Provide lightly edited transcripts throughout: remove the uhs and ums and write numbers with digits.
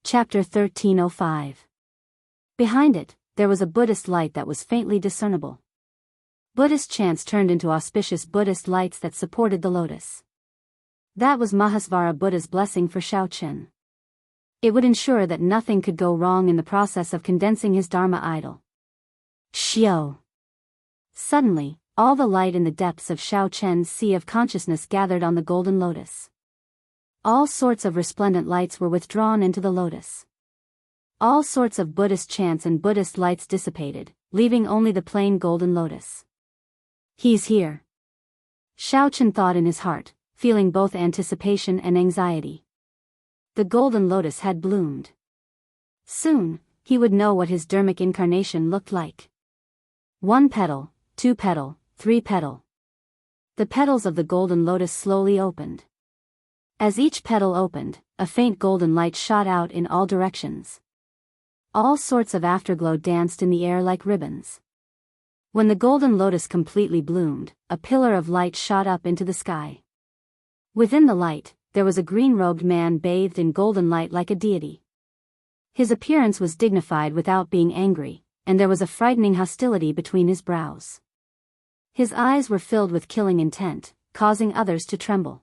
Chapter 1305. Behind it, there was a Buddhist light that was faintly discernible. Buddhist chants turned into auspicious Buddhist lights that supported the lotus. That was Mahasvara Buddha's blessing for Shaochen. It would ensure that nothing could go wrong in the process of condensing his Dharma idol. Xiao. Suddenly, all the light in the depths of Shaochen's sea of consciousness gathered on the golden lotus. All sorts of resplendent lights were withdrawn into the lotus. All sorts of Buddhist chants and Buddhist lights dissipated, leaving only the plain golden lotus. He's here. Shaochen thought in his heart, feeling both anticipation and anxiety. The golden lotus had bloomed. Soon, he would know what his dharmic incarnation looked like. 1 petal, 2 petal, 3 petal. The petals of the golden lotus slowly opened. As each petal opened, a faint golden light shot out in all directions. All sorts of afterglow danced in the air like ribbons. When the golden lotus completely bloomed, a pillar of light shot up into the sky. Within the light, there was a green-robed man bathed in golden light like a deity. His appearance was dignified without being angry, and there was a frightening hostility between his brows. His eyes were filled with killing intent, causing others to tremble.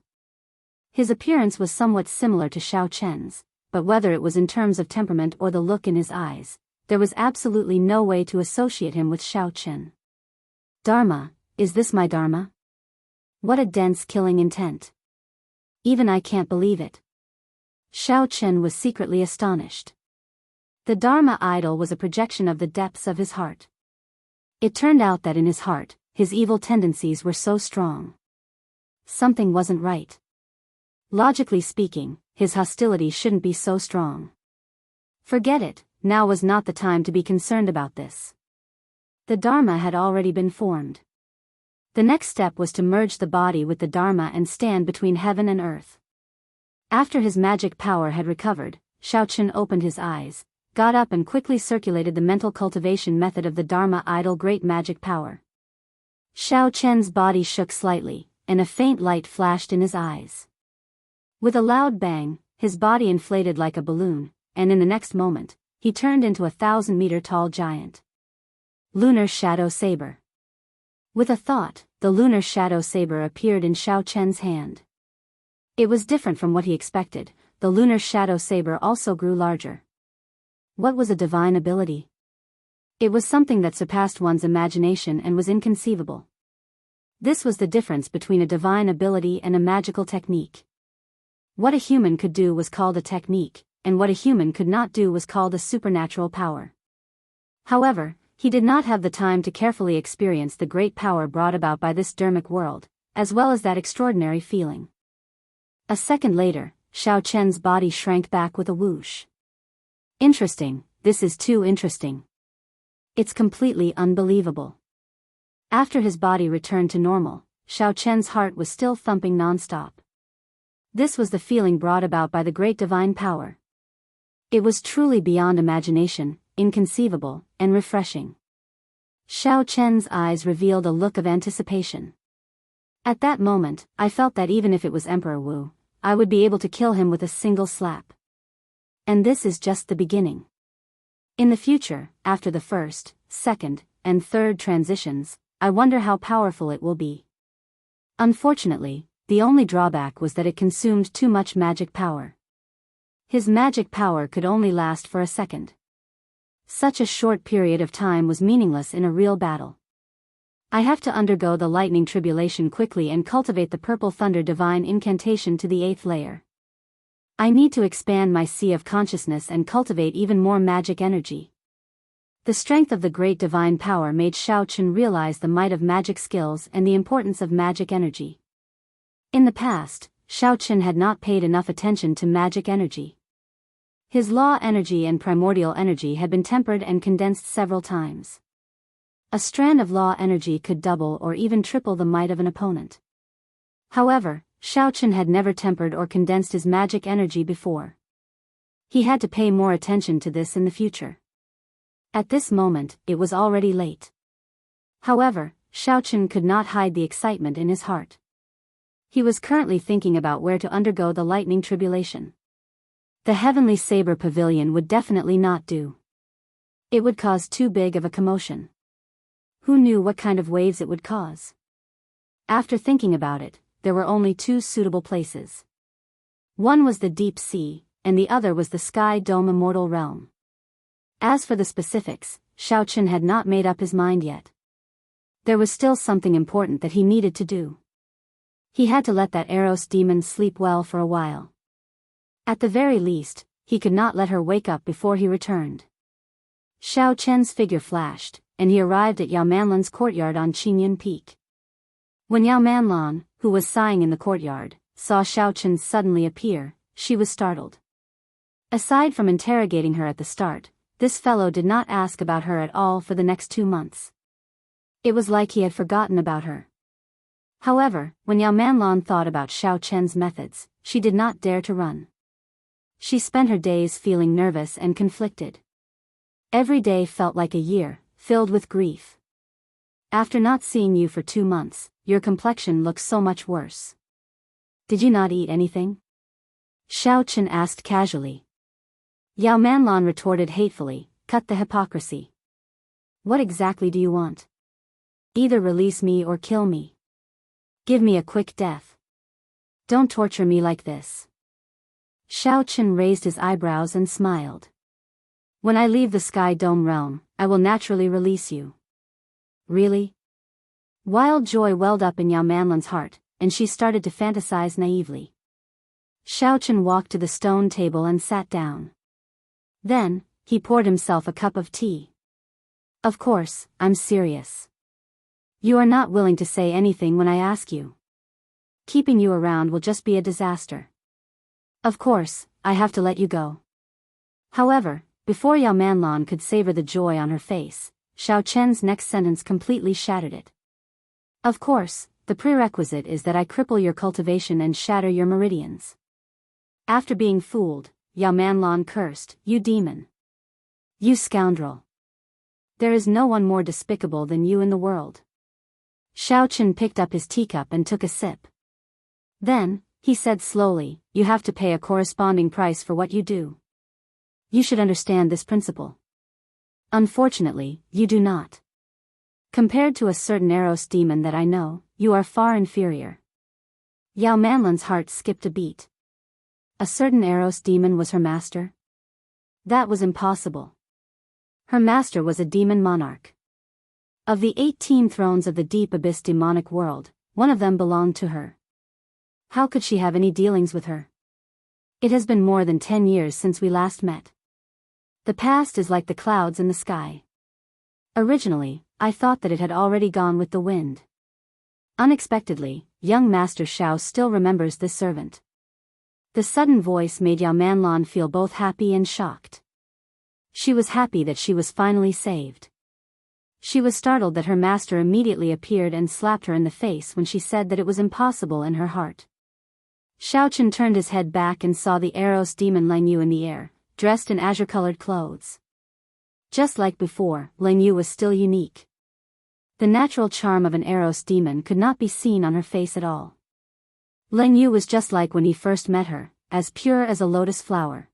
His appearance was somewhat similar to Shaochen's, but whether it was in terms of temperament or the look in his eyes, there was absolutely no way to associate him with Shaochen. Dharma, is this my Dharma? What a dense killing intent. Even I can't believe it. Shaochen was secretly astonished. The Dharma idol was a projection of the depths of his heart. It turned out that in his heart, his evil tendencies were so strong. Something wasn't right. Logically speaking, his hostility shouldn't be so strong. Forget it, now was not the time to be concerned about this. The Dharma had already been formed. The next step was to merge the body with the Dharma and stand between heaven and earth. After his magic power had recovered, Shaochen opened his eyes, got up and quickly circulated the mental cultivation method of the Dharma idol great magic power. Shaochen's body shook slightly, and a faint light flashed in his eyes. With a loud bang, his body inflated like a balloon, and in the next moment, he turned into a 1,000-meter-tall giant. Lunar Shadow Saber. With a thought, the lunar shadow saber appeared in Shaochen's hand. It was different from what he expected. The lunar shadow saber also grew larger. What was a divine ability? It was something that surpassed one's imagination and was inconceivable. This was the difference between a divine ability and a magical technique. What a human could do was called a technique, and what a human could not do was called a supernatural power. However, he did not have the time to carefully experience the great power brought about by this dharmic world, as well as that extraordinary feeling. A second later, Shaochen's body shrank back with a whoosh. Interesting, this is too interesting. It's completely unbelievable. After his body returned to normal, Shaochen's heart was still thumping non-stop. This was the feeling brought about by the great divine power. It was truly beyond imagination, inconceivable, and refreshing. Shaochen's eyes revealed a look of anticipation. At that moment, I felt that even if it was Emperor Wu, I would be able to kill him with a single slap. And this is just the beginning. In the future, after the first, second, and third transitions, I wonder how powerful it will be. Unfortunately, the only drawback was that it consumed too much magic power. His magic power could only last for a second. Such a short period of time was meaningless in a real battle. I have to undergo the lightning tribulation quickly and cultivate the purple thunder divine incantation to the 8th layer. I need to expand my sea of consciousness and cultivate even more magic energy. The strength of the great divine power made Shaochen realize the might of magic skills and the importance of magic energy. In the past, Shaochen had not paid enough attention to magic energy. His law energy and primordial energy had been tempered and condensed several times. A strand of law energy could double or even triple the might of an opponent. However, Shaochen had never tempered or condensed his magic energy before. He had to pay more attention to this in the future. At this moment, it was already late. However, Shaochen could not hide the excitement in his heart. He was currently thinking about where to undergo the lightning tribulation. The Heavenly Saber Pavilion would definitely not do. It would cause too big of a commotion. Who knew what kind of waves it would cause? After thinking about it, there were only two suitable places. One was the deep sea, and the other was the Sky Dome Immortal Realm. As for the specifics, Xiaochen had not made up his mind yet. There was still something important that he needed to do. He had to let that Eros demon sleep well for a while. At the very least, he could not let her wake up before he returned. Xiaochen's figure flashed, and he arrived at Yao Manlan's courtyard on Qingyun Peak. When Yao Manlan, who was sighing in the courtyard, saw Xiaochen suddenly appear, she was startled. Aside from interrogating her at the start, this fellow did not ask about her at all for the next 2 months. It was like he had forgotten about her. However, when Yao Manlan thought about Xiaochen's methods, she did not dare to run. She spent her days feeling nervous and conflicted. Every day felt like a year, filled with grief. After not seeing you for 2 months, your complexion looks so much worse. Did you not eat anything? Xiaochen asked casually. Yao Manlan retorted hatefully, cut the hypocrisy. What exactly do you want? Either release me or kill me. Give me a quick death. Don't torture me like this. Xiaochen raised his eyebrows and smiled. When I leave the Sky Dome realm, I will naturally release you. Really? Wild joy welled up in Yao Manlan's heart, and she started to fantasize naively. Xiaochen walked to the stone table and sat down. Then, he poured himself a cup of tea. Of course, I'm serious. You are not willing to say anything when I ask you. Keeping you around will just be a disaster. Of course, I have to let you go. However, before Yao Manlan could savor the joy on her face, Xiaochen's next sentence completely shattered it. Of course, the prerequisite is that I cripple your cultivation and shatter your meridians. After being fooled, Yao Manlan cursed, You demon! You scoundrel! There is no one more despicable than you in the world. Xiaochen picked up his teacup and took a sip. Then, he said slowly, You have to pay a corresponding price for what you do. You should understand this principle. Unfortunately, you do not. Compared to a certain Eros demon that I know, you are far inferior. Yao Manlan's heart skipped a beat. A certain Eros demon was her master? That was impossible. Her master was a demon monarch. Of the 18 thrones of the deep abyss demonic world, one of them belonged to her. How could she have any dealings with her? It has been more than 10 years since we last met. The past is like the clouds in the sky. Originally, I thought that it had already gone with the wind. Unexpectedly, young Master Xiao still remembers this servant. The sudden voice made Yao Manlan feel both happy and shocked. She was happy that she was finally saved. She was startled that her master immediately appeared and slapped her in the face when she said that it was impossible in her heart. Xiaochen turned his head back and saw the Eros demon Lang Yu in the air, dressed in azure-colored clothes. Just like before, Lang Yu was still unique. The natural charm of an Eros demon could not be seen on her face at all. Lang Yu was just like when he first met her, as pure as a lotus flower.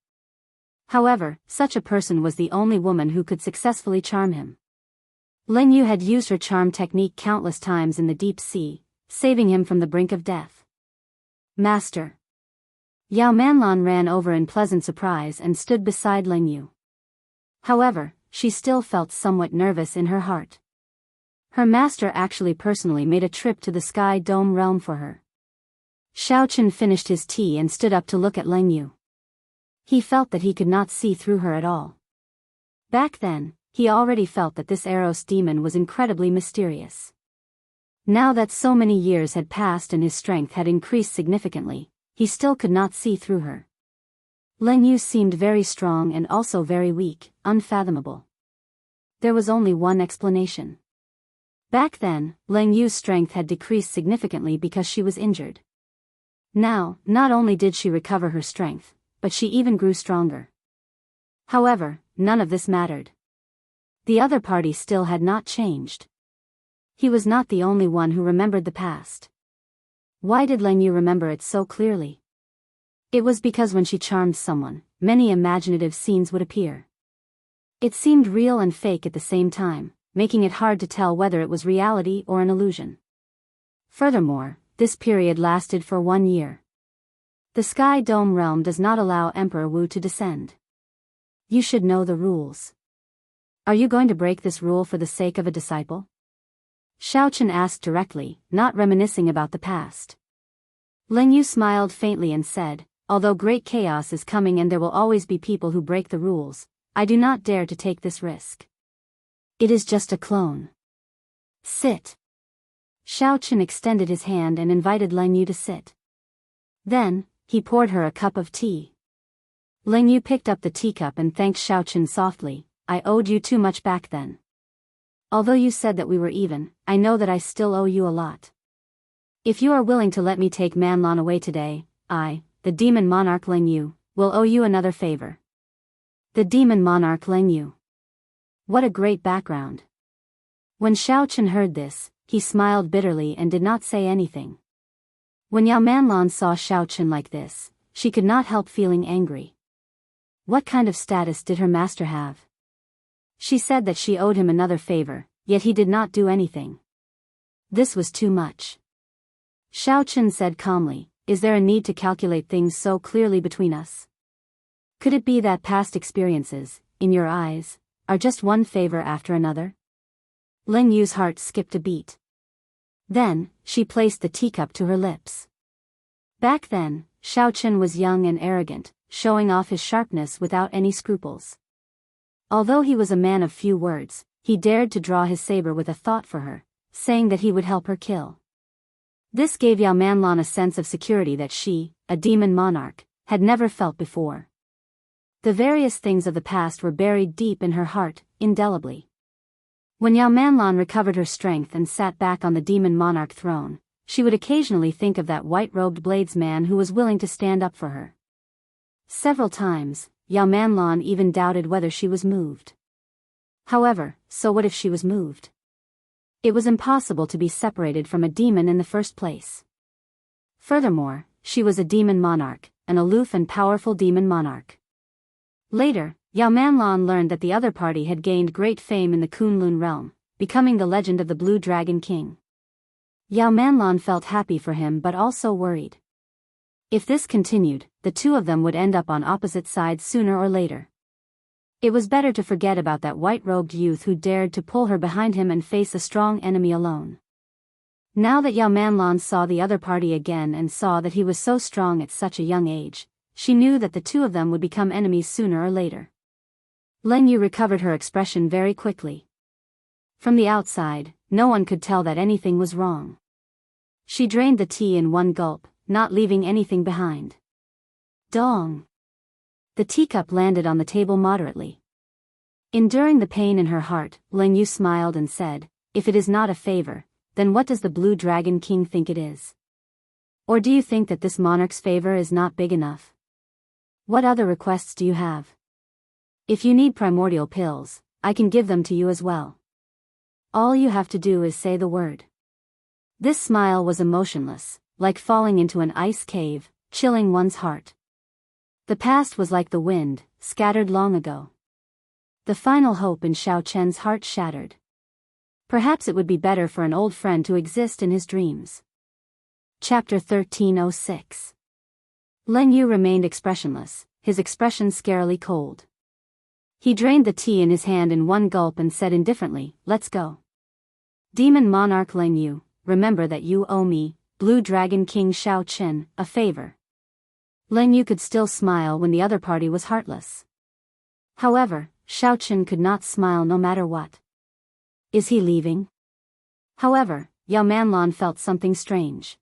However, such a person was the only woman who could successfully charm him. Lang Yu had used her charm technique countless times in the deep sea, saving him from the brink of death. Master. Yao Manlan ran over in pleasant surprise and stood beside Lang Yu. However, she still felt somewhat nervous in her heart. Her master actually personally made a trip to the Sky Dome realm for her. Xiaochen finished his tea and stood up to look at Lang Yu. He felt that he could not see through her at all. Back then, he already felt that this Eros demon was incredibly mysterious. Now that so many years had passed and his strength had increased significantly, he still could not see through her. Lang Yu seemed very strong and also very weak, unfathomable. There was only one explanation. Back then, Lang Yu's strength had decreased significantly because she was injured. Now, not only did she recover her strength, but she even grew stronger. However, none of this mattered. The other party still had not changed. He was not the only one who remembered the past. Why did Lang Yu remember it so clearly? It was because when she charmed someone, many imaginative scenes would appear. It seemed real and fake at the same time, making it hard to tell whether it was reality or an illusion. Furthermore, this period lasted for 1 year. The Sky Dome realm does not allow Emperor Wu to descend. You should know the rules. Are you going to break this rule for the sake of a disciple? Xiaochen asked directly, not reminiscing about the past. Leng Yu smiled faintly and said, although great chaos is coming and there will always be people who break the rules, I do not dare to take this risk. It is just a clone. Sit. Xiaochen extended his hand and invited Leng Yu to sit. Then, he poured her a cup of tea. Leng Yu picked up the teacup and thanked Xiaochen softly, I owed you too much back then. Although you said that we were even, I know that I still owe you a lot. If you are willing to let me take Manlon away today, I, the demon monarch Leng Yu, will owe you another favor. The demon monarch Leng Yu. What a great background. When Xiaochen heard this, he smiled bitterly and did not say anything. When Yao Manlon saw Xiaochen like this, she could not help feeling angry. What kind of status did her master have? She said that she owed him another favor, yet he did not do anything. This was too much. Xiaochen said calmly, is there a need to calculate things so clearly between us? Could it be that past experiences, in your eyes, are just one favor after another? Leng Yu's heart skipped a beat. Then, she placed the teacup to her lips. Back then, Xiaochen was young and arrogant, showing off his sharpness without any scruples. Although he was a man of few words, he dared to draw his saber with a thought for her, saying that he would help her kill. This gave Yao Manlon a sense of security that she, a demon monarch, had never felt before. The various things of the past were buried deep in her heart, indelibly. When Yao Manlon recovered her strength and sat back on the demon monarch throne, she would occasionally think of that white-robed bladesman who was willing to stand up for her. Several times, Yao Manlon even doubted whether she was moved. However, so what if she was moved? It was impossible to be separated from a demon in the first place. Furthermore, she was a demon monarch, an aloof and powerful demon monarch. Later, Yao Manlon learned that the other party had gained great fame in the Kunlun realm, becoming the legend of the Blue Dragon King. Yao Manlon felt happy for him but also worried. If this continued, the two of them would end up on opposite sides sooner or later. It was better to forget about that white-robed youth who dared to pull her behind him and face a strong enemy alone. Now that Yao Manlon saw the other party again and saw that he was so strong at such a young age, she knew that the two of them would become enemies sooner or later. Leng Yu recovered her expression very quickly. From the outside, no one could tell that anything was wrong. She drained the tea in one gulp, not leaving anything behind. Dong! The teacup landed on the table moderately. Enduring the pain in her heart, Leng Yu smiled and said, if it is not a favor, then what does the Blue Dragon King think it is? Or do you think that this monarch's favor is not big enough? What other requests do you have? If you need primordial pills, I can give them to you as well. All you have to do is say the word. This smile was emotionless, like falling into an ice cave, chilling one's heart. The past was like the wind, scattered long ago. The final hope in Xiaochen's heart shattered. Perhaps it would be better for an old friend to exist in his dreams. Chapter 1306. Leng Yu remained expressionless, his expression scarily cold. He drained the tea in his hand in one gulp and said indifferently, let's go. Demon Monarch Leng Yu, remember that you owe me, Blue Dragon King Xiaochen, a favor. Leng Yu could still smile when the other party was heartless. However, Xiaochen could not smile no matter what. Is he leaving? However, Yao Manlon felt something strange.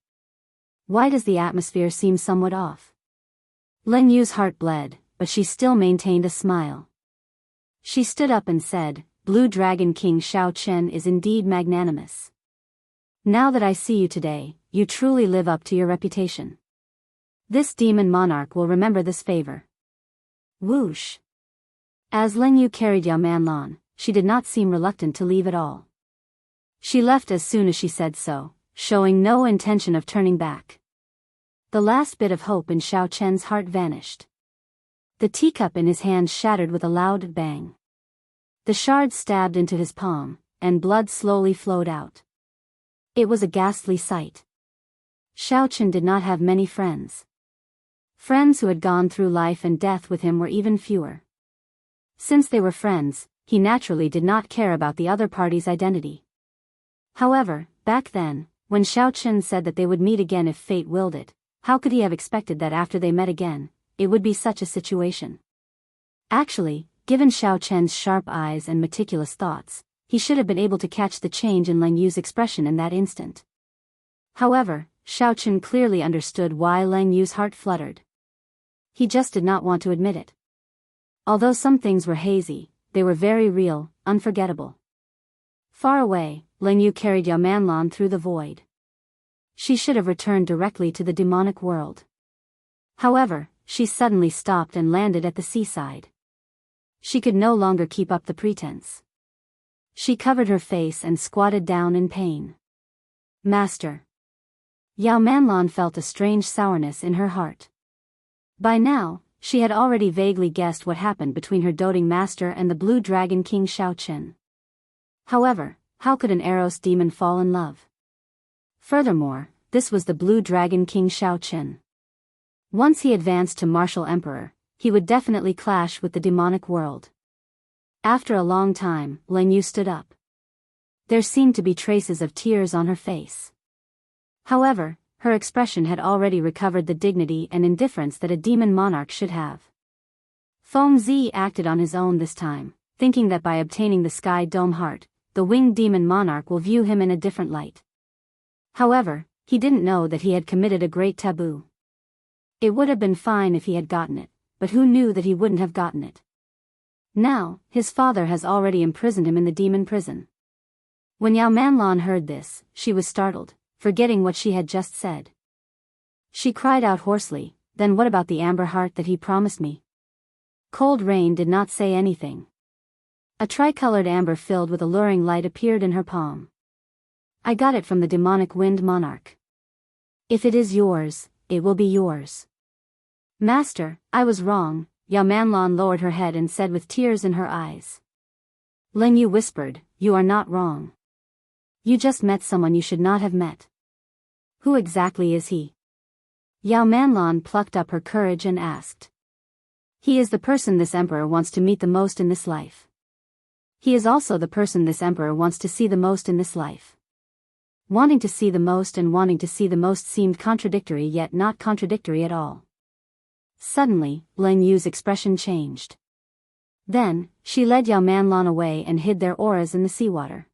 Why does the atmosphere seem somewhat off? Leng Yu's heart bled, but she still maintained a smile. She stood up and said, Blue Dragon King Xiaochen is indeed magnanimous. Now that I see you today, you truly live up to your reputation. This demon monarch will remember this favor. Whoosh! As Leng Yu carried Yao Manlon, she did not seem reluctant to leave at all. She left as soon as she said so, showing no intention of turning back. The last bit of hope in Xiaochen's heart vanished. The teacup in his hand shattered with a loud bang. The shards stabbed into his palm, and blood slowly flowed out. It was a ghastly sight. Xiaochen did not have many friends. Friends who had gone through life and death with him were even fewer. Since they were friends, he naturally did not care about the other party's identity. However, back then, when Xiaochen said that they would meet again if fate willed it, how could he have expected that after they met again, it would be such a situation? Actually, given Xiaochen's sharp eyes and meticulous thoughts, he should have been able to catch the change in Leng Yu's expression in that instant. However, Xiaochen clearly understood why Leng Yu's heart fluttered. He just did not want to admit it. Although some things were hazy, they were very real, unforgettable. Far away, Leng Yu carried Yao Manlan through the void. She should have returned directly to the demonic world. However, she suddenly stopped and landed at the seaside. She could no longer keep up the pretense. She covered her face and squatted down in pain. Master. Yao Manlan felt a strange sourness in her heart. By now, she had already vaguely guessed what happened between her doting master and the Blue Dragon King Xiaochen. However, how could an Eros demon fall in love? Furthermore, this was the Blue Dragon King Xiaochen. Once he advanced to martial emperor, he would definitely clash with the demonic world. After a long time, Leng Yu stood up. There seemed to be traces of tears on her face. However, her expression had already recovered the dignity and indifference that a demon monarch should have. Feng Zi acted on his own this time, thinking that by obtaining the Sky Dome Heart, the winged demon monarch will view him in a different light. However, he didn't know that he had committed a great taboo. It would have been fine if he had gotten it, but who knew that he wouldn't have gotten it? Now, his father has already imprisoned him in the demon prison. When Yao Manlan heard this, she was startled, forgetting what she had just said. She cried out hoarsely, "Then what about the amber heart that he promised me?" Cold Rain did not say anything. A tricolored amber filled with alluring light appeared in her palm. "I got it from the demonic wind monarch. If it is yours, it will be yours." "Master, I was wrong," Yao Manlan lowered her head and said with tears in her eyes. Leng Yu whispered, "You are not wrong. You just met someone you should not have met." "Who exactly is he?" Yao Manlan plucked up her courage and asked. "He is the person this emperor wants to meet the most in this life. He is also the person this emperor wants to see the most in this life." Wanting to see the most and wanting to see the most seemed contradictory, yet not contradictory at all. Suddenly, Leng Yu's expression changed. Then, she led Yao Manlan away and hid their auras in the seawater.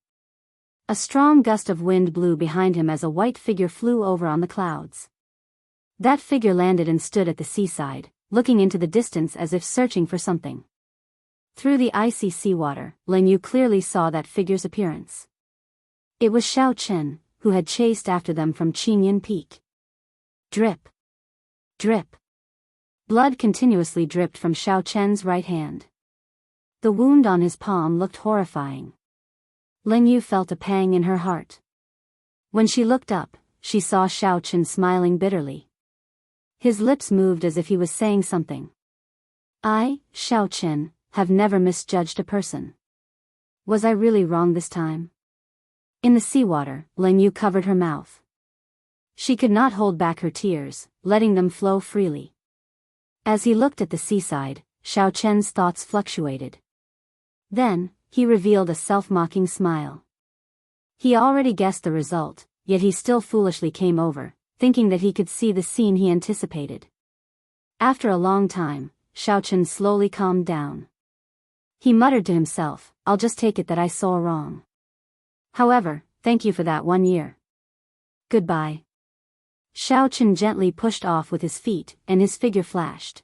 A strong gust of wind blew behind him as a white figure flew over on the clouds. That figure landed and stood at the seaside, looking into the distance as if searching for something. Through the icy seawater, Leng Yu clearly saw that figure's appearance. It was Xiaochen, who had chased after them from Qingyan Peak. Drip. Drip. Blood continuously dripped from Xiaochen's right hand. The wound on his palm looked horrifying. Leng Yu felt a pang in her heart. When she looked up, she saw Xiaochen smiling bitterly. His lips moved as if he was saying something. "I, Xiaochen, have never misjudged a person. Was I really wrong this time?" In the seawater, Leng Yu covered her mouth. She could not hold back her tears, letting them flow freely. As he looked at the seaside, Xiaochen's thoughts fluctuated. Then, he revealed a self-mocking smile. He already guessed the result, yet he still foolishly came over, thinking that he could see the scene he anticipated. After a long time, Xiaochen slowly calmed down. He muttered to himself, "I'll just take it that I saw wrong. However, thank you for that 1 year. Goodbye." Xiaochen gently pushed off with his feet, and his figure flashed.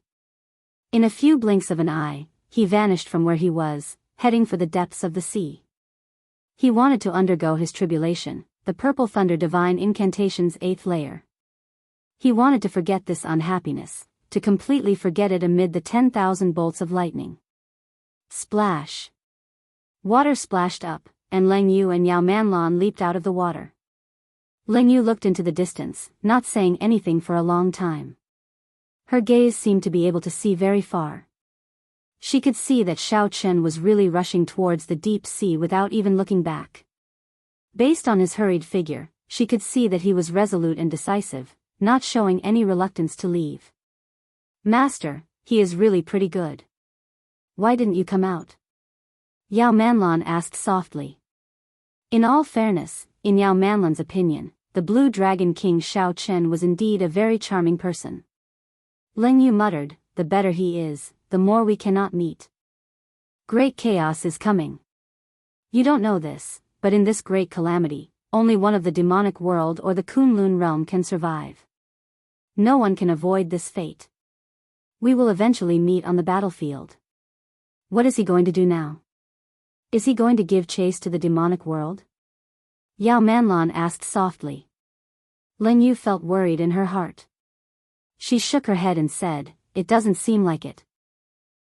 In a few blinks of an eye, he vanished from where he was, heading for the depths of the sea. He wanted to undergo his tribulation, the Purple Thunder Divine Incantation's 8th layer. He wanted to forget this unhappiness, to completely forget it amid the 10,000 bolts of lightning. Splash! Water splashed up, and Leng Yu and Yao Manlan leaped out of the water. Leng Yu looked into the distance, not saying anything for a long time. Her gaze seemed to be able to see very far. She could see that Xiao Chen was really rushing towards the deep sea without even looking back. Based on his hurried figure, she could see that he was resolute and decisive, not showing any reluctance to leave. "Master, he is really pretty good. Why didn't you come out?" Yao Manlan asked softly. In all fairness, in Yao Manlan's opinion, the Blue Dragon King Xiao Chen was indeed a very charming person. Leng Yu muttered, "The better he is, the more we cannot meet. Great chaos is coming. You don't know this, but in this great calamity, only one of the demonic world or the Kunlun realm can survive. No one can avoid this fate. We will eventually meet on the battlefield. What is he going to do now? Is he going to give chase to the demonic world?" Yao Manlan asked softly. Leng Yu felt worried in her heart. She shook her head and said, "It doesn't seem like it.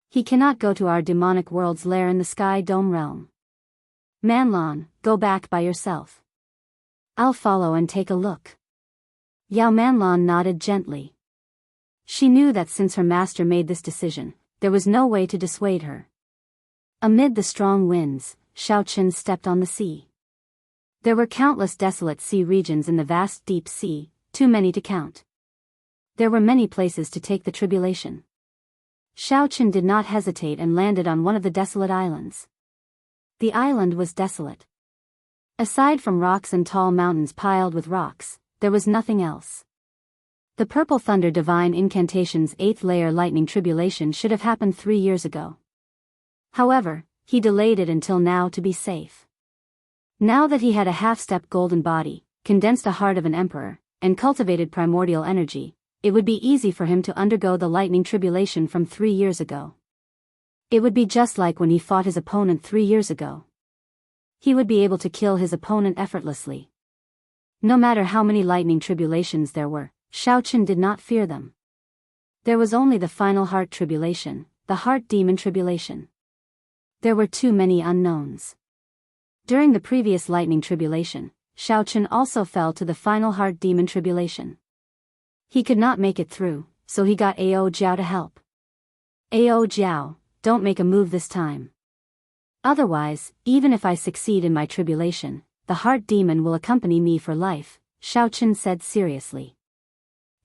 He cannot go to our demonic world's lair in the Sky Dome realm. Manlan, go back by yourself. I'll follow and take a look." Yao Manlan nodded gently. She knew that since her master made this decision, there was no way to dissuade her. Amid the strong winds, Xiao Chen stepped on the sea. There were countless desolate sea regions in the vast deep sea, too many to count. There were many places to take the tribulation. Xiao Chen did not hesitate and landed on one of the desolate islands. The island was desolate. Aside from rocks and tall mountains piled with rocks, there was nothing else. The Purple Thunder Divine Incantation's 8th layer lightning tribulation should have happened 3 years ago. However, he delayed it until now to be safe. Now that he had a half-step golden body, condensed a heart of an emperor, and cultivated primordial energy, it would be easy for him to undergo the lightning tribulation from 3 years ago. It would be just like when he fought his opponent 3 years ago. He would be able to kill his opponent effortlessly. No matter how many lightning tribulations there were, Xiao Chen did not fear them. There was only the final heart tribulation, the heart demon tribulation. There were too many unknowns. During the previous lightning tribulation, Xiao Chen also fell to the final heart demon tribulation. He could not make it through, so he got Ao Jiao to help. "Ao Jiao, don't make a move this time. Otherwise, even if I succeed in my tribulation, the heart demon will accompany me for life," Xiao Chen said seriously.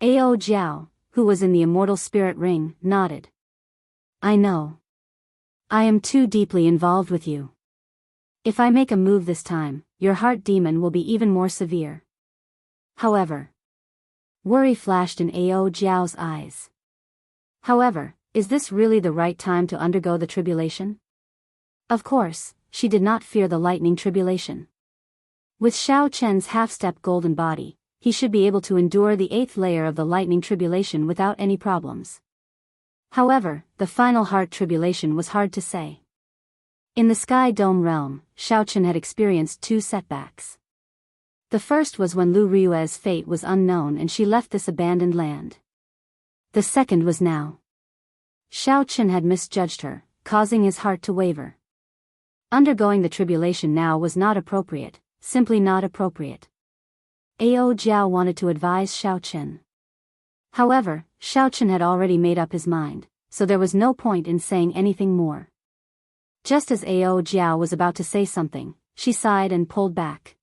Ao Jiao, who was in the immortal spirit ring, nodded. "I know. I am too deeply involved with you. If I make a move this time, your heart demon will be even more severe." However, worry flashed in Ao Jiao's eyes. However, is this really the right time to undergo the tribulation? Of course, she did not fear the lightning tribulation. With Xiao Chen's half-step golden body, he should be able to endure the 8th layer of the lightning tribulation without any problems. However, the final heart tribulation was hard to say. In the Sky Dome realm, Xiao Chen had experienced 2 setbacks. The first was when Lu Ryue's fate was unknown and she left this abandoned land. The second was now. Xiao Chen had misjudged her, causing his heart to waver. Undergoing the tribulation now was not appropriate, simply not appropriate. Ao Jiao wanted to advise Xiao Chen. However, Xiao Chen had already made up his mind, so there was no point in saying anything more. Just as Ao Jiao was about to say something, she sighed and pulled back.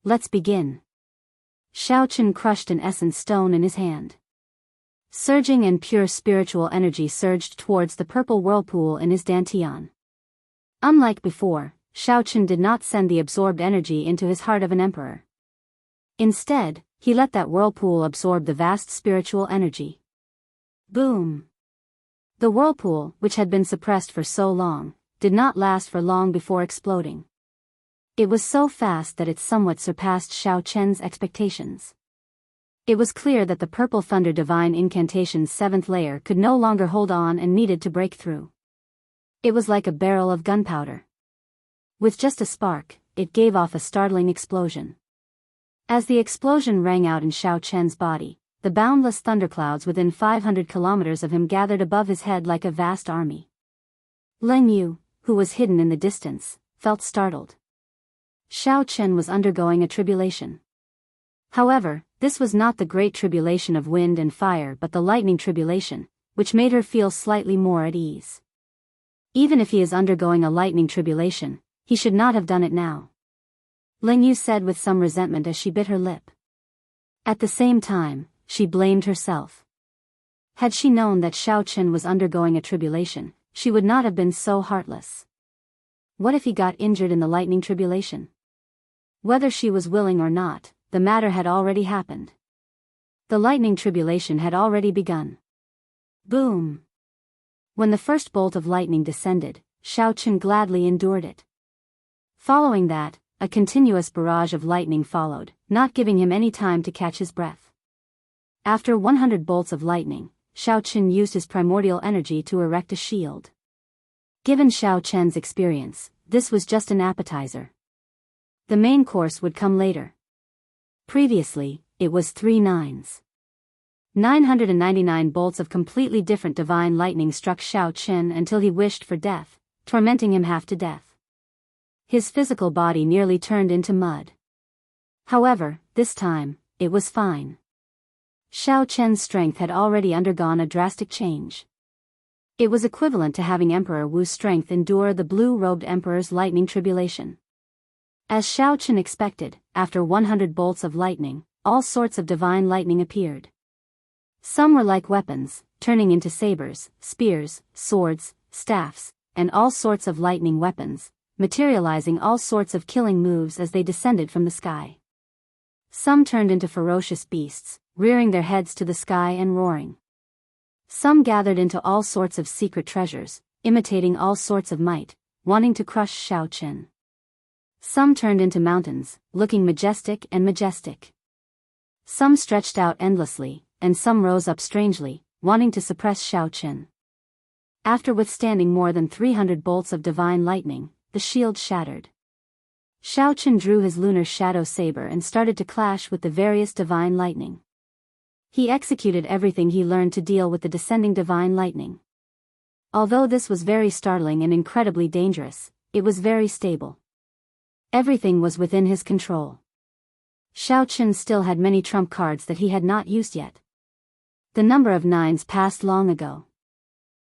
"Let's begin." Xiao Chen crushed an essence stone in his hand. Surging and pure spiritual energy surged towards the purple whirlpool in his dantian. Unlike before, Xiao Chen did not send the absorbed energy into his heart of an emperor. Instead, he let that whirlpool absorb the vast spiritual energy. Boom! The whirlpool, which had been suppressed for so long, did not last for long before exploding. It was so fast that it somewhat surpassed Xiao Chen's expectations. It was clear that the Purple Thunder Divine Incantation's 7th layer could no longer hold on and needed to break through. It was like a barrel of gunpowder. With just a spark, it gave off a startling explosion. As the explosion rang out in Xiao Chen's body, the boundless thunderclouds within 500 kilometers of him gathered above his head like a vast army. Leng Yu, who was hidden in the distance, felt startled. Xiao Chen was undergoing a tribulation. However, this was not the great tribulation of wind and fire but the lightning tribulation, which made her feel slightly more at ease. Even if he is undergoing a lightning tribulation, he should not have done it now. Ling Yu said with some resentment as she bit her lip. At the same time, she blamed herself. Had she known that Xiao Chen was undergoing a tribulation, she would not have been so heartless. What if he got injured in the lightning tribulation? Whether she was willing or not, the matter had already happened. The lightning tribulation had already begun. Boom! When the first bolt of lightning descended, Xiao Chen gladly endured it. Following that, a continuous barrage of lightning followed, not giving him any time to catch his breath. After 100 bolts of lightning, Xiao Chen used his primordial energy to erect a shield. Given Xiao Chen's experience, this was just an appetizer. The main course would come later. Previously, it was 3 nines. 999 bolts of completely different divine lightning struck Xiao Chen until he wished for death, tormenting him half to death. His physical body nearly turned into mud. However, this time, it was fine. Xiao Chen's strength had already undergone a drastic change. It was equivalent to having Emperor Wu's strength endure the blue-robed Emperor's lightning tribulation. As Xiao Chen expected, after 100 bolts of lightning, all sorts of divine lightning appeared. Some were like weapons, turning into sabers, spears, swords, staffs, and all sorts of lightning weapons, materializing all sorts of killing moves as they descended from the sky. Some turned into ferocious beasts, rearing their heads to the sky and roaring. Some gathered into all sorts of secret treasures, imitating all sorts of might, wanting to crush Xiao Chen. Some turned into mountains, looking majestic and majestic. Some stretched out endlessly, and some rose up strangely, wanting to suppress Xiao Chen. After withstanding more than 300 bolts of divine lightning, the shield shattered. Xiao Chen drew his lunar shadow saber and started to clash with the various divine lightning. He executed everything he learned to deal with the descending divine lightning. Although this was very startling and incredibly dangerous, it was very stable. Everything was within his control. Xiao Chen still had many trump cards that he had not used yet. The number of nines passed long ago.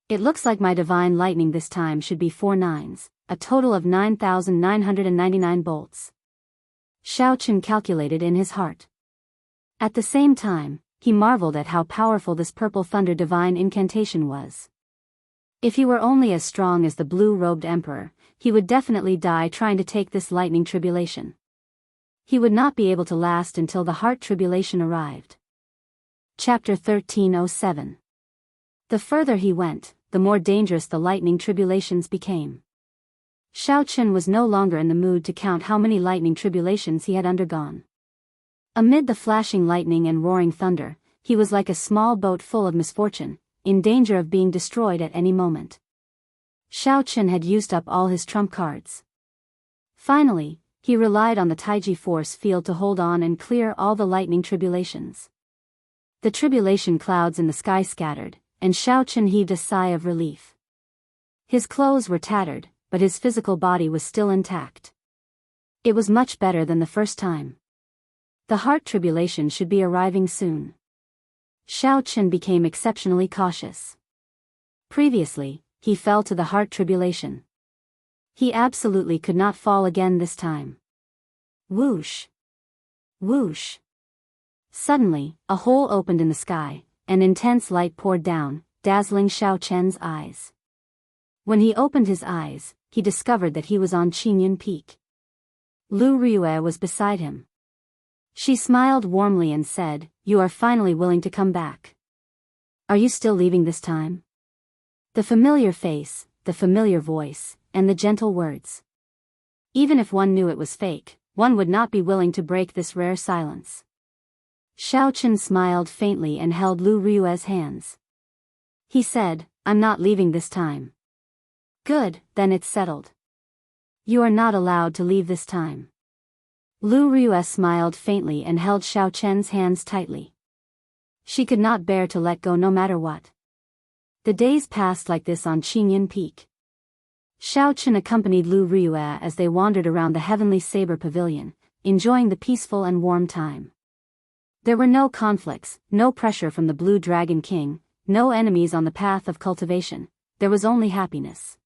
It looks like my divine lightning this time should be 4 nines, a total of 9,999 bolts. Xiao Chen calculated in his heart. At the same time, he marveled at how powerful this purple thunder divine incantation was. If he were only as strong as the blue-robed emperor, he would definitely die trying to take this lightning tribulation. He would not be able to last until the heart tribulation arrived. Chapter 1307. The further he went, the more dangerous the lightning tribulations became. Xiao Chen was no longer in the mood to count how many lightning tribulations he had undergone. Amid the flashing lightning and roaring thunder, he was like a small boat full of misfortune, in danger of being destroyed at any moment. Xiao Chen had used up all his trump cards. Finally, he relied on the Taiji force field to hold on and clear all the lightning tribulations. The tribulation clouds in the sky scattered, and Xiao Chen heaved a sigh of relief. His clothes were tattered, but his physical body was still intact. It was much better than the first time. The heart tribulation should be arriving soon. Xiao Chen became exceptionally cautious. Previously, he fell to the heart tribulation. He absolutely could not fall again this time. Whoosh! Whoosh! Suddenly, a hole opened in the sky, and intense light poured down, dazzling Xiao Chen's eyes. When he opened his eyes, he discovered that he was on Qingyun Peak. Lu Riyue was beside him. She smiled warmly and said, "You are finally willing to come back. Are you still leaving this time?" The familiar face, the familiar voice, and the gentle words. Even if one knew it was fake, one would not be willing to break this rare silence. Xiao Chen smiled faintly and held Lu Riyue's hands. He said, "I'm not leaving this time." "Good, then it's settled. You are not allowed to leave this time." Lu Riyue smiled faintly and held Xiao Chen's hands tightly. She could not bear to let go no matter what. The days passed like this on Qingyun Peak. Xiao Chen accompanied Lu Riyue as they wandered around the Heavenly Saber Pavilion, enjoying the peaceful and warm time. There were no conflicts, no pressure from the Blue Dragon King, no enemies on the path of cultivation. There was only happiness.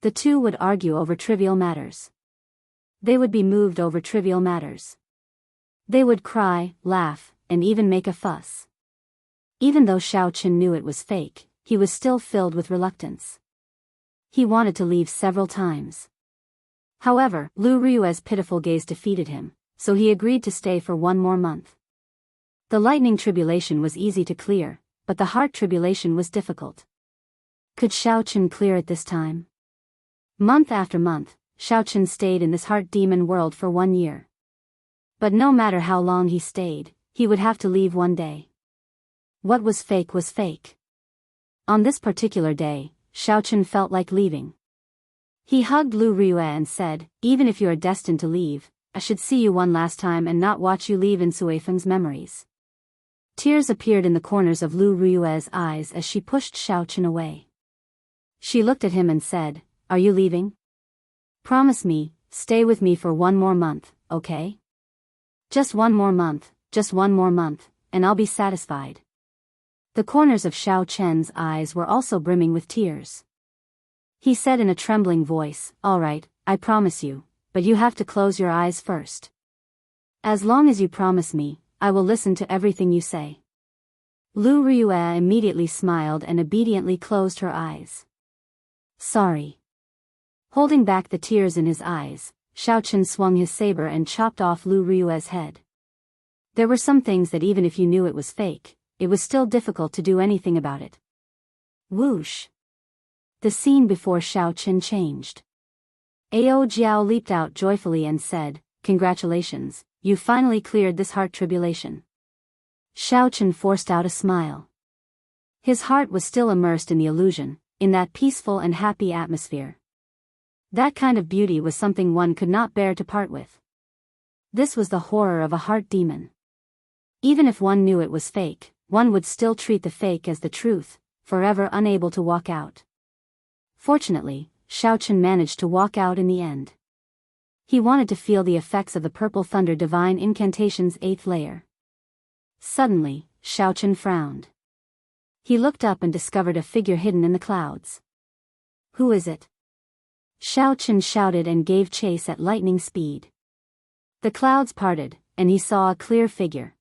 The two would argue over trivial matters. They would be moved over trivial matters. They would cry, laugh, and even make a fuss. Even though Xiao Chen knew it was fake, he was still filled with reluctance. He wanted to leave several times. However, Lu Rui's pitiful gaze defeated him, so he agreed to stay for one more month. The lightning tribulation was easy to clear, but the heart tribulation was difficult. Could Xiao Chen clear it this time? Month after month, Xiao Chen stayed in this heart demon world for 1 year. But no matter how long he stayed, he would have to leave one day. What was fake was fake. On this particular day, Xiao Chen felt like leaving. He hugged Lu Rui and said, "Even if you are destined to leave, I should see you one last time and not watch you leave in Suifeng's memories." Tears appeared in the corners of Lu Rui's eyes as she pushed Xiao Chen away. She looked at him and said, "Are you leaving? Promise me, stay with me for 1 more month, okay? Just 1 more month, just 1 more month, and I'll be satisfied." The corners of Xiao Chen's eyes were also brimming with tears. He said in a trembling voice, "All right, I promise you, but you have to close your eyes first. As long as you promise me, I will listen to everything you say." Lu Rui immediately smiled and obediently closed her eyes. "Sorry." Holding back the tears in his eyes, Xiao Chen swung his saber and chopped off Lu Rui's head. There were some things that even if you knew it was fake, it was still difficult to do anything about it. Whoosh! The scene before Xiao Chen changed. Ao Jiao leaped out joyfully and said, "Congratulations, you finally cleared this heart tribulation." Xiao Chen forced out a smile. His heart was still immersed in the illusion, in that peaceful and happy atmosphere. That kind of beauty was something one could not bear to part with. This was the horror of a heart demon. Even if one knew it was fake, one would still treat the fake as the truth, forever unable to walk out. Fortunately, Xiao Chen managed to walk out in the end. He wanted to feel the effects of the Purple Thunder Divine Incantation's 8th layer. Suddenly, Xiao Chen frowned. He looked up and discovered a figure hidden in the clouds. "Who is it?" Xiao Chen shouted and gave chase at lightning speed. The clouds parted, and he saw a clear figure.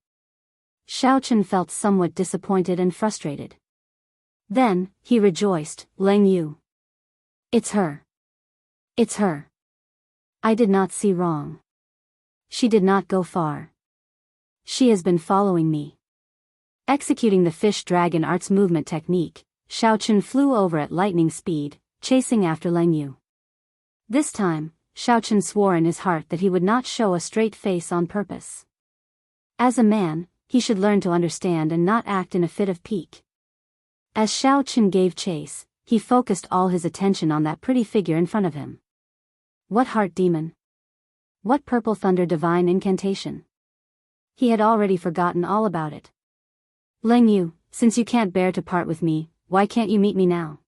Xiao Chen felt somewhat disappointed and frustrated. Then, he rejoiced, "Leng Yu. It's her. It's her. I did not see wrong. She did not go far. She has been following me." Executing the fish dragon arts movement technique, Xiao Chen flew over at lightning speed, chasing after Leng Yu. This time, Xiao Chen swore in his heart that he would not show a straight face on purpose. As a man, he should learn to understand and not act in a fit of pique. As Xiao Chen gave chase, he focused all his attention on that pretty figure in front of him. What heart demon? What Purple Thunder Divine Incantation? He had already forgotten all about it. "Leng Yu, since you can't bear to part with me, why can't you meet me now?"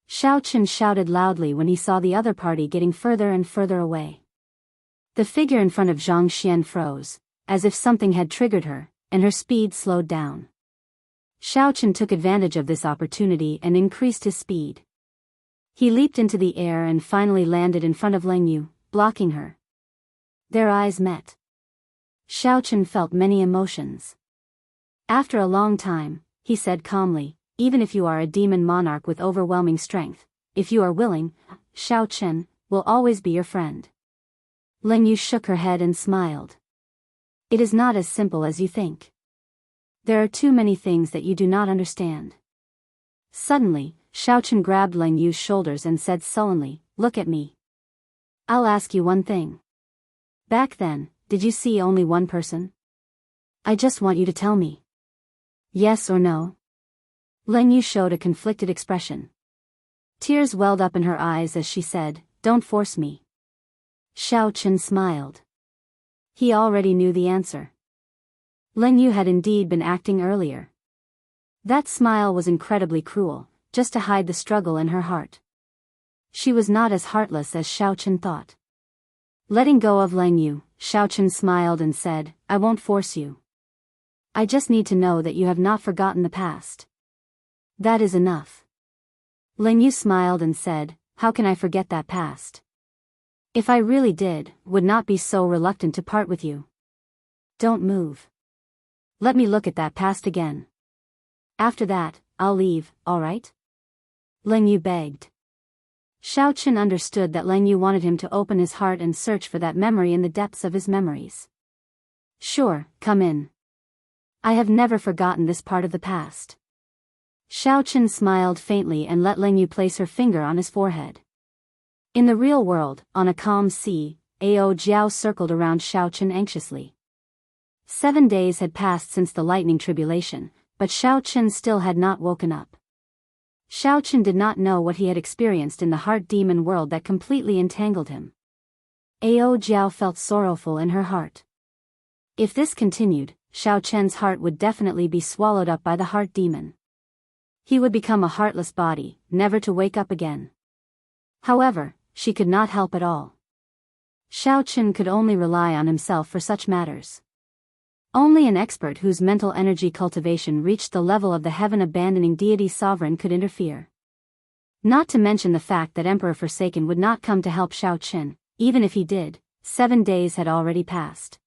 Xiao Chen shouted loudly when he saw the other party getting further and further away. The figure in front of Zhang Xian froze, as if something had triggered her, and her speed slowed down. Xiao Chen took advantage of this opportunity and increased his speed. He leaped into the air and finally landed in front of Leng Yu, blocking her. Their eyes met. Xiao Chen felt many emotions. After a long time, he said calmly, "Even if you are a demon monarch with overwhelming strength, if you are willing, Xiao Chen will always be your friend." Leng Yu shook her head and smiled. "It is not as simple as you think. There are too many things that you do not understand." Suddenly, Xiao Chen grabbed Leng Yu's shoulders and said sullenly, "Look at me. I'll ask you one thing. Back then, did you see only one person? I just want you to tell me. Yes or no?" Leng Yu showed a conflicted expression. Tears welled up in her eyes as she said, "Don't force me." Xiao Chen smiled. He already knew the answer. Leng Yu had indeed been acting earlier. That smile was incredibly cruel, just to hide the struggle in her heart. She was not as heartless as Xiao Chen thought. Letting go of Leng Yu, Xiao Chen smiled and said, "I won't force you. I just need to know that you have not forgotten the past. That is enough." Leng Yu smiled and said, how can I forget that past? If I really did, would not be so reluctant to part with you. Don't move. Let me look at that past again. After that, I'll leave, alright? Leng Yu begged. Xiao Chen understood that Leng Yu wanted him to open his heart and search for that memory in the depths of his memories. Sure, come in. I have never forgotten this part of the past. Xiao Chen smiled faintly and let Leng Yu place her finger on his forehead. In the real world, on a calm sea, Ao Jiao circled around Xiao Chen anxiously. 7 days had passed since the lightning tribulation, but Xiao Chen still had not woken up. Xiao Chen did not know what he had experienced in the heart demon world that completely entangled him. Ao Jiao felt sorrowful in her heart. If this continued, Xiao Chen's heart would definitely be swallowed up by the heart demon. He would become a heartless body, never to wake up again. However, she could not help at all. Xiao Chen could only rely on himself for such matters. Only an expert whose mental energy cultivation reached the level of the heaven-abandoning deity sovereign could interfere. Not to mention the fact that Emperor Forsaken would not come to help Xiao Chen, even if he did. 7 days had already passed.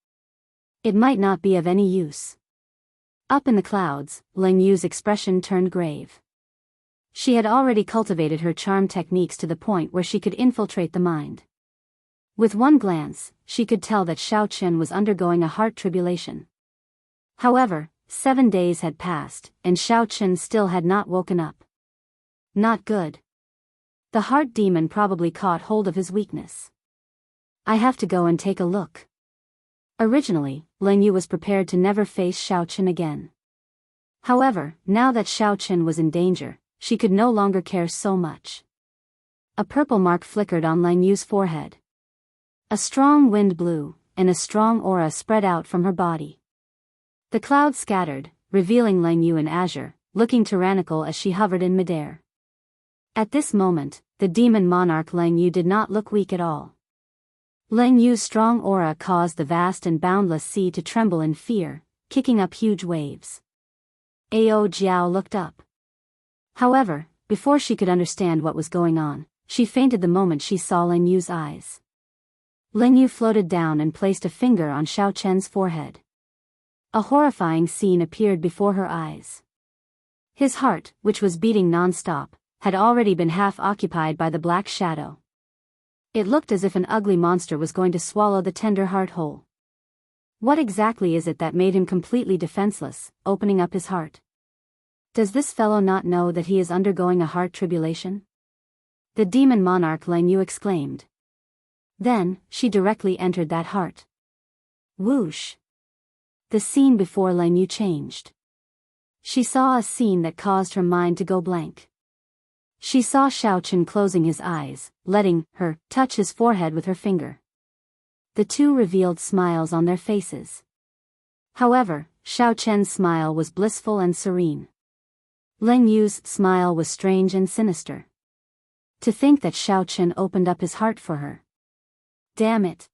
It might not be of any use. Up in the clouds, Leng Yu's expression turned grave. She had already cultivated her charm techniques to the point where she could infiltrate the mind. With one glance, she could tell that Xiao Chen was undergoing a heart tribulation. However, 7 days had passed, and Xiao Chen still had not woken up. Not good. The heart demon probably caught hold of his weakness. I have to go and take a look. Originally, Leng Yu was prepared to never face Xiao Chen again. However, now that Xiao Chen was in danger, she could no longer care so much. A purple mark flickered on Leng Yu's forehead. A strong wind blew, and a strong aura spread out from her body. The clouds scattered, revealing Leng Yu in azure, looking tyrannical as she hovered in midair. At this moment, the demon monarch Leng Yu did not look weak at all. Leng Yu's strong aura caused the vast and boundless sea to tremble in fear, kicking up huge waves. Ao Jiao looked up. However, before she could understand what was going on, she fainted the moment she saw Leng Yu's eyes. Leng Yu floated down and placed a finger on Xiao Chen's forehead. A horrifying scene appeared before her eyes. His heart, which was beating non-stop, had already been half occupied by the black shadow. It looked as if an ugly monster was going to swallow the tender heart whole. What exactly is it that made him completely defenseless, opening up his heart? Does this fellow not know that he is undergoing a heart tribulation? The demon monarch Leng Yu exclaimed. Then, she directly entered that heart. Whoosh! The scene before Leng Yu changed. She saw a scene that caused her mind to go blank. She saw Xiao Chen closing his eyes, letting her touch his forehead with her finger. The two revealed smiles on their faces. However, Xiao Chen's smile was blissful and serene. Leng Yu's smile was strange and sinister. To think that Xiao Chen opened up his heart for her. Damn it.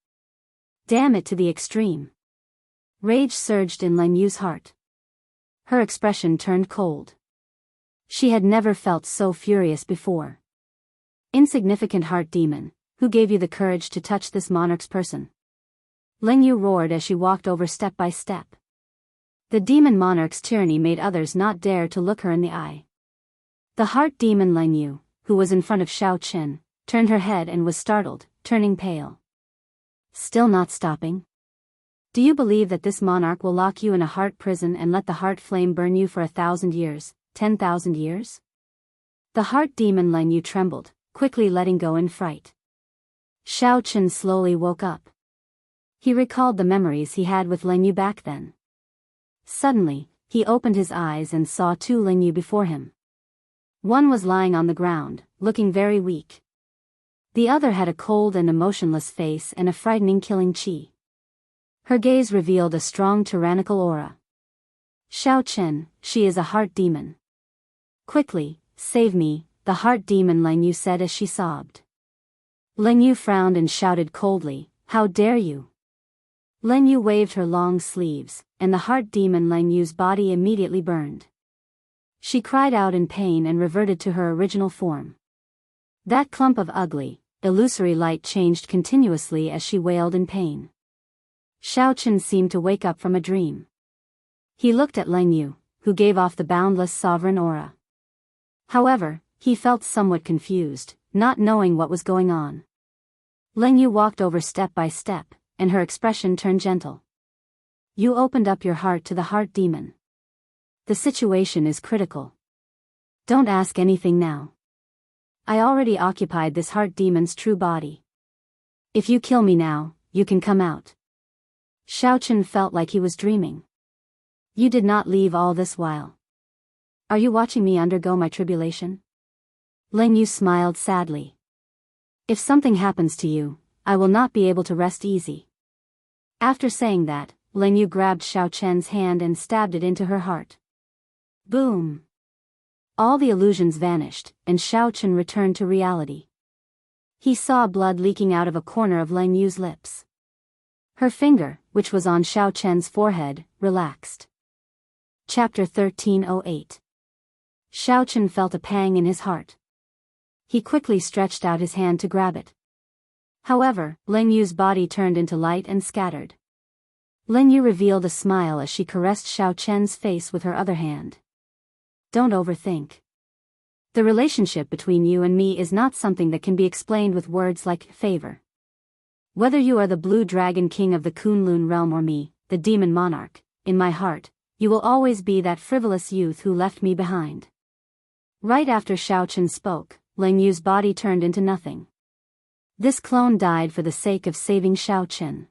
Damn it to the extreme. Rage surged in Leng Yu's heart. Her expression turned cold. She had never felt so furious before. Insignificant heart demon, who gave you the courage to touch this monarch's person? Leng Yu roared as she walked over step by step. The demon monarch's tyranny made others not dare to look her in the eye. The heart demon Leng Yu, who was in front of Xiao Chen, turned her head and was startled, turning pale. Still not stopping? Do you believe that this monarch will lock you in a heart prison and let the heart flame burn you for 1,000 years, 10,000 years? The heart demon Leng Yu trembled, quickly letting go in fright. Xiao Chen slowly woke up. He recalled the memories he had with Leng Yu back then. Suddenly, he opened his eyes and saw two Leng Yu before him. One was lying on the ground, looking very weak. The other had a cold and emotionless face and a frightening killing chi. Her gaze revealed a strong tyrannical aura. Xiao Chen, she is a heart demon. Quickly, save me, the heart demon Leng Yu said as she sobbed. Leng Yu frowned and shouted coldly, how dare you? Leng Yu waved her long sleeves, and the heart demon Leng Yu's body immediately burned. She cried out in pain and reverted to her original form. That clump of ugly, illusory light changed continuously as she wailed in pain. Xiaochen seemed to wake up from a dream. He looked at Leng Yu, who gave off the boundless sovereign aura. However, he felt somewhat confused, not knowing what was going on. Leng Yu walked over step by step, and her expression turned gentle. You opened up your heart to the heart demon. The situation is critical. Don't ask anything now. I already occupied this heart demon's true body. If you kill me now, you can come out. Xiaochen felt like he was dreaming. You did not leave all this while. Are you watching me undergo my tribulation? Leng Yu smiled sadly. If something happens to you, I will not be able to rest easy. After saying that, Leng Yu grabbed Xiaochen's hand and stabbed it into her heart. Boom! All the illusions vanished, and Xiaochen returned to reality. He saw blood leaking out of a corner of Leng Yu's lips. Her finger, which was on Xiaochen's forehead, relaxed. Chapter 1308. Xiaochen felt a pang in his heart. He quickly stretched out his hand to grab it. However, Leng Yu's body turned into light and scattered. Leng Yu revealed a smile as she caressed Xiaochen's face with her other hand. Don't overthink. The relationship between you and me is not something that can be explained with words like favor. Whether you are the Blue Dragon King of the Kunlun realm or me, the Demon Monarch, in my heart, you will always be that frivolous youth who left me behind. Right after Xiaochen spoke, Leng Yu's body turned into nothing. This clone died for the sake of saving Xiaochen.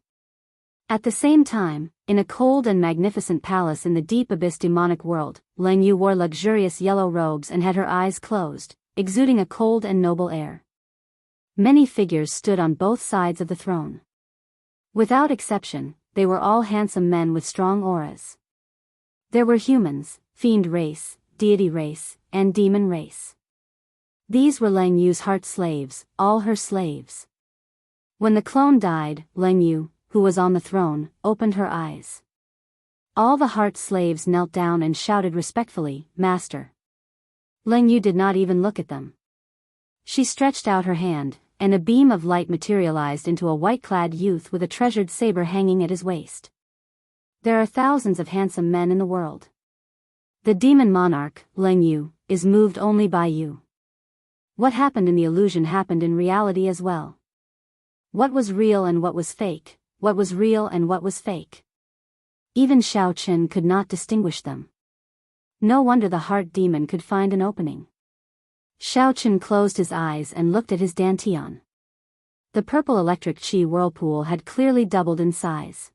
At the same time, in a cold and magnificent palace in the deep abyss demonic world, Leng Yu wore luxurious yellow robes and had her eyes closed, exuding a cold and noble air. Many figures stood on both sides of the throne. Without exception, they were all handsome men with strong auras. There were humans, fiend race, deity race, and demon race. These were Leng Yu's heart slaves, all her slaves. When the clone died, Leng Yu, who was on the throne, opened her eyes. All the heart slaves knelt down and shouted respectfully, Master. Leng Yu did not even look at them. She stretched out her hand, and a beam of light materialized into a white-clad youth with a treasured saber hanging at his waist. There are thousands of handsome men in the world. The demon monarch, Leng Yu, is moved only by you. What happened in the illusion happened in reality as well. What was real and what was fake, what was real and what was fake. Even Xiaochen could not distinguish them. No wonder the heart demon could find an opening. Xiaochen closed his eyes and looked at his dantian. The purple electric chi whirlpool had clearly doubled in size.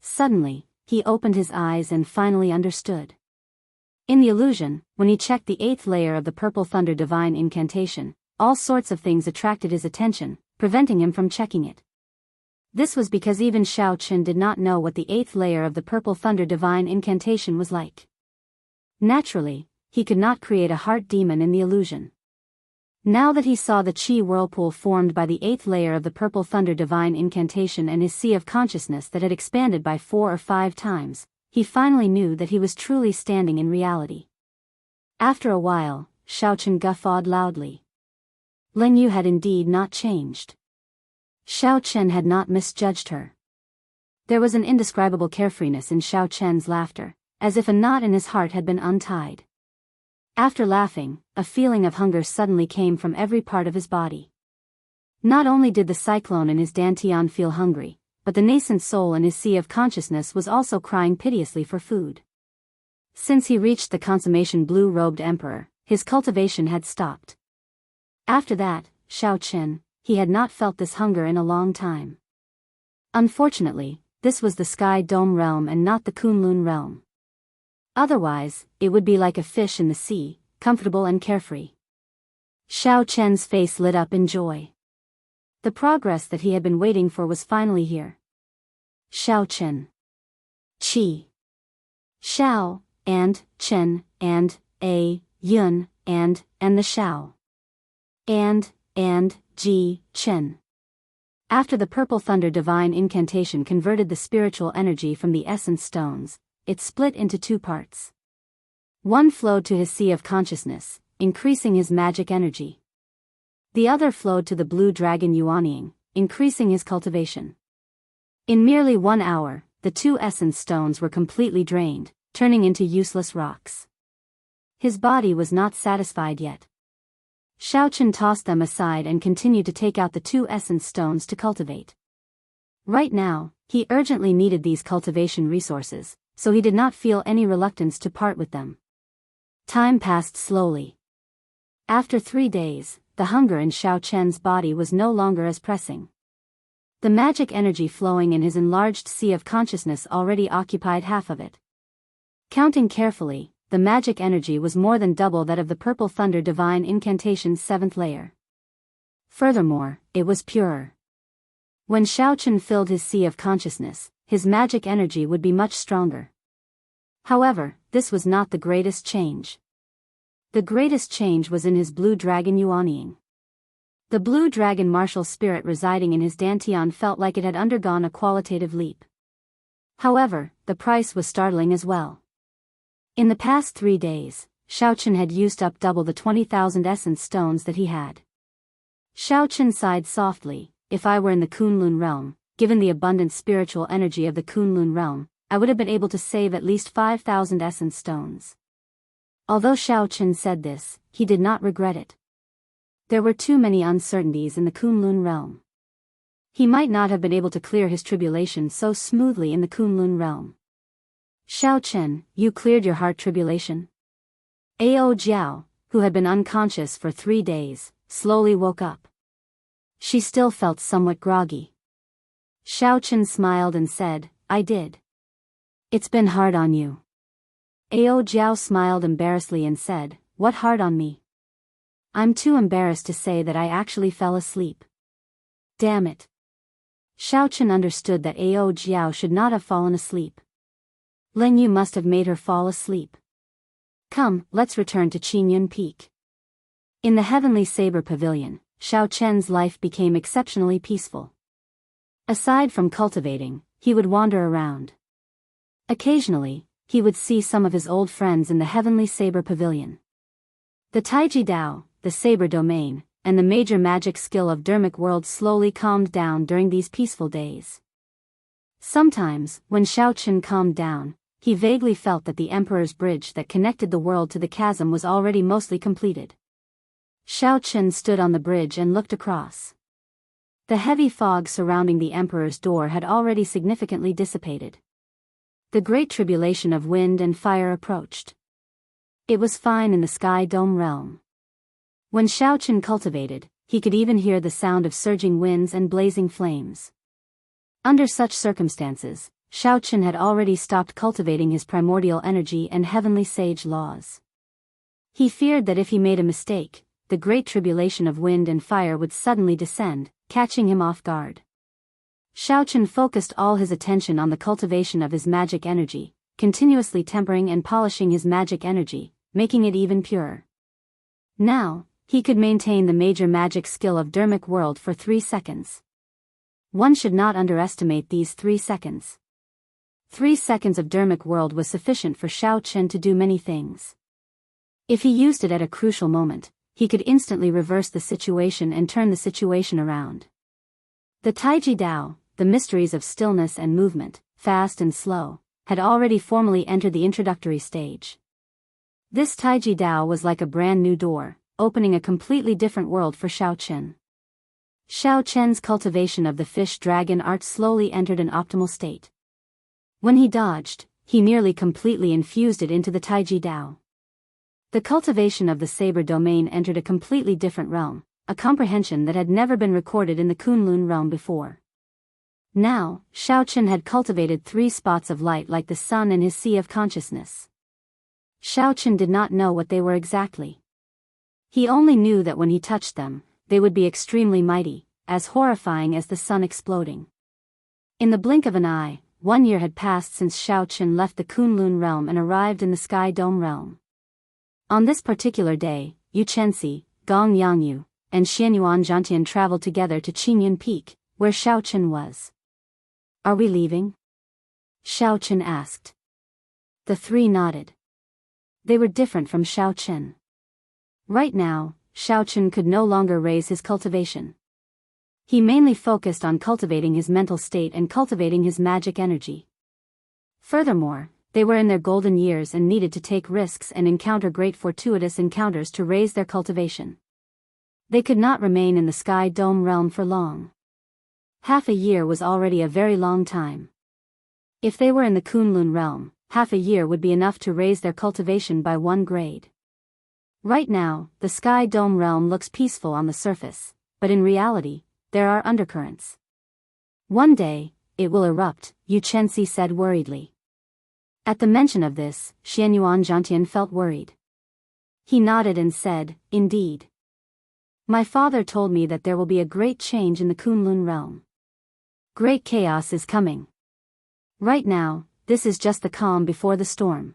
Suddenly, he opened his eyes and finally understood. In the illusion, when he checked the 8th layer of the purple thunder divine incantation, all sorts of things attracted his attention, preventing him from checking it. This was because even Xiaochen did not know what the 8th layer of the purple thunder divine incantation was like. Naturally, he could not create a heart demon in the illusion. Now that he saw the chi whirlpool formed by the 8th layer of the purple thunder divine incantation and his sea of consciousness that had expanded by 4 or 5 times, he finally knew that he was truly standing in reality. After a while, Xiaochen guffawed loudly. Leng Yu had indeed not changed. Xiaochen had not misjudged her. There was an indescribable carefreeness in Xiaochen's laughter, as if a knot in his heart had been untied. After laughing, a feeling of hunger suddenly came from every part of his body. Not only did the cyclone in his dantian feel hungry, but the nascent soul in his sea of consciousness was also crying piteously for food. Since he reached the consummation blue-robed emperor, his cultivation had stopped. After that, Xiaochen, he had not felt this hunger in a long time. Unfortunately, this was the Sky Dome realm and not the Kunlun realm. Otherwise, it would be like a fish in the sea, comfortable and carefree. Xiaochen's face lit up in joy. The progress that he had been waiting for was finally here. Xiaochen. Qi. Xiao, and, Chen, and, A, Yun, and the Xiao. And, Ji, Chen. After the purple thunder divine incantation converted the spiritual energy from the essence stones, it split into 2 parts. One flowed to his sea of consciousness, increasing his magic energy. The other flowed to the blue dragon Yuanying, increasing his cultivation. In merely 1 hour, the 2 essence stones were completely drained, turning into useless rocks. His body was not satisfied yet. Xiaochen tossed them aside and continued to take out the 2 essence stones to cultivate. Right now, he urgently needed these cultivation resources, so he did not feel any reluctance to part with them. Time passed slowly. After 3 days, the hunger in Xiaochen's body was no longer as pressing. The magic energy flowing in his enlarged sea of consciousness already occupied half of it. Counting carefully, the magic energy was more than double that of the Purple Thunder Divine Incantation's 7th layer. Furthermore, it was purer. When Xiaochen filled his sea of consciousness, his magic energy would be much stronger. However, this was not the greatest change. The greatest change was in his blue dragon Yuanying. The blue dragon martial spirit residing in his dantian felt like it had undergone a qualitative leap. However, the price was startling as well. In the past 3 days, Xiaochen had used up double the 20,000 essence stones that he had. Xiaochen sighed softly. If I were in the Kunlun realm, given the abundant spiritual energy of the Kunlun realm, I would have been able to save at least 5,000 essence stones. Although Xiaochen said this, he did not regret it. There were too many uncertainties in the Kunlun realm. He might not have been able to clear his tribulation so smoothly in the Kunlun realm. Xiaochen, you cleared your heart tribulation? Ao Jiao, who had been unconscious for 3 days, slowly woke up. She still felt somewhat groggy. Xiaochen smiled and said, I did. It's been hard on you. Ao Jiao smiled embarrassedly and said, what hard on me? I'm too embarrassed to say that I actually fell asleep. Damn it. Xiaochen understood that Ao Jiao should not have fallen asleep. Len Yu must have made her fall asleep. Come, let's return to Qingyun Peak. In the Heavenly Saber Pavilion, Xiaochen's life became exceptionally peaceful. Aside from cultivating, he would wander around. Occasionally, he would see some of his old friends in the Heavenly Saber Pavilion. The Taiji Dao, the Saber Domain, and the major magic skill of Dermic World slowly calmed down during these peaceful days. Sometimes, when Xiaochen calmed down, he vaguely felt that the Emperor's bridge that connected the world to the chasm was already mostly completed. Xiaochen stood on the bridge and looked across. The heavy fog surrounding the Emperor's door had already significantly dissipated. The great tribulation of wind and fire approached. It was fine in the Sky Dome realm. When Xiaochen cultivated, he could even hear the sound of surging winds and blazing flames. Under such circumstances, Xiaochen had already stopped cultivating his primordial energy and heavenly sage laws. He feared that if he made a mistake, the great tribulation of wind and fire would suddenly descend, catching him off guard. Xiaochen focused all his attention on the cultivation of his magic energy, continuously tempering and polishing his magic energy, making it even purer. Now, he could maintain the major magic skill of Dermic World for 3 seconds. One should not underestimate these 3 seconds. 3 seconds of Dermic World was sufficient for Xiaochen to do many things. If he used it at a crucial moment, he could instantly reverse the situation and turn the situation around. The Taiji Dao, the mysteries of stillness and movement, fast and slow, had already formally entered the introductory stage. This Taiji Dao was like a brand new door, opening a completely different world for Xiaochen. Xiaochen's cultivation of the fish dragon art slowly entered an optimal state. When he dodged, he nearly completely infused it into the Taiji Dao. The cultivation of the Saber Domain entered a completely different realm, a comprehension that had never been recorded in the Kunlun realm before. Now, Xiaochen had cultivated 3 spots of light like the sun in his sea of consciousness. Xiaochen did not know what they were exactly. He only knew that when he touched them, they would be extremely mighty, as horrifying as the sun exploding. In the blink of an eye, 1 year had passed since Xiaochen left the Kunlun realm and arrived in the Sky Dome realm. On this particular day, Yu Chenxi, Gong Yangyu, and Xianyuan Zhantian traveled together to Qingyun Peak, where Xiaochen was. Are we leaving? Xiaochen asked. The 3 nodded. They were different from Xiaochen. Right now, Xiao Chen could no longer raise his cultivation. He mainly focused on cultivating his mental state and cultivating his magic energy. Furthermore, they were in their golden years and needed to take risks and encounter great fortuitous encounters to raise their cultivation. They could not remain in the Sky Dome realm for long. Half a year was already a very long time. If they were in the Kunlun realm, half a year would be enough to raise their cultivation by 1 grade. Right now, the Sky Dome realm looks peaceful on the surface, but in reality, there are undercurrents. One day, it will erupt, Yu Chenxi said worriedly. At the mention of this, Xianyuan Zhantian felt worried. He nodded and said, "Indeed. My father told me that there will be a great change in the Kunlun realm. Great chaos is coming. Right now, this is just the calm before the storm."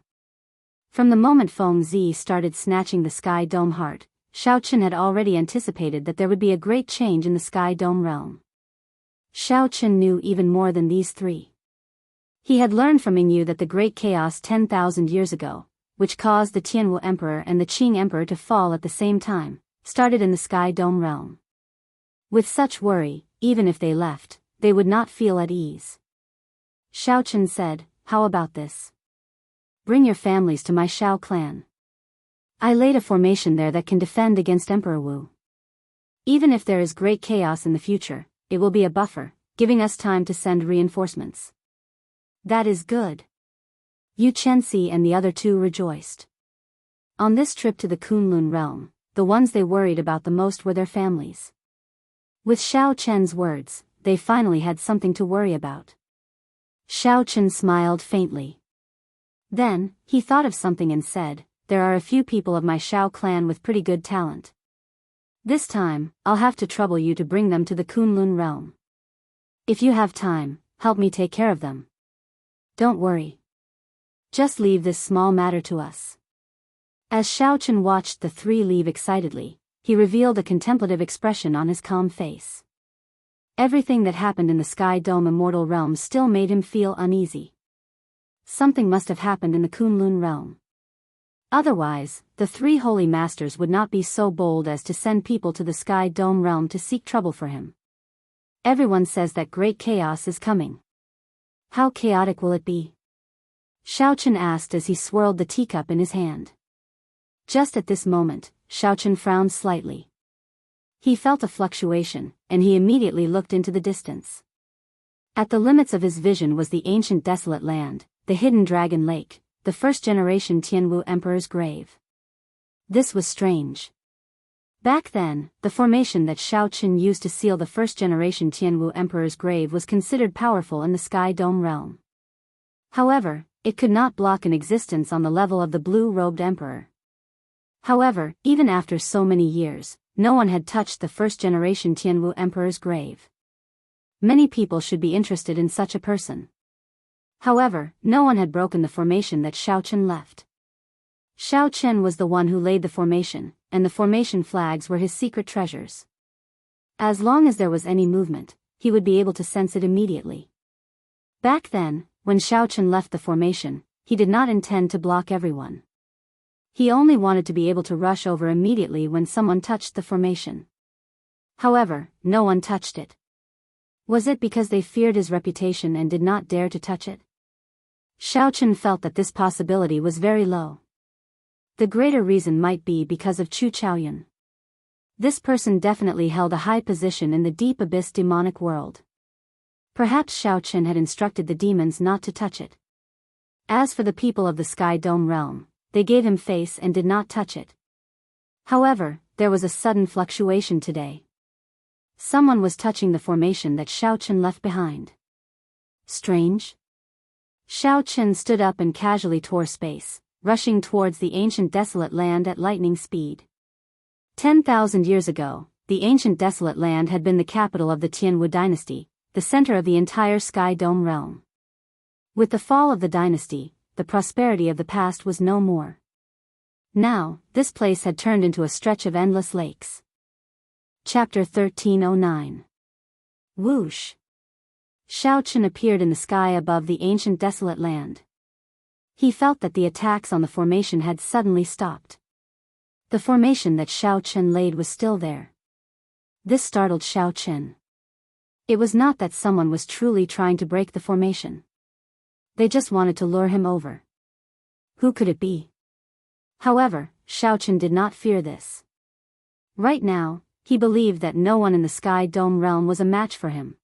From the moment Feng Zi started snatching the Sky Dome heart, Xiao Chen had already anticipated that there would be a great change in the Sky Dome realm. Xiao Chen knew even more than these three. He had learned from Mingyu that the great chaos 10,000 years ago, which caused the Tianwu Emperor and the Qing Emperor to fall at the same time, started in the Sky Dome realm. With such worry, even if they left, they would not feel at ease. Xiao Chen said, "How about this? Bring your families to my Xiao clan. I laid a formation there that can defend against Emperor Wu. Even if there is great chaos in the future, it will be a buffer, giving us time to send reinforcements." "That is good." Yu Chenxi and the other two rejoiced. On this trip to the Kunlun realm, the ones they worried about the most were their families. With Xiao Chen's words, they finally had something to worry about. Xiao Chen smiled faintly. Then, he thought of something and said, "There are a few people of my Xiao clan with pretty good talent. This time, I'll have to trouble you to bring them to the Kunlun realm. If you have time, help me take care of them. Don't worry. Just leave this small matter to us." As Xiao Chen watched the three leave excitedly, he revealed a contemplative expression on his calm face. Everything that happened in the Sky Dome immortal realm still made him feel uneasy. Something must have happened in the Kunlun realm. Otherwise, the three holy masters would not be so bold as to send people to the Sky Dome realm to seek trouble for him. Everyone says that great chaos is coming. How chaotic will it be? Xiao Chen asked as he swirled the teacup in his hand. Just at this moment, Xiao Chen frowned slightly. He felt a fluctuation, and he immediately looked into the distance. At the limits of his vision was the ancient desolate land, the hidden dragon lake, the first-generation Tianwu Emperor's grave. This was strange. Back then, the formation that Xiao Chen used to seal the first-generation Tianwu Emperor's grave was considered powerful in the Sky Dome realm. However, it could not block an existence on the level of the blue-robed emperor. However, even after so many years, no one had touched the first-generation Tianwu Emperor's grave. Many people should be interested in such a person. However, no one had broken the formation that Xiao Chen left. Xiao Chen was the one who laid the formation, and the formation flags were his secret treasures. As long as there was any movement, he would be able to sense it immediately. Back then, when Xiao Chen left the formation, he did not intend to block everyone. He only wanted to be able to rush over immediately when someone touched the formation. However, no one touched it. Was it because they feared his reputation and did not dare to touch it? Xiao Chen felt that this possibility was very low. The greater reason might be because of Chu Chaoyun. This person definitely held a high position in the deep abyss demonic world. Perhaps Xiao Chen had instructed the demons not to touch it. As for the people of the Sky Dome realm, they gave him face and did not touch it. However, there was a sudden fluctuation today. Someone was touching the formation that Xiao Chen left behind. Strange? Xiao Chen stood up and casually tore space, rushing towards the ancient desolate land at lightning speed. 10,000 years ago, the ancient desolate land had been the capital of the Tianwu dynasty, the center of the entire Sky Dome realm. With the fall of the dynasty, the prosperity of the past was no more. Now, this place had turned into a stretch of endless lakes. Chapter 1309. Whoosh! Xiao Chen appeared in the sky above the ancient desolate land. He felt that the attacks on the formation had suddenly stopped. The formation that Xiao Chen laid was still there. This startled Xiao Chen. It was not that someone was truly trying to break the formation. They just wanted to lure him over. Who could it be? However, Xiao Chen did not fear this. Right now, he believed that no one in the Sky Dome realm was a match for him.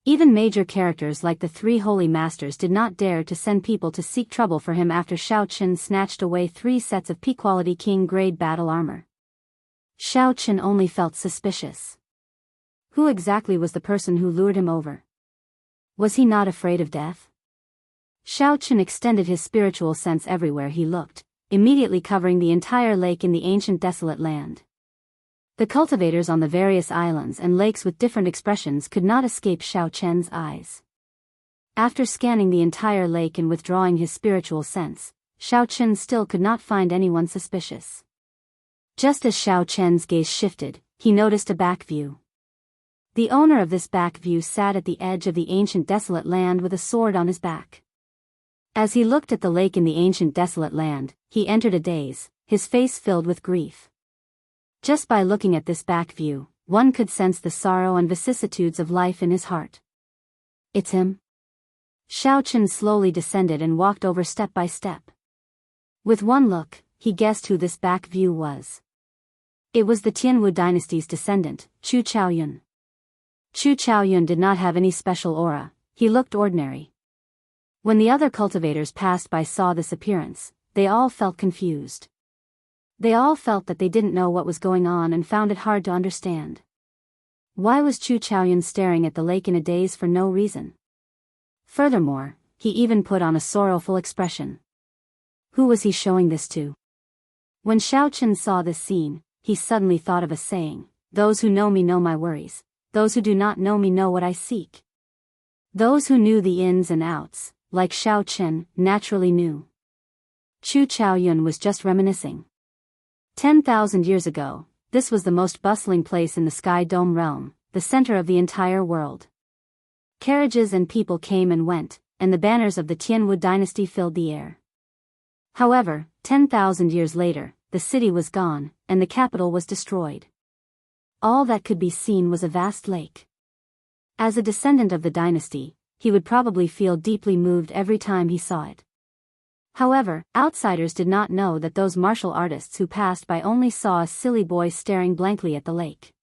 Even major characters like the three holy masters did not dare to send people to seek trouble for him after Xiao Chen snatched away 3 sets of peak-quality king-grade battle armor. Xiao Chen only felt suspicious. Who exactly was the person who lured him over? Was he not afraid of death? Xiao Chen extended his spiritual sense everywhere he looked, immediately covering the entire lake in the ancient desolate land. The cultivators on the various islands and lakes with different expressions could not escape Xiao Chen's eyes. After scanning the entire lake and withdrawing his spiritual sense, Xiao Chen still could not find anyone suspicious. Just as Xiao Chen's gaze shifted, he noticed a back view. The owner of this back view sat at the edge of the ancient desolate land with a sword on his back. As he looked at the lake in the ancient desolate land, he entered a daze, his face filled with grief. Just by looking at this back view, one could sense the sorrow and vicissitudes of life in his heart. It's him? Xiao Chen slowly descended and walked over step by step. With one look, he guessed who this back view was. It was the Jianghu dynasty's descendant, Chu Chaoyun. Chu Chaoyun did not have any special aura, he looked ordinary. When the other cultivators passed by saw this appearance, they all felt confused. They all felt that they didn't know what was going on and found it hard to understand. Why was Chu Chaoyun staring at the lake in a daze for no reason? Furthermore, he even put on a sorrowful expression. Who was he showing this to? When Xiao Chen saw this scene, he suddenly thought of a saying, "Those who know me know my worries, those who do not know me know what I seek." Those who knew the ins and outs, like Xiao Chen, naturally knew. Chu Chaoyun was just reminiscing. 10,000 years ago, this was the most bustling place in the Sky Dome realm, the center of the entire world. Carriages and people came and went, and the banners of the Jianghu dynasty filled the air. However, 10,000 years later, the city was gone, and the capital was destroyed. All that could be seen was a vast lake. As a descendant of the dynasty, he would probably feel deeply moved every time he saw it. However, outsiders did not know that those martial artists who passed by only saw a silly boy staring blankly at the lake.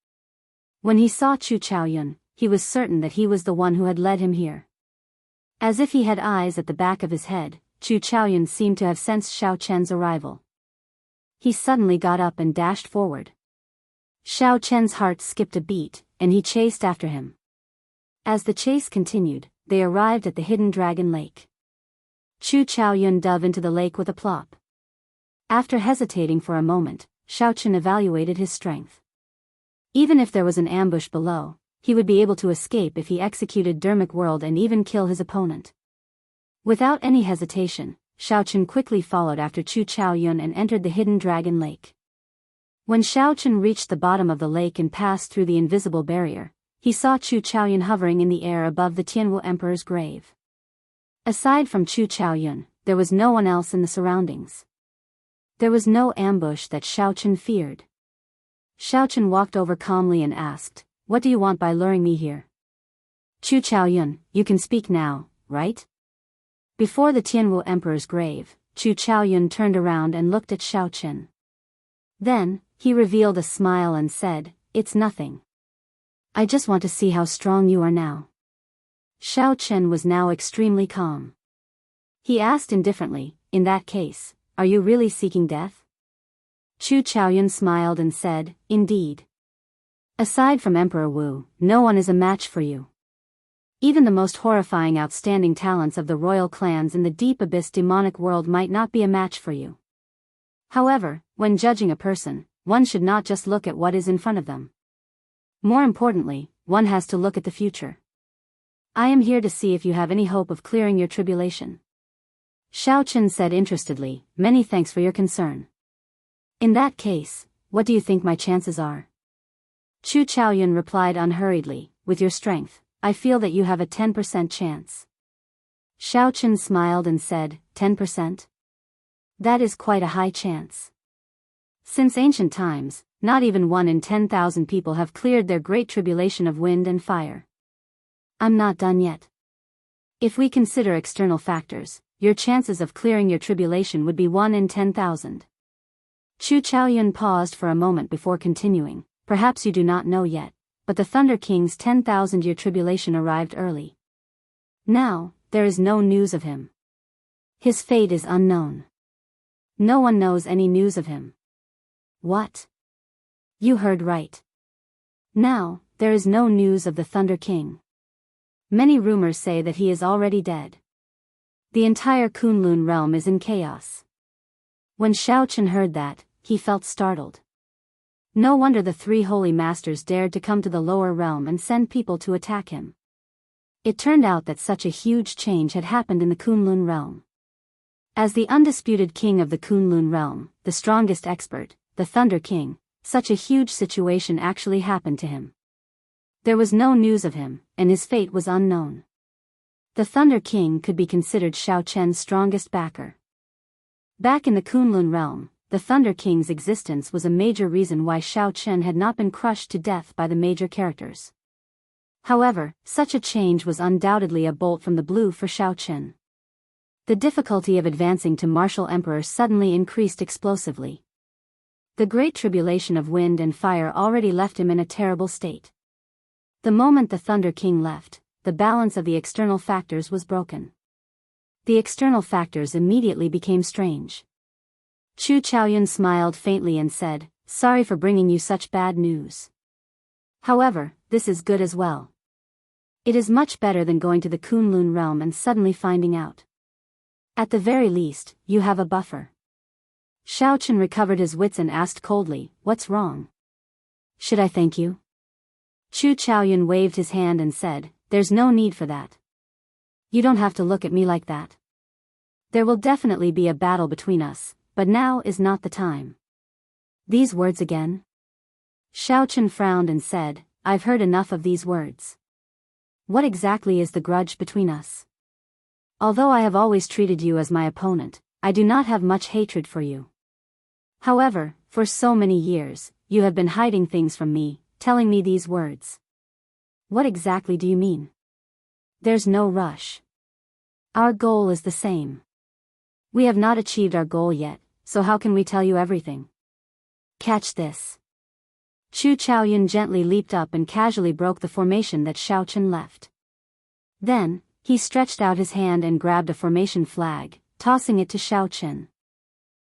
When he saw Chu Chaoyun, he was certain that he was the one who had led him here. As if he had eyes at the back of his head, Chu Chaoyun seemed to have sensed Xiao Chen's arrival. He suddenly got up and dashed forward. Xiao Chen's heart skipped a beat, and he chased after him. As the chase continued, they arrived at the hidden dragon lake. Chu Chaoyun dove into the lake with a plop. After hesitating for a moment, Xiao Chen evaluated his strength. Even if there was an ambush below, he would be able to escape if he executed Dermic World and even kill his opponent. Without any hesitation, Xiao Chen quickly followed after Chu Chaoyun and entered the hidden dragon lake. When Xiao Chen reached the bottom of the lake and passed through the invisible barrier, he saw Chu Chaoyun hovering in the air above the Jianghu Emperor's grave. Aside from Chu Chaoyun, there was no one else in the surroundings. There was no ambush that Xiao Chen feared. Xiao Chen walked over calmly and asked, "What do you want by luring me here?" "Chu Chaoyun, you can speak now, right?" Before the Jianghu Emperor's grave, Chu Chaoyun turned around and looked at Xiao Chen. Then, he revealed a smile and said, "It's nothing. I just want to see how strong you are now." Xiao Chen was now extremely calm. He asked indifferently, "In that case, are you really seeking death?" Chu Chaoyun smiled and said, "Indeed. Aside from Emperor Wu, no one is a match for you. Even the most horrifying outstanding talents of the royal clans in the deep abyss demonic world might not be a match for you. However, when judging a person, one should not just look at what is in front of them. More importantly, one has to look at the future. I am here to see if you have any hope of clearing your tribulation." Xiao Chen said interestedly, "Many thanks for your concern. In that case, what do you think my chances are?" Chu Chaoyun replied unhurriedly, "With your strength, I feel that you have a 10% chance." Xiao Chen smiled and said, 10%? That is quite a high chance. Since ancient times, not even 1 in 10,000 people have cleared their great tribulation of wind and fire. I'm not done yet. If we consider external factors, your chances of clearing your tribulation would be 1 in 10,000. Chu Chaoyun paused for a moment before continuing. Perhaps you do not know yet, but the Thunder King's 10,000-year tribulation arrived early. Now, there is no news of him. His fate is unknown. No one knows any news of him. What? You heard right. Now, there is no news of the Thunder King. Many rumors say that he is already dead. The entire Kunlun realm is in chaos. When Xiaochen heard that, he felt startled. No wonder the 3 holy masters dared to come to the lower realm and send people to attack him. It turned out that such a huge change had happened in the Kunlun realm. As the undisputed king of the Kunlun realm, the strongest expert, the Thunder King, such a huge situation actually happened to him. There was no news of him, and his fate was unknown. The Thunder King could be considered Xiaochen's strongest backer. Back in the Kunlun realm, the Thunder King's existence was a major reason why Xiaochen had not been crushed to death by the major characters. However, such a change was undoubtedly a bolt from the blue for Xiaochen. The difficulty of advancing to martial emperor suddenly increased explosively. The great tribulation of wind and fire already left him in a terrible state. The moment the Thunder King left, the balance of the external factors was broken. The external factors immediately became strange. Chu Chaoyun smiled faintly and said, "Sorry for bringing you such bad news. However, this is good as well. It is much better than going to the Kunlun realm and suddenly finding out. At the very least, you have a buffer." Xiaochen recovered his wits and asked coldly, "What's wrong? Should I thank you?" Chu Chaoyun waved his hand and said, "There's no need for that. You don't have to look at me like that. There will definitely be a battle between us, but now is not the time." These words again? Xiaochen frowned and said, "I've heard enough of these words. What exactly is the grudge between us? Although I have always treated you as my opponent, I do not have much hatred for you. However, for so many years, you have been hiding things from me, telling me these words. What exactly do you mean? There's no rush. Our goal is the same. We have not achieved our goal yet, so how can we tell you everything? Catch this." Chu Chaoyun gently leaped up and casually broke the formation that Xiaochen left. Then, he stretched out his hand and grabbed a formation flag, tossing it to Xiaochen.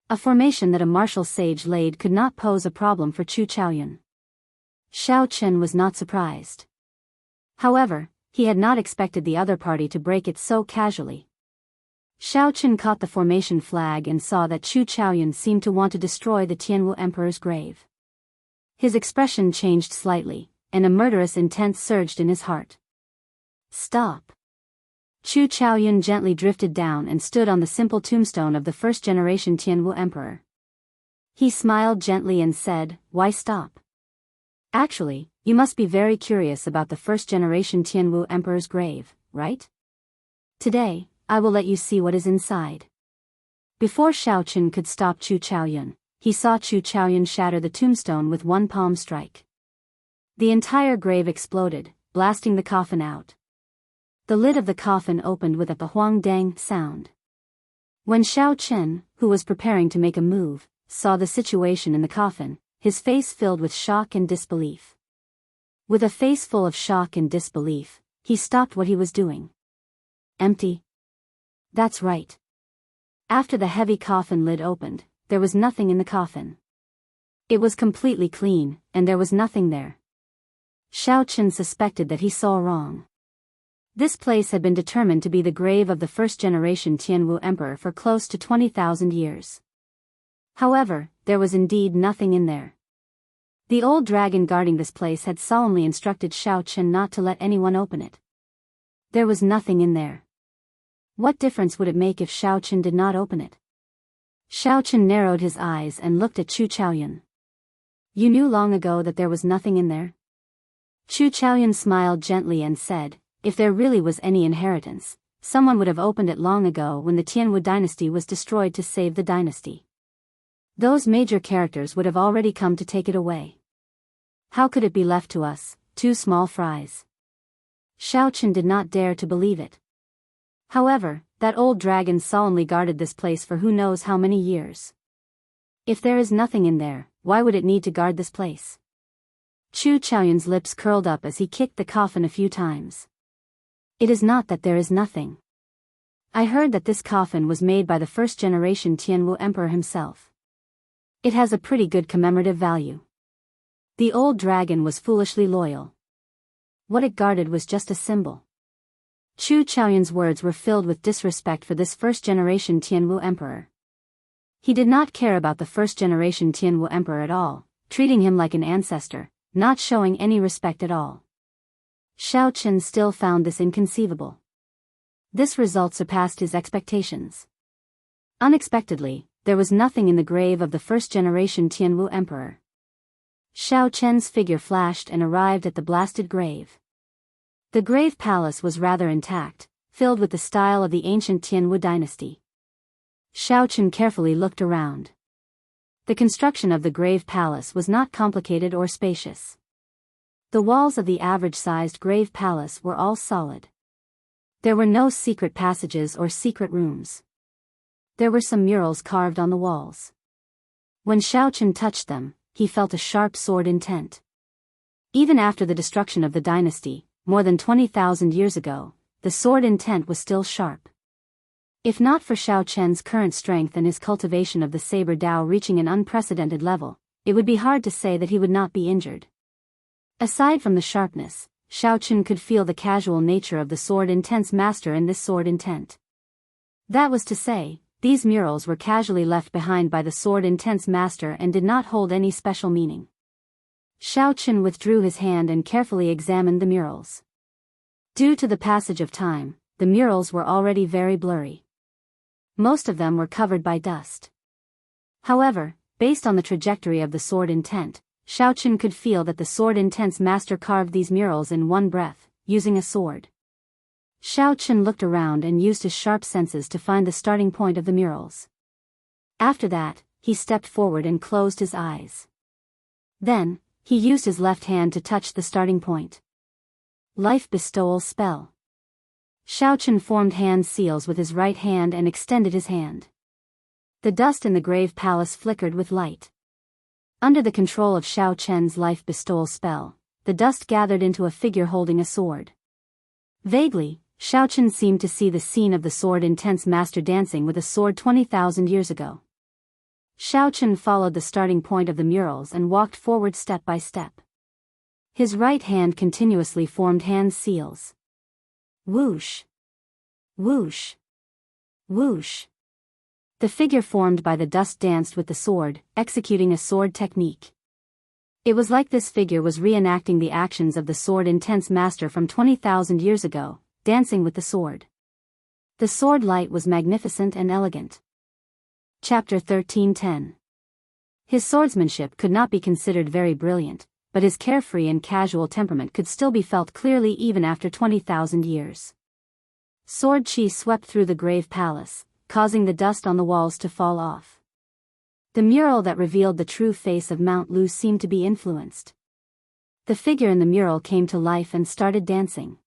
A formation that a martial sage laid could not pose a problem for Chu Chaoyun. Xiaochen was not surprised. However, he had not expected the other party to break it so casually. Xiaochen caught the formation flag and saw that Chu Chaoyun seemed to want to destroy the Tianwu Emperor's grave. His expression changed slightly, and a murderous intent surged in his heart. "Stop." Chu Chaoyun gently drifted down and stood on the simple tombstone of the first-generation Tianwu Emperor. He smiled gently and said, "Why stop? Actually, you must be very curious about the first-generation Tianwu Emperor's grave, right? Today, I will let you see what is inside." Before Xiaochen could stop Chu Chaoyun, he saw Chu Chaoyun shatter the tombstone with one palm strike. The entire grave exploded, blasting the coffin out. The lid of the coffin opened with a huang-dang sound. When Xiaochen, who was preparing to make a move, saw the situation in the coffin, his face filled with shock and disbelief. With a face full of shock and disbelief, he stopped what he was doing. Empty? That's right. After the heavy coffin lid opened, there was nothing in the coffin. It was completely clean, and there was nothing there. Xiaochen suspected that he saw wrong. This place had been determined to be the grave of the first-generation Tianwu Emperor for close to 20,000 years. However, there was indeed nothing in there. The old dragon guarding this place had solemnly instructed Xiaochen not to let anyone open it. There was nothing in there. What difference would it make if Xiaochen did not open it? Xiaochen narrowed his eyes and looked at Chu Chaoyun. "You knew long ago that there was nothing in there?" Chu Chaoyun smiled gently and said, "If there really was any inheritance, someone would have opened it long ago when the Tianwu dynasty was destroyed to save the dynasty. Those major characters would have already come to take it away. How could it be left to us, two small fries? Xiaochen did not dare to believe it. However, that old dragon solemnly guarded this place for who knows how many years. If there is nothing in there, why would it need to guard this place? Chu Chaoyun's lips curled up as he kicked the coffin a few times. It is not that there is nothing. I heard that this coffin was made by the first-generation Tianwu Emperor himself. It has a pretty good commemorative value. The old dragon was foolishly loyal. What it guarded was just a symbol. Chu Chaoyun's words were filled with disrespect for this first-generation Tianwu Emperor. He did not care about the first-generation Tianwu Emperor at all, treating him like an ancestor, not showing any respect at all. Xiaochen still found this inconceivable. This result surpassed his expectations. Unexpectedly, there was nothing in the grave of the first-generation Tianwu Emperor. Xiaochen's figure flashed and arrived at the blasted grave. The grave palace was rather intact, filled with the style of the ancient Tianwu dynasty. Xiaochen carefully looked around. The construction of the grave palace was not complicated or spacious. The walls of the average-sized grave palace were all solid. There were no secret passages or secret rooms. There were some murals carved on the walls. When Xiaochen touched them, he felt a sharp sword intent. Even after the destruction of the dynasty, more than 20,000 years ago, the sword intent was still sharp. If not for Xiaochen's current strength and his cultivation of the saber Dao reaching an unprecedented level, it would be hard to say that he would not be injured. Aside from the sharpness, Xiaochen could feel the casual nature of the sword intent's master in this sword intent. That was to say, these murals were casually left behind by the sword intent's master and did not hold any special meaning. Xiaochen withdrew his hand and carefully examined the murals. Due to the passage of time, the murals were already very blurry. Most of them were covered by dust. However, based on the trajectory of the sword intent, Xiaochen could feel that the sword intent's master carved these murals in one breath, using a sword. Xiaochen looked around and used his sharp senses to find the starting point of the murals. After that, he stepped forward and closed his eyes. Then, he used his left hand to touch the starting point. Life bestowal spell. Xiaochen formed hand seals with his right hand and extended his hand. The dust in the grave palace flickered with light. Under the control of Xiaochen's life bestowal spell, the dust gathered into a figure holding a sword. Vaguely, Xiaochen seemed to see the scene of the sword intent's master dancing with a sword 20,000 years ago. Xiaochen followed the starting point of the murals and walked forward step by step. His right hand continuously formed hand seals. Whoosh! Whoosh! Whoosh! The figure formed by the dust danced with the sword, executing a sword technique. It was like this figure was reenacting the actions of the sword intent's master from 20,000 years ago, dancing with the sword. The sword light was magnificent and elegant. Chapter 13:10. His swordsmanship could not be considered very brilliant, but his carefree and casual temperament could still be felt clearly even after 20,000 years. Sword chi swept through the grave palace, causing the dust on the walls to fall off. The mural that revealed the true face of Mount Lu seemed to be influenced. The figure in the mural came to life and started dancing.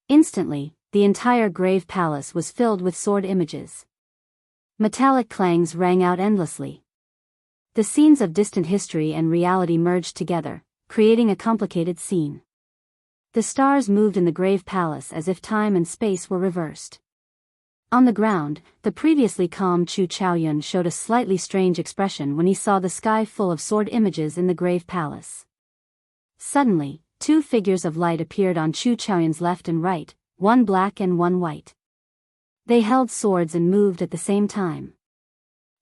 Instantly, the entire grave palace was filled with sword images. Metallic clangs rang out endlessly. The scenes of distant history and reality merged together, creating a complicated scene. The stars moved in the grave palace as if time and space were reversed. On the ground, the previously calm Chu Chaoyun showed a slightly strange expression when he saw the sky full of sword images in the grave palace. Suddenly, two figures of light appeared on Chu Chaoyun's left and right, one black and one white. They held swords and moved at the same time.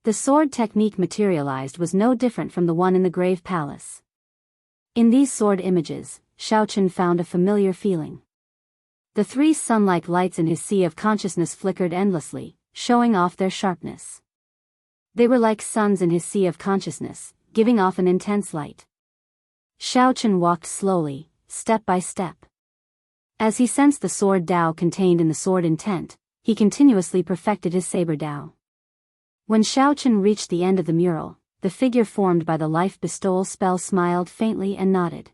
The sword technique materialized was no different from the one in the grave palace. In these sword images, Xiaochen found a familiar feeling. The three sun-like lights in his sea of consciousness flickered endlessly, showing off their sharpness. They were like suns in his sea of consciousness, giving off an intense light. Xiaochen walked slowly, step by step. As he sensed the sword Dao contained in the sword intent, he continuously perfected his saber Dao. When Xiaochen reached the end of the mural, the figure formed by the life bestowal spell smiled faintly and nodded.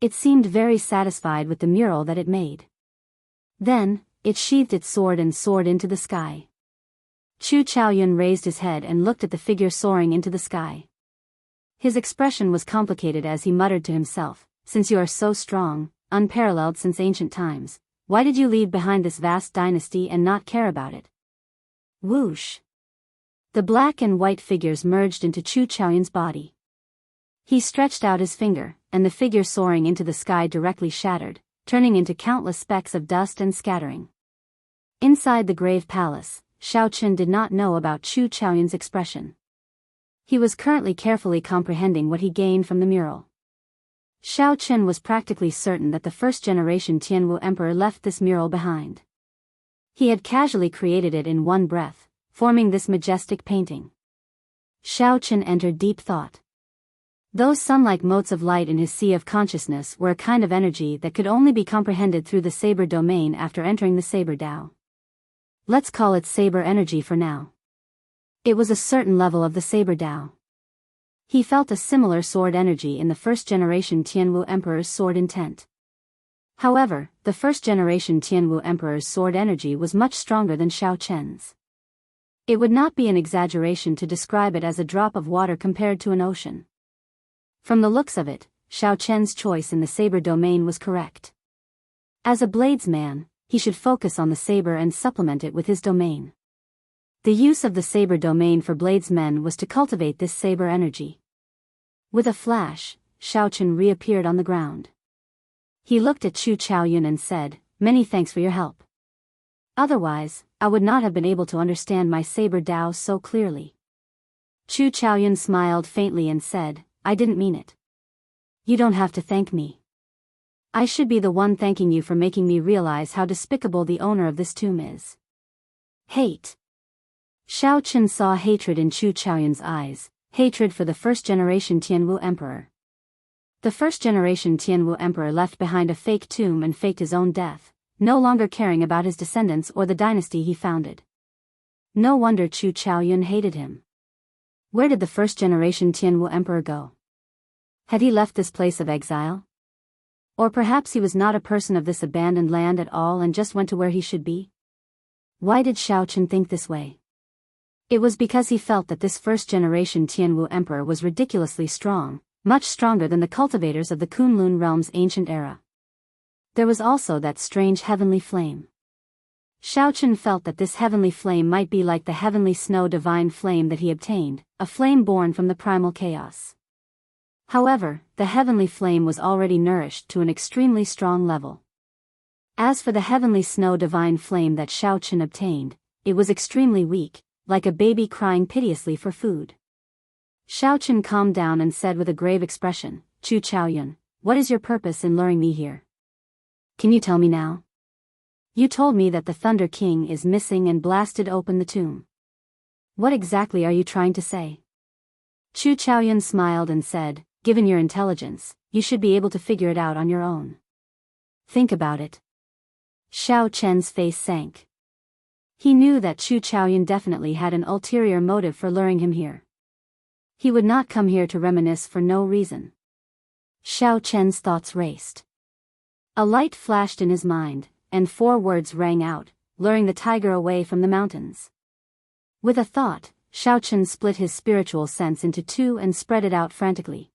It seemed very satisfied with the mural that it made. Then, it sheathed its sword and soared into the sky. Chu Chaoyun raised his head and looked at the figure soaring into the sky. His expression was complicated as he muttered to himself, "Since you are so strong, unparalleled since ancient times, why did you leave behind this vast dynasty and not care about it?" Whoosh! The black and white figures merged into Chu Chaoyun's body. He stretched out his finger, and the figure soaring into the sky directly shattered, turning into countless specks of dust and scattering. Inside the grave palace, Shao Chen did not know about Chu Chaoyun's expression. He was currently carefully comprehending what he gained from the mural. Shao Chen was practically certain that the first-generation Tianwu emperor left this mural behind. He had casually created it in one breath, forming this majestic painting. Shao Chen entered deep thought. Those sun-like motes of light in his sea of consciousness were a kind of energy that could only be comprehended through the saber domain after entering the saber Dao. Let's call it saber energy for now. It was a certain level of the saber Dao. He felt a similar sword energy in the first-generation Tianwu emperor's sword intent. However, the first-generation Tianwu emperor's sword energy was much stronger than Shao Chen's. It would not be an exaggeration to describe it as a drop of water compared to an ocean. From the looks of it, Shao Chen's choice in the saber domain was correct. As a bladesman, he should focus on the saber and supplement it with his domain. The use of the saber domain for bladesmen was to cultivate this saber energy. With a flash, Shao Chen reappeared on the ground. He looked at Chu Chaoyun and said, "Many thanks for your help. Otherwise, I would not have been able to understand my saber Dao so clearly." Chu Chaoyun smiled faintly and said, "I didn't mean it. You don't have to thank me. I should be the one thanking you for making me realize how despicable the owner of this tomb is." Hate. Shao Chen saw hatred in Chu Chaoyun's eyes, hatred for the first-generation Tianwu emperor. The first-generation Tianwu emperor left behind a fake tomb and faked his own death, no longer caring about his descendants or the dynasty he founded. No wonder Chu Chaoyun hated him. Where did the first-generation Tianwu emperor go? Had he left this place of exile? Or perhaps he was not a person of this abandoned land at all and just went to where he should be? Why did Shao Chen think this way? It was because he felt that this first-generation Tianwu emperor was ridiculously strong, much stronger than the cultivators of the Kunlun realm's ancient era. There was also that strange heavenly flame. Shao Chen felt that this heavenly flame might be like the heavenly snow divine flame that he obtained, a flame born from the primal chaos. However, the heavenly flame was already nourished to an extremely strong level. As for the heavenly snow divine flame that Shao Chen obtained, it was extremely weak, like a baby crying piteously for food. Shao Chen calmed down and said with a grave expression, "Chu Chaoyun, what is your purpose in luring me here? Can you tell me now? You told me that the Thunder King is missing and blasted open the tomb. What exactly are you trying to say?" Chu Chaoyun smiled and said, "Given your intelligence, you should be able to figure it out on your own. Think about it." Shao Chen's face sank. He knew that Chu Chaoyun definitely had an ulterior motive for luring him here. He would not come here to reminisce for no reason. Shao Chen's thoughts raced. A light flashed in his mind, and 4 words rang out, luring the tiger away from the mountains. With a thought, Shao Chen split his spiritual sense into 2 and spread it out frantically.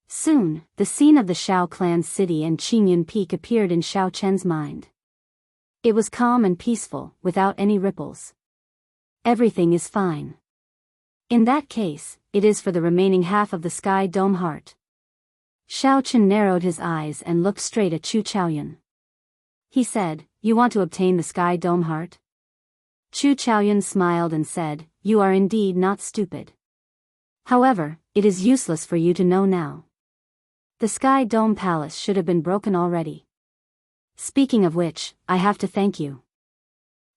Soon, the scene of the Shao clan's city and Qingyun Peak appeared in Shao Chen's mind. It was calm and peaceful, without any ripples. Everything is fine. In that case, it is for the remaining half of the Sky Dome Heart. Shao Chen narrowed his eyes and looked straight at Chu Chaoyun. He said, "You want to obtain the Sky Dome Heart?" Chu Chaoyun smiled and said, "You are indeed not stupid. However, it is useless for you to know now. The Sky Dome Palace should have been broken already. Speaking of which, I have to thank you.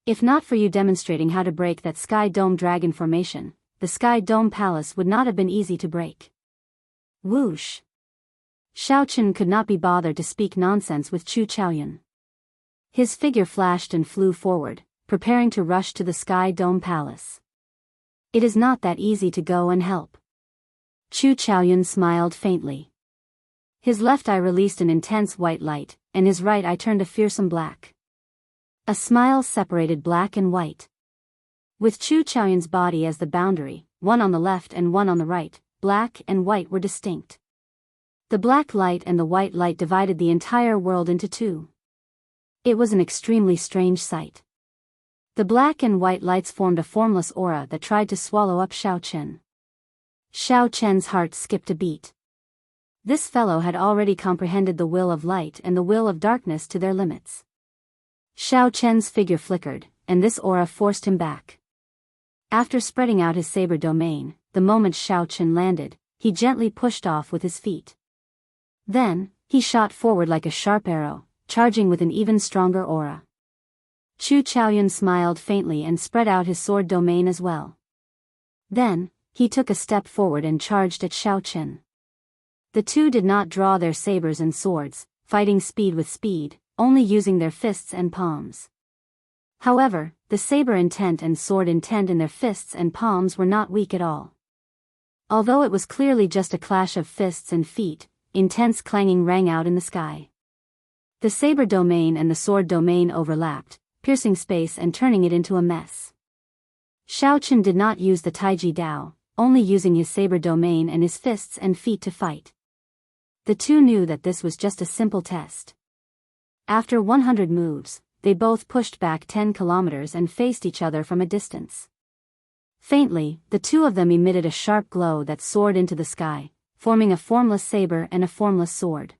If not for you demonstrating how to break that Sky Dome Dragon formation, the Sky Dome Palace would not have been easy to break." Whoosh! Shao Chen could not be bothered to speak nonsense with Chu Chaoyun. His figure flashed and flew forward, preparing to rush to the Sky Dome Palace. It is not that easy to go and help. Chu Chaoyun smiled faintly. His left eye released an intense white light, and his right eye turned a fearsome black. A smile separated black and white. With Chu Chaoyun's body as the boundary, one on the left and one on the right, black and white were distinct. The black light and the white light divided the entire world into two. It was an extremely strange sight. The black and white lights formed a formless aura that tried to swallow up Xiao Chen. Xiao Chen's heart skipped a beat. This fellow had already comprehended the will of light and the will of darkness to their limits. Xiao Chen's figure flickered, and this aura forced him back. After spreading out his saber domain, the moment Xiao Chen landed, he gently pushed off with his feet. Then, he shot forward like a sharp arrow, charging with an even stronger aura. Chu Chaoyun smiled faintly and spread out his sword domain as well. Then, he took a step forward and charged at Xiao Chen. The two did not draw their sabers and swords, fighting speed with speed, only using their fists and palms. However, the saber intent and sword intent in their fists and palms were not weak at all. Although it was clearly just a clash of fists and feet, intense clanging rang out in the sky. The saber domain and the sword domain overlapped, piercing space and turning it into a mess. Xiao Chen did not use the Taiji Dao, only using his saber domain and his fists and feet to fight. The two knew that this was just a simple test. After 100 moves, they both pushed back 10 kilometers and faced each other from a distance. Faintly, the two of them emitted a sharp glow that soared into the sky, forming a formless saber and a formless sword.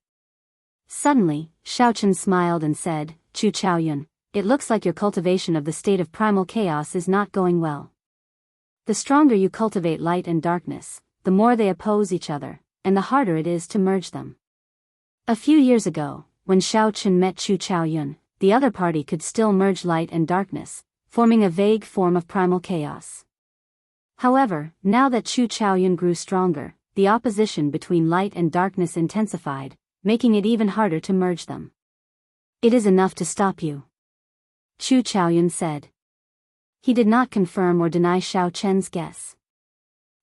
Suddenly, Xiao Chen smiled and said, "Chu Chaoyun, it looks like your cultivation of the state of primal chaos is not going well. The stronger you cultivate light and darkness, the more they oppose each other, and the harder it is to merge them." A few years ago, when Xiao Chen met Chu Chaoyun, the other party could still merge light and darkness, forming a vague form of primal chaos. However, now that Chu Chaoyun grew stronger, the opposition between light and darkness intensified, making it even harder to merge them. "It is enough to stop you," Chu Chaoyun said. He did not confirm or deny Xiao Chen's guess.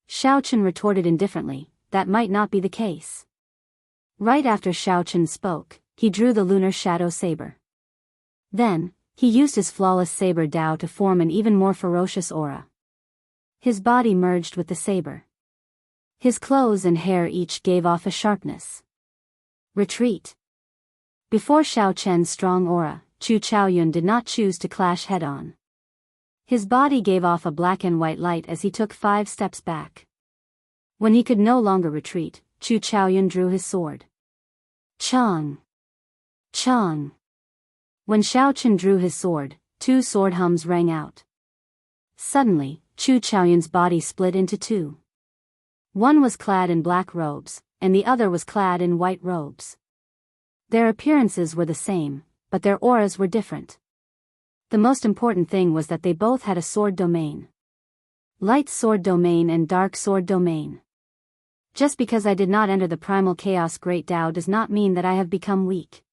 Xiao Chen retorted indifferently, "That might not be the case." Right after Xiao Chen spoke, he drew the lunar shadow saber. Then, he used his flawless saber Dao to form an even more ferocious aura. His body merged with the saber. His clothes and hair each gave off a sharpness. Retreat. Before Xiao Chen's strong aura, Chu Chaoyun did not choose to clash head-on. His body gave off a black and white light as he took 5 steps back. When he could no longer retreat, Chu Chaoyun drew his sword. Chong! Chong! When Xiao Chen drew his sword, 2 sword hums rang out. Suddenly, Chu Chaoyun's body split into 2. One was clad in black robes, and the other was clad in white robes. Their appearances were the same, but their auras were different. The most important thing was that they both had a sword domain. Light sword domain and dark sword domain. Just because I did not enter the primal chaos great Tao does not mean that I have become weak.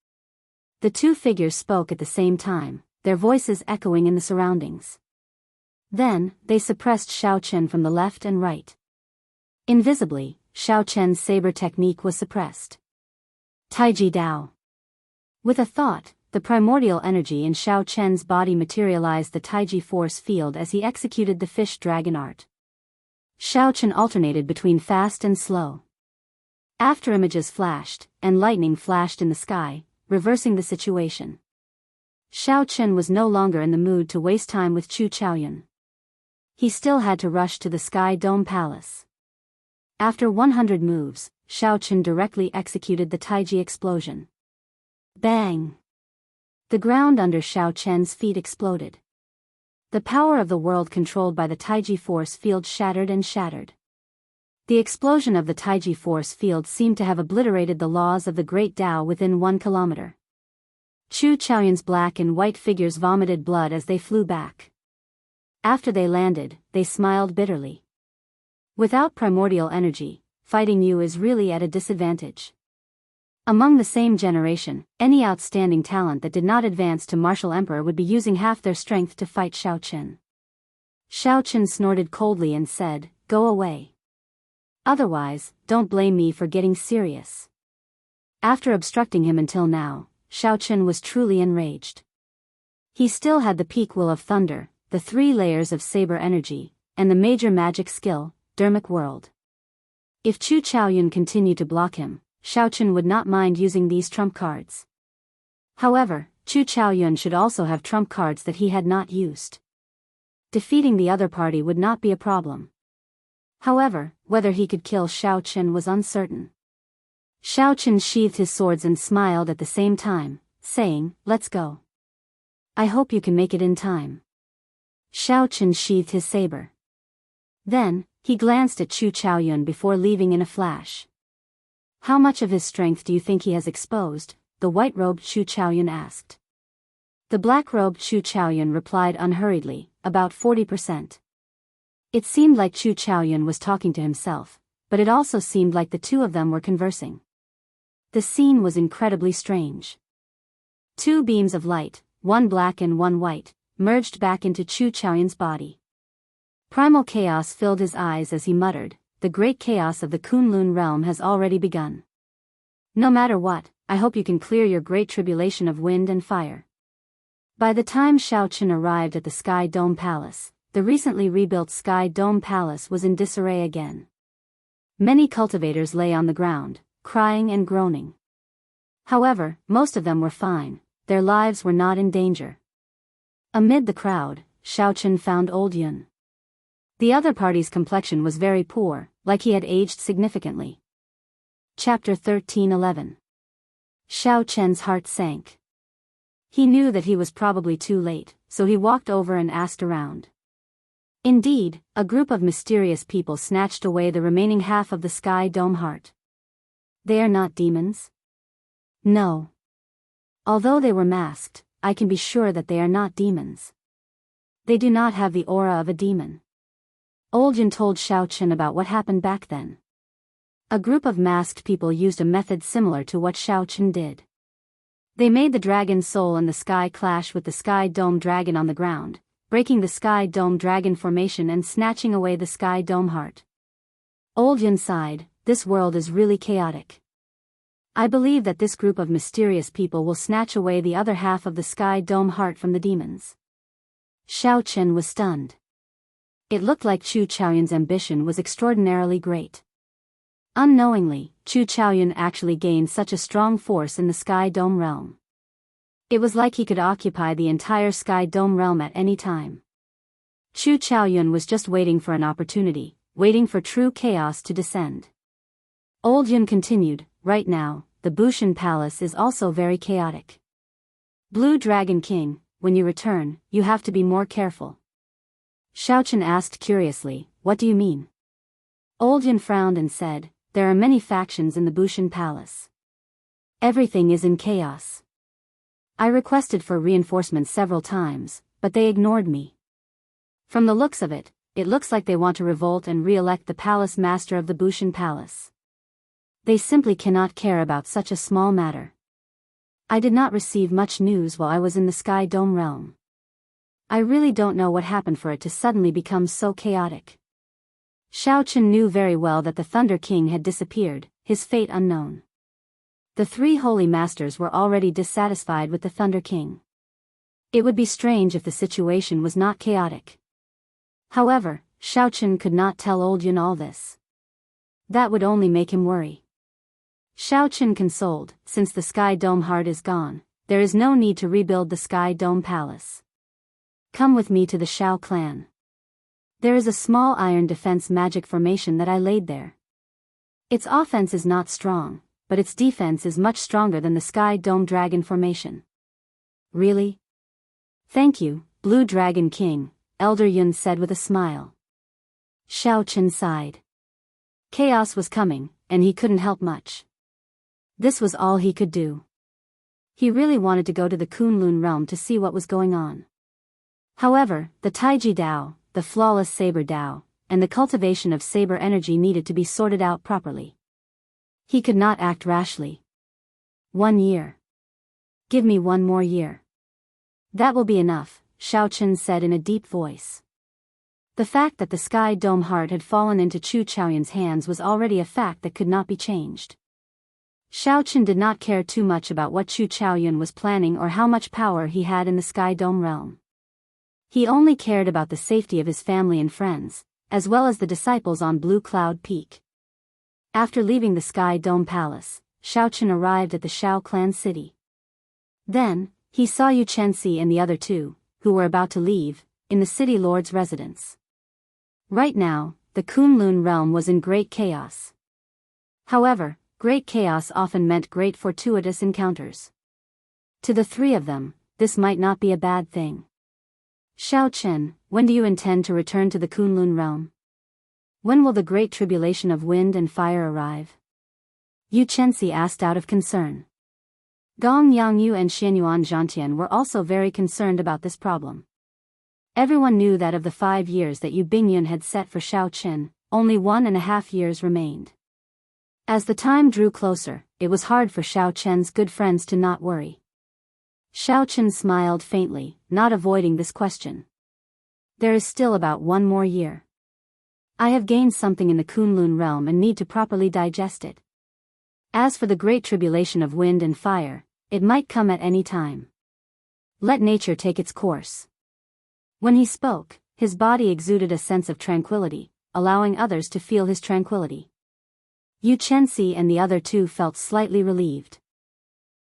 The two figures spoke at the same time, their voices echoing in the surroundings. Then, they suppressed Xiao Chen from the left and right. Invisibly, Xiao Chen's saber technique was suppressed. Taiji Dao. With a thought, the primordial energy in Xiao Chen's body materialized the Taiji force field as he executed the fish dragon art. Xiao Chen alternated between fast and slow. After images flashed, and lightning flashed in the sky, reversing the situation. Xiao Chen was no longer in the mood to waste time with Chu Chaoyun. He still had to rush to the Sky Dome Palace. After 100 moves, Xiao Chen directly executed the Taiji explosion. Bang! The ground under Xiao Chen's feet exploded. The power of the world controlled by the Taiji force field shattered and shattered. The explosion of the Taiji force field seemed to have obliterated the laws of the Great Tao within 1 kilometer. Chu Chaoyun's black and white figures vomited blood as they flew back. After they landed, they smiled bitterly. Without primordial energy, fighting you is really at a disadvantage. Among the same generation, any outstanding talent that did not advance to martial emperor would be using half their strength to fight Xiao Chen. Xiao Chen snorted coldly and said, "Go away. Otherwise, don't blame me for getting serious. After obstructing him until now, Xiao Chen was truly enraged. He still had the peak will of thunder, the 3 layers of saber energy, and the major magic skill, Dermic World. If Chu Chaoyun continued to block him, Xiao Chen would not mind using these trump cards. However, Chu Chaoyun should also have trump cards that he had not used. Defeating the other party would not be a problem. However, whether he could kill Xiao Chen was uncertain. Xiao Chen sheathed his swords and smiled at the same time, saying, "Let's go. I hope you can make it in time." Xiao Chen sheathed his saber. Then, he glanced at Chu Chaoyun before leaving in a flash. "How much of his strength do you think he has exposed?" the white-robed Chu Chaoyun asked. The black-robed Chu Chaoyun replied unhurriedly, "About 40%. It seemed like Chu Chaoyun was talking to himself, but it also seemed like the two of them were conversing. The scene was incredibly strange. 2 beams of light, one black and one white, merged back into Chu Chaoyun's body. Primal chaos filled his eyes as he muttered, "The great chaos of the Kunlun realm has already begun. No matter what, I hope you can clear your great tribulation of wind and fire." By the time Xiao Chen arrived at the Sky Dome Palace, the recently rebuilt Sky Dome Palace was in disarray again. Many cultivators lay on the ground, crying and groaning. However, most of them were fine, their lives were not in danger. Amid the crowd, Xiao Chen found Old Yun. The other party's complexion was very poor, like he had aged significantly. Chapter 13:11. Xiao Chen's heart sank. He knew that he was probably too late, so he walked over and asked around. Indeed, a group of mysterious people snatched away the remaining half of the Sky Dome heart. They are not demons? No. Although they were masked, I can be sure that they are not demons. They do not have the aura of a demon. Old Yun told Xiao Chen about what happened back then. A group of masked people used a method similar to what Xiao Chen did. They made the dragon soul and the sky clash with the Sky Dome dragon on the ground, breaking the Sky Dome dragon formation and snatching away the Sky Dome heart. Old Yun sighed, "This world is really chaotic. I believe that this group of mysterious people will snatch away the other half of the Sky Dome heart from the demons." Xiao Chen was stunned. It looked like Chu Chaoyun's ambition was extraordinarily great. Unknowingly, Chu Chaoyun actually gained such a strong force in the Sky Dome realm. It was like he could occupy the entire Sky Dome realm at any time. Chu Chaoyun was just waiting for an opportunity, waiting for true chaos to descend. Old Yun continued, "Right now, the Bushan Palace is also very chaotic. Blue Dragon King, when you return, you have to be more careful." Xiao Chen asked curiously, "What do you mean?" Old Yun frowned and said, "There are many factions in the Bushan Palace. Everything is in chaos. I requested for reinforcements several times, but they ignored me. From the looks of it, it looks like they want to revolt and re-elect the palace master of the Bushan Palace. They simply cannot care about such a small matter. I did not receive much news while I was in the Sky Dome realm. I really don't know what happened for it to suddenly become so chaotic." Xiao Chen knew very well that the Thunder King had disappeared, his fate unknown. The 3 holy masters were already dissatisfied with the Thunder King. It would be strange if the situation was not chaotic. However, Xiao Chen could not tell Old Yun all this. That would only make him worry. Xiao Chen consoled, "Since the Sky Dome heart is gone, there is no need to rebuild the Sky Dome Palace. Come with me to the Shao clan. There is a small iron defense magic formation that I laid there. Its offense is not strong, but its defense is much stronger than the Sky Dome Dragon formation." "Really? Thank you, Blue Dragon King," Elder Yun said with a smile. Xiao Chen sighed. Chaos was coming, and he couldn't help much. This was all he could do. He really wanted to go to the Kunlun realm to see what was going on. However, the Taiji Dao, the flawless saber Dao, and the cultivation of saber energy needed to be sorted out properly. He could not act rashly. 1 year. Give me 1 more year. That will be enough, Xiao Chen said in a deep voice. The fact that the sky dome heart had fallen into Chu Chaoyun's hands was already a fact that could not be changed. Xiaochen did not care too much about what Chu Chaoyun was planning or how much power he had in the sky dome realm. He only cared about the safety of his family and friends, as well as the disciples on Blue Cloud Peak. After leaving the Sky Dome Palace, Xiaochen arrived at the Shao clan city. Then, he saw Yu Chenxi and the other two, who were about to leave, in the city lord's residence. Right now, the Kunlun realm was in great chaos. However, great chaos often meant great fortuitous encounters. To the three of them, this might not be a bad thing. Xiaochen, when do you intend to return to the Kunlun realm? When will the great tribulation of wind and fire arrive? Yu Chenxi asked out of concern. Gong Yangyu and Xianyuan Zhantian were also very concerned about this problem. Everyone knew that of the 5 years that Yu Bingyun had set for Xiaochen, only 1.5 years remained. As the time drew closer, it was hard for Xiaochen's good friends to not worry. Xiaochen smiled faintly, not avoiding this question. There is still about 1 more year. I have gained something in the Kunlun realm and need to properly digest it. As for the great tribulation of wind and fire, it might come at any time. Let nature take its course. When he spoke, his body exuded a sense of tranquility, allowing others to feel his tranquility. Yu Chenxi and the other two felt slightly relieved.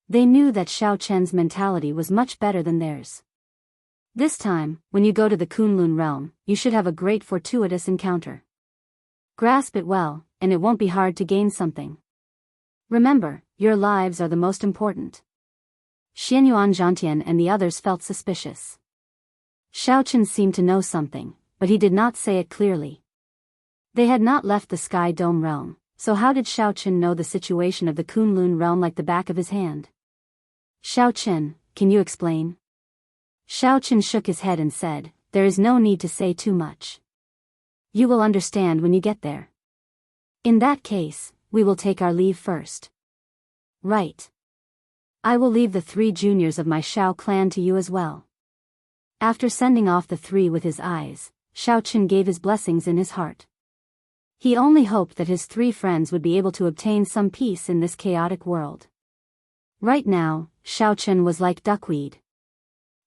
They knew that Xiaochen's mentality was much better than theirs. This time, when you go to the Kunlun realm, you should have a great fortuitous encounter. Grasp it well, and it won't be hard to gain something. Remember, your lives are the most important. Xianyuan Zhantian and the others felt suspicious. Xiaochen seemed to know something, but he did not say it clearly. They had not left the Sky Dome realm, so how did Xiaochen know the situation of the Kunlun realm like the back of his hand? Xiaochen, can you explain? Xiaochen shook his head and said, there is no need to say too much. You will understand when you get there. In that case, we will take our leave first. Right. I will leave the 3 juniors of my Shao clan to you as well. After sending off the 3 with his eyes, Xiaochen gave his blessings in his heart. He only hoped that his 3 friends would be able to obtain some peace in this chaotic world. Right now, Xiaochen was like duckweed.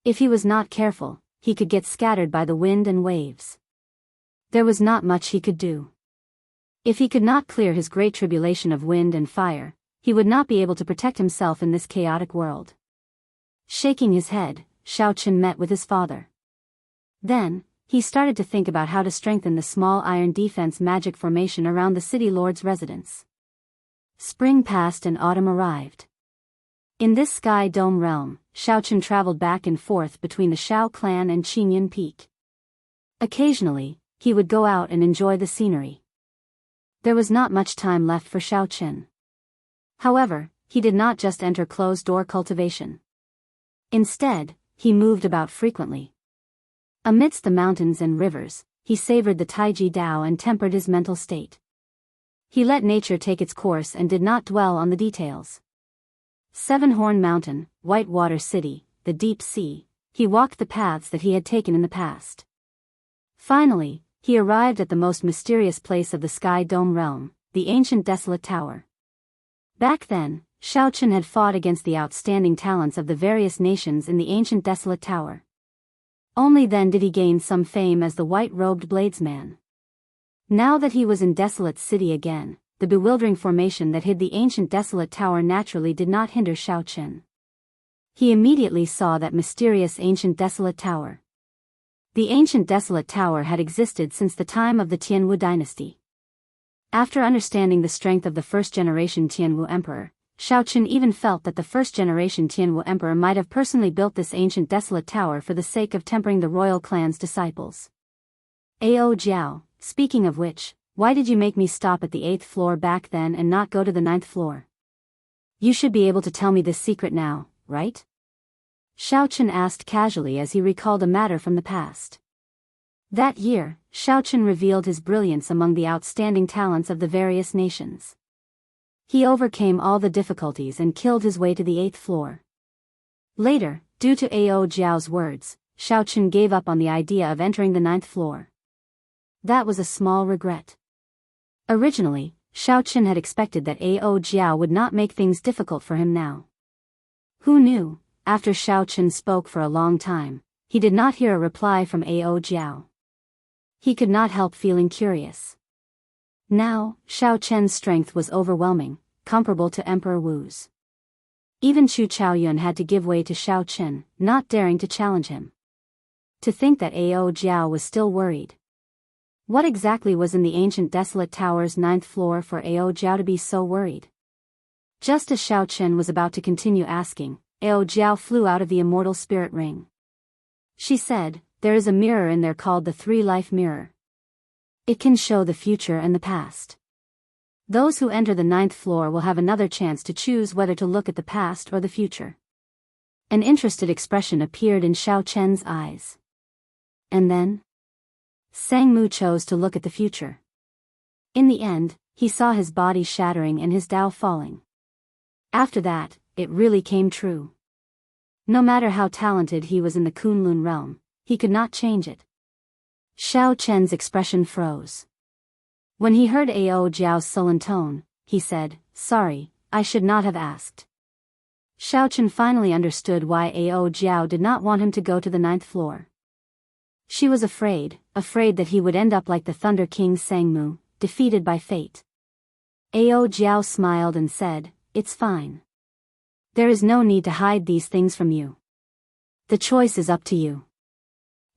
If he was not careful, he could get scattered by the wind and waves. There was not much he could do. If he could not clear his great tribulation of wind and fire, he would not be able to protect himself in this chaotic world. Shaking his head, Xiaochen met with his father. Then, he started to think about how to strengthen the small iron defense magic formation around the city lord's residence. Spring passed and autumn arrived. In this Sky Dome realm, Xiaochen traveled back and forth between the Shao clan and Qingyun Peak. Occasionally, he would go out and enjoy the scenery. There was not much time left for Xiaochen. However, he did not just enter closed-door cultivation. Instead, he moved about frequently. Amidst the mountains and rivers, he savored the Taiji Dao and tempered his mental state. He let nature take its course and did not dwell on the details. Seven-Horn Mountain, Whitewater City, the Deep Sea, he walked the paths that he had taken in the past. Finally, he arrived at the most mysterious place of the Sky Dome realm, the ancient desolate tower. Back then, Xiaochen had fought against the outstanding talents of the various nations in the ancient desolate tower. Only then did he gain some fame as the white-robed bladesman. Now that he was in Desolate City again, the bewildering formation that hid the ancient desolate tower naturally did not hinder Xiaochen. He immediately saw that mysterious ancient desolate tower. The ancient desolate tower had existed since the time of the Tianwu dynasty. After understanding the strength of the first-generation Tianwu emperor, Xiaochen even felt that the first-generation Tianwu emperor might have personally built this ancient desolate tower for the sake of tempering the royal clan's disciples. Ao Jiao, speaking of which, why did you make me stop at the 8th floor back then and not go to the 9th floor? You should be able to tell me this secret now, right? Xiaochen asked casually as he recalled a matter from the past. That year, Xiaochen revealed his brilliance among the outstanding talents of the various nations. He overcame all the difficulties and killed his way to the 8th floor. Later, due to Ao Jiao's words, Xiaochen gave up on the idea of entering the 9th floor. That was a small regret. Originally, Xiao Qin had expected that Ao Jiao would not make things difficult for him now. Who knew, after Xiao Qin spoke for a long time, he did not hear a reply from Ao Jiao. He could not help feeling curious. Now, Xiao Qian's strength was overwhelming, comparable to Emperor Wu's. Even Chu Chaoyun had to give way to Xiao Qin, not daring to challenge him. To think that Ao Jiao was still worried. What exactly was in the ancient desolate tower's 9th floor for Ao Jiao to be so worried? Just as Xiao Qin was about to continue asking, Ao Jiao flew out of the immortal spirit ring. She said, "There is a mirror in there called the Three-Life Mirror. It can show the future and the past. Those who enter the 9th floor will have another chance to choose whether to look at the past or the future." An interested expression appeared in Xiao Qian's eyes. And then? Sang Mu chose to look at the future. In the end, he saw his body shattering and his Tao falling. After that, it really came true. No matter how talented he was in the Kunlun realm, he could not change it. Xiao Qian's expression froze. When he heard Ao Jiao's sullen tone, he said, "Sorry, I should not have asked." Xiao Qian finally understood why Ao Jiao did not want him to go to the 9th floor. She was afraid that he would end up like the Thunder King Sangmu, defeated by fate. Ao Jiao smiled and said, "It's fine. There is no need to hide these things from you. The choice is up to you."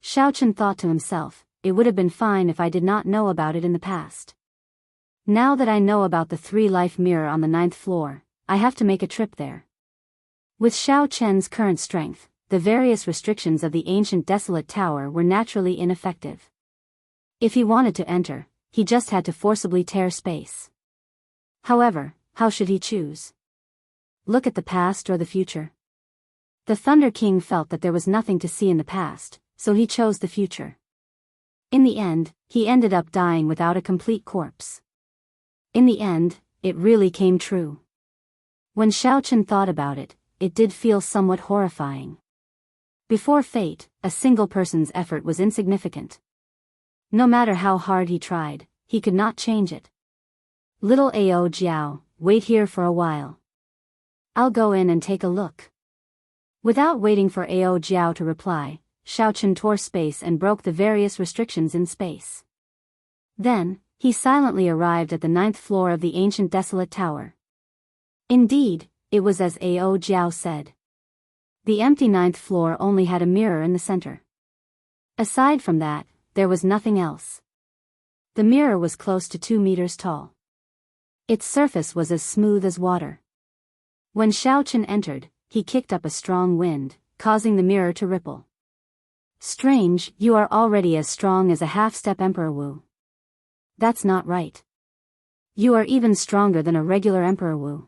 Xiao Qian thought to himself, "It would have been fine if I did not know about it in the past. Now that I know about the Three-Life Mirror on the 9th floor, I have to make a trip there." With Xiao Qian's current strength, the various restrictions of the ancient desolate tower were naturally ineffective. If he wanted to enter, he just had to forcibly tear space. However, how should he choose? Look at the past or the future? The Thunder King felt that there was nothing to see in the past, so he chose the future. In the end, he ended up dying without a complete corpse. In the end, it really came true. When Xiao Qian thought about it, it did feel somewhat horrifying. Before fate, a single person's effort was insignificant. No matter how hard he tried, he could not change it. "Little Ao Jiao, wait here for a while. I'll go in and take a look." Without waiting for Ao Jiao to reply, Xiao Qian tore space and broke the various restrictions in space. Then, he silently arrived at the 9th floor of the ancient desolate tower. Indeed, it was as Ao Jiao said. The empty 9th floor only had a mirror in the center. Aside from that, there was nothing else. The mirror was close to 2 meters tall. Its surface was as smooth as water. When Xiao Qian entered, he kicked up a strong wind, causing the mirror to ripple. "Strange, you are already as strong as a half-step Emperor Wu. That's not right. You are even stronger than a regular Emperor Wu.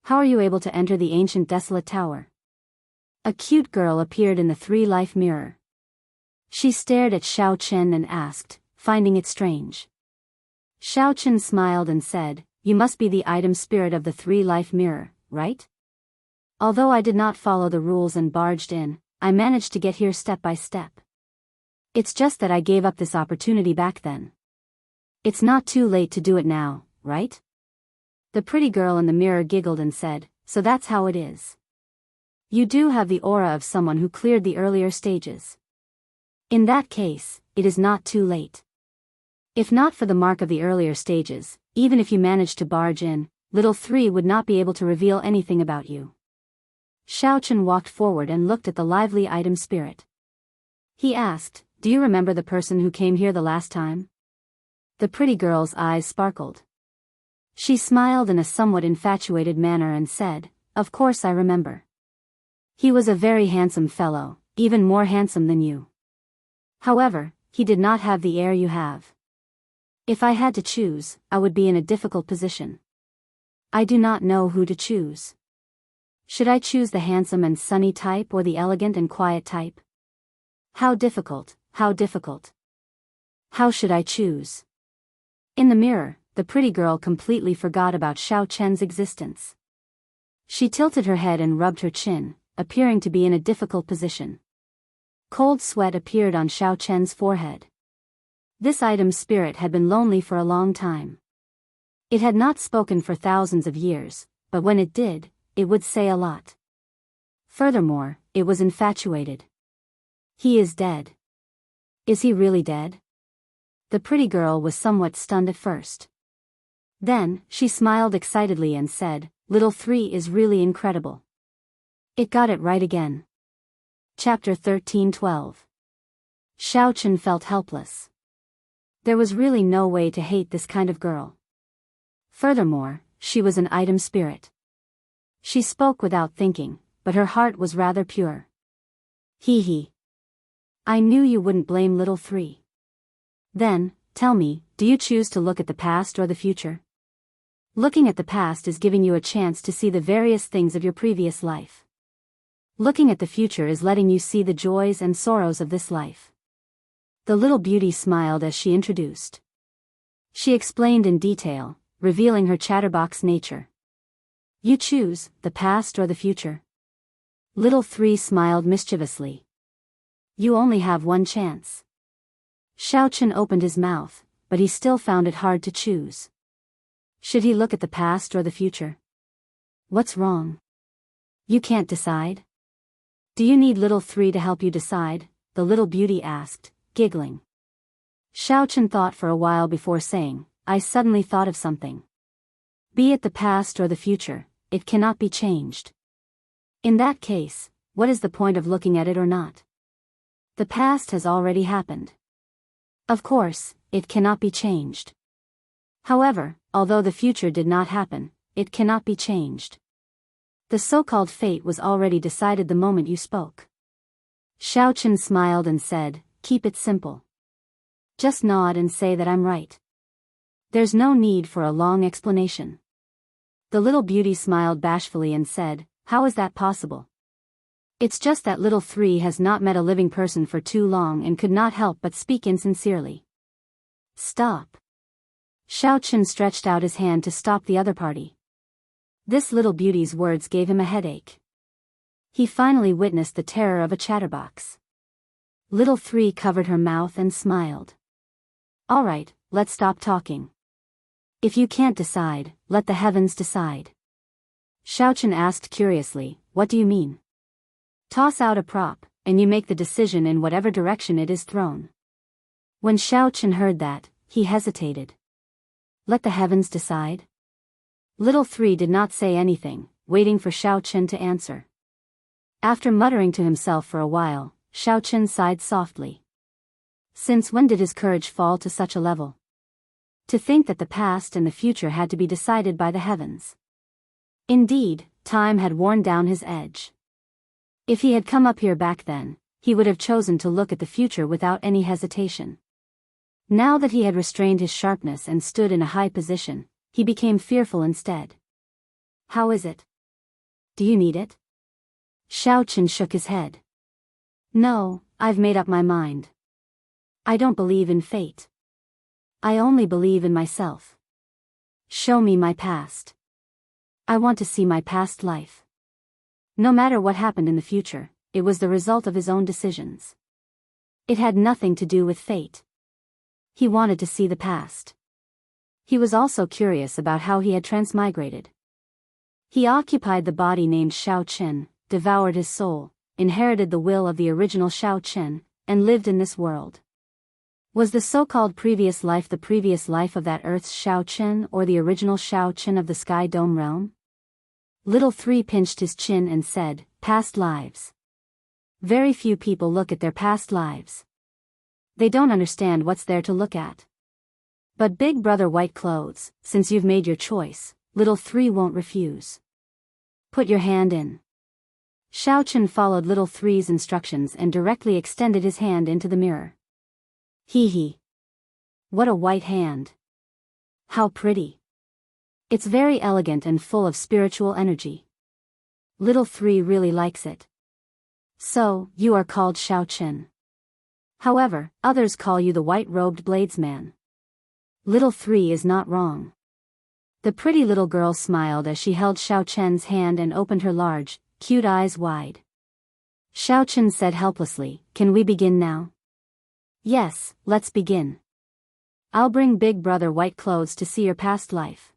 How are you able to enter the ancient desolate tower?" A cute girl appeared in the Three-Life Mirror. She stared at Xiao Qian and asked, finding it strange. Xiao Qian smiled and said, "You must be the item spirit of the Three-Life Mirror, right? Although I did not follow the rules and barged in, I managed to get here step by step. It's just that I gave up this opportunity back then. It's not too late to do it now, right?" The pretty girl in the mirror giggled and said, "So that's how it is. You do have the aura of someone who cleared the earlier stages. In that case, it is not too late. If not for the mark of the earlier stages, even if you managed to barge in, little 3 would not be able to reveal anything about you." Xiao Qian walked forward and looked at the lively item spirit. He asked, "Do you remember the person who came here the last time?" The pretty girl's eyes sparkled. She smiled in a somewhat infatuated manner and said, "Of course I remember. He was a very handsome fellow, even more handsome than you. However, he did not have the air you have. If I had to choose, I would be in a difficult position. I do not know who to choose. Should I choose the handsome and sunny type or the elegant and quiet type? How difficult, how difficult. How should I choose?" In the mirror, the pretty girl completely forgot about Xiao Qian's existence. She tilted her head and rubbed her chin, appearing to be in a difficult position. Cold sweat appeared on Xiao Qian's forehead. This item spirit had been lonely for a long time. It had not spoken for thousands of years, but when it did, it would say a lot. Furthermore, it was infatuated. He is dead. Is he really dead? The pretty girl was somewhat stunned at first. Then, she smiled excitedly and said, "Little 3 is really incredible. It got it right again." Chapter 13:12. Xiaochen felt helpless. There was really no way to hate this kind of girl. Furthermore, she was an item spirit. She spoke without thinking, but her heart was rather pure. Hee hee. I knew you wouldn't blame little 3. Then, tell me, do you choose to look at the past or the future? Looking at the past is giving you a chance to see the various things of your previous life. Looking at the future is letting you see the joys and sorrows of this life. The little beauty smiled as she introduced. She explained in detail, revealing her chatterbox nature. You choose, the past or the future? Little 3 smiled mischievously. You only have one chance. Xiaochen opened his mouth, but he still found it hard to choose. Should he look at the past or the future? What's wrong? You can't decide? Do you need little 3 to help you decide? The little beauty asked, giggling. Xiaochen thought for a while before saying, I suddenly thought of something. Be it the past or the future, it cannot be changed. In that case, what is the point of looking at it or not? The past has already happened. Of course, it cannot be changed. However, although the future did not happen, it cannot be changed. The so-called fate was already decided the moment you spoke. Xiaochen smiled and said, keep it simple. Just nod and say that I'm right. There's no need for a long explanation. The little beauty smiled bashfully and said, how is that possible? It's just that little 3 has not met a living person for too long and could not help but speak insincerely. Stop. Xiaochen stretched out his hand to stop the other party. This little beauty's words gave him a headache. He finally witnessed the terror of a chatterbox. Little 3 covered her mouth and smiled. All right, let's stop talking. If you can't decide, let the heavens decide. Xiaochen asked curiously, what do you mean? Toss out a prop, and you make the decision in whatever direction it is thrown. When Xiaochen heard that, he hesitated. Let the heavens decide? Little 3 did not say anything, waiting for Xiaochen to answer. After muttering to himself for a while, Xiaochen sighed softly. Since when did his courage fall to such a level? To think that the past and the future had to be decided by the heavens. Indeed, time had worn down his edge. If he had come up here back then, he would have chosen to look at the future without any hesitation. Now that he had restrained his sharpness and stood in a high position, he became fearful instead. How is it? Do you need it? Xiaochen shook his head. No, I've made up my mind. I don't believe in fate. I only believe in myself. Show me my past. I want to see my past life. No matter what happened in the future, it was the result of his own decisions. It had nothing to do with fate. He wanted to see the past. He was also curious about how he had transmigrated. He occupied the body named Xiaochen, devoured his soul, inherited the will of the original Xiaochen, and lived in this world. Was the so-called previous life the previous life of that Earth's Xiaochen or the original Xiaochen of the Sky Dome realm? Little 3 pinched his chin and said, past lives. Very few people look at their past lives. They don't understand what's there to look at. But Big Brother White Clothes, since you've made your choice, little 3 won't refuse. Put your hand in. Xiaochen followed little 3's instructions and directly extended his hand into the mirror. Hee hee. What a white hand. How pretty. It's very elegant and full of spiritual energy. Little 3 really likes it. So, you are called Xiaochen. However, others call you the white-robed bladesman. Little 3 is not wrong. The pretty little girl smiled as she held Xiaochen's hand and opened her large, cute eyes wide. Xiaochen said helplessly, can we begin now? Yes, let's begin. I'll bring Big Brother white clothes to see your past life.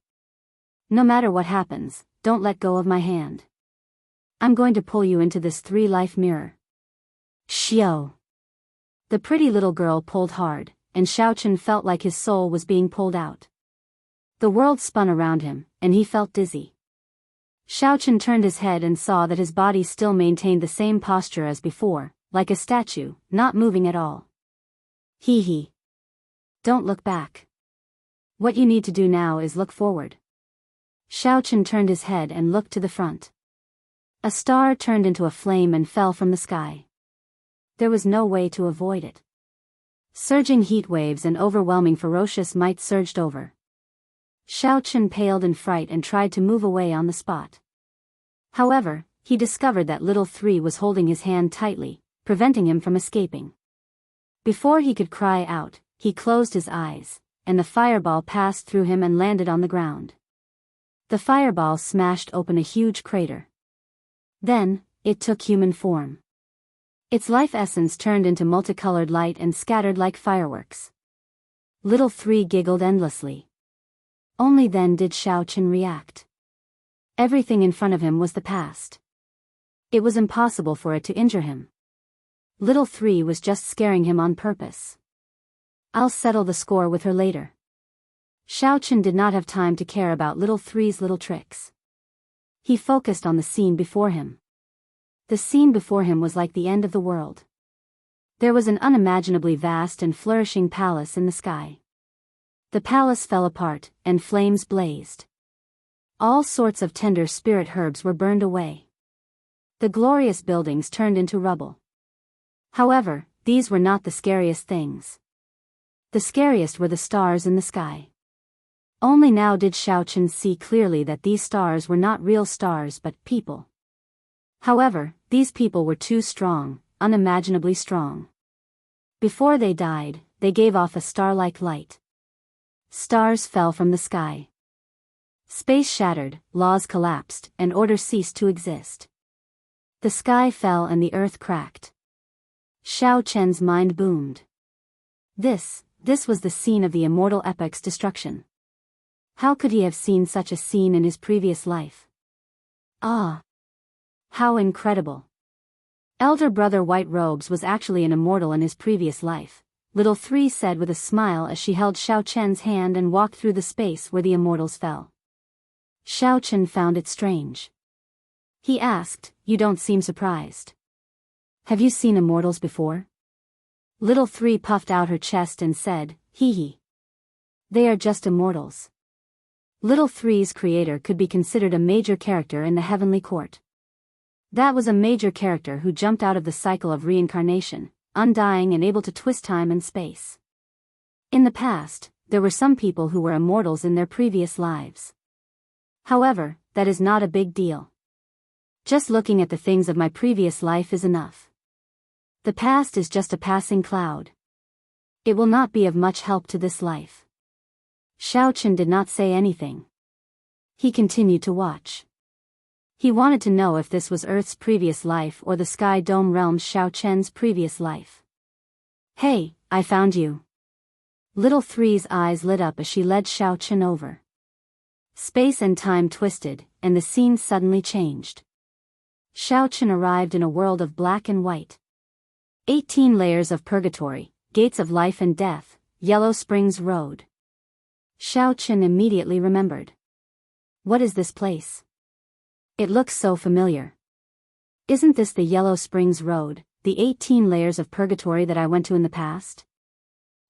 No matter what happens, don't let go of my hand. I'm going to pull you into this 3-life mirror. Xiao. The pretty little girl pulled hard, and Xiaochen felt like his soul was being pulled out. The world spun around him, and he felt dizzy. Xiaochen turned his head and saw that his body still maintained the same posture as before, like a statue, not moving at all. Hee hee. Don't look back. What you need to do now is look forward. Xiaochen turned his head and looked to the front. A star turned into a flame and fell from the sky. There was no way to avoid it. Surging heat waves and overwhelming ferocious might surged over. Xiaochen paled in fright and tried to move away on the spot. However, he discovered that little 3 was holding his hand tightly, preventing him from escaping. Before he could cry out, he closed his eyes, and the fireball passed through him and landed on the ground. The fireball smashed open a huge crater. Then, it took human form. Its life essence turned into multicolored light and scattered like fireworks. Little 3 giggled endlessly. Only then did Xiaochen react. Everything in front of him was the past. It was impossible for it to injure him. Little 3 was just scaring him on purpose. I'll settle the score with her later. Xiaochen did not have time to care about little 3's little tricks. He focused on the scene before him. The scene before him was like the end of the world. There was an unimaginably vast and flourishing palace in the sky. The palace fell apart, and flames blazed. All sorts of tender spirit herbs were burned away. The glorious buildings turned into rubble. However, these were not the scariest things. The scariest were the stars in the sky. Only now did Xiaochen see clearly that these stars were not real stars but people. However, these people were too strong, unimaginably strong. Before they died, they gave off a star-like light. Stars fell from the sky. Space shattered, laws collapsed, and order ceased to exist. The sky fell and the earth cracked. Xiaochen's mind boomed. This was the scene of the immortal epic's destruction. How could he have seen such a scene in his previous life? Ah! How incredible! Elder Brother White Robes was actually an immortal in his previous life, little 3 said with a smile as she held Xiaochen's hand and walked through the space where the immortals fell. Xiaochen found it strange. He asked, "You don't seem surprised. Have you seen immortals before?" Little 3 puffed out her chest and said, "Hee hee. They are just immortals." Little 3's creator could be considered a major character in the heavenly court. That was a major character who jumped out of the cycle of reincarnation, undying and able to twist time and space. In the past, there were some people who were immortals in their previous lives. However, that is not a big deal. Just looking at the things of my previous life is enough. The past is just a passing cloud. It will not be of much help to this life. Xiaochen did not say anything. He continued to watch. He wanted to know if this was Earth's previous life or the Sky Dome Realm's Xiaochen's previous life. "Hey, I found you." Little 3's eyes lit up as she led Xiaochen over. Space and time twisted, and the scene suddenly changed. Xiaochen arrived in a world of black and white. 18 layers of purgatory, gates of life and death, Yellow Springs Road. Xiaochen immediately remembered. What is this place? It looks so familiar. Isn't this the Yellow Springs Road, the 18 layers of purgatory that I went to in the past?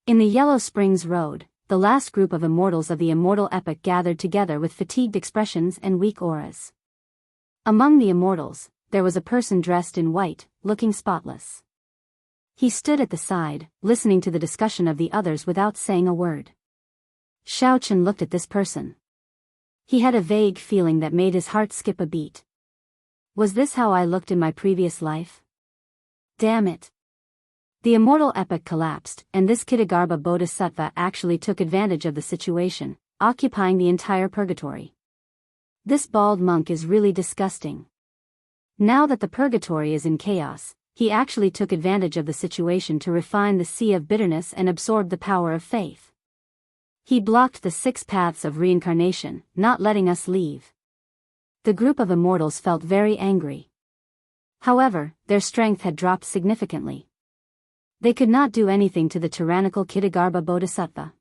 In the Yellow Springs Road, the last group of immortals of the immortal epic gathered together with fatigued expressions and weak auras. Among the immortals, there was a person dressed in white, looking spotless. He stood at the side, listening to the discussion of the others without saying a word. Xiaochen looked at this person. He had a vague feeling that made his heart skip a beat. Was this how I looked in my previous life? Damn it. The immortal epic collapsed, and this Kitagarbha Bodhisattva actually took advantage of the situation, occupying the entire purgatory. This bald monk is really disgusting. Now that the purgatory is in chaos, he actually took advantage of the situation to refine the sea of bitterness and absorb the power of faith. He blocked the 6 paths of reincarnation, not letting us leave. The group of immortals felt very angry. However, their strength had dropped significantly. They could not do anything to the tyrannical Ksitigarbha Bodhisattva.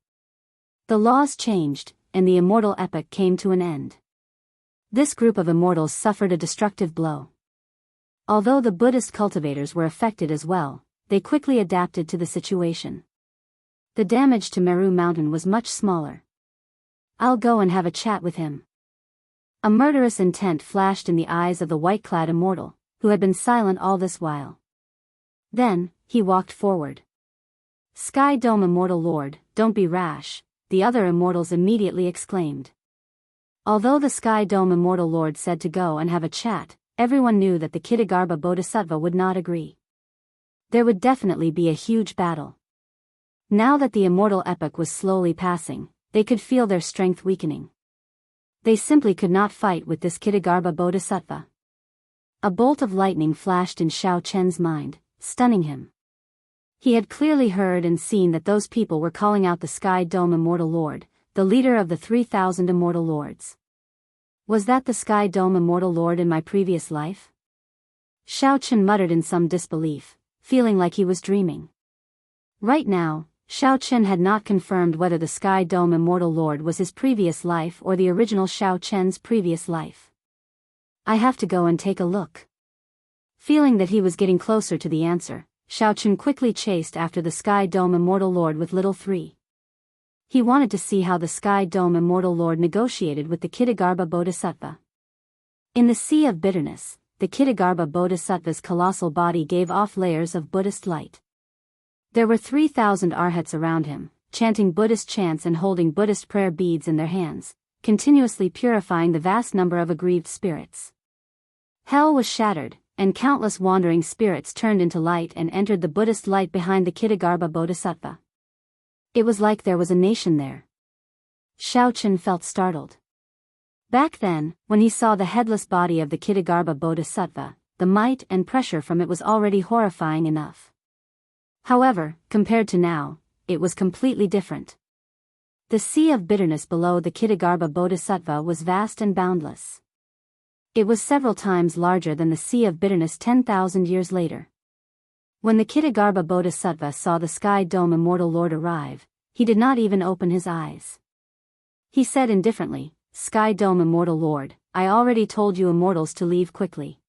The laws changed, and the immortal epoch came to an end. This group of immortals suffered a destructive blow. Although the Buddhist cultivators were affected as well, they quickly adapted to the situation. The damage to Meru Mountain was much smaller. I'll go and have a chat with him. A murderous intent flashed in the eyes of the white-clad immortal, who had been silent all this while. Then, he walked forward. Sky Dome Immortal Lord, don't be rash, the other immortals immediately exclaimed. Although the Sky Dome Immortal Lord said to go and have a chat, everyone knew that the Ksitigarbha Bodhisattva would not agree. There would definitely be a huge battle. Now that the immortal epoch was slowly passing, they could feel their strength weakening. They simply could not fight with this Ksitigarbha Bodhisattva. A bolt of lightning flashed in Xiao Chen's mind, stunning him. He had clearly heard and seen that those people were calling out the Sky Dome Immortal Lord, the leader of the 3,000 Immortal Lords. Was that the Sky Dome Immortal Lord in my previous life? Xiao Chen muttered in some disbelief, feeling like he was dreaming. Right now, Xiao Chen had not confirmed whether the Sky Dome Immortal Lord was his previous life or the original Xiao Chen's previous life. I have to go and take a look. Feeling that he was getting closer to the answer, Xiao Chen quickly chased after the Sky Dome Immortal Lord with Little 3. He wanted to see how the Sky Dome Immortal Lord negotiated with the Ksitigarbha Bodhisattva. In the Sea of Bitterness, the Ksitigarbha Bodhisattva's colossal body gave off layers of Buddhist light. There were 3,000 arhats around him, chanting Buddhist chants and holding Buddhist prayer beads in their hands, continuously purifying the vast number of aggrieved spirits. Hell was shattered, and countless wandering spirits turned into light and entered the Buddhist light behind the Ksitigarbha Bodhisattva. It was like there was a nation there. Xiao Chen felt startled. Back then, when he saw the headless body of the Ksitigarbha Bodhisattva, the might and pressure from it was already horrifying enough. However, compared to now, it was completely different. The Sea of Bitterness below the Ksitigarbha Bodhisattva was vast and boundless. It was several times larger than the Sea of Bitterness 10,000 years later. When the Ksitigarbha Bodhisattva saw the Sky Dome Immortal Lord arrive, he did not even open his eyes. He said indifferently, Sky Dome Immortal Lord, I already told you immortals to leave quickly.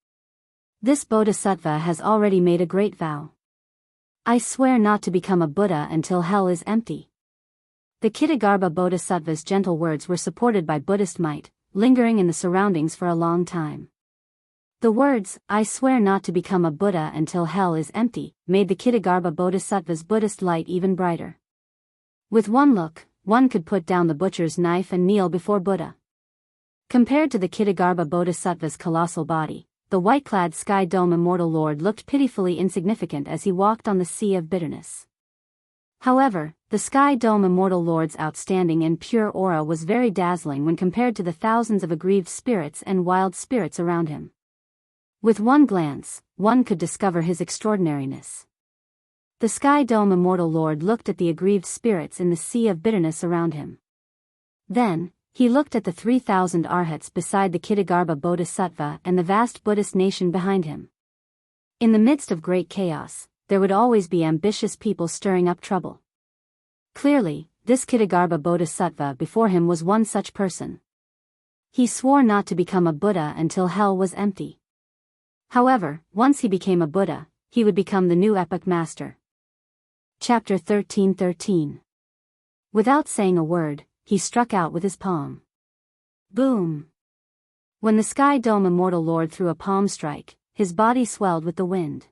This Bodhisattva has already made a great vow. I swear not to become a Buddha until hell is empty. The Ksitigarbha Bodhisattva's gentle words were supported by Buddhist might, lingering in the surroundings for a long time. The words, I swear not to become a Buddha until hell is empty, made the Ksitigarbha Bodhisattva's Buddhist light even brighter. With one look, one could put down the butcher's knife and kneel before Buddha. Compared to the Ksitigarbha Bodhisattva's colossal body, the white-clad Sky Dome Immortal Lord looked pitifully insignificant as he walked on the Sea of Bitterness. However, the Sky Dome Immortal Lord's outstanding and pure aura was very dazzling when compared to the thousands of aggrieved spirits and wild spirits around him. With one glance, one could discover his extraordinariness. The Sky Dome Immortal Lord looked at the aggrieved spirits in the Sea of Bitterness around him. Then, he looked at the 3,000 arhats beside the Ksitigarbha Bodhisattva and the vast Buddhist nation behind him. In the midst of great chaos, there would always be ambitious people stirring up trouble. Clearly, this Ksitigarbha Bodhisattva before him was one such person. He swore not to become a Buddha until hell was empty. However, once he became a Buddha, he would become the new epoch master. Chapter 13:13. Without saying a word, he struck out with his palm. Boom! When the Sky Dome Immortal Lord threw a palm strike, his body swelled with the wind.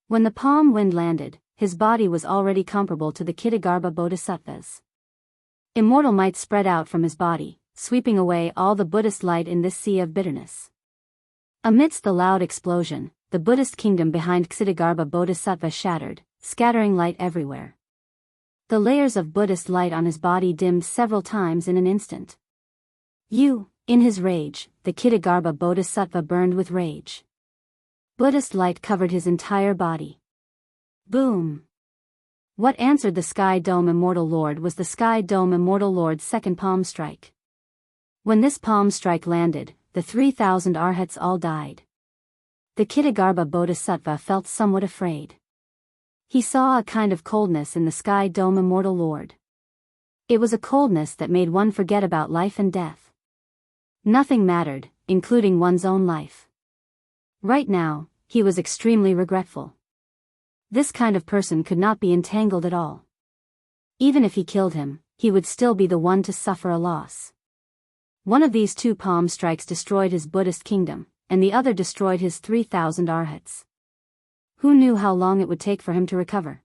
When the palm wind landed, his body was already comparable to the Ksitigarbha Bodhisattva's. Immortal might spread out from his body, sweeping away all the Buddhist light in this Sea of Bitterness. Amidst the loud explosion, the Buddhist kingdom behind Ksitigarbha Bodhisattva shattered, scattering light everywhere. The layers of Buddhist light on his body dimmed several times in an instant. In his rage, the Ksitigarbha Bodhisattva burned with rage. Buddhist light covered his entire body. Boom! What answered the Sky Dome Immortal Lord was the Sky Dome Immortal Lord's second palm strike. When this palm strike landed, the 3,000 arhats all died. The Ksitigarbha Bodhisattva felt somewhat afraid. He saw a kind of coldness in the Sky Dome Immortal Lord. It was a coldness that made one forget about life and death. Nothing mattered, including one's own life. Right now, he was extremely regretful. This kind of person could not be entangled at all. Even if he killed him, he would still be the one to suffer a loss. One of these two palm strikes destroyed his Buddhist kingdom, and the other destroyed his 3,000 arhats. Who knew how long it would take for him to recover?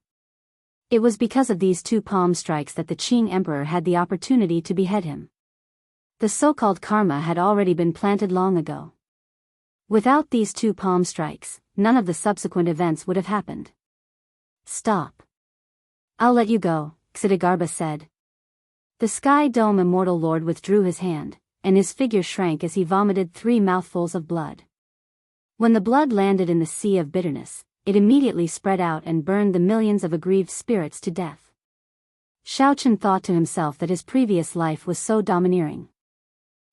It was because of these two palm strikes that the Qing emperor had the opportunity to behead him. The so-called karma had already been planted long ago. Without these two palm strikes, none of the subsequent events would have happened. Stop. I'll let you go, Ksitigarbha said. The Sky Dome Immortal Lord withdrew his hand, and his figure shrank as he vomited 3 mouthfuls of blood. When the blood landed in the sea of bitterness, it immediately spread out and burned the millions of aggrieved spirits to death. Shaochen thought to himself that his previous life was so domineering.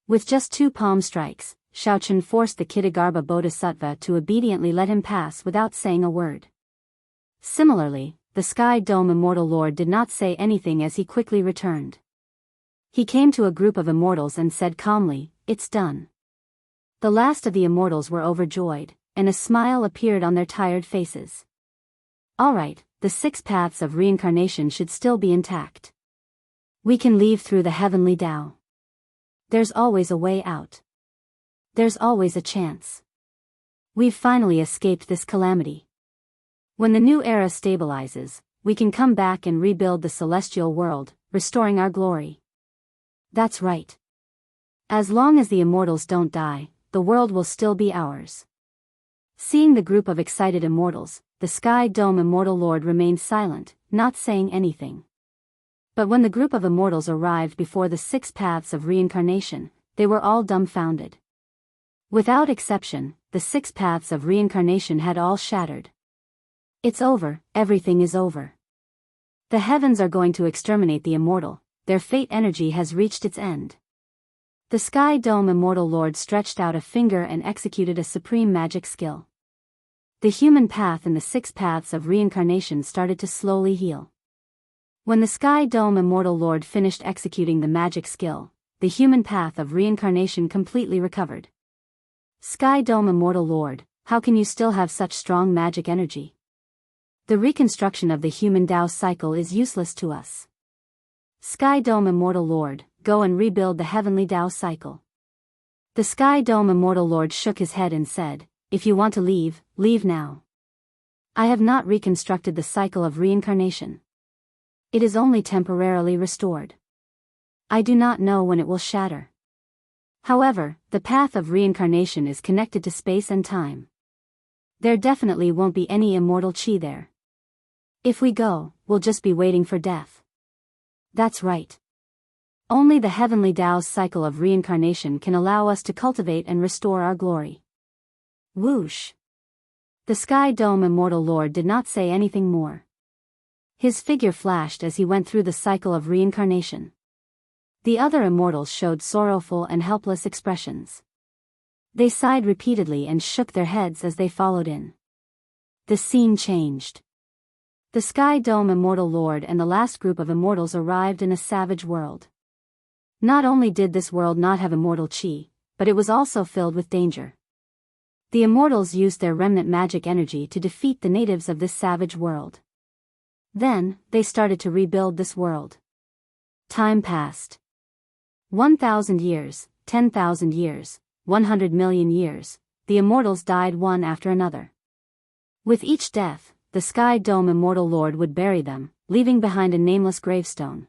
With just 2 palm strikes, Shaochen forced the Ksitigarbha Bodhisattva to obediently let him pass without saying a word. Similarly, the Sky Dome Immortal Lord did not say anything as he quickly returned. He came to a group of immortals and said calmly, "It's done." The last of the immortals were overjoyed, and a smile appeared on their tired faces. All right, the 6 paths of reincarnation should still be intact. We can leave through the heavenly Tao. There's always a way out. There's always a chance. We've finally escaped this calamity. When the new era stabilizes, we can come back and rebuild the celestial world, restoring our glory. That's right. As long as the immortals don't die, the world will still be ours. Seeing the group of excited immortals, the Sky Dome Immortal Lord remained silent, not saying anything. But when the group of immortals arrived before the 6 paths of reincarnation, they were all dumbfounded. Without exception, the 6 paths of reincarnation had all shattered. It's over, everything is over. The heavens are going to exterminate the immortal, their fate energy has reached its end. The Sky Dome Immortal Lord stretched out a finger and executed a supreme magic skill. The human path and the 6 paths of reincarnation started to slowly heal. When the Sky Dome Immortal Lord finished executing the magic skill, the human path of reincarnation completely recovered. Sky Dome Immortal Lord, how can you still have such strong magic energy? The reconstruction of the human Tao cycle is useless to us. Sky Dome Immortal Lord, go and rebuild the heavenly Tao cycle. The Sky Dome Immortal Lord shook his head and said, if you want to leave, leave now. I have not reconstructed the cycle of reincarnation. It is only temporarily restored. I do not know when it will shatter. However, the path of reincarnation is connected to space and time. There definitely won't be any immortal chi there. If we go, we'll just be waiting for death. That's right. Only the heavenly Tao's cycle of reincarnation can allow us to cultivate and restore our glory. Whoosh! The Sky Dome Immortal Lord did not say anything more. His figure flashed as he went through the cycle of reincarnation. The other immortals showed sorrowful and helpless expressions. They sighed repeatedly and shook their heads as they followed in. The scene changed. The Sky Dome Immortal Lord and the last group of immortals arrived in a savage world. Not only did this world not have immortal chi, but it was also filled with danger. The immortals used their remnant magic energy to defeat the natives of this savage world. Then, they started to rebuild this world. Time passed. 1,000 years, 10,000 years, 100 million years, the immortals died one after another. With each death, the Sky Dome Immortal Lord would bury them, leaving behind a nameless gravestone.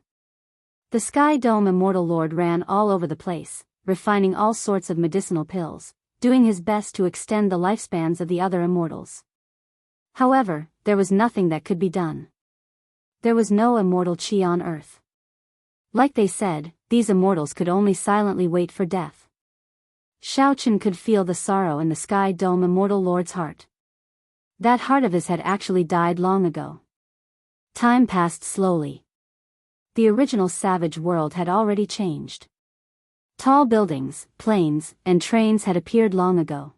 The Sky Dome Immortal Lord ran all over the place, refining all sorts of medicinal pills, doing his best to extend the lifespans of the other immortals. However, there was nothing that could be done. There was no immortal chi on earth. Like they said, these immortals could only silently wait for death. Shaochen could feel the sorrow in the Sky Dome Immortal Lord's heart. That heart of his had actually died long ago. Time passed slowly. The original savage world had already changed. Tall buildings, planes, and trains had appeared long ago.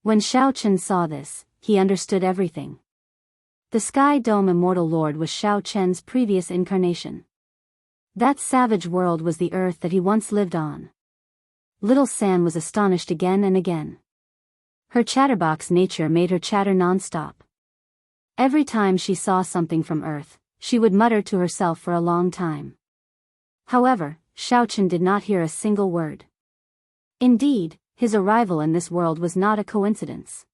When Xiao Chen saw this, he understood everything. The Sky Dome Immortal Lord was Xiao Chen's previous incarnation. That savage world was the earth that he once lived on. Little San was astonished again and again. Her chatterbox nature made her chatter non-stop. Every time she saw something from Earth, she would mutter to herself for a long time. However, Xiao Chen did not hear a single word. Indeed, his arrival in this world was not a coincidence.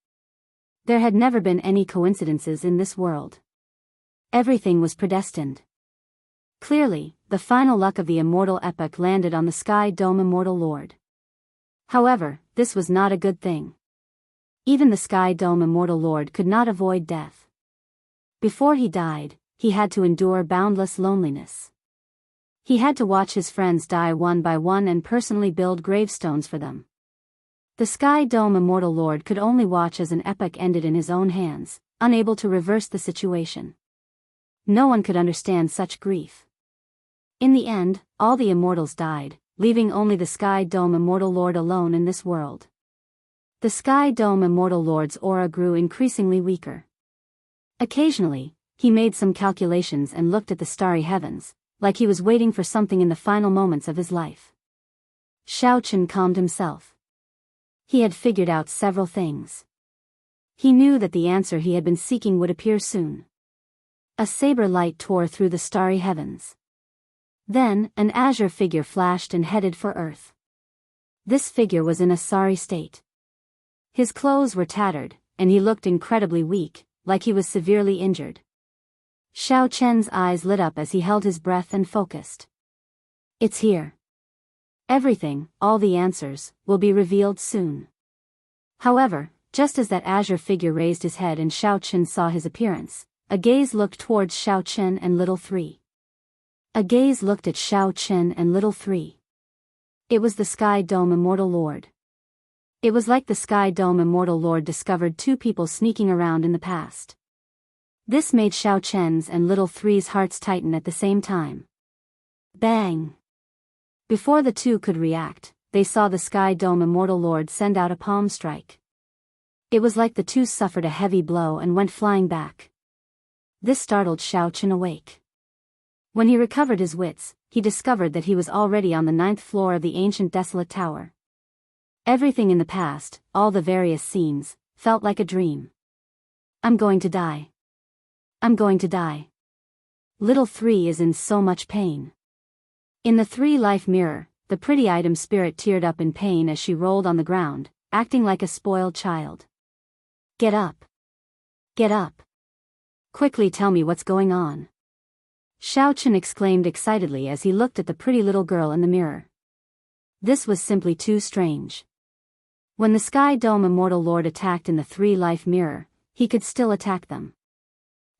There had never been any coincidences in this world. Everything was predestined. Clearly, the final luck of the immortal epoch landed on the Sky Dome Immortal Lord. However, this was not a good thing. Even the Sky Dome Immortal Lord could not avoid death. Before he died, he had to endure boundless loneliness. He had to watch his friends die one by one and personally build gravestones for them. The Sky Dome Immortal Lord could only watch as an epoch ended in his own hands, unable to reverse the situation. No one could understand such grief. In the end, all the immortals died, leaving only the Sky Dome Immortal Lord alone in this world. The Sky Dome Immortal Lord's aura grew increasingly weaker. Occasionally, he made some calculations and looked at the starry heavens, like he was waiting for something in the final moments of his life. Xiao Chen calmed himself. He had figured out several things. He knew that the answer he had been seeking would appear soon. A saber light tore through the starry heavens. Then, an azure figure flashed and headed for Earth. This figure was in a sorry state. His clothes were tattered, and he looked incredibly weak, like he was severely injured. Xiao Chen's eyes lit up as he held his breath and focused. It's here. Everything, all the answers, will be revealed soon. However, just as that azure figure raised his head and Xiao Chen saw his appearance, a gaze looked towards Xiao Chen and Little Three. A gaze looked at Xiao Chen and Little Three. It was the Sky Dome Immortal Lord. It was like the Sky Dome Immortal Lord discovered two people sneaking around in the past. This made Xiao Chen's and Little Three's hearts tighten at the same time. Bang! Before the two could react, they saw the Sky Dome Immortal Lord send out a palm strike. It was like the two suffered a heavy blow and went flying back. This startled Xiao Chen awake. When he recovered his wits, he discovered that he was already on the 9th floor of the ancient desolate tower. Everything in the past, all the various scenes, felt like a dream. I'm going to die. I'm going to die. Little Three is in so much pain. In the three-life mirror, the pretty item spirit teared up in pain as she rolled on the ground, acting like a spoiled child. Get up. Get up. Quickly tell me what's going on. Xiao Chen exclaimed excitedly as he looked at the pretty little girl in the mirror. This was simply too strange. When the Sky Dome Immortal Lord attacked in the three-life mirror, he could still attack them.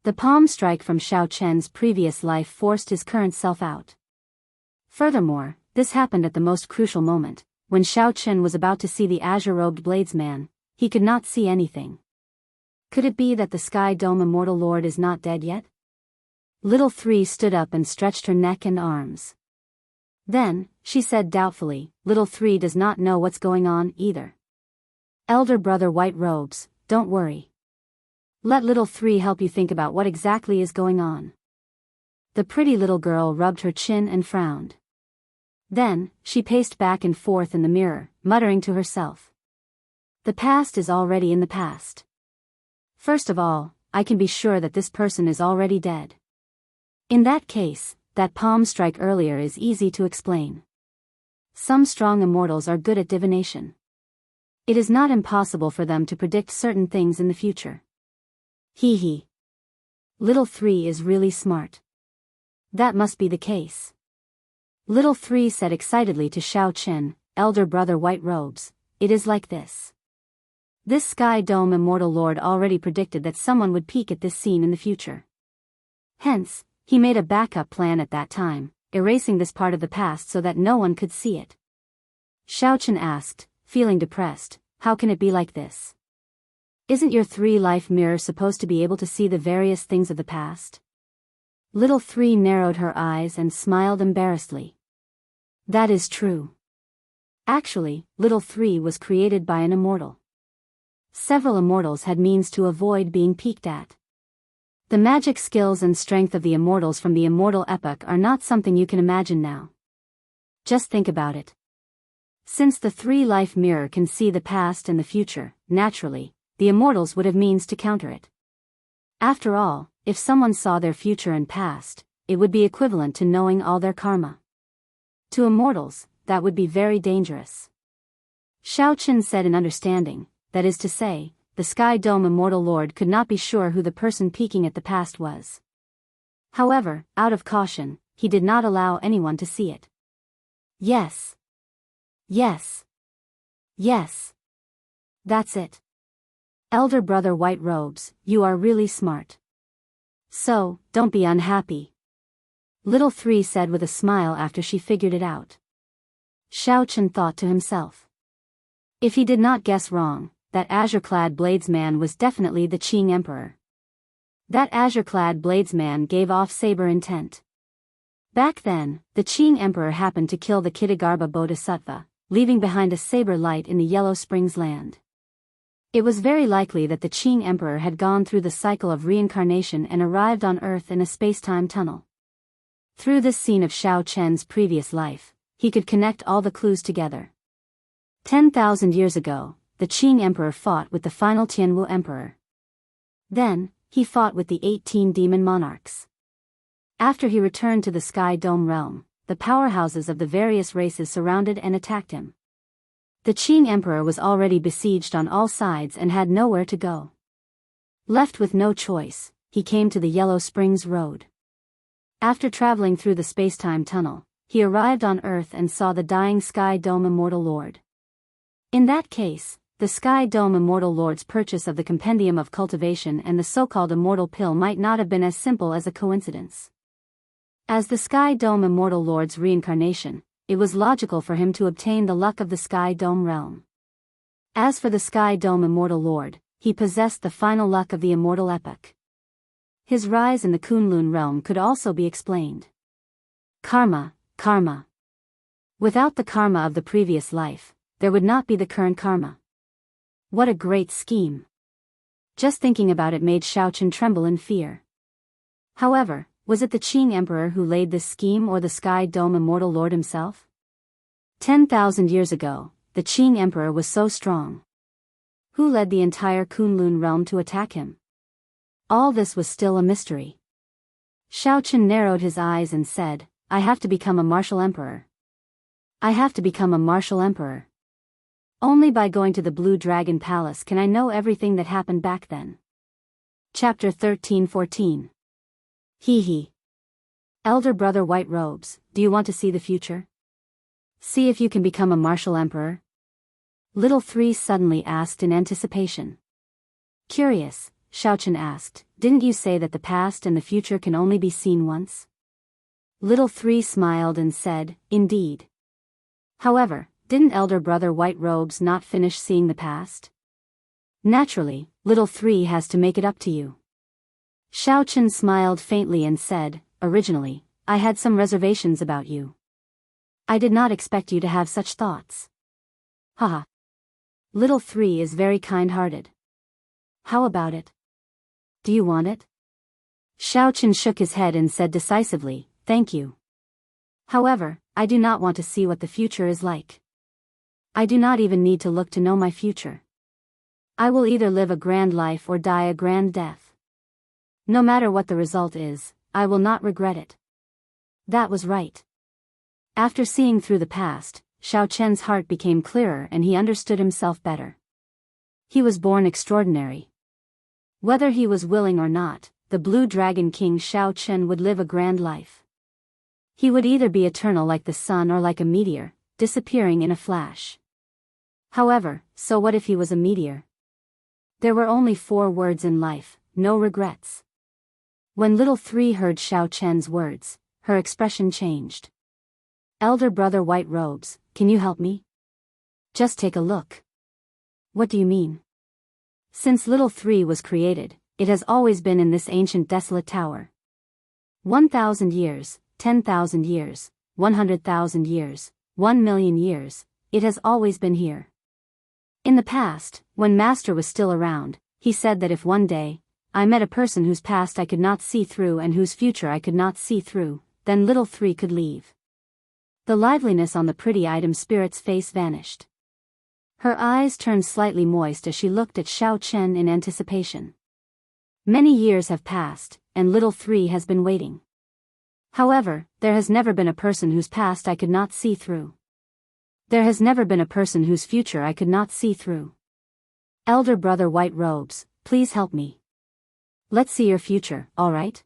The palm strike from Xiao Chen's previous life forced his current self out. Furthermore, this happened at the most crucial moment, when Xiao Chen was about to see the azure-robed bladesman. He could not see anything. Could it be that the Sky Dome Immortal Lord is not dead yet? Little Three stood up and stretched her neck and arms. Then, she said doubtfully, Little Three does not know what's going on either. Elder brother White Robes, don't worry. Let Little Three help you think about what exactly is going on. The pretty little girl rubbed her chin and frowned. Then, she paced back and forth in the mirror, muttering to herself. The past is already in the past. First of all, I can be sure that this person is already dead. In that case, that palm strike earlier is easy to explain. Some strong immortals are good at divination. It is not impossible for them to predict certain things in the future. Hee hee. Little Three is really smart. That must be the case. Little Three said excitedly to Xiao Chen, Elder brother White Robes, it is like this. This Sky Dome Immortal Lord already predicted that someone would peek at this scene in the future. Hence, he made a backup plan at that time, erasing this part of the past so that no one could see it. Xiao Chen asked, feeling depressed, how can it be like this? Isn't your three-life mirror supposed to be able to see the various things of the past? Little Three narrowed her eyes and smiled embarrassedly. That is true. Actually, Little Three was created by an immortal. Several immortals had means to avoid being peeked at. The magic skills and strength of the immortals from the immortal epoch are not something you can imagine now. Just think about it. Since the three-life mirror can see the past and the future, naturally, the immortals would have means to counter it. After all, if someone saw their future and past, it would be equivalent to knowing all their karma. To immortals, that would be very dangerous. Xiao Qin said in understanding, that is to say, the Sky Dome Immortal Lord could not be sure who the person peeking at the past was. However, out of caution, he did not allow anyone to see it. Yes. Yes. Yes. That's it. Elder Brother White Robes, you are really smart. So, don't be unhappy. Little Three said with a smile after she figured it out. Xiao Qin thought to himself. If he did not guess wrong, that azure-clad bladesman was definitely the Qing Emperor. That azure-clad bladesman gave off saber intent. Back then, the Qing Emperor happened to kill the Kitagarbha Bodhisattva, leaving behind a saber light in the Yellow Springs land. It was very likely that the Qing Emperor had gone through the cycle of reincarnation and arrived on Earth in a space-time tunnel. Through this scene of Xiao Chen's previous life, he could connect all the clues together. 10,000 years ago, the Qing Emperor fought with the final Tianwu Emperor. Then, he fought with the 18 demon monarchs. After he returned to the Sky Dome realm, the powerhouses of the various races surrounded and attacked him. The Qing Emperor was already besieged on all sides and had nowhere to go. Left with no choice, he came to the Yellow Springs Road. After traveling through the space-time tunnel, he arrived on Earth and saw the dying Sky Dome Immortal Lord. In that case, the Sky Dome Immortal Lord's purchase of the Compendium of Cultivation and the so-called Immortal Pill might not have been as simple as a coincidence. As the Sky Dome Immortal Lord's reincarnation, it was logical for him to obtain the luck of the Sky Dome realm. As for the Sky Dome Immortal Lord, he possessed the final luck of the immortal epoch. His rise in the Kunlun realm could also be explained. Karma. Without the karma of the previous life, there would not be the current karma. What a great scheme. Just thinking about it made Xiao Qin tremble in fear. However, was it the Qing Emperor who laid this scheme or the Sky Dome Immortal Lord himself? 10,000 years ago, the Qing Emperor was so strong. Who led the entire Kunlun realm to attack him? All this was still a mystery. Xiao Qin narrowed his eyes and said, I have to become a martial emperor. I have to become a martial emperor. Only by going to the Blue Dragon Palace can I know everything that happened back then. Chapter 13-14. Hee. Elder Brother White Robes, do you want to see the future? See if you can become a martial emperor? Little Three suddenly asked in anticipation. Curious, Xiao Qin asked, didn't you say that the past and the future can only be seen once? Little Three smiled and said, indeed. However, didn't Elder Brother White Robes not finish seeing the past? Naturally, Little Three has to make it up to you. Xiao Qin smiled faintly and said, originally, I had some reservations about you. I did not expect you to have such thoughts. Haha. Little Three is very kind-hearted. How about it? Do you want it? Xiao Qin shook his head and said decisively, thank you. However, I do not want to see what the future is like. I do not even need to look to know my future. I will either live a grand life or die a grand death. No matter what the result is, I will not regret it. That was right. After seeing through the past, Xiao Chen's heart became clearer and he understood himself better. He was born extraordinary. Whether he was willing or not, the Blue Dragon King Xiao Chen would live a grand life. He would either be eternal like the sun or like a meteor, disappearing in a flash. However, so what if he was a meteor? There were only 4 words in life, no regrets. When Little Three heard Xiao Chen's words, her expression changed. Elder Brother White Robes, can you help me? Just take a look. What do you mean? Since Little Three was created, it has always been in this ancient desolate tower. 1,000 years, 10,000 years, 100,000 years, 1,000,000 years, it has always been here. In the past, when Master was still around, he said that if one day I met a person whose past I could not see through and whose future I could not see through, then little three could leave. The liveliness on the pretty item spirit's face vanished. Her eyes turned slightly moist as she looked at Xiao Chen in anticipation. Many years have passed, and little three has been waiting. However, there has never been a person whose past I could not see through. There has never been a person whose future I could not see through. Elder brother White Robes, please help me. Let's see your future, alright?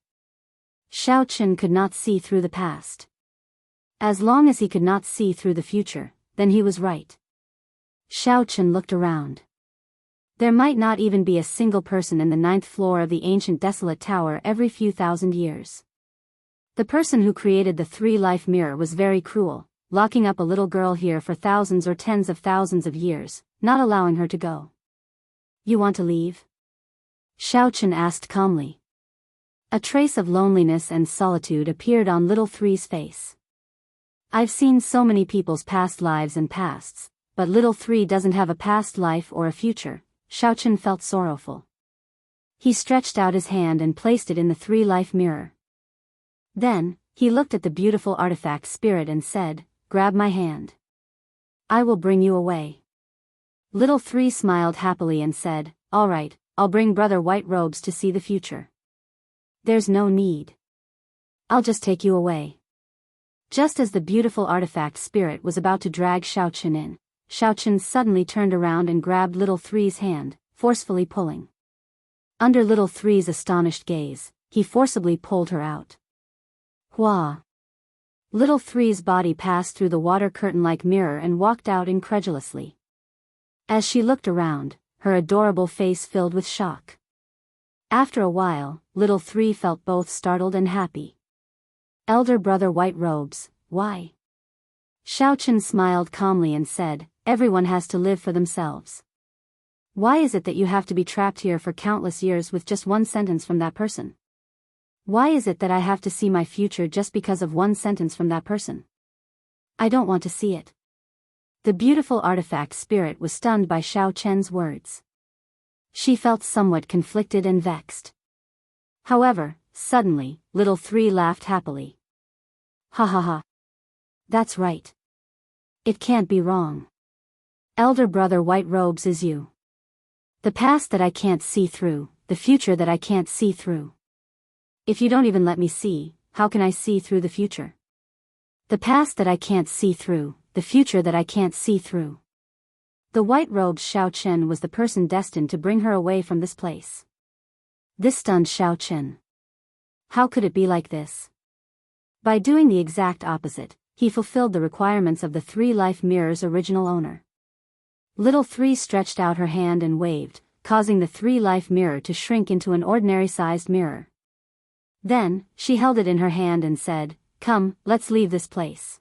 Xiao Chen could not see through the past. As long as he could not see through the future, then he was right. Xiao Chen looked around. There might not even be a single person in the 9th floor of the ancient desolate tower every few thousand years. The person who created the 3-life mirror was very cruel, locking up a little girl here for thousands or tens of thousands of years, not allowing her to go. You want to leave? Xiao Chen asked calmly. A trace of loneliness and solitude appeared on little three's face. I've seen so many people's past lives and pasts, but little three doesn't have a past life or a future. Xiao Chen felt sorrowful. He stretched out his hand and placed it in the 3-life mirror. Then, he looked at the beautiful artifact spirit and said, "Grab my hand. I will bring you away." Little three smiled happily and said, "All right, I'll bring Brother White Robes to see the future." "There's no need. I'll just take you away." Just as the beautiful artifact spirit was about to drag Xiao Chen in, Xiao Chen suddenly turned around and grabbed little three's hand, forcefully pulling. Under little three's astonished gaze, he forcibly pulled her out. Hua! Little three's body passed through the water curtain-like mirror and walked out incredulously. As she looked around, her adorable face filled with shock. After a while, little three felt both startled and happy. Elder brother White Robes, why? Xiao Chen smiled calmly and said, "Everyone has to live for themselves. Why is it that you have to be trapped here for countless years with just one sentence from that person? Why is it that I have to see my future just because of one sentence from that person? I don't want to see it." The beautiful artifact spirit was stunned by Xiao Chen's words. She felt somewhat conflicted and vexed. However, suddenly, little three laughed happily. "Ha ha ha. That's right. It can't be wrong. Elder brother White Robes is you. The past that I can't see through, the future that I can't see through. If you don't even let me see, how can I see through the future? The past that I can't see through, the future that I can't see through." The white-robed Xiao Chen was the person destined to bring her away from this place. This stunned Xiao Chen. How could it be like this? By doing the exact opposite, he fulfilled the requirements of the 3-life mirror's original owner. Little three stretched out her hand and waved, causing the 3-life mirror to shrink into an ordinary-sized mirror. Then, she held it in her hand and said, "Come, let's leave this place."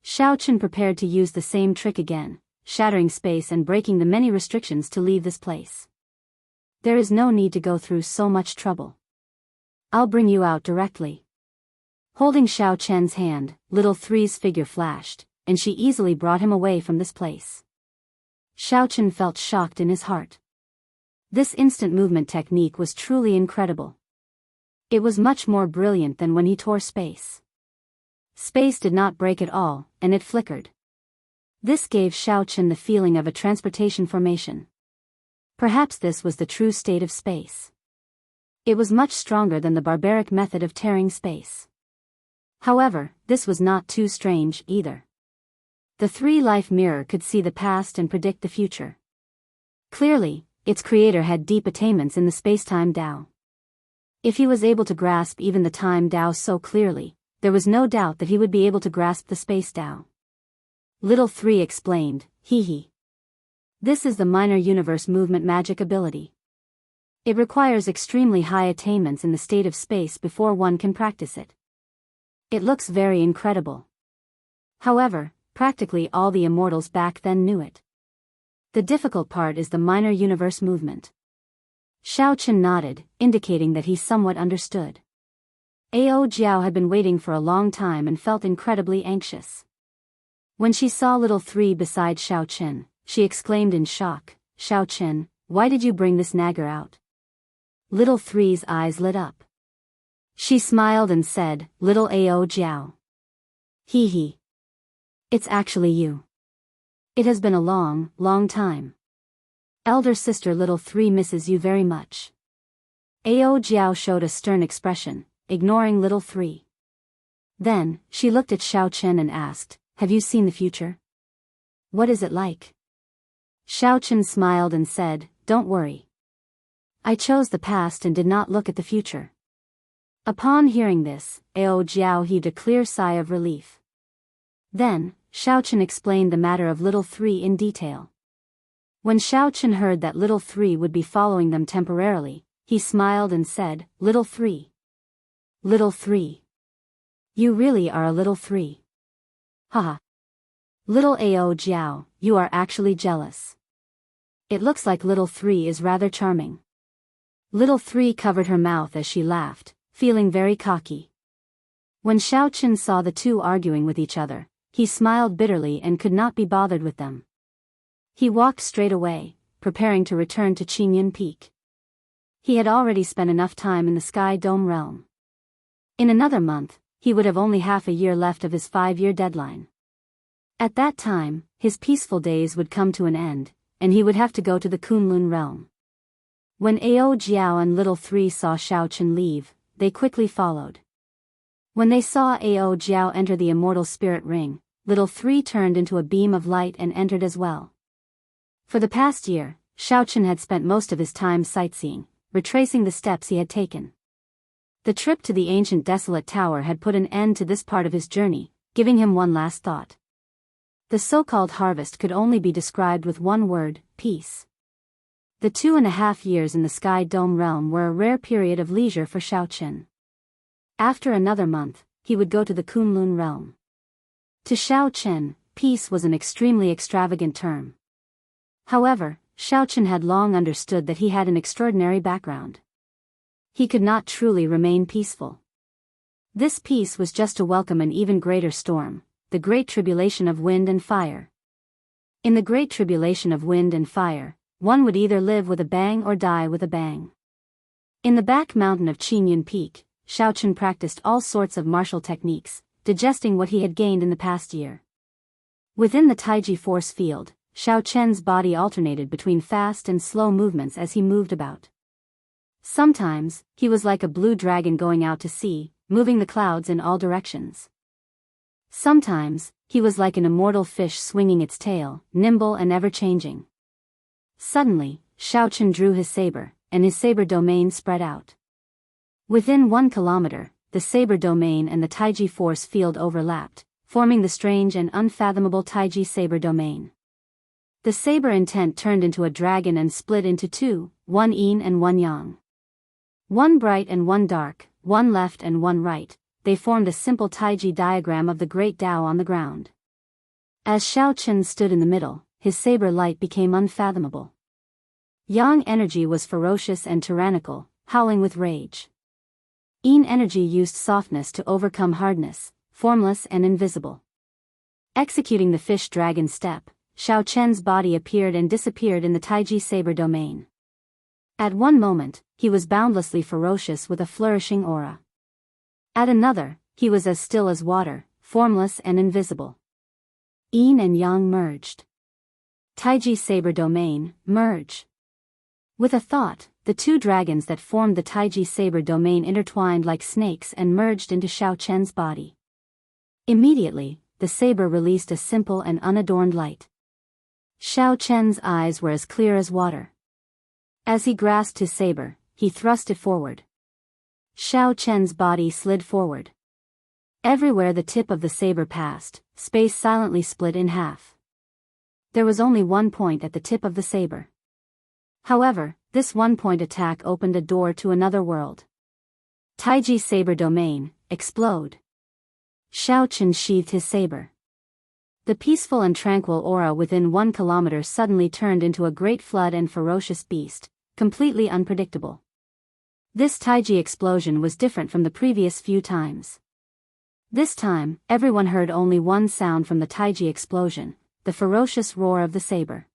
Xiao Chen prepared to use the same trick again, shattering space and breaking the many restrictions to leave this place. There is no need to go through so much trouble. I'll bring you out directly. Holding Xiao Chen's hand, little three's figure flashed, and she easily brought him away from this place. Xiao Chen felt shocked in his heart. This instant movement technique was truly incredible. It was much more brilliant than when he tore space. Space did not break at all, and it flickered. This gave Xiao Chen the feeling of a transportation formation. Perhaps this was the true state of space. It was much stronger than the barbaric method of tearing space. However, this was not too strange either. The 3-life mirror could see the past and predict the future. Clearly, its creator had deep attainments in the space-time Tao. If he was able to grasp even the time Tao so clearly, there was no doubt that he would be able to grasp the space Tao. Little three explained, "Hee hee. This is the minor universe movement magic ability. It requires extremely high attainments in the state of space before one can practice it. It looks very incredible. However, practically all the immortals back then knew it. The difficult part is the minor universe movement." Xiao Chen nodded, indicating that he somewhat understood. Ao Jiao had been waiting for a long time and felt incredibly anxious. When she saw little three beside Xiao Chen, she exclaimed in shock, "Xiao Chen, why did you bring this nagger out?" Little three's eyes lit up. She smiled and said, "Little Ao Jiao. Hee hee. It's actually you. It has been a long, long time. Elder sister little three misses you very much." Ao Jiao showed a stern expression, ignoring little three. Then, she looked at Xiao Chen and asked, "Have you seen the future? What is it like?" Xiao Chen smiled and said, "Don't worry. I chose the past and did not look at the future." Upon hearing this, Ao Jiao heaved a clear sigh of relief. Then, Xiao Chen explained the matter of little three in detail. When Xiao Chen heard that little three would be following them temporarily, he smiled and said, "Little three. Little three. You really are a little three. Haha. Little Ao Jiao, you are actually jealous. It looks like little three is rather charming." Little three covered her mouth as she laughed, feeling very cocky. When Xiao Chen saw the two arguing with each other, he smiled bitterly and could not be bothered with them. He walked straight away, preparing to return to Qingyun Peak. He had already spent enough time in the Sky Dome realm. In another month, he would have only half a year left of his 5-year deadline. At that time, his peaceful days would come to an end, and he would have to go to the Kunlun realm. When Ao Jiao and little three saw Xiao Chen leave, they quickly followed. When they saw Ao Jiao enter the immortal spirit ring, little three turned into a beam of light and entered as well. For the past year, Xiao Chen had spent most of his time sightseeing, retracing the steps he had taken. The trip to the ancient desolate tower had put an end to this part of his journey, giving him one last thought. The so-called harvest could only be described with one word: peace. The 2.5 years in the Sky Dome realm were a rare period of leisure for Xiao Chen. After another month, he would go to the Kunlun realm. To Xiao Chen, peace was an extremely extravagant term. However, Xiao Chen had long understood that he had an extraordinary background. He could not truly remain peaceful. This peace was just to welcome an even greater storm, the Great Tribulation of Wind and Fire. In the Great Tribulation of Wind and Fire, one would either live with a bang or die with a bang. In the back mountain of Qingyun Peak, Xiao Chen practiced all sorts of martial techniques, digesting what he had gained in the past year. Within the Taiji force field, Xiao Chen's body alternated between fast and slow movements as he moved about. Sometimes, he was like a blue dragon going out to sea, moving the clouds in all directions. Sometimes, he was like an immortal fish swinging its tail, nimble and ever-changing. Suddenly, Xiao Chen drew his saber, and his saber domain spread out. Within 1 kilometer, the saber domain and the Taiji force field overlapped, forming the strange and unfathomable Taiji saber domain. The saber intent turned into a dragon and split into two, one yin and one yang. One bright and one dark, one left and one right, they formed a simple Taiji diagram of the great Tao on the ground. As Xiao Chen stood in the middle, his saber light became unfathomable. Yang energy was ferocious and tyrannical, howling with rage. Yin energy used softness to overcome hardness, formless and invisible. Executing the fish dragon step, Xiao Chen's body appeared and disappeared in the Taiji saber domain. At one moment, he was boundlessly ferocious with a flourishing aura. At another, he was as still as water, formless and invisible. Yin and Yang merged. Taiji saber domain, merge. With a thought, the two dragons that formed the Taiji saber domain intertwined like snakes and merged into Xiao Chen's body. Immediately, the saber released a simple and unadorned light. Xiao Chen's eyes were as clear as water. As he grasped his saber, he thrust it forward. Xiao Chen's body slid forward. Everywhere the tip of the saber passed, space silently split in half. There was only one point at the tip of the saber. However, this one-point attack opened a door to another world. Taiji saber domain, explode. Xiao Chen sheathed his saber. The peaceful and tranquil aura within 1 kilometer suddenly turned into a great flood and ferocious beast, completely unpredictable. This Taiji explosion was different from the previous few times. This time, everyone heard only one sound from the Taiji explosion, the ferocious roar of the saber.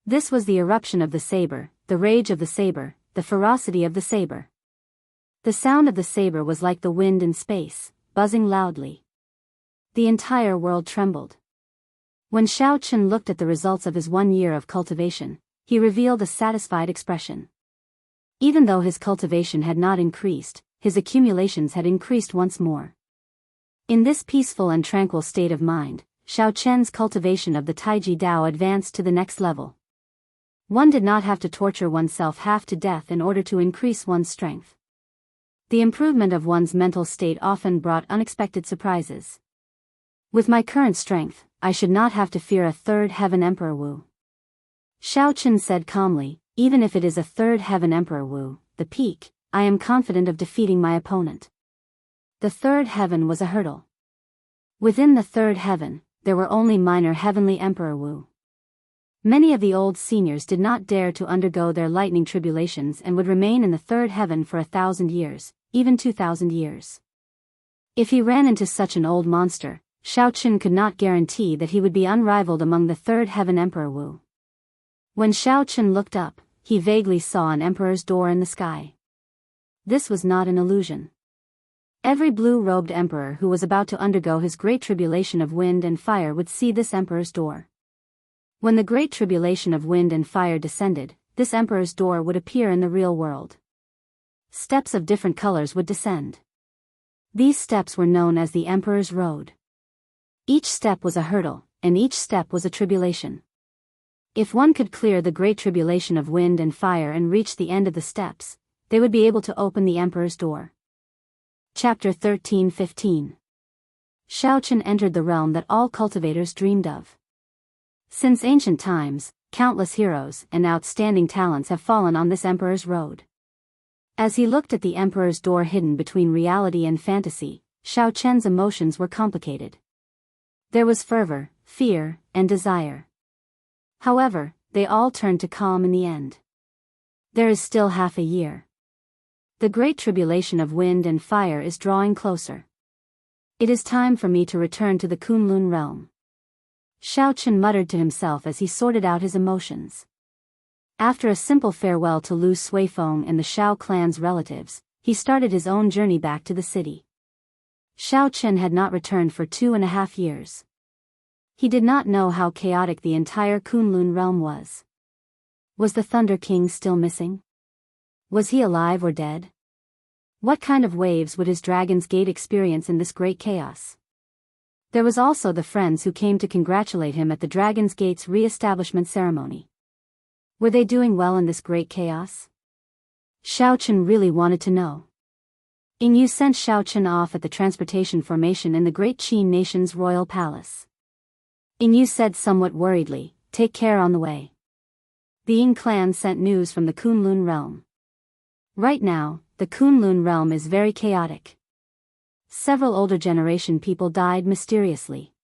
This was the eruption of the saber, the rage of the saber, the ferocity of the saber. The sound of the saber was like the wind in space, buzzing loudly. The entire world trembled. When Xiao Chen looked at the results of his 1 year of cultivation, he revealed a satisfied expression. Even though his cultivation had not increased, his accumulations had increased once more. In this peaceful and tranquil state of mind, Xiao Chen's cultivation of the Taiji Dao advanced to the next level. One did not have to torture oneself half to death in order to increase one's strength. The improvement of one's mental state often brought unexpected surprises. With my current strength, I should not have to fear a third heaven Emperor Wu. Xiao Chen said calmly, even if it is a third heaven Emperor Wu, the peak, I am confident of defeating my opponent. The third heaven was a hurdle. Within the third heaven, there were only minor heavenly Emperor Wu. Many of the old seniors did not dare to undergo their lightning tribulations and would remain in the third heaven for 1,000 years, even 2,000 years. If he ran into such an old monster, Xiao Chen could not guarantee that he would be unrivaled among the third heaven Emperor Wu. When Xiao Chen looked up, he vaguely saw an emperor's door in the sky. This was not an illusion. Every blue-robed emperor who was about to undergo his great tribulation of wind and fire would see this emperor's door. When the great tribulation of wind and fire descended, this emperor's door would appear in the real world. Steps of different colors would descend. These steps were known as the Emperor's Road. Each step was a hurdle, and each step was a tribulation. If one could clear the great tribulation of wind and fire and reach the end of the steps, they would be able to open the Emperor's door. Chapter 13-15. Xiao Chen entered the realm that all cultivators dreamed of. Since ancient times, countless heroes and outstanding talents have fallen on this Emperor's Road. As he looked at the Emperor's door hidden between reality and fantasy, Xiao Chen's emotions were complicated. There was fervor, fear, and desire. However, they all turned to calm in the end. There is still half a year. The great tribulation of wind and fire is drawing closer. It is time for me to return to the Kunlun realm. Xiao Chen muttered to himself as he sorted out his emotions. After a simple farewell to Lu Suifeng and the Xiao clan's relatives, he started his own journey back to the city. Xiao Chen had not returned for 2.5 years. He did not know how chaotic the entire Kunlun realm was. Was the Thunder King still missing? Was he alive or dead? What kind of waves would his Dragon's Gate experience in this great chaos? There was also the friends who came to congratulate him at the Dragon's Gate's re-establishment ceremony. Were they doing well in this great chaos? Xiao Chen really wanted to know. Yingyu sent Xiao Chen off at the transportation formation in the Great Qin nation's royal palace. Yingyu said somewhat worriedly, "Take care on the way." The Ying clan sent news from the Kunlun realm. Right now, the Kunlun realm is very chaotic. Several older generation people died mysteriously.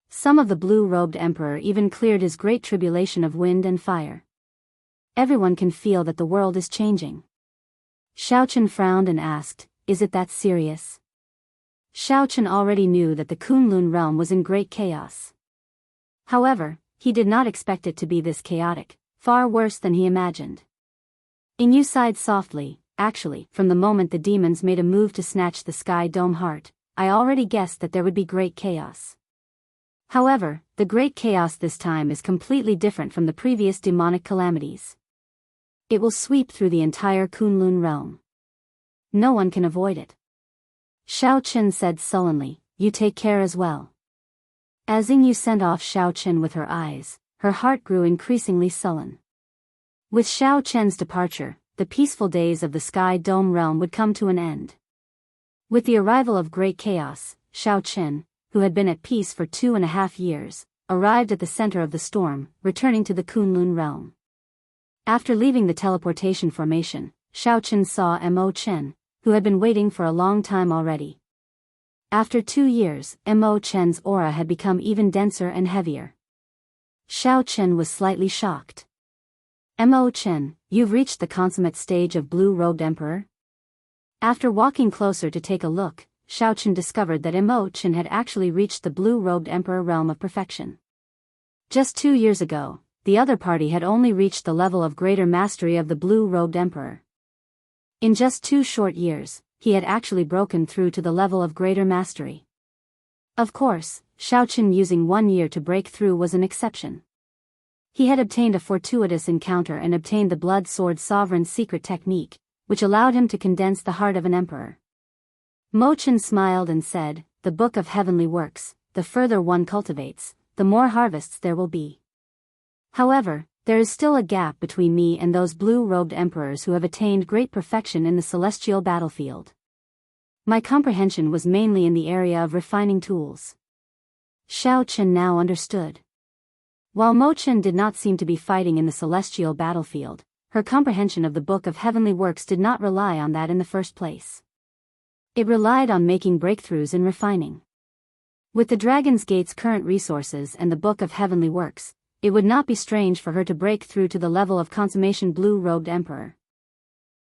Some of the blue-robed emperor even cleared his great tribulation of wind and fire. Everyone can feel that the world is changing. Xiao Chen frowned and asked, "Is it that serious?" Xiao Chen already knew that the Kunlun realm was in great chaos. However, he did not expect it to be this chaotic, far worse than he imagined. Yingyu sighed softly. "Actually, from the moment the demons made a move to snatch the Sky Dome heart, I already guessed that there would be great chaos. However, the great chaos this time is completely different from the previous demonic calamities. It will sweep through the entire Kunlun realm. No one can avoid it." Xiao Chen said sullenly, "You take care as well." As Yingyu sent off Xiao Chen with her eyes, her heart grew increasingly sullen. With Xiao Chen's departure, the peaceful days of the Sky Dome realm would come to an end. With the arrival of great chaos, Xiao Chen, who had been at peace for 2.5 years, arrived at the center of the storm, returning to the Kunlun realm. After leaving the teleportation formation, Xiao Chen saw Mo Chen, who had been waiting for a long time already. After 2 years, Mo Chen's aura had become even denser and heavier. Xiao Chen was slightly shocked. "Mo Chen, you've reached the consummate stage of blue-robed emperor? After walking closer to take a look, Xiaochen discovered that Mo Chen had actually reached the blue-robed emperor realm of perfection. Just 2 years ago, the other party had only reached the level of greater mastery of the blue-robed emperor. In just 2 short years, he had actually broken through to the level of greater mastery. Of course, Xiaochen using 1 year to break through was an exception. He had obtained a fortuitous encounter and obtained the blood sword sovereign's secret technique, which allowed him to condense the heart of an emperor. Mo Chen smiled and said, "The book of heavenly works, the further one cultivates, the more harvests there will be. However, there is still a gap between me and those blue-robed emperors who have attained great perfection in the celestial battlefield. My comprehension was mainly in the area of refining tools." Xiaochen now understood. While Mo Chen did not seem to be fighting in the celestial battlefield, her comprehension of the Book of Heavenly Works did not rely on that in the first place. It relied on making breakthroughs in refining. With the Dragon's Gate's current resources and the Book of Heavenly Works, it would not be strange for her to break through to the level of consummation blue-robed emperor.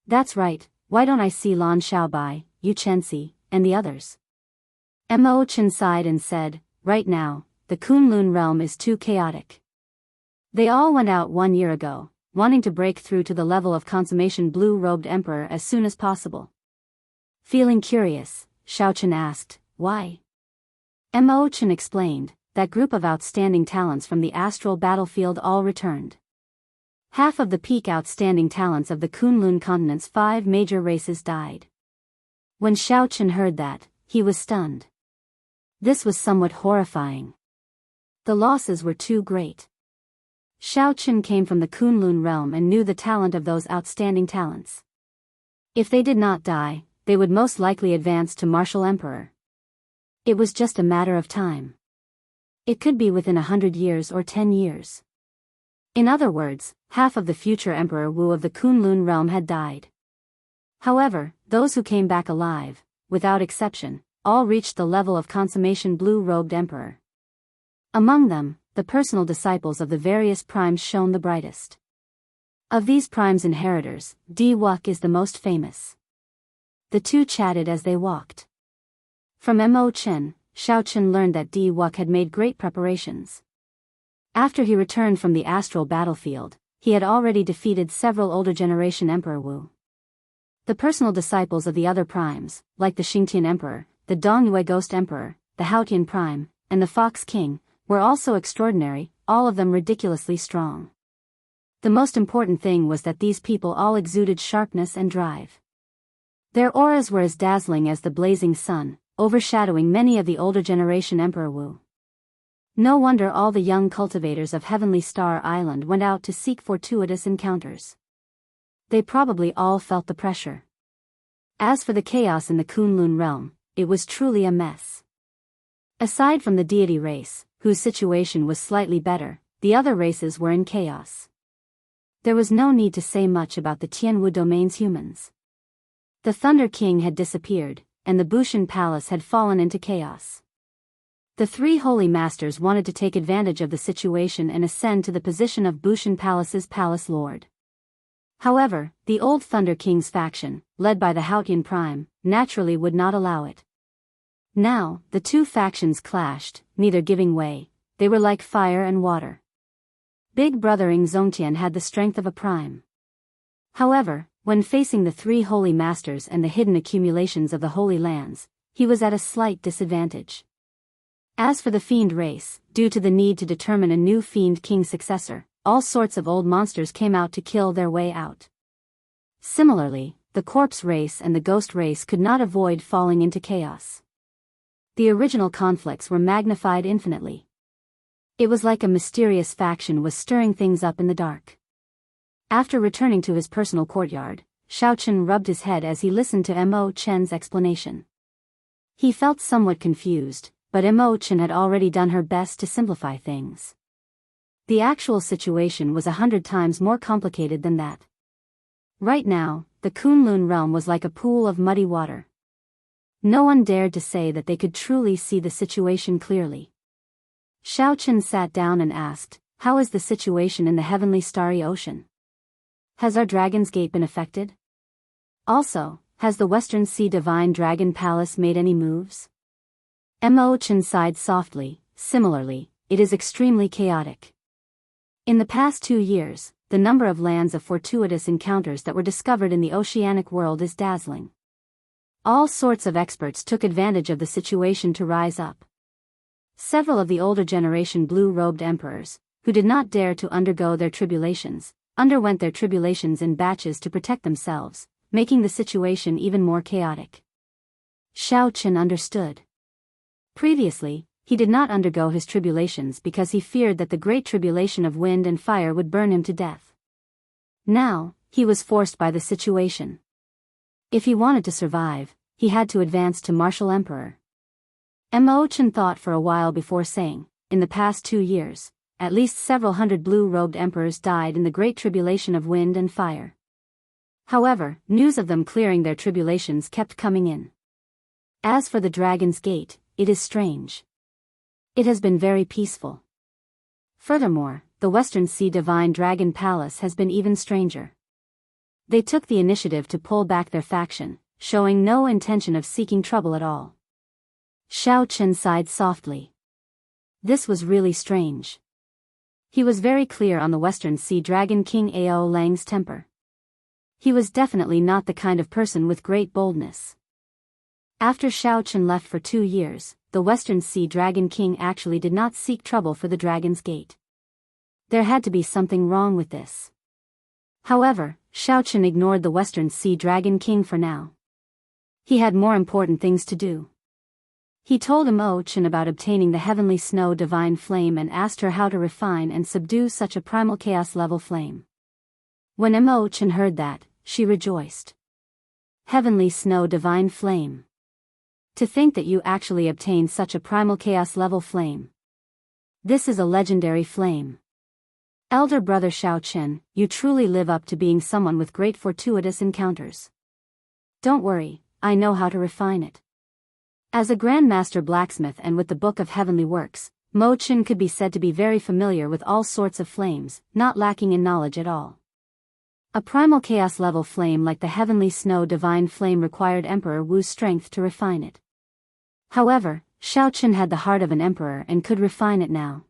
That's right, why don't I see Lan Xiaobai, Yu Chenxi, and the others? Mo Chen sighed and said, "Right now, the Kunlun realm is too chaotic. They all went out 1 year ago, wanting to break through to the level of consummation blue-robed emperor as soon as possible." Feeling curious, Xiaochen asked, "Why?" Mo Chen explained, "That group of outstanding talents from the astral battlefield all returned. Half of the peak outstanding talents of the Kunlun continent's 5 major races died." When Xiaochen heard that, he was stunned. This was somewhat horrifying. The losses were too great. Xiaochen came from the Kunlun realm and knew the talent of those outstanding talents. If they did not die, they would most likely advance to martial emperor. It was just a matter of time. It could be within 100 years or 10 years. In other words, half of the future Emperor Wu of the Kunlun realm had died. However, those who came back alive, without exception, all reached the level of consummation blue-robed emperor. Among them, the personal disciples of the various primes shone the brightest. Of these primes' inheritors, Di Wuk is the most famous. The two chatted as they walked. From Mo Chen, Xiaochen learned that Di Wuk had made great preparations. After he returned from the astral battlefield, he had already defeated several older generation Emperor Wu. The personal disciples of the other primes, like the Xingtian Emperor, the Dongyue Ghost Emperor, the Haotian Prime, and the Fox King, were also extraordinary, all of them ridiculously strong. The most important thing was that these people all exuded sharpness and drive. Their auras were as dazzling as the blazing sun, overshadowing many of the older generation Emperor Wu. No wonder all the young cultivators of Heavenly Star Island went out to seek fortuitous encounters. They probably all felt the pressure. As for the chaos in the Kunlun realm, it was truly a mess. Aside from the deity race, whose situation was slightly better, the other races were in chaos. There was no need to say much about the Tianwu domain's humans. The Thunder King had disappeared, and the Bushan Palace had fallen into chaos. The 3 holy masters wanted to take advantage of the situation and ascend to the position of Bushan Palace's palace lord. However, the old Thunder King's faction, led by the Haotian Prime, naturally would not allow it. Now, the two factions clashed, neither giving way. They were like fire and water. Big Brother Ing Zongtian had the strength of a prime. However, when facing the 3 holy masters and the hidden accumulations of the Holy Lands, he was at a slight disadvantage. As for the fiend race, due to the need to determine a new fiend king successor, all sorts of old monsters came out to kill their way out. Similarly, the corpse race and the ghost race could not avoid falling into chaos. The original conflicts were magnified infinitely. It was like a mysterious faction was stirring things up in the dark. After returning to his personal courtyard, Xiaochen rubbed his head as he listened to Mo Chen's explanation. He felt somewhat confused, but Mo Chen had already done her best to simplify things. The actual situation was 100 times more complicated than that. Right now, the Kunlun realm was like a pool of muddy water. No one dared to say that they could truly see the situation clearly. Xiaochen sat down and asked, "How is the situation in the heavenly starry ocean?" Has our Dragon's Gate been affected? Also, has the Western Sea Divine Dragon Palace made any moves? Mo Chen sighed softly. Similarly, it is extremely chaotic. In the past 2 years, the number of lands of fortuitous encounters that were discovered in the oceanic world is dazzling. All sorts of experts took advantage of the situation to rise up. Several of the older generation blue-robed emperors, who did not dare to undergo their tribulations, underwent their tribulations in batches to protect themselves, making the situation even more chaotic. Xiao Qin understood. Previously, he did not undergo his tribulations because he feared that the great tribulation of wind and fire would burn him to death. Now, he was forced by the situation. If he wanted to survive, he had to advance to martial emperor. Mo Chen thought for a while before saying, in the past 2 years, at least several hundred blue-robed emperors died in the great tribulation of wind and fire. However, news of them clearing their tribulations kept coming in. As for the Dragon's Gate, it is strange. It has been very peaceful. Furthermore, the Western Sea Divine Dragon Palace has been even stranger. They took the initiative to pull back their faction, showing no intention of seeking trouble at all. Xiao Qin sighed softly. This was really strange. He was very clear on the Western Sea Dragon King Ao Lang's temper. He was definitely not the kind of person with great boldness. After Xiao Qin left for 2 years, the Western Sea Dragon King actually did not seek trouble for the Dragon's Gate. There had to be something wrong with this. However, Xiao Qin ignored the Western Sea Dragon King for now. He had more important things to do. He told Mo Chen about obtaining the Heavenly Snow Divine Flame and asked her how to refine and subdue such a primal chaos-level flame. When Mo Chen heard that, she rejoiced. Heavenly Snow Divine Flame. To think that you actually obtained such a primal chaos-level flame. This is a legendary flame. Elder brother Xiao Qin, you truly live up to being someone with great fortuitous encounters. Don't worry, I know how to refine it. As a Grandmaster blacksmith and with the Book of Heavenly Works, Mo Chen could be said to be very familiar with all sorts of flames, not lacking in knowledge at all. A primal chaos-level flame like the Heavenly Snow Divine Flame required Emperor Wu's strength to refine it. However, Xiao Qin had the heart of an emperor and could refine it now.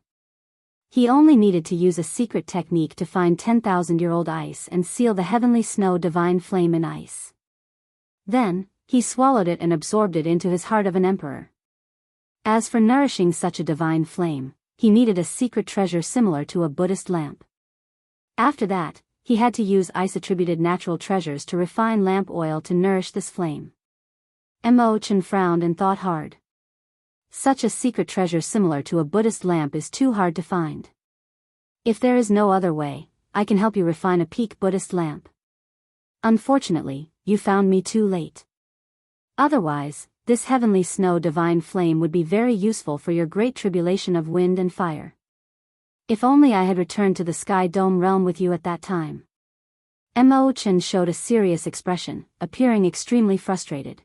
He only needed to use a secret technique to find 10,000-year-old ice and seal the Heavenly Snow Divine Flame in ice. Then, he swallowed it and absorbed it into his heart of an emperor. As for nourishing such a divine flame, he needed a secret treasure similar to a Buddhist lamp. After that, he had to use ice-attributed natural treasures to refine lamp oil to nourish this flame. Mo Chen frowned and thought hard. Such a secret treasure similar to a Buddhist lamp is too hard to find. If there is no other way, I can help you refine a peak Buddhist lamp. Unfortunately, you found me too late. Otherwise, this Heavenly Snow Divine Flame would be very useful for your great tribulation of wind and fire. If only I had returned to the Sky Dome realm with you at that time. Mo Chen showed a serious expression, appearing extremely frustrated.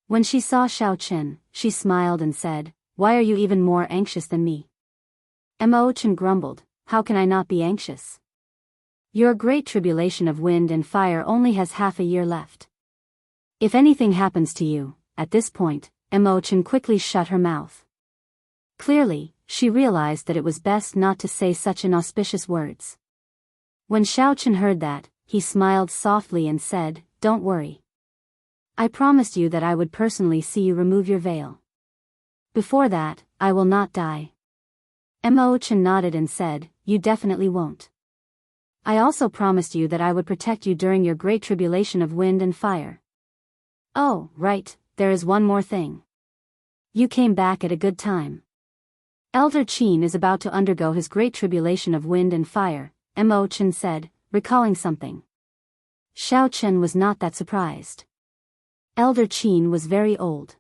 When she saw Xiao Qin, she smiled and said, "Why are you even more anxious than me?" Mo Chen grumbled, "How can I not be anxious? Your great tribulation of wind and fire only has half a year left. If anything happens to you," at this point, Mo Chen quickly shut her mouth. Clearly, she realized that it was best not to say such inauspicious words. When Xiao Qin heard that, he smiled softly and said, "Don't worry. I promised you that I would personally see you remove your veil. Before that, I will not die." Mo Chen nodded and said, "You definitely won't. I also promised you that I would protect you during your great tribulation of wind and fire. Oh, right, there is one more thing. You came back at a good time. Elder Qin is about to undergo his great tribulation of wind and fire," Mo Chen said, recalling something. Xiao Qin was not that surprised. Elder Qin was very old.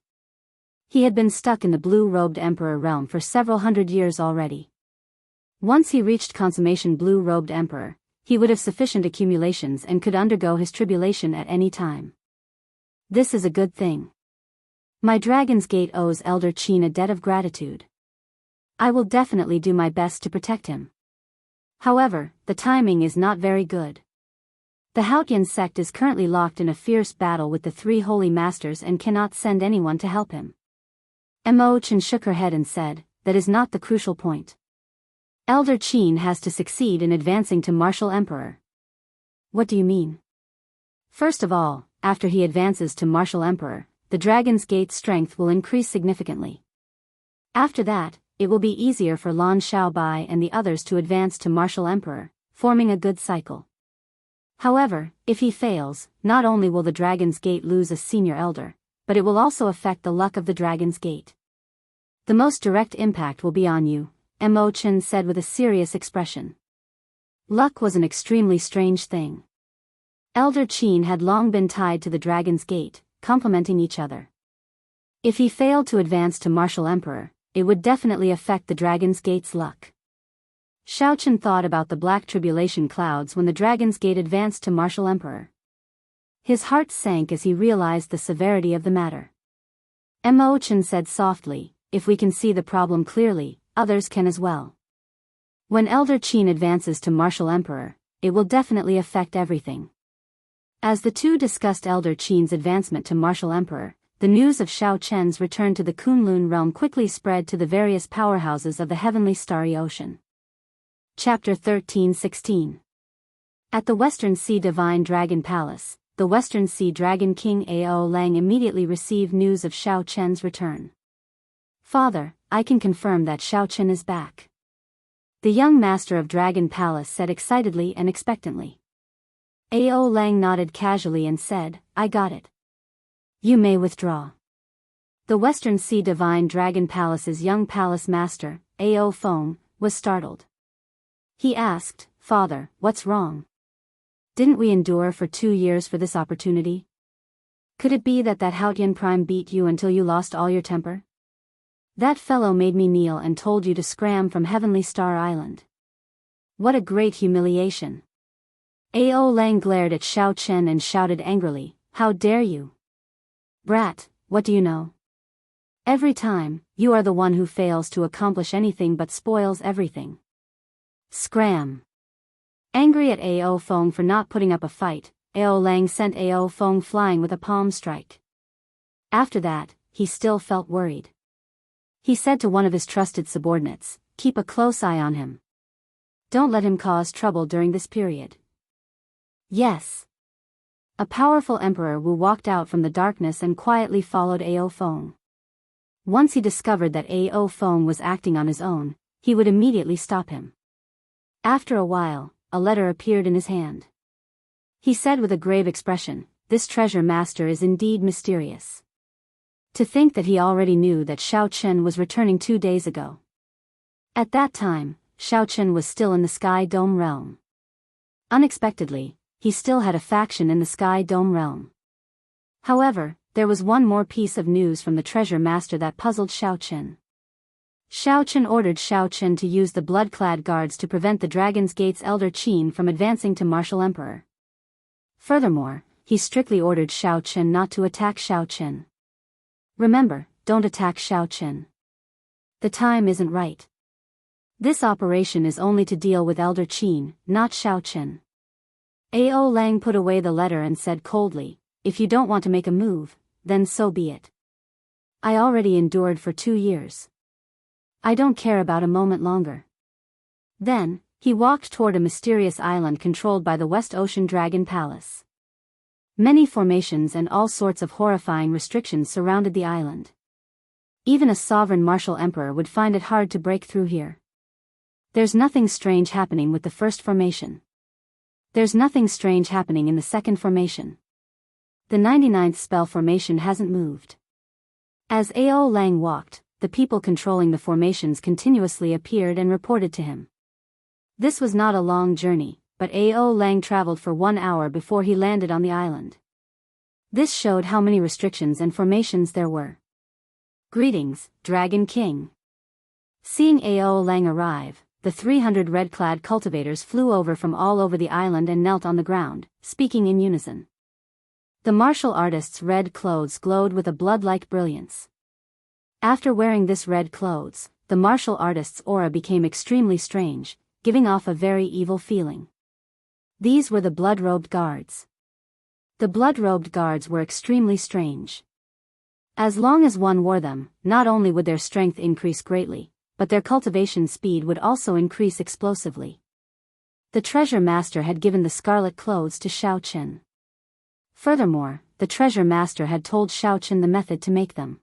He had been stuck in the blue-robed emperor realm for several hundred years already. Once he reached consummation blue-robed emperor, he would have sufficient accumulations and could undergo his tribulation at any time. This is a good thing. My Dragon's Gate owes Elder Qin a debt of gratitude. I will definitely do my best to protect him. However, the timing is not very good. The Haotian sect is currently locked in a fierce battle with the three holy masters and cannot send anyone to help him. Mo Chen shook her head and said, that is not the crucial point. Elder Qin has to succeed in advancing to martial emperor. What do you mean? First of all, after he advances to martial emperor, the Dragon's Gate strength will increase significantly. After that, it will be easier for Lan Xiaobai and the others to advance to martial emperor, forming a good cycle. However, if he fails, not only will the Dragon's Gate lose a senior elder, but it will also affect the luck of the Dragon's Gate. The most direct impact will be on you, Mo Chen said with a serious expression. Luck was an extremely strange thing. Elder Qin had long been tied to the Dragon's Gate, complementing each other. If he failed to advance to martial emperor, it would definitely affect the Dragon's Gate's luck. Xiaochen thought about the black tribulation clouds when the Dragon's Gate advanced to martial emperor. His heart sank as he realized the severity of the matter. Mo Chen said softly, if we can see the problem clearly, others can as well. When Elder Qin advances to martial emperor, it will definitely affect everything. As the two discussed Elder Qin's advancement to martial emperor, the news of Xiao Chen's return to the Kunlun realm quickly spread to the various powerhouses of the heavenly starry ocean. Chapter 13-16. At the Western Sea Divine Dragon Palace, the Western Sea Dragon King Ao Lang immediately received news of Xiao Chen's return. Father, I can confirm that Xiao Chen is back. The young master of Dragon Palace said excitedly and expectantly. Ao Lang nodded casually and said, I got it. You may withdraw. The Western Sea Divine Dragon Palace's young palace master, Ao Feng, was startled. He asked, Father, what's wrong? Didn't we endure for 2 years for this opportunity? Could it be that Haotian Prime beat you until you lost all your temper? That fellow made me kneel and told you to scram from Heavenly Star Island. What a great humiliation. Ao Lang glared at Xiao Chen and shouted angrily, How dare you? Brat, what do you know? Every time, you are the one who fails to accomplish anything but spoils everything. Scram. Angry at Ao Feng for not putting up a fight, Ao Lang sent Ao Feng flying with a palm strike. After that, he still felt worried. He said to one of his trusted subordinates, keep a close eye on him. Don't let him cause trouble during this period. Yes. A powerful emperor Wu walked out from the darkness and quietly followed Ao Feng. Once he discovered that Ao Feng was acting on his own, he would immediately stop him. After a while, a letter appeared in his hand. He said with a grave expression, this treasure master is indeed mysterious. To think that he already knew that Xiao Chen was returning 2 days ago. At that time, Xiao Chen was still in the Sky Dome realm. Unexpectedly, he still had a faction in the Sky Dome realm. However, there was one more piece of news from the treasure master that puzzled Xiao Chen. Xiao Chen ordered Xiao Chen to use the blood-clad guards to prevent the Dragon's Gate's Elder Qin from advancing to martial emperor. Furthermore, he strictly ordered Xiao Chen not to attack Xiao Chen. Remember, don't attack Xiao Chen. The time isn't right. This operation is only to deal with Elder Qin, not Xiao Chen. Ao Lang put away the letter and said coldly, if you don't want to make a move, then so be it. I already endured for 2 years. I don't care about a moment longer. Then, he walked toward a mysterious island controlled by the West Ocean Dragon Palace. Many formations and all sorts of horrifying restrictions surrounded the island. Even a sovereign martial emperor would find it hard to break through here. There's nothing strange happening with the first formation. There's nothing strange happening in the second formation. The 99th spell formation hasn't moved. As Ao Lang walked, the people controlling the formations continuously appeared and reported to him. This was not a long journey, but Ao Lang traveled for 1 hour before he landed on the island. This showed how many restrictions and formations there were. Greetings, Dragon King. Seeing Ao Lang arrive, the 300 red-clad cultivators flew over from all over the island and knelt on the ground, speaking in unison. The martial artist's red clothes glowed with a blood-like brilliance. After wearing this red clothes, the martial artist's aura became extremely strange, giving off a very evil feeling. These were the blood-robed guards. The blood-robed guards were extremely strange. As long as one wore them, not only would their strength increase greatly, but their cultivation speed would also increase explosively. The treasure master had given the scarlet clothes to Xiao Chen. Furthermore, the treasure master had told Xiao Chen the method to make them.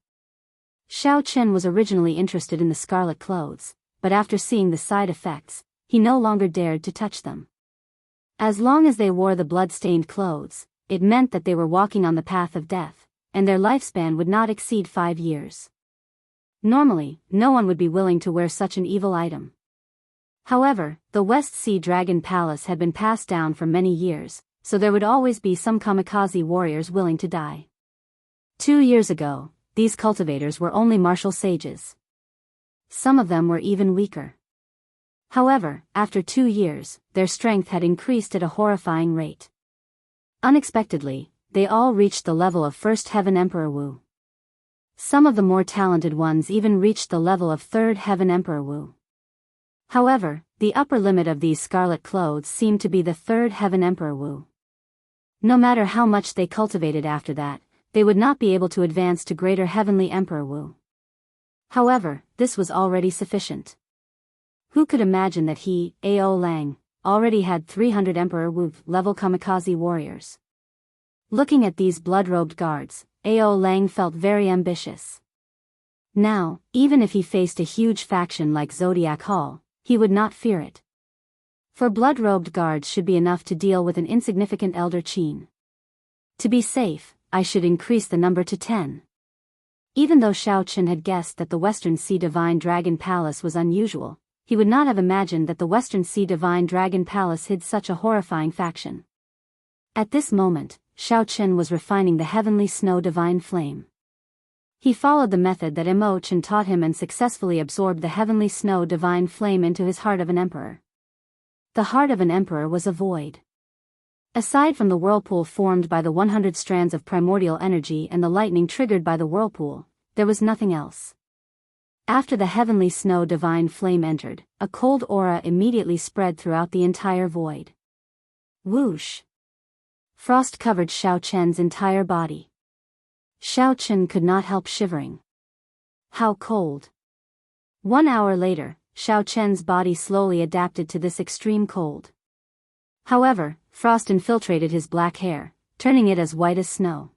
Xiao Chen was originally interested in the scarlet clothes, but after seeing the side effects, he no longer dared to touch them. As long as they wore the blood-stained clothes, it meant that they were walking on the path of death, and their lifespan would not exceed 5 years. Normally, no one would be willing to wear such an evil item. However, the West Sea Dragon Palace had been passed down for many years, so there would always be some kamikaze warriors willing to die. 2 years ago, these cultivators were only martial sages. Some of them were even weaker. However, after 2 years, their strength had increased at a horrifying rate. Unexpectedly, they all reached the level of First Heaven Emperor Wu. Some of the more talented ones even reached the level of Third Heaven Emperor Wu. However, the upper limit of these scarlet clothes seemed to be the Third Heaven Emperor Wu. No matter how much they cultivated after that, they would not be able to advance to Greater Heavenly Emperor Wu. However, this was already sufficient. Who could imagine that he, Ao Lang, already had 300 Emperor Wu level kamikaze warriors? Looking at these blood-robed guards, Ao Lang felt very ambitious. Now, even if he faced a huge faction like Zodiac Hall, he would not fear it. For blood-robed guards should be enough to deal with an insignificant Elder Qin. To be safe, I should increase the number to 10. Even though Xiao Chen had guessed that the Western Sea Divine Dragon Palace was unusual, he would not have imagined that the Western Sea Divine Dragon Palace hid such a horrifying faction. At this moment, Xiao Chen was refining the Heavenly Snow Divine Flame. He followed the method that Mo Chen taught him and successfully absorbed the Heavenly Snow Divine Flame into his heart of an emperor. The heart of an emperor was a void. Aside from the whirlpool formed by the 100 strands of primordial energy and the lightning triggered by the whirlpool, there was nothing else. After the Heavenly Snow Divine Flame entered, a cold aura immediately spread throughout the entire void. Whoosh! Frost covered Xiao Chen's entire body. Xiao Chen could not help shivering. How cold! 1 hour later, Xiao Chen's body slowly adapted to this extreme cold. However, frost infiltrated his black hair, turning it as white as snow.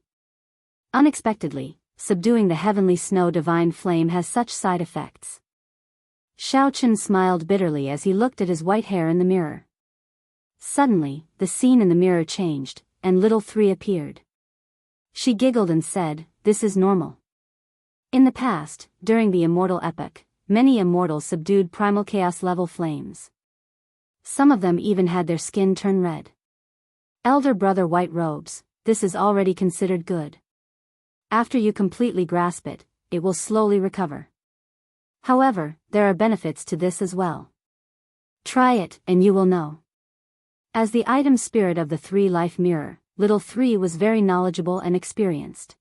Unexpectedly, subduing the Heavenly Snow Divine Flame has such side effects. Xiao Chen smiled bitterly as he looked at his white hair in the mirror. Suddenly, the scene in the mirror changed, and little Three appeared. She giggled and said, "This is normal." In the past, during the Immortal Epoch, many immortals subdued primal chaos level flames. Some of them even had their skin turn red. Elder Brother White Robes, this is already considered good. After you completely grasp it, it will slowly recover. However, there are benefits to this as well. Try it, and you will know. As the item spirit of the Three Life Mirror, Little Three was very knowledgeable and experienced.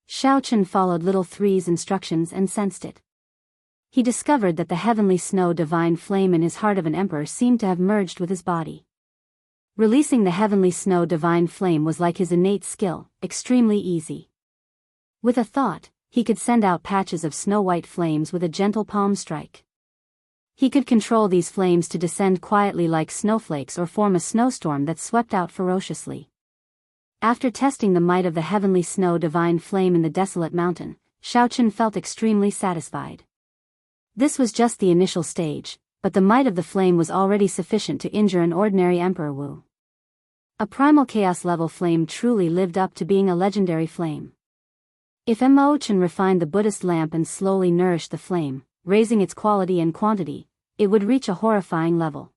Xiao Chen followed Little Three's instructions and sensed it. He discovered that the Heavenly Snow Divine Flame in his heart of an emperor seemed to have merged with his body. Releasing the Heavenly Snow Divine Flame was like his innate skill, extremely easy. With a thought, he could send out patches of snow-white flames with a gentle palm strike. He could control these flames to descend quietly like snowflakes or form a snowstorm that swept out ferociously. After testing the might of the Heavenly Snow Divine Flame in the desolate mountain, Xiao Chen felt extremely satisfied. This was just the initial stage, but the might of the flame was already sufficient to injure an ordinary Emperor Wu. A primal chaos level flame truly lived up to being a legendary flame. If Mo Chen refined the Buddhist lamp and slowly nourished the flame, raising its quality and quantity, it would reach a horrifying level.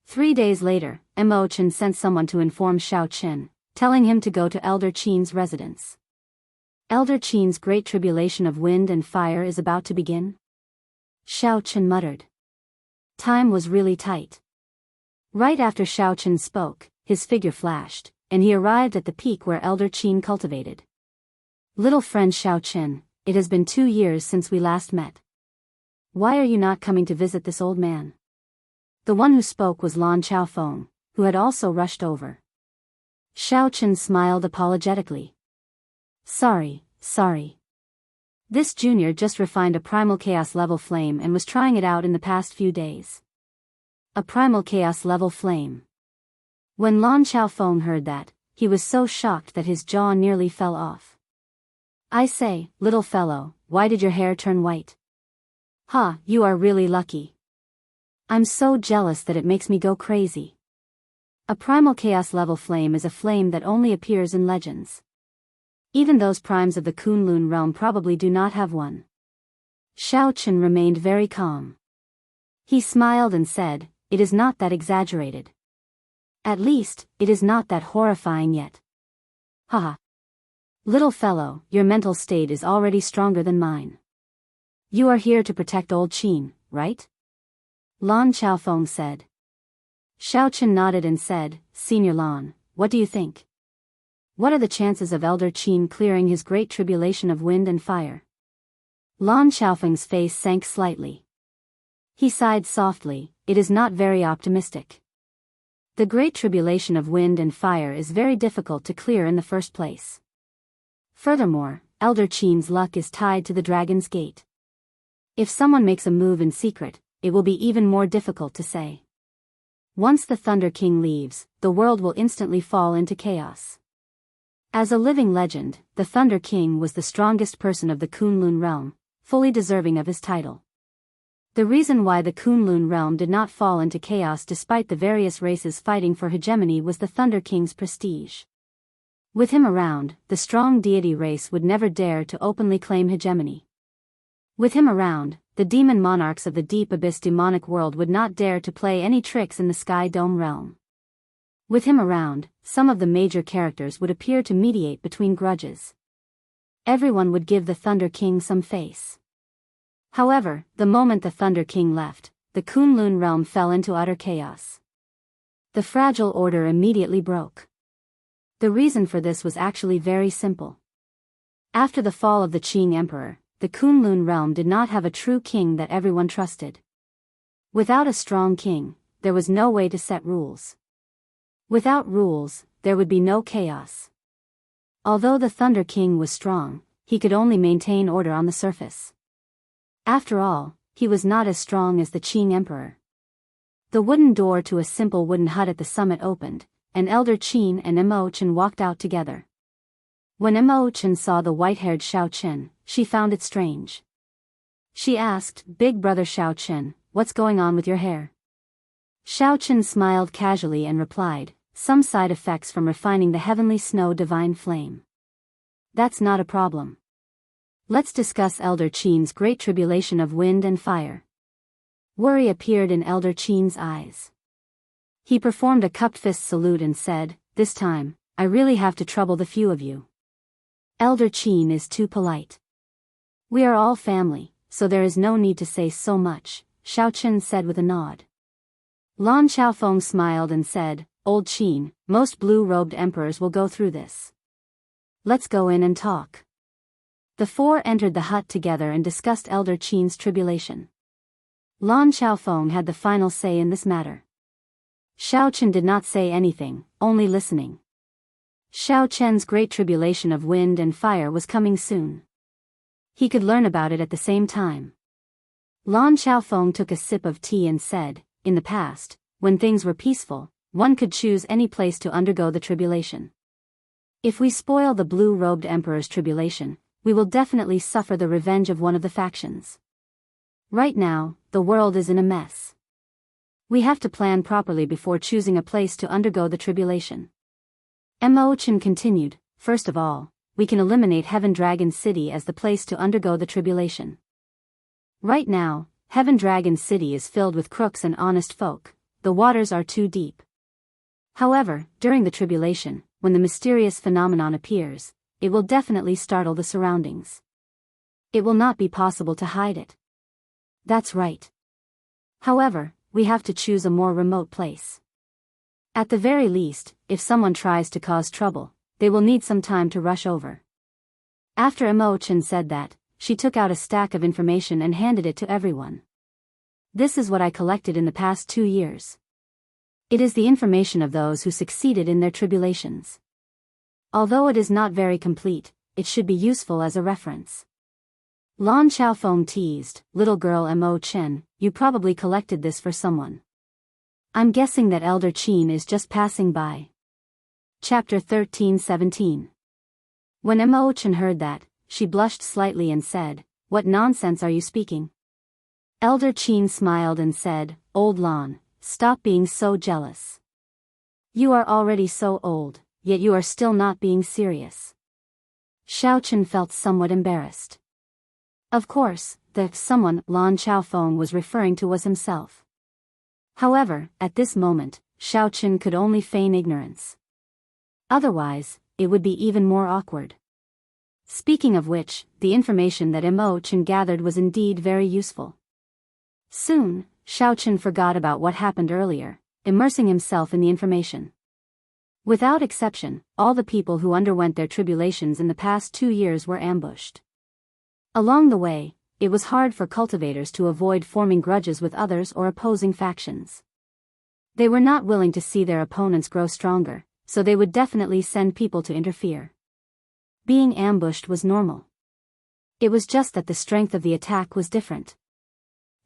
3 days later, Mo Chen sent someone to inform Xiao Chen, telling him to go to Elder Qin's residence. Elder Qin's great tribulation of wind and fire is about to begin? Xiao Chen muttered. Time was really tight. Right after Xiao Chen spoke, his figure flashed, and he arrived at the peak where Elder Qin cultivated. Little friend Xiao Chen, it has been 2 years since we last met. Why are you not coming to visit this old man? The one who spoke was Lan Chaofeng, who had also rushed over. Xiao Chen smiled apologetically. Sorry. This junior just refined a primal chaos level flame and was trying it out in the past few days. A primal chaos level flame. When Lan Xiaofeng heard that, he was so shocked that his jaw nearly fell off. I say, little fellow, why did your hair turn white? Ha, you are really lucky. I'm so jealous that it makes me go crazy. A primal chaos level flame is a flame that only appears in legends. Even those primes of the Kunlun realm probably do not have one. Xiao Chen remained very calm. He smiled and said, it is not that exaggerated. At least, it is not that horrifying yet. Haha. Little fellow, your mental state is already stronger than mine. You are here to protect old Qin, right? Lan Xiaofeng said. Xiao Chen nodded and said, Senior Lan, what do you think? What are the chances of Elder Qin clearing his great tribulation of wind and fire? Lan Xiaofeng's face sank slightly. He sighed softly, it is not very optimistic. The great tribulation of wind and fire is very difficult to clear in the first place. Furthermore, Elder Qin's luck is tied to the Dragon's Gate. If someone makes a move in secret, it will be even more difficult to say. Once the Thunder King leaves, the world will instantly fall into chaos. As a living legend, the Thunder King was the strongest person of the Kunlun realm, fully deserving of his title. The reason why the Kunlun realm did not fall into chaos despite the various races fighting for hegemony was the Thunder King's prestige. With him around, the strong deity race would never dare to openly claim hegemony. With him around, the demon monarchs of the deep abyss demonic world would not dare to play any tricks in the Sky Dome realm. With him around, some of the major characters would appear to mediate between grudges. Everyone would give the Thunder King some face. However, the moment the Thunder King left, the Kunlun realm fell into utter chaos. The fragile order immediately broke. The reason for this was actually very simple. After the fall of the Qing Emperor, the Kunlun realm did not have a true king that everyone trusted. Without a strong king, there was no way to set rules. Without rules, there would be no chaos. Although the Thunder King was strong, he could only maintain order on the surface. After all, he was not as strong as the Qing Emperor. The wooden door to a simple wooden hut at the summit opened, and Elder Qin and Mo Chen walked out together. When Mo Chen saw the white-haired Xiao Chen, she found it strange. She asked, Big brother Xiao Chen, what's going on with your hair? Xiao Chen smiled casually and replied, some side effects from refining the heavenly snow divine flame. That's not a problem. Let's discuss Elder Qin's great tribulation of wind and fire. Worry appeared in Elder Qin's eyes. He performed a cupped fist salute and said, this time, I really have to trouble the few of you. Elder Qin is too polite. We are all family, so there is no need to say so much, Xiao Chen said with a nod. Lan Xiaofeng smiled and said, Old Qin, most blue-robed emperors will go through this. Let's go in and talk. The four entered the hut together and discussed Elder Qin's tribulation. Lan Xiaofeng had the final say in this matter. Xiao Chen did not say anything, only listening. Xiao Chen's great tribulation of wind and fire was coming soon. He could learn about it at the same time. Lan Xiaofeng took a sip of tea and said, in the past, when things were peaceful, one could choose any place to undergo the tribulation. If we spoil the blue-robed emperor's tribulation, we will definitely suffer the revenge of one of the factions. Right now, the world is in a mess. We have to plan properly before choosing a place to undergo the tribulation. Mo Chen continued, first of all, we can eliminate Heaven Dragon City as the place to undergo the tribulation. Right now, Heaven Dragon City is filled with crooks and honest folk, the waters are too deep. However, during the tribulation, when the mysterious phenomenon appears, it will definitely startle the surroundings. It will not be possible to hide it. That's right. However, we have to choose a more remote place. At the very least, if someone tries to cause trouble, they will need some time to rush over. After Mo Chen said that, she took out a stack of information and handed it to everyone. This is what I collected in the past 2 years. It is the information of those who succeeded in their tribulations. Although it is not very complete, it should be useful as a reference. Lan Xiaofeng teased, "Little girl Mo Chen, you probably collected this for someone. I'm guessing that Elder Qin is just passing by." Chapter 13:17. When Mo Chen heard that, she blushed slightly and said, "What nonsense are you speaking?" Elder Qin smiled and said, "Old Lan, stop being so jealous. You are already so old, yet you are still not being serious." Xiao Chen felt somewhat embarrassed. Of course, the someone Lan Xiaofeng was referring to was himself. However, at this moment, Xiao Chen could only feign ignorance. Otherwise, it would be even more awkward. Speaking of which, the information that Mo Chen gathered was indeed very useful. Soon, Xiao Chen forgot about what happened earlier, immersing himself in the information. Without exception, all the people who underwent their tribulations in the past 2 years were ambushed. Along the way, it was hard for cultivators to avoid forming grudges with others or opposing factions. They were not willing to see their opponents grow stronger, so they would definitely send people to interfere. Being ambushed was normal. It was just that the strength of the attack was different.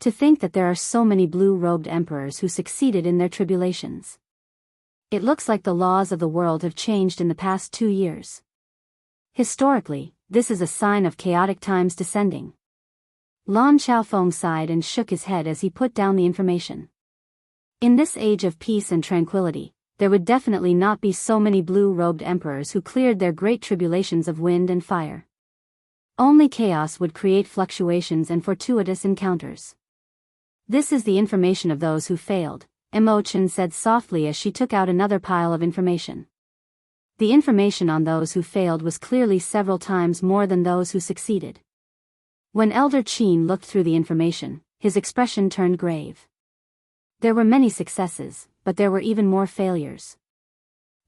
To think that there are so many blue-robed emperors who succeeded in their tribulations. It looks like the laws of the world have changed in the past 2 years. Historically, this is a sign of chaotic times descending. Lan Xiaofeng sighed and shook his head as he put down the information. In this age of peace and tranquility, there would definitely not be so many blue-robed emperors who cleared their great tribulations of wind and fire. Only chaos would create fluctuations and fortuitous encounters. This is the information of those who failed, Mo Chen said softly as she took out another pile of information. The information on those who failed was clearly several times more than those who succeeded. When Elder Qin looked through the information, his expression turned grave. There were many successes, but there were even more failures.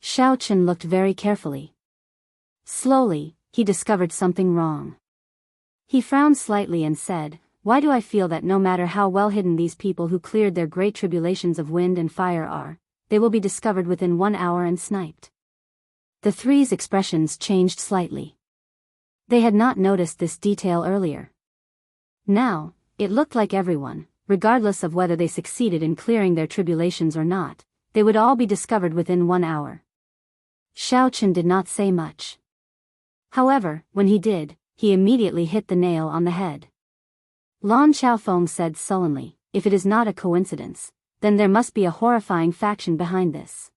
Xiao Chen looked very carefully. Slowly, he discovered something wrong. He frowned slightly and said, "Why do I feel that no matter how well hidden these people who cleared their great tribulations of wind and fire are, they will be discovered within 1 hour and sniped?" The three's expressions changed slightly. They had not noticed this detail earlier. Now, it looked like everyone, regardless of whether they succeeded in clearing their tribulations or not, they would all be discovered within 1 hour. Xiao Chen did not say much. However, when he did, he immediately hit the nail on the head. Lan Xiaofeng said sullenly, "If it is not a coincidence, then there must be a horrifying faction behind this.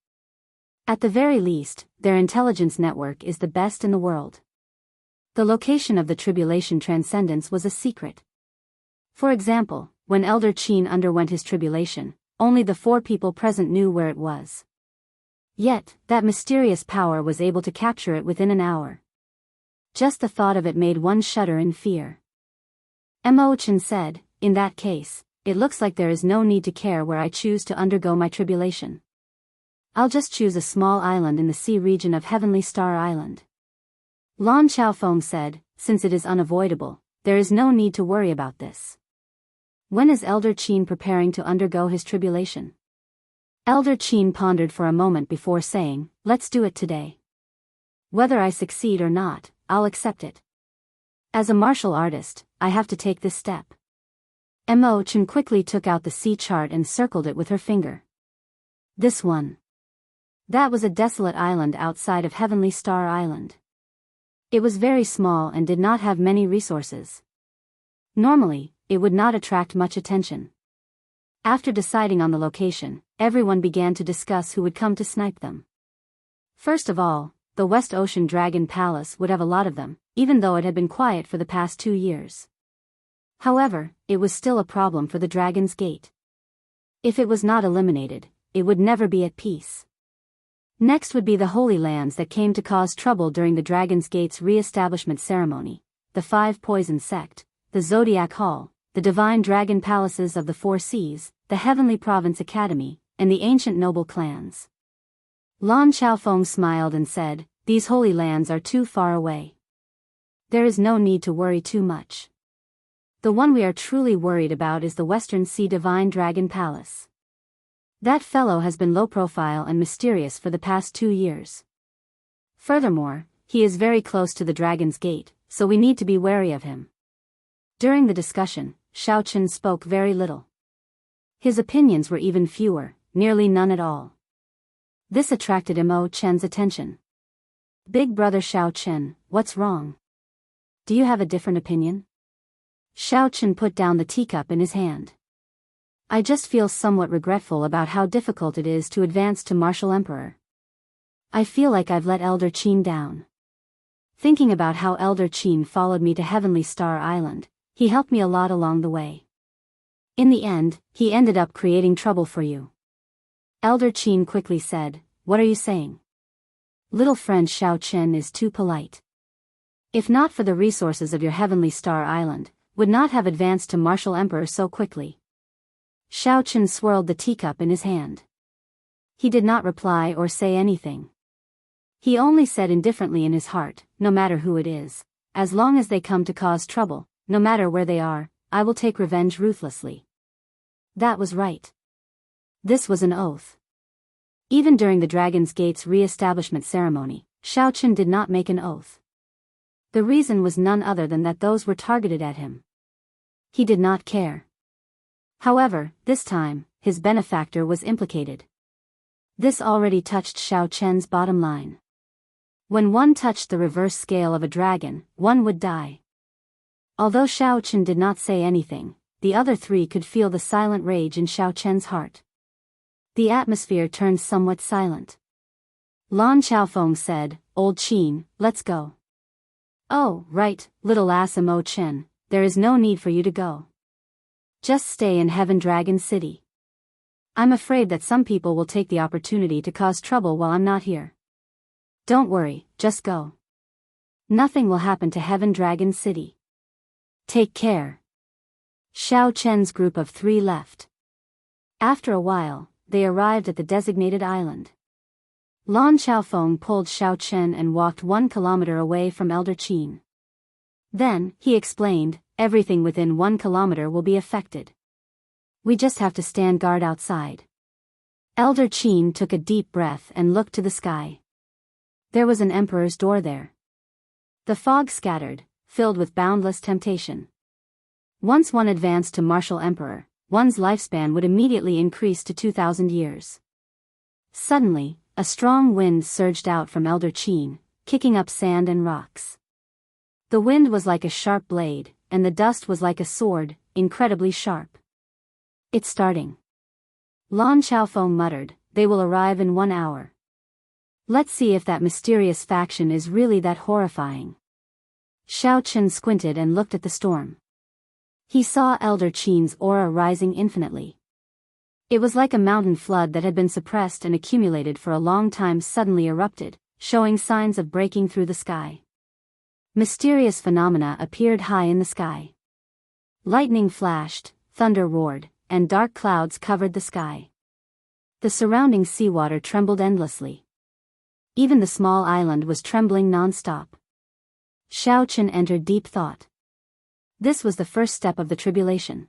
At the very least, their intelligence network is the best in the world." The location of the tribulation transcendence was a secret. For example, when Elder Qin underwent his tribulation, only the 4 people present knew where it was. Yet, that mysterious power was able to capture it within an hour. Just the thought of it made one shudder in fear. Mo Chen said, "In that case, it looks like there is no need to care where I choose to undergo my tribulation. I'll just choose a small island in the sea region of Heavenly Star Island." Lan Xiaofeng said, "Since it is unavoidable, there is no need to worry about this. When is Elder Qin preparing to undergo his tribulation?" Elder Qin pondered for a moment before saying, "Let's do it today. Whether I succeed or not, I'll accept it. As a martial artist, I have to take this step." Mo Chen quickly took out the sea chart and circled it with her finger. This one. That was a desolate island outside of Heavenly Star Island. It was very small and did not have many resources. Normally, it would not attract much attention. After deciding on the location, everyone began to discuss who would come to snipe them. First of all, the West Ocean Dragon Palace would have a lot of them, even though it had been quiet for the past 2 years. However, it was still a problem for the Dragon's Gate. If it was not eliminated, it would never be at peace. Next would be the Holy Lands that came to cause trouble during the Dragon's Gate's re-establishment ceremony, the 5 Poison Sect, the Zodiac Hall, the Divine Dragon Palaces of the 4 Seas, the Heavenly Province Academy, and the ancient noble clans. Lan Xiaofeng smiled and said, "These Holy Lands are too far away. There is no need to worry too much. The one we are truly worried about is the Western Sea Divine Dragon Palace. That fellow has been low profile and mysterious for the past 2 years. Furthermore, he is very close to the Dragon's Gate, so we need to be wary of him. During the discussion, Xiao Chen spoke very little. His opinions were even fewer, nearly none at all. This attracted Mo Chen's attention. Big brother Xiao Chen, what's wrong? Do you have a different opinion? Xiao Chen put down the teacup in his hand. I just feel somewhat regretful about how difficult it is to advance to Martial Emperor. I feel like I've let Elder Qin down. Thinking about how Elder Qin followed me to Heavenly Star Island, he helped me a lot along the way. In the end, he ended up creating trouble for you. Elder Qin quickly said, what are you saying? Little friend Xiao Chen is too polite. If not for the resources of your Heavenly Star Island, would not have advanced to Martial Emperor so quickly. Xiao Chen swirled the teacup in his hand. He did not reply or say anything. He only said indifferently in his heart, no matter who it is, as long as they come to cause trouble, no matter where they are, I will take revenge ruthlessly. That was right. This was an oath. Even during the Dragon's Gate's re-establishment ceremony, Xiao Chen did not make an oath. The reason was none other than that those were targeted at him. He did not care. However, this time, his benefactor was implicated. This already touched Xiao Chen's bottom line. When one touched the reverse scale of a dragon, one would die. Although Xiao Chen did not say anything, the other three could feel the silent rage in Xiao Chen's heart. The atmosphere turned somewhat silent. Lan Xiaofeng said, Old Qin, let's go. Oh, right, little ass Mo Chen, there is no need for you to go. Just stay in Heaven Dragon City. I'm afraid that some people will take the opportunity to cause trouble while I'm not here. Don't worry, just go. Nothing will happen to Heaven Dragon City. Take care. Xiao Chen's group of 3 left. After a while, they arrived at the designated island. Lan Xiaofeng pulled Xiao Chen and walked 1 kilometer away from Elder Qin. Then, he explained, everything within 1 kilometer will be affected. We just have to stand guard outside. Elder Qin took a deep breath and looked to the sky. There was an emperor's door there. The fog scattered, filled with boundless temptation. Once one advanced to Martial Emperor, one's lifespan would immediately increase to 2,000 years. Suddenly, a strong wind surged out from Elder Qin, kicking up sand and rocks. The wind was like a sharp blade, and the dust was like a sword, incredibly sharp. It's starting. Lan Xiaofeng muttered, they will arrive in 1 hour. Let's see if that mysterious faction is really that horrifying. Xiao Chen squinted and looked at the storm. He saw Elder Qin's aura rising infinitely. It was like a mountain flood that had been suppressed and accumulated for a long time suddenly erupted, showing signs of breaking through the sky. Mysterious phenomena appeared high in the sky. Lightning flashed, thunder roared, and dark clouds covered the sky. The surrounding seawater trembled endlessly. Even the small island was trembling non-stop. Xiao Chen entered deep thought. This was the first step of the tribulation.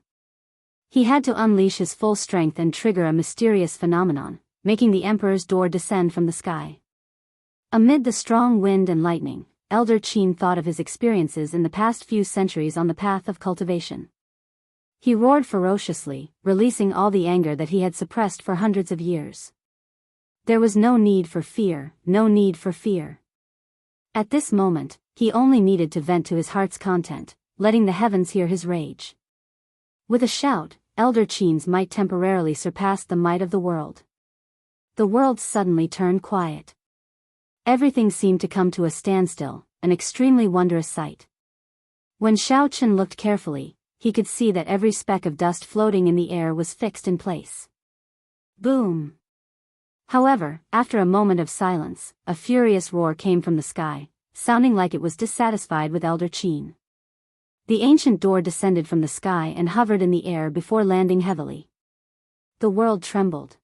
He had to unleash his full strength and trigger a mysterious phenomenon, making the Emperor's door descend from the sky. Amid the strong wind and lightning, Elder Qin thought of his experiences in the past few centuries on the path of cultivation. He roared ferociously, releasing all the anger that he had suppressed for hundreds of years. There was no need for fear, no need for fear. At this moment, he only needed to vent to his heart's content, letting the heavens hear his rage. With a shout, Elder Qin's might temporarily surpassed the might of the world. The world suddenly turned quiet. Everything seemed to come to a standstill, an extremely wondrous sight. When Xiao Chen looked carefully, he could see that every speck of dust floating in the air was fixed in place. Boom! However, after a moment of silence, a furious roar came from the sky, sounding like it was dissatisfied with Elder Qin. The ancient door descended from the sky and hovered in the air before landing heavily. The world trembled.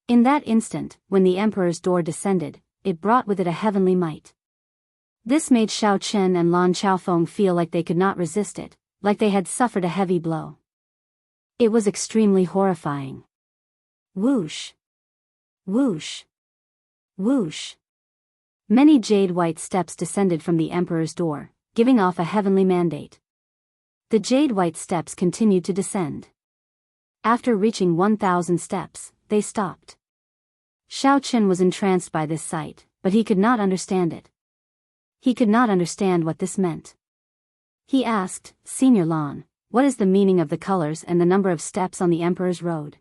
In that instant, when the Emperor's door descended, it brought with it a heavenly might. This made Xiao Chen and Lan Xiaofeng feel like they could not resist it, like they had suffered a heavy blow. It was extremely horrifying. Whoosh! Whoosh! Whoosh! Many jade-white steps descended from the emperor's door, giving off a heavenly mandate. The jade-white steps continued to descend. After reaching 1,000 steps, they stopped. Xiao Qin was entranced by this sight, but he could not understand it. He could not understand what this meant. He asked, "Senior Lan, what is the meaning of the colors and the number of steps on the emperor's road?"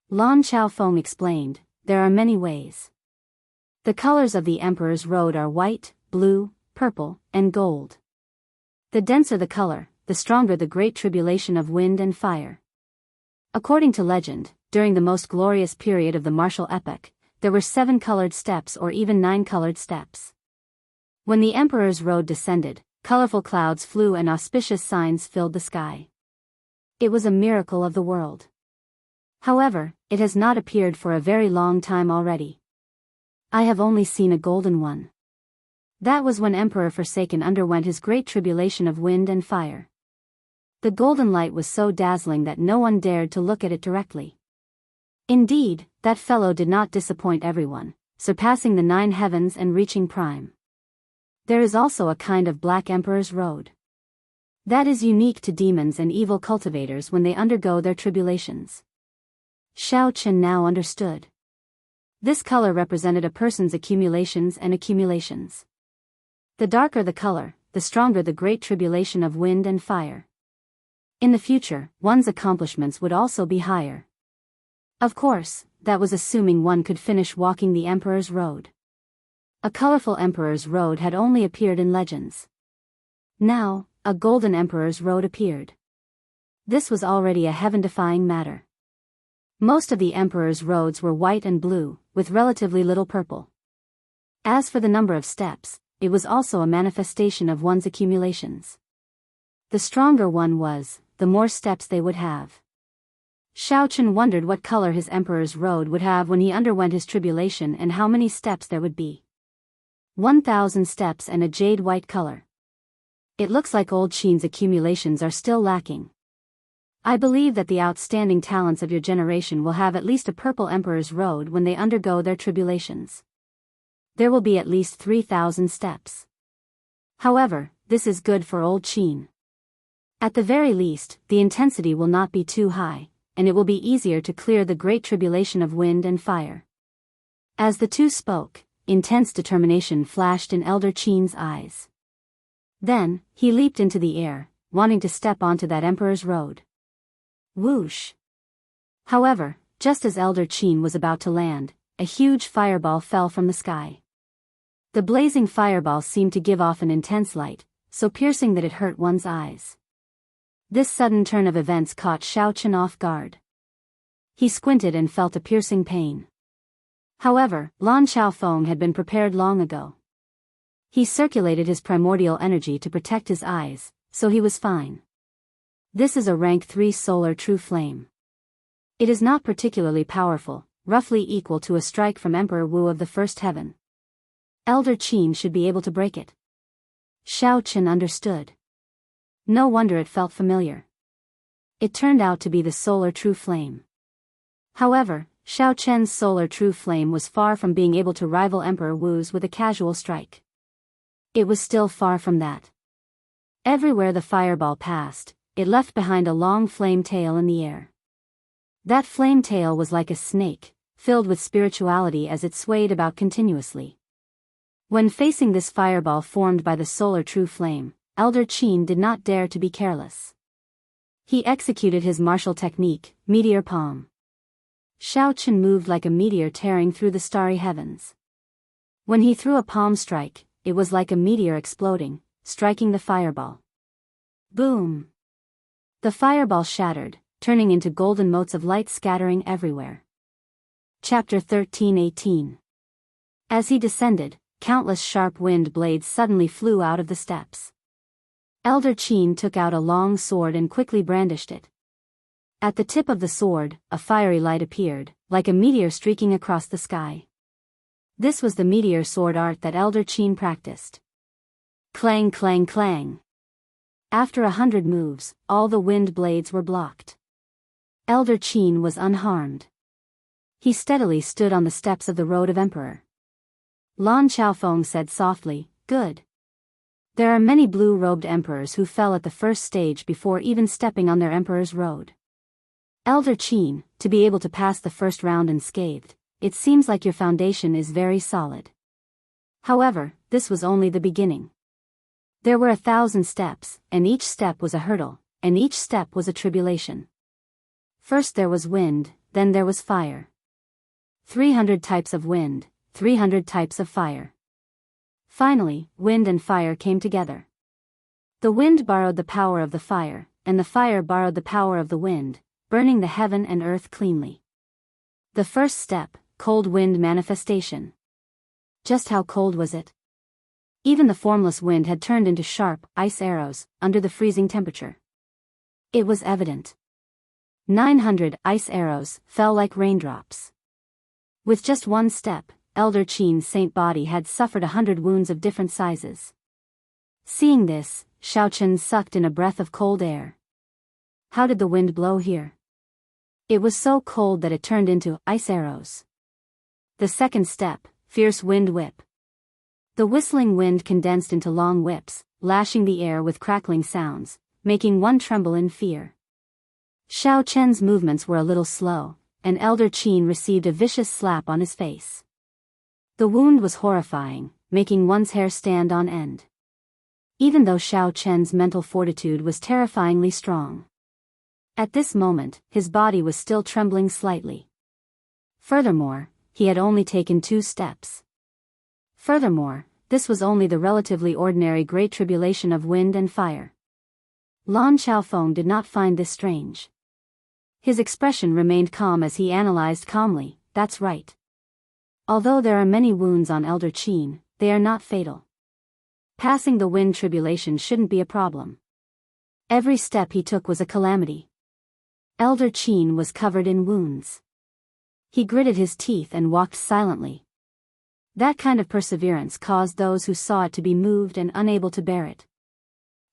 Lan Chaofeng explained, "There are many ways. The colors of the emperor's road are white, blue, purple, and gold. The denser the color, the stronger the great tribulation of wind and fire." According to legend, during the most glorious period of the martial epoch, there were 7 colored steps or even 9 colored steps. When the emperor's road descended, colorful clouds flew and auspicious signs filled the sky. It was a miracle of the world. However, it has not appeared for a very long time already. I have only seen a golden one. That was when Emperor Forsaken underwent his great tribulation of wind and fire. The golden light was so dazzling that no one dared to look at it directly. Indeed, that fellow did not disappoint everyone, surpassing the 9 heavens and reaching prime. There is also a kind of Black Emperor's Road. That is unique to demons and evil cultivators when they undergo their tribulations. Xiao Qin now understood. This color represented a person's accumulations and accumulations. The darker the color, the stronger the great tribulation of wind and fire. In the future, one's accomplishments would also be higher. Of course, that was assuming one could finish walking the Emperor's Road. A colorful Emperor's Road had only appeared in legends. Now, a golden Emperor's Road appeared. This was already a heaven-defying matter. Most of the Emperor's roads were white and blue, with relatively little purple. As for the number of steps, it was also a manifestation of one's accumulations. The stronger one was, the more steps they would have. Xiao Qin wondered what color his Emperor's Road would have when he underwent his tribulation and how many steps there would be. 1,000 steps and a jade-white color. It looks like old Qin's accumulations are still lacking. I believe that the outstanding talents of your generation will have at least a purple Emperor's Road when they undergo their tribulations. There will be at least 3,000 steps. However, this is good for old Qin. At the very least, the intensity will not be too high, and it will be easier to clear the great tribulation of wind and fire. As the two spoke, intense determination flashed in Elder Qin's eyes. Then, he leaped into the air, wanting to step onto that Emperor's Road. Whoosh! However, just as Elder Qin was about to land, a huge fireball fell from the sky. The blazing fireball seemed to give off an intense light, so piercing that it hurt one's eyes. This sudden turn of events caught Xiao Qin off guard. He squinted and felt a piercing pain. However, Lan Chaofeng had been prepared long ago. He circulated his primordial energy to protect his eyes, so he was fine. This is a rank 3 solar true flame. It is not particularly powerful, roughly equal to a strike from Emperor Wu of the first heaven. Elder Qin should be able to break it. Xiao Qin understood. No wonder it felt familiar. It turned out to be the solar true flame. However, Xiao Qin's solar true flame was far from being able to rival Emperor Wu's with a casual strike. It was still far from that. Everywhere the fireball passed, it left behind a long flame tail in the air. That flame tail was like a snake, filled with spirituality as it swayed about continuously. When facing this fireball formed by the solar true flame, Elder Qin did not dare to be careless. He executed his martial technique, Meteor Palm. Xiao Qin moved like a meteor tearing through the starry heavens. When he threw a palm strike, it was like a meteor exploding, striking the fireball. Boom! The fireball shattered, turning into golden motes of light scattering everywhere. Chapter 13:18. As he descended, countless sharp wind blades suddenly flew out of the steps. Elder Qin took out a long sword and quickly brandished it. At the tip of the sword, a fiery light appeared, like a meteor streaking across the sky. This was the meteor sword art that Elder Qin practiced. Clang clang clang. After 100 moves, all the wind blades were blocked. Elder Qin was unharmed. He steadily stood on the steps of the road of Emperor. Lan Xiaofeng said softly, "Good. There are many blue-robed emperors who fell at the first stage before even stepping on their emperor's road. Elder Qin, to be able to pass the first round unscathed, it seems like your foundation is very solid." However, this was only the beginning. There were 1,000 steps, and each step was a hurdle, and each step was a tribulation. First there was wind, then there was fire. 300 types of wind, 300 types of fire. Finally, wind and fire came together. The wind borrowed the power of the fire, and the fire borrowed the power of the wind, burning the heaven and earth cleanly. The first step, cold wind manifestation. Just how cold was it? Even the formless wind had turned into sharp, ice arrows, under the freezing temperature. It was evident. 900 ice arrows fell like raindrops. With just one step, Elder Qin's saint body had suffered 100 wounds of different sizes. Seeing this, Xiaochen sucked in a breath of cold air. How did the wind blow here? It was so cold that it turned into ice arrows. The second step, fierce wind whip. The whistling wind condensed into long whips, lashing the air with crackling sounds, making one tremble in fear. Xiaochen's movements were a little slow, and Elder Qin received a vicious slap on his face. The wound was horrifying, making one's hair stand on end. Even though Xiaochen's mental fortitude was terrifyingly strong. At this moment, his body was still trembling slightly. Furthermore, he had only taken 2 steps. Furthermore, this was only the relatively ordinary Great Tribulation of wind and fire. Lan Xiaofeng did not find this strange. His expression remained calm as he analyzed calmly, "That's right. Although there are many wounds on Elder Qin, they are not fatal. Passing the wind tribulation shouldn't be a problem." Every step he took was a calamity. Elder Qin was covered in wounds. He gritted his teeth and walked silently. That kind of perseverance caused those who saw it to be moved and unable to bear it.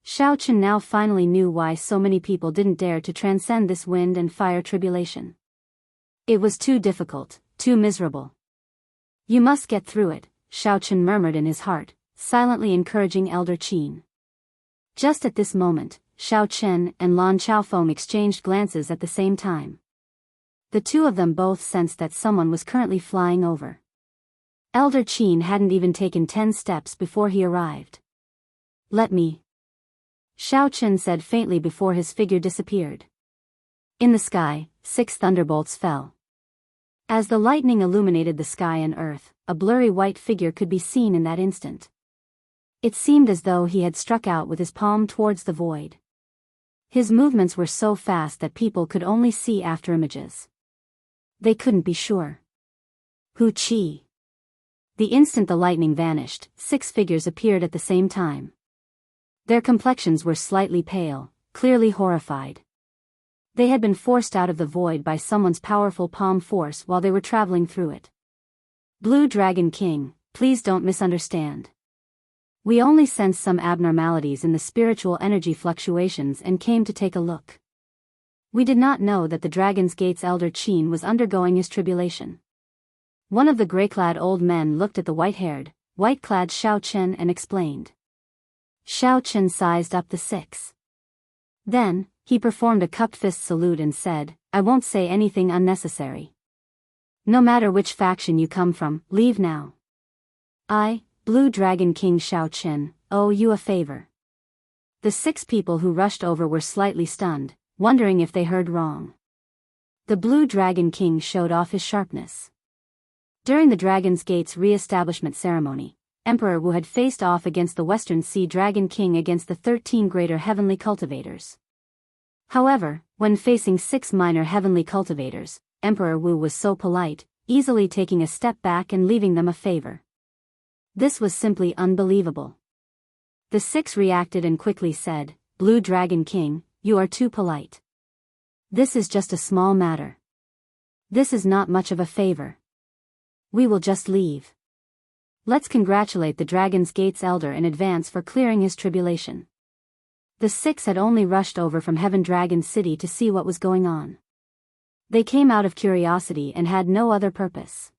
Xiaochen now finally knew why so many people didn't dare to transcend this wind and fire tribulation. It was too difficult, too miserable. "You must get through it," Xiaochen murmured in his heart, silently encouraging Elder Qin. Just at this moment, Xiaochen and Lan Xiaofeng exchanged glances at the same time. The two of them both sensed that someone was currently flying over. Elder Qin hadn't even taken 10 steps before he arrived. "Let me," Xiaochen said faintly before his figure disappeared. In the sky, 6 thunderbolts fell. As the lightning illuminated the sky and earth, a blurry white figure could be seen in that instant. It seemed as though he had struck out with his palm towards the void. His movements were so fast that people could only see after images. They couldn't be sure. Hu Qi. The instant the lightning vanished, 6 figures appeared at the same time. Their complexions were slightly pale, clearly horrified. They had been forced out of the void by someone's powerful palm force while they were traveling through it. "Blue Dragon King, please don't misunderstand. We only sensed some abnormalities in the spiritual energy fluctuations and came to take a look. We did not know that the Dragon's Gate's Elder Qin was undergoing his tribulation." One of the gray-clad old men looked at the white-haired, white-clad Xiaochen and explained. Xiaochen sized up the 6. Then, he performed a cupped fist salute and said, "I won't say anything unnecessary. No matter which faction you come from, leave now. I, Blue Dragon King Xiaochen, owe you a favor." The 6 people who rushed over were slightly stunned, wondering if they heard wrong. The Blue Dragon King showed off his sharpness. During the Dragon's Gate's re-establishment ceremony, Emperor Wu had faced off against the Western Sea Dragon King against the 13 greater heavenly cultivators. However, when facing 6 minor heavenly cultivators, Emperor Wu was so polite, easily taking a step back and leaving them a favor. This was simply unbelievable. The 6 reacted and quickly said, "Blue Dragon King, you are too polite. This is just a small matter. This is not much of a favor. We will just leave. Let's congratulate the Dragon's Gate's Elder in advance for clearing his tribulation." The 6 had only rushed over from Heaven Dragon City to see what was going on. They came out of curiosity and had no other purpose.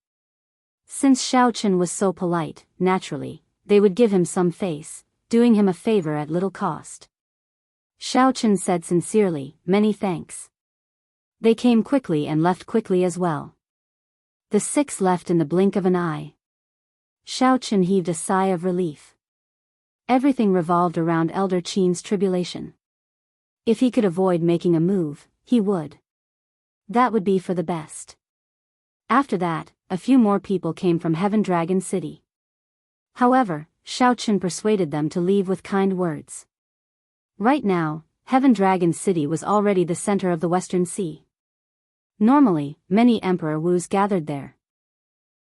Since Xiao Chen was so polite, naturally, they would give him some face, doing him a favor at little cost. Xiao Chen said sincerely, "Many thanks." They came quickly and left quickly as well. The 6 left in the blink of an eye. Xiao Chen heaved a sigh of relief. Everything revolved around Elder Qin's tribulation. If he could avoid making a move, he would. That would be for the best. After that, a few more people came from Heaven Dragon City. However, Xiao Chen persuaded them to leave with kind words. Right now, Heaven Dragon City was already the center of the Western Sea. Normally, many Emperor Wus gathered there.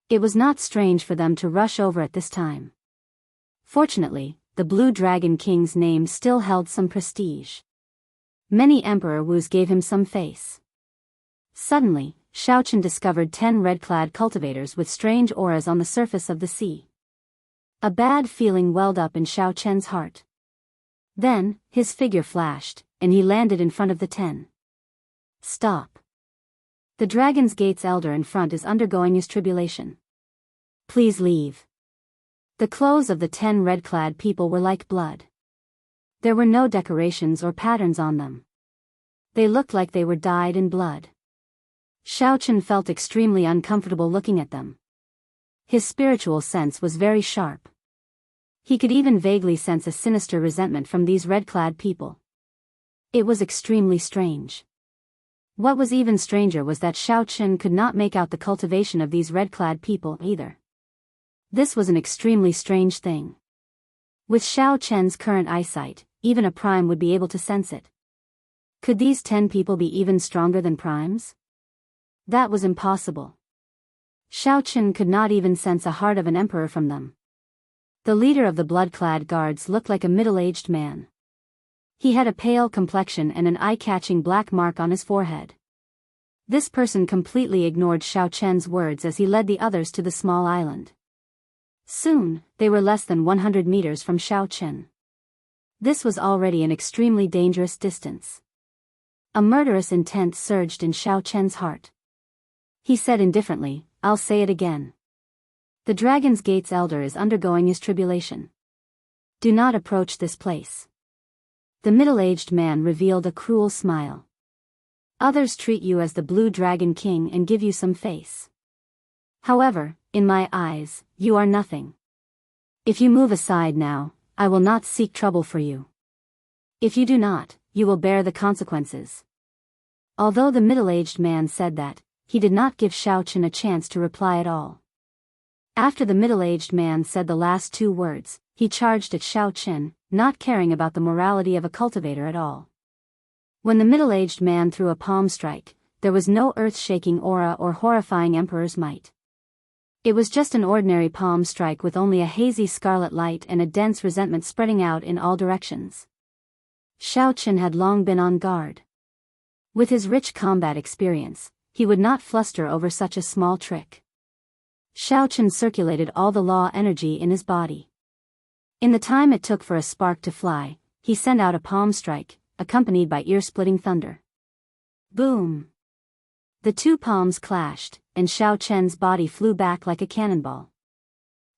It was not strange for them to rush over at this time. Fortunately, the Blue Dragon King's name still held some prestige. Many Emperor Wus gave him some face. Suddenly, Xiao Chen discovered 10 red-clad cultivators with strange auras on the surface of the sea. A bad feeling welled up in Xiao Chen's heart. Then, his figure flashed, and he landed in front of the 10. Stop. The Dragon's Gate's elder in front is undergoing his tribulation. Please leave. The clothes of the 10 red-clad people were like blood. There were no decorations or patterns on them. They looked like they were dyed in blood. Xiao Chen felt extremely uncomfortable looking at them. His spiritual sense was very sharp. He could even vaguely sense a sinister resentment from these red-clad people. It was extremely strange. What was even stranger was that Xiao Chen could not make out the cultivation of these red-clad people either. This was an extremely strange thing. With Xiao Chen's current eyesight, even a prime would be able to sense it. Could these 10 people be even stronger than primes? That was impossible. Xiao Chen could not even sense a heart of an emperor from them. The leader of the blood-clad guards looked like a middle-aged man. He had a pale complexion and an eye-catching black mark on his forehead. This person completely ignored Xiao Chen's words as he led the others to the small island. Soon, they were less than 100 meters from Xiao Chen. This was already an extremely dangerous distance. A murderous intent surged in Xiao Chen's heart. He said indifferently, "I'll say it again. The Dragon's Gate's elder is undergoing his tribulation. Do not approach this place." The middle-aged man revealed a cruel smile. Others treat you as the Blue Dragon King and give you some face. However, in my eyes, you are nothing. If you move aside now, I will not seek trouble for you. If you do not, you will bear the consequences. Although the middle-aged man said that, he did not give Xiao Chen a chance to reply at all. After the middle-aged man said the last 2 words, he charged at Xiao Chen, not caring about the morality of a cultivator at all. When the middle-aged man threw a palm strike, there was no earth-shaking aura or horrifying emperor's might. It was just an ordinary palm strike with only a hazy scarlet light and a dense resentment spreading out in all directions. Xiao Chen had long been on guard. With his rich combat experience, he would not fluster over such a small trick. Xiao Chen circulated all the law energy in his body. In the time it took for a spark to fly, he sent out a palm strike, accompanied by ear-splitting thunder. Boom! The 2 palms clashed, and Xiao Chen's body flew back like a cannonball.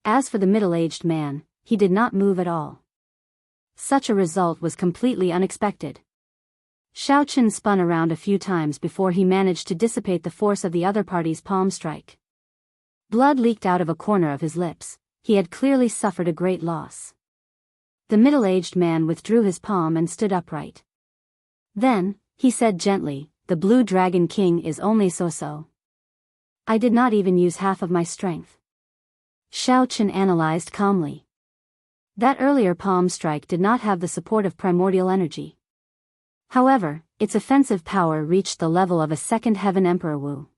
As for the middle-aged man, he did not move at all. Such a result was completely unexpected. Xiao Chen spun around a few times before he managed to dissipate the force of the other party's palm strike. Blood leaked out of a corner of his lips. He had clearly suffered a great loss. The middle-aged man withdrew his palm and stood upright. Then, he said gently, "The Blue Dragon King is only so-so. I did not even use half of my strength." Xiao Chen analyzed calmly. That earlier palm strike did not have the support of primordial energy. However, its offensive power reached the level of a second Heaven Emperor Wu.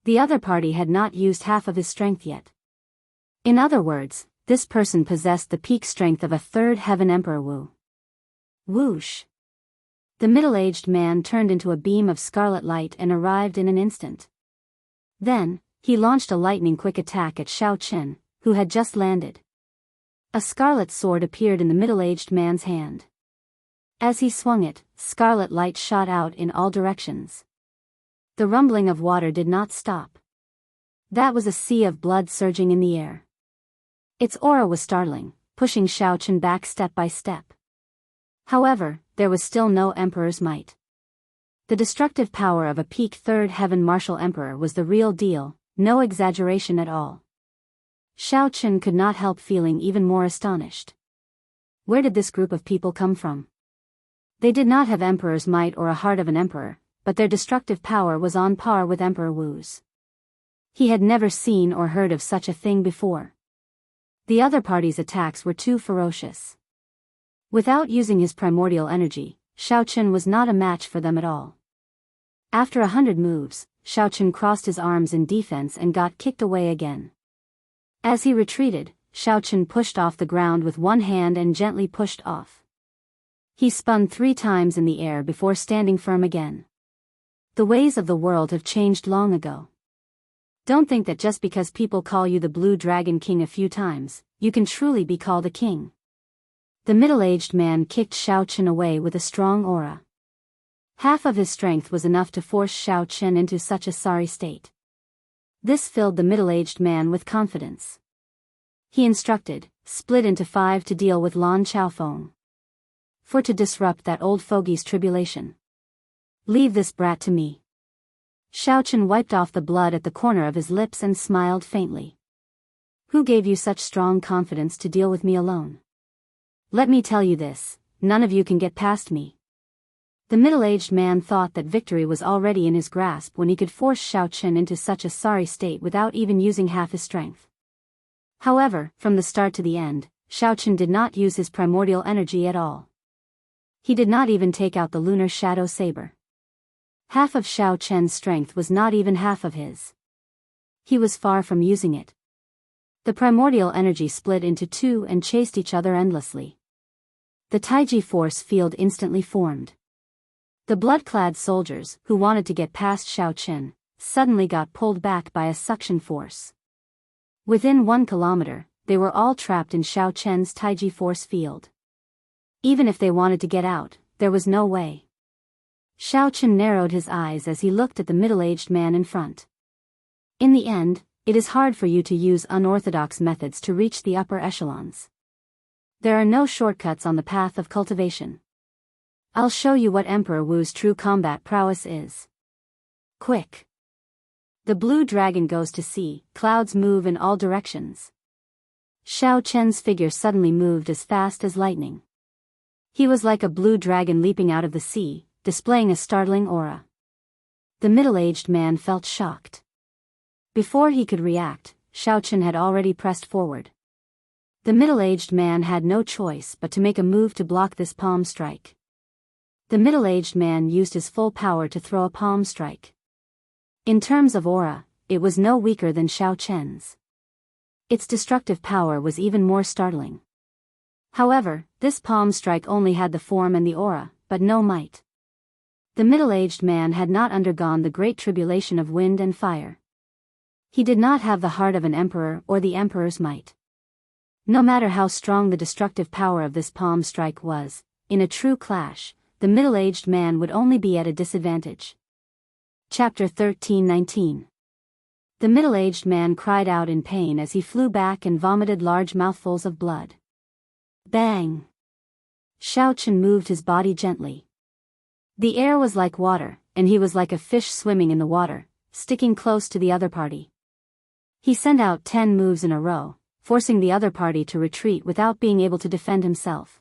The other party had not used half of his strength yet. In other words, this person possessed the peak strength of a third Heaven Emperor Wu. Whoosh! The middle-aged man turned into a beam of scarlet light and arrived in an instant. Then, he launched a lightning-quick attack at Xiao Chen, who had just landed. A scarlet sword appeared in the middle-aged man's hand. As he swung it, scarlet light shot out in all directions. The rumbling of water did not stop. That was a sea of blood surging in the air. Its aura was startling, pushing Xiao Chen back step by step. However, there was still no Emperor's might. The destructive power of a peak third heaven martial emperor was the real deal, no exaggeration at all. Xiao Chen could not help feeling even more astonished. Where did this group of people come from? They did not have Emperor's might or a heart of an emperor, but their destructive power was on par with Emperor Wu's. He had never seen or heard of such a thing before. The other party's attacks were too ferocious. Without using his primordial energy, Xiao Chen was not a match for them at all. After 100 moves, Xiao Chen crossed his arms in defense and got kicked away again. As he retreated, Xiao Chen pushed off the ground with one hand and gently pushed off. He spun 3 times in the air before standing firm again. The ways of the world have changed long ago. Don't think that just because people call you the Blue Dragon King a few times, you can truly be called a king. The middle-aged man kicked Xiao Chen away with a strong aura. Half of his strength was enough to force Xiao Chen into such a sorry state. This filled the middle-aged man with confidence. He instructed, split into 5 to deal with Lan Chaofeng. 4 to disrupt that old fogey's tribulation. Leave this brat to me. Xiao Chen wiped off the blood at the corner of his lips and smiled faintly. Who gave you such strong confidence to deal with me alone? Let me tell you this, none of you can get past me. The middle-aged man thought that victory was already in his grasp when he could force Xiao Chen into such a sorry state without even using half his strength. However, from the start to the end, Xiao Chen did not use his primordial energy at all. He did not even take out the lunar shadow saber. Half of Xiao Chen's strength was not even half of his. He was far from using it. The primordial energy split into 2 and chased each other endlessly. The Taiji force field instantly formed. The blood-clad soldiers, who wanted to get past Xiao Chen, suddenly got pulled back by a suction force. Within 1 kilometer, they were all trapped in Xiao Chen's Taiji force field. Even if they wanted to get out, there was no way. Xiao Chen narrowed his eyes as he looked at the middle-aged man in front. In the end, it is hard for you to use unorthodox methods to reach the upper echelons. There are no shortcuts on the path of cultivation. I'll show you what Emperor Wu's true combat prowess is. Quick! The blue dragon goes to sea, clouds move in all directions. Xiao Chen's figure suddenly moved as fast as lightning. He was like a blue dragon leaping out of the sea, displaying a startling aura. The middle-aged man felt shocked. Before he could react, Xiao Chen had already pressed forward. The middle-aged man had no choice but to make a move to block this palm strike. The middle-aged man used his full power to throw a palm strike. In terms of aura, it was no weaker than Xiao Chen's. Its destructive power was even more startling. However, this palm strike only had the form and the aura, but no might. The middle-aged man had not undergone the great tribulation of wind and fire. He did not have the heart of an emperor or the emperor's might. No matter how strong the destructive power of this palm strike was, in a true clash, the middle-aged man would only be at a disadvantage. Chapter 13:19. The middle-aged man cried out in pain as he flew back and vomited large mouthfuls of blood. Bang! Xiao Chen moved his body gently. The air was like water, and he was like a fish swimming in the water, sticking close to the other party. He sent out 10 moves in a row, forcing the other party to retreat without being able to defend himself.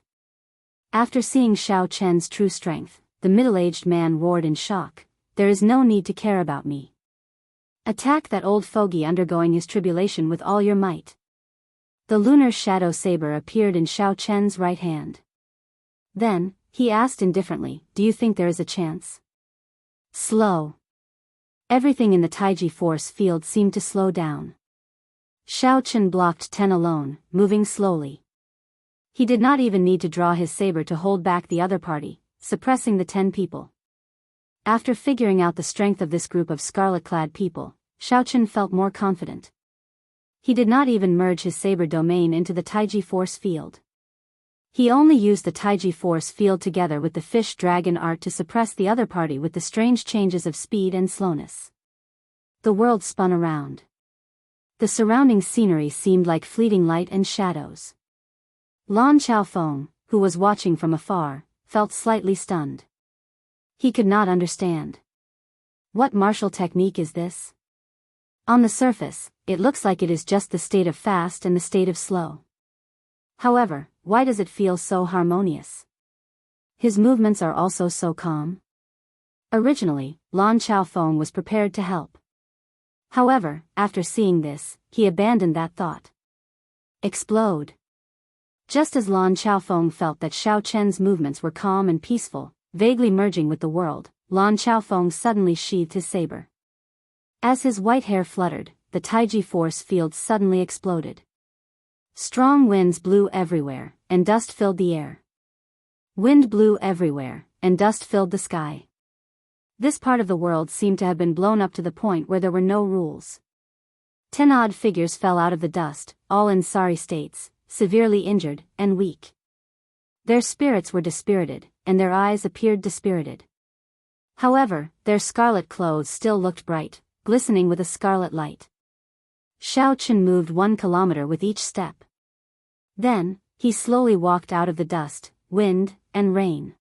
After seeing Xiao Chen's true strength, the middle-aged man roared in shock, "There is no need to care about me. Attack that old fogey undergoing his tribulation with all your might." The lunar shadow saber appeared in Xiao Chen's right hand. Then, he asked indifferently, "Do you think there is a chance?" Slow. Everything in the Taiji force field seemed to slow down. Xiao Chen blocked 10 alone, moving slowly. He did not even need to draw his saber to hold back the other party, suppressing the 10 people. After figuring out the strength of this group of scarlet-clad people, Xiao Chen felt more confident. He did not even merge his saber domain into the Taiji force field. He only used the Taiji force field together with the fish dragon art to suppress the other party with the strange changes of speed and slowness. The world spun around. The surrounding scenery seemed like fleeting light and shadows. Lan Xiaofeng, who was watching from afar, felt slightly stunned. He could not understand. What martial technique is this? On the surface, it looks like it is just the state of fast and the state of slow. However, why does it feel so harmonious? His movements are also so calm. Originally, Lan Xiaofeng was prepared to help. However, after seeing this, he abandoned that thought. Explode. Just as Lan Xiaofeng felt that Xiao Chen's movements were calm and peaceful, vaguely merging with the world, Lan Xiaofeng suddenly sheathed his saber. As his white hair fluttered, the Taiji force field suddenly exploded. Strong winds blew everywhere, and dust filled the air. Wind blew everywhere, and dust filled the sky. This part of the world seemed to have been blown up to the point where there were no rules. 10 odd figures fell out of the dust, all in sorry states, severely injured, and weak. Their spirits were dispirited, and their eyes appeared dispirited. However, their scarlet clothes still looked bright, glistening with a scarlet light. Xiao Chen moved 1 kilometer with each step. Then, he slowly walked out of the dust, wind, and rain.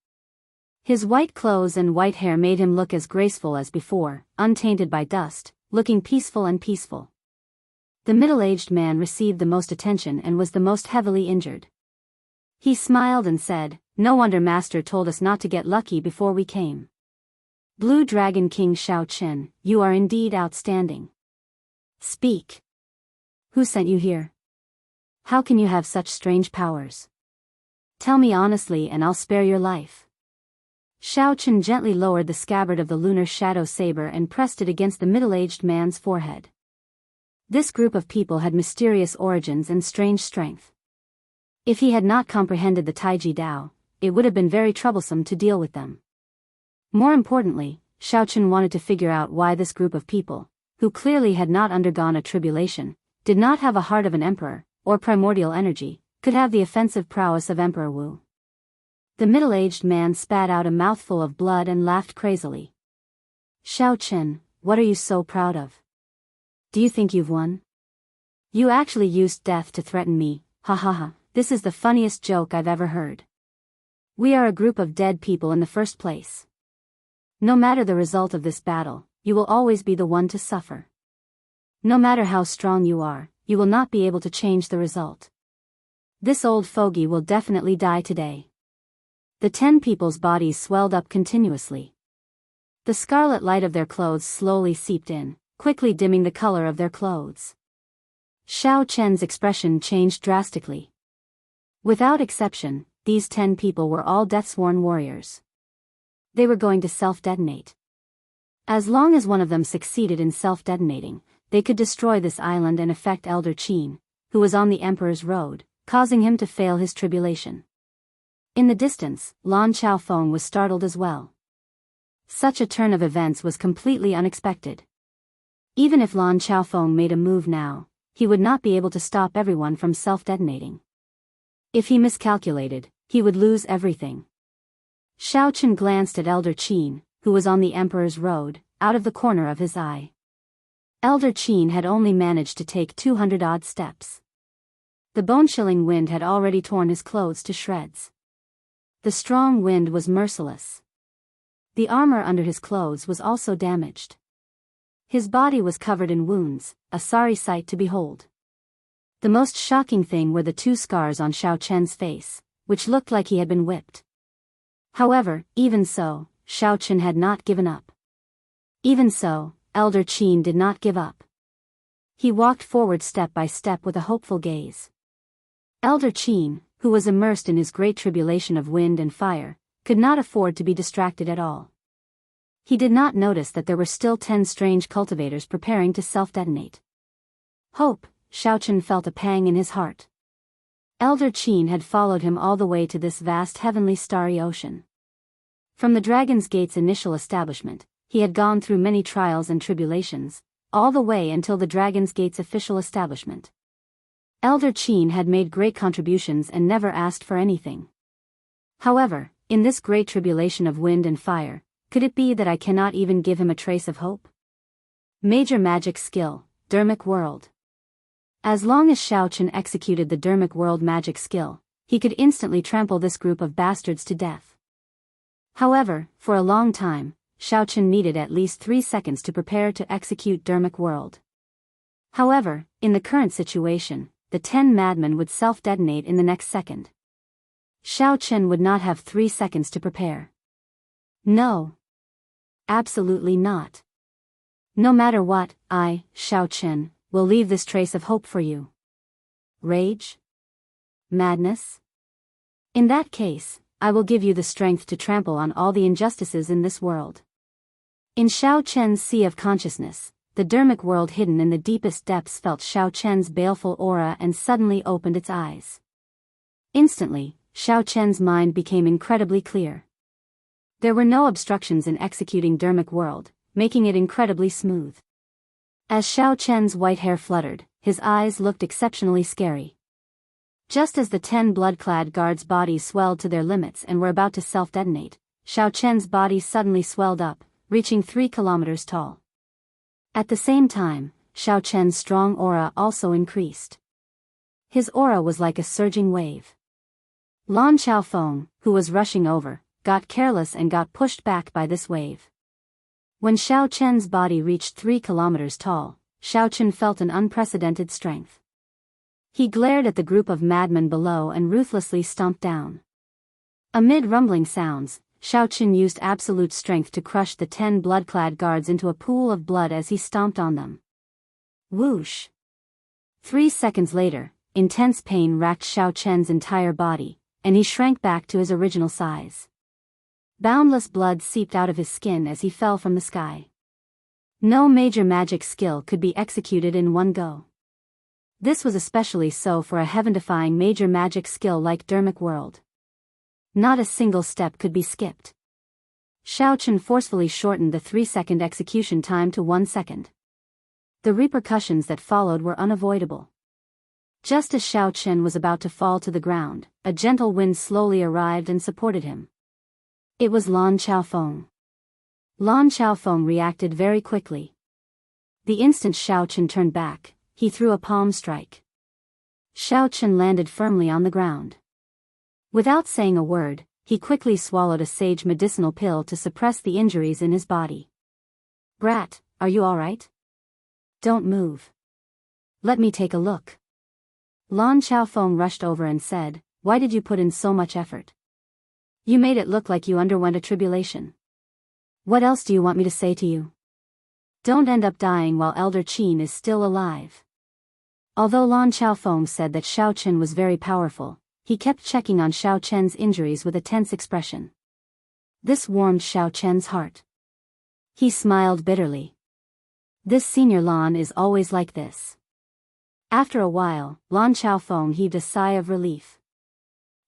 His white clothes and white hair made him look as graceful as before, untainted by dust, looking peaceful and peaceful. The middle-aged man received the most attention and was the most heavily injured. He smiled and said, "No wonder Master told us not to get lucky before we came. Blue Dragon King Xiao Chen, you are indeed outstanding. Speak. Who sent you here? How can you have such strange powers? Tell me honestly and I'll spare your life." Xiao Chen gently lowered the scabbard of the lunar shadow saber and pressed it against the middle-aged man's forehead. This group of people had mysterious origins and strange strength. If he had not comprehended the Taiji Dao, it would have been very troublesome to deal with them. More importantly, Xiao Chen wanted to figure out why this group of people, who clearly had not undergone a tribulation, did not have a heart of an emperor, or primordial energy, could have the offensive prowess of Emperor Wu. The middle-aged man spat out a mouthful of blood and laughed crazily. "Xiao Chen, what are you so proud of? Do you think you've won? You actually used death to threaten me, ha ha ha, this is the funniest joke I've ever heard. We are a group of dead people in the first place. No matter the result of this battle, you will always be the one to suffer. No matter how strong you are, you will not be able to change the result. This old fogey will definitely die today." The 10 people's bodies swelled up continuously. The scarlet light of their clothes slowly seeped in, quickly dimming the color of their clothes. Xiao Chen's expression changed drastically. Without exception, these 10 people were all death-sworn warriors. They were going to self-detonate. As long as one of them succeeded in self-detonating, they could destroy this island and affect Elder Qin, who was on the Emperor's road, causing him to fail his tribulation. In the distance, Lan Xiaofeng was startled as well. Such a turn of events was completely unexpected. Even if Lan Xiaofeng made a move now, he would not be able to stop everyone from self-detonating. If he miscalculated, he would lose everything. Xiao Chen glanced at Elder Qin, who was on the Emperor's road, out of the corner of his eye. Elder Qin had only managed to take 200-odd steps. The bone-chilling wind had already torn his clothes to shreds. The strong wind was merciless. The armor under his clothes was also damaged. His body was covered in wounds, a sorry sight to behold. The most shocking thing were the 2 scars on Xiao Chen's face, which looked like he had been whipped. However, even so, Xiao Chen had not given up. Even so, Elder Qin did not give up. He walked forward step by step with a hopeful gaze. Elder Qin, who was immersed in his great tribulation of wind and fire, could not afford to be distracted at all. He did not notice that there were still 10 strange cultivators preparing to self-detonate. Hope, Xiao Chen felt a pang in his heart. Elder Qin had followed him all the way to this vast heavenly starry ocean. From the Dragon's Gate's initial establishment, he had gone through many trials and tribulations, all the way until the Dragon's Gate's official establishment. Elder Qin had made great contributions and never asked for anything. However, in this great tribulation of wind and fire, could it be that I cannot even give him a trace of hope? Major magic skill, Dermic World. As long as Xiao Chen executed the Dermic World magic skill, he could instantly trample this group of bastards to death. However, for a long time, Xiao Chen needed at least 3 seconds to prepare to execute Dermic World. However, in the current situation, the 10 madmen would self-detonate in the next second. Xiao Chen would not have 3 seconds to prepare. No. Absolutely not. No matter what, I, Xiao Chen, will leave this trace of hope for you. Rage? Madness? In that case, I will give you the strength to trample on all the injustices in this world. In Xiao Chen's sea of consciousness, the Dermic World hidden in the deepest depths felt Xiao Chen's baleful aura and suddenly opened its eyes. Instantly, Xiao Chen's mind became incredibly clear. There were no obstructions in executing Dermic World, making it incredibly smooth. As Xiao Chen's white hair fluttered, his eyes looked exceptionally scary. Just as the 10 blood-clad guards' bodies swelled to their limits and were about to self-detonate, Xiao Chen's body suddenly swelled up, reaching 3 kilometers tall. At the same time, Xiao Chen's strong aura also increased. His aura was like a surging wave. Lan Xiaofeng, who was rushing over, got careless and got pushed back by this wave. When Xiao Chen's body reached 3 kilometers tall, Xiao Chen felt an unprecedented strength. He glared at the group of madmen below and ruthlessly stomped down. Amid rumbling sounds, Xiao Chen used absolute strength to crush the 10 blood-clad guards into a pool of blood as he stomped on them. Whoosh! 3 seconds later, intense pain racked Xiao Chen's entire body, and he shrank back to his original size. Boundless blood seeped out of his skin as he fell from the sky. No major magic skill could be executed in one go. This was especially so for a heaven-defying major magic skill like Dermic World. Not a single step could be skipped. Xiao Chen forcefully shortened the 3-second execution time to 1 second. The repercussions that followed were unavoidable. Just as Xiao Chen was about to fall to the ground, a gentle wind slowly arrived and supported him. It was Lan Xiaofeng. Lan Xiaofeng reacted very quickly. The instant Xiao Chen turned back, he threw a palm strike. Xiao Chen landed firmly on the ground. Without saying a word, he quickly swallowed a sage medicinal pill to suppress the injuries in his body. Brat, are you all right? Don't move. Let me take a look. Lan Xiaofeng rushed over and said, "Why did you put in so much effort? You made it look like you underwent a tribulation. What else do you want me to say to you? Don't end up dying while Elder Qin is still alive." Although Lan Xiaofeng said that Xiao Chen was very powerful, he kept checking on Xiao Chen's injuries with a tense expression. This warmed Xiao Chen's heart. He smiled bitterly. This senior Lan is always like this. After a while, Lan Xiaofeng heaved a sigh of relief.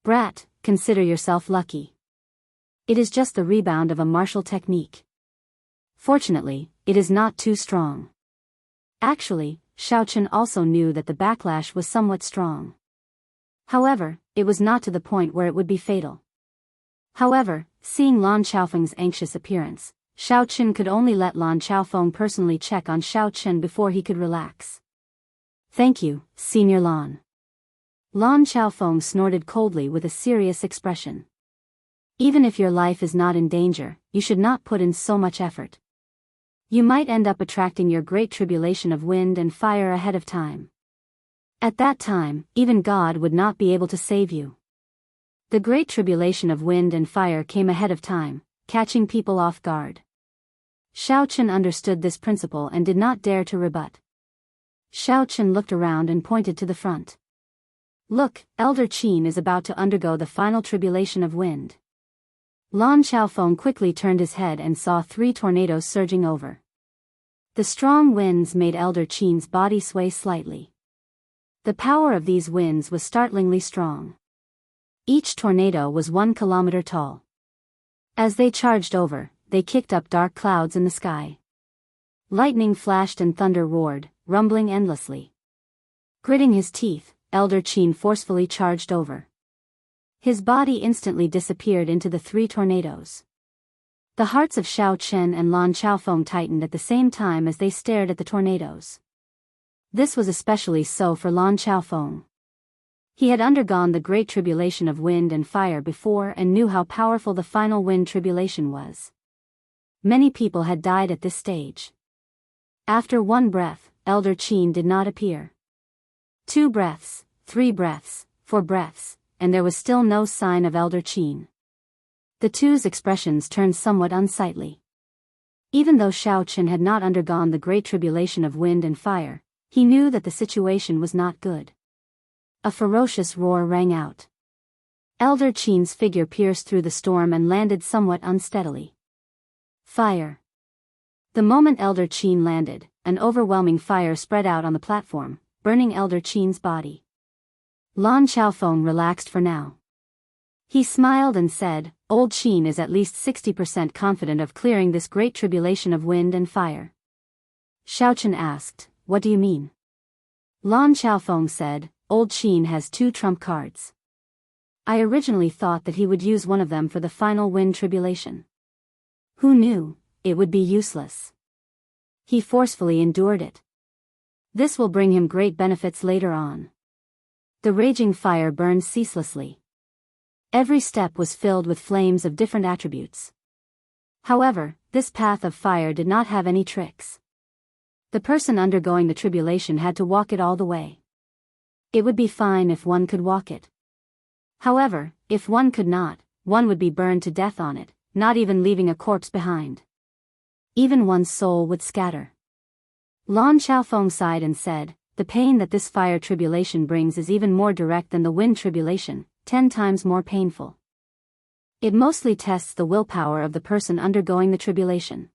Brat, consider yourself lucky. It is just the rebound of a martial technique. Fortunately, it is not too strong. Actually, Xiao Chen also knew that the backlash was somewhat strong. However, it was not to the point where it would be fatal. However, seeing Lan Xiaofeng's anxious appearance, Xiao Chen could only let Lan Xiaofeng personally check on Xiao Chen before he could relax. Thank you, Senior Lan. Lan Xiaofeng snorted coldly with a serious expression. Even if your life is not in danger, you should not put in so much effort. You might end up attracting your great tribulation of wind and fire ahead of time. At that time, even God would not be able to save you. The great tribulation of wind and fire came ahead of time, catching people off guard. Xiao Chen understood this principle and did not dare to rebut. Xiao Chen looked around and pointed to the front. Look, Elder Qin is about to undergo the final tribulation of wind. Lan Xiaofeng quickly turned his head and saw 3 tornadoes surging over. The strong winds made Elder Qin's body sway slightly. The power of these winds was startlingly strong. Each tornado was 1 kilometer tall. As they charged over, they kicked up dark clouds in the sky. Lightning flashed and thunder roared, rumbling endlessly. Gritting his teeth, Elder Qin forcefully charged over. His body instantly disappeared into the 3 tornadoes. The hearts of Xiao Chen and Lan Xiaofeng tightened at the same time as they stared at the tornadoes. This was especially so for Lan Xiaofeng. He had undergone the great tribulation of wind and fire before and knew how powerful the final wind tribulation was. Many people had died at this stage. After 1 breath, Elder Qin did not appear. 2 breaths, 3 breaths, 4 breaths, and there was still no sign of Elder Qin. The two's expressions turned somewhat unsightly. Even though Xiao Chen had not undergone the great tribulation of wind and fire, he knew that the situation was not good. A ferocious roar rang out. Elder Qin's figure pierced through the storm and landed somewhat unsteadily. Fire. The moment Elder Qin landed, an overwhelming fire spread out on the platform, burning Elder Qin's body. Lan Xiaofeng relaxed for now. He smiled and said, "Old Qin is at least 60% confident of clearing this great tribulation of wind and fire." Xiao Chen asked, "What do you mean?" Lan Xiaofeng said, "Old Qin has 2 trump cards. I originally thought that he would use one of them for the final wind tribulation. Who knew, it would be useless. He forcefully endured it. This will bring him great benefits later on." The raging fire burned ceaselessly. Every step was filled with flames of different attributes. However, this path of fire did not have any tricks. The person undergoing the tribulation had to walk it all the way. It would be fine if one could walk it. However, if one could not, one would be burned to death on it, not even leaving a corpse behind. Even one's soul would scatter. Lan Xiaofeng sighed and said, "The pain that this fire tribulation brings is even more direct than the wind tribulation, 10 times more painful. It mostly tests the willpower of the person undergoing the tribulation."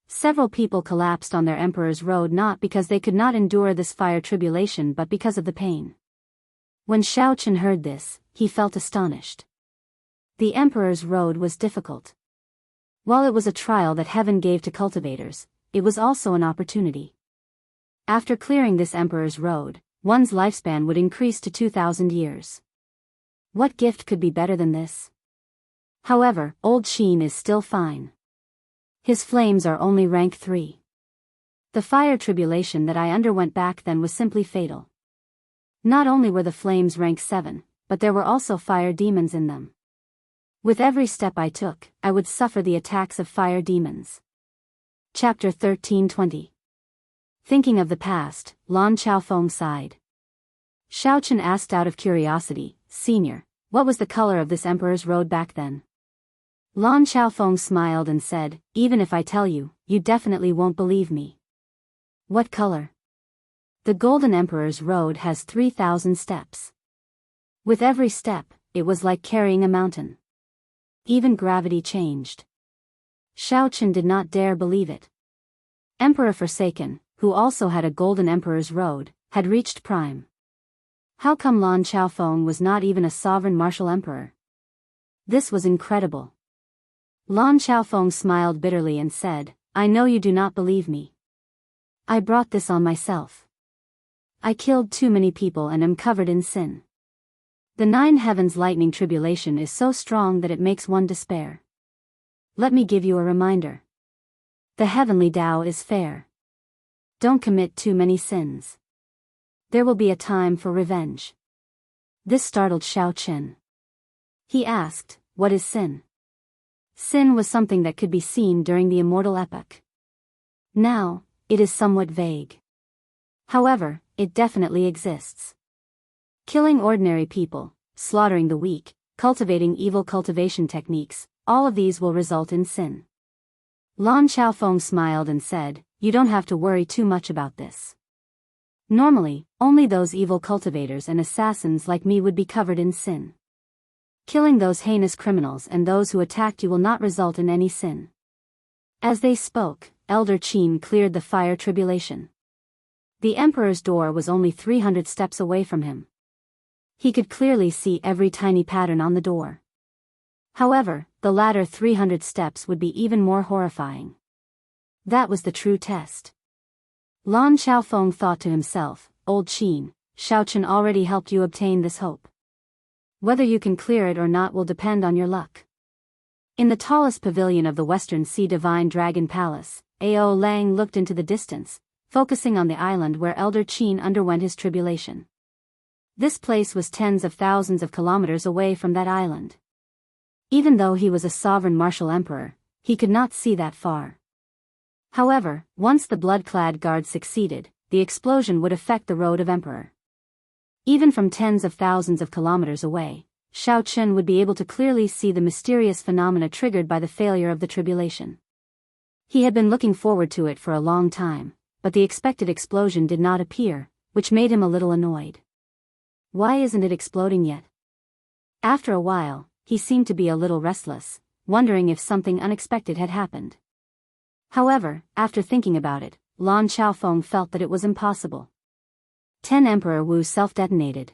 Several people collapsed on their emperor's road not because they could not endure this fire tribulation but because of the pain. When Xiao Chen heard this, he felt astonished. The emperor's road was difficult. While it was a trial that heaven gave to cultivators, it was also an opportunity. After clearing this emperor's road, one's lifespan would increase to 2,000 years. What gift could be better than this? However, Old Qin is still fine. His flames are only rank 3. The fire tribulation that I underwent back then was simply fatal. Not only were the flames rank 7, but there were also fire demons in them. With every step I took, I would suffer the attacks of fire demons. Chapter 13:20. Thinking of the past, Lan Xiaofeng sighed. Xiao Chen asked out of curiosity, "Senior, what was the color of this emperor's road back then?" Lan Xiaofeng smiled and said, "Even if I tell you, you definitely won't believe me." "What color?" "The Golden Emperor's road has 3,000 steps. With every step, it was like carrying a mountain. Even gravity changed." Xiao Chen did not dare believe it. Emperor Forsaken, who also had a Golden Emperor's road, had reached prime. How come Lan Xiaofeng was not even a sovereign martial emperor? This was incredible. Lan Xiaofeng smiled bitterly and said, "I know you do not believe me. I brought this on myself. I killed too many people and am covered in sin. The 9 heavens lightning tribulation is so strong that it makes one despair. Let me give you a reminder. The heavenly Tao is fair. Don't commit too many sins. There will be a time for revenge." This startled Xiao Chen. He asked, "What is sin?" Sin was something that could be seen during the immortal epoch. Now, it is somewhat vague. However, it definitely exists. Killing ordinary people, slaughtering the weak, cultivating evil cultivation techniques, all of these will result in sin. Lan Xiaofeng smiled and said, "You don't have to worry too much about this. Normally, only those evil cultivators and assassins like me would be covered in sin. Killing those heinous criminals and those who attacked you will not result in any sin." As they spoke, Elder Qin cleared the fire tribulation. The emperor's door was only 300 steps away from him. He could clearly see every tiny pattern on the door. However, the latter 300 steps would be even more horrifying. That was the true test. Lan Xiaofeng thought to himself, "Old Qin, Chen already helped you obtain this hope. Whether you can clear it or not will depend on your luck. In the tallest pavilion of the Western Sea Divine Dragon Palace, Ao Lang looked into the distance, focusing on the island where Elder Qin underwent his tribulation. This place was tens of thousands of kilometers away from that island. Even though he was a sovereign martial emperor, he could not see that far. However, once the blood-clad guard succeeded, the explosion would affect the road of emperor. Even from tens of thousands of kilometers away, Chen would be able to clearly see the mysterious phenomena triggered by the failure of the tribulation. He had been looking forward to it for a long time, but the expected explosion did not appear, which made him a little annoyed. Why isn't it exploding yet? After a while, he seemed to be a little restless, wondering if something unexpected had happened. However, after thinking about it, Lan Xiaofeng felt that it was impossible. 10 Emperor Wu self-detonated.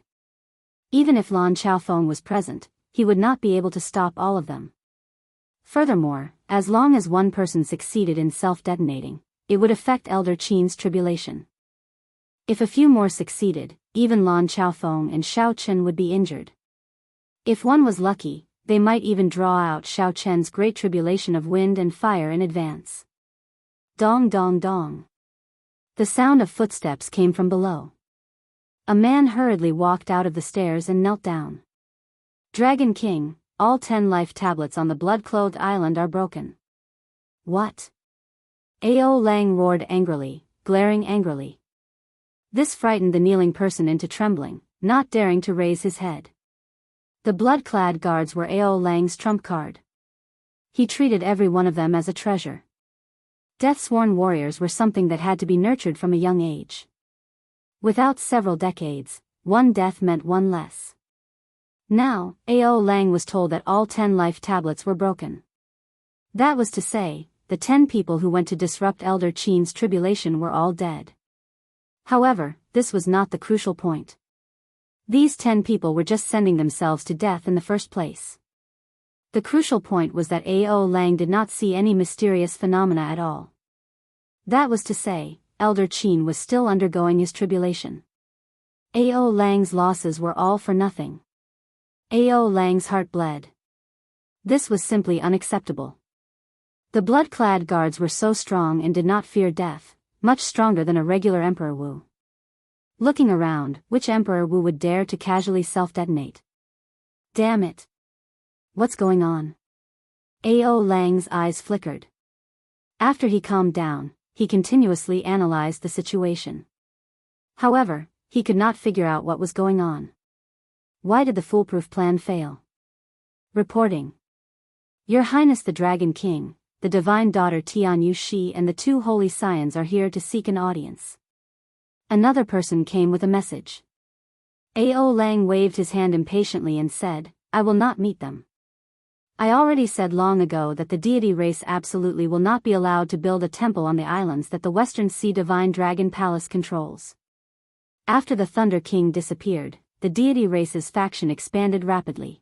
Even if Lan Xiaofeng was present, he would not be able to stop all of them. Furthermore, as long as one person succeeded in self-detonating, it would affect Elder Qin's tribulation. If a few more succeeded, even Lan Xiaofeng and Chen would be injured. If one was lucky, they might even draw out Chen's great tribulation of wind and fire in advance. Dong dong dong. The sound of footsteps came from below. A man hurriedly walked out of the stairs and knelt down. Dragon King, all 10 life tablets on the blood-clothed island are broken. What? Ao Lang roared angrily, glaring angrily. This frightened the kneeling person into trembling, not daring to raise his head. The blood-clad guards were Ao Lang's trump card. He treated every one of them as a treasure. Death-sworn warriors were something that had to be nurtured from a young age. Without several decades, one death meant one less. Now, Ao Lang was told that all 10 life tablets were broken. That was to say, the 10 people who went to disrupt Elder Qin's tribulation were all dead. However, this was not the crucial point. These 10 people were just sending themselves to death in the first place. The crucial point was that Ao Lang did not see any mysterious phenomena at all. That was to say, Elder Qin was still undergoing his tribulation. Ao Lang's losses were all for nothing. Ao Lang's heart bled. This was simply unacceptable. The blood-clad guards were so strong and did not fear death, much stronger than a regular Emperor Wu. Looking around, which Emperor Wu would dare to casually self-detonate? Damn it! What's going on? Ao Lang's eyes flickered. After he calmed down, he continuously analyzed the situation. However, he could not figure out what was going on. Why did the foolproof plan fail? Reporting. Your Highness the Dragon King, the Divine Daughter Tian Yushi and the 2 Holy Scions are here to seek an audience. Another person came with a message. Ao Lang waved his hand impatiently and said, I will not meet them. I already said long ago that the deity race absolutely will not be allowed to build a temple on the islands that the Western Sea Divine Dragon Palace controls. After the Thunder King disappeared, the deity race's faction expanded rapidly.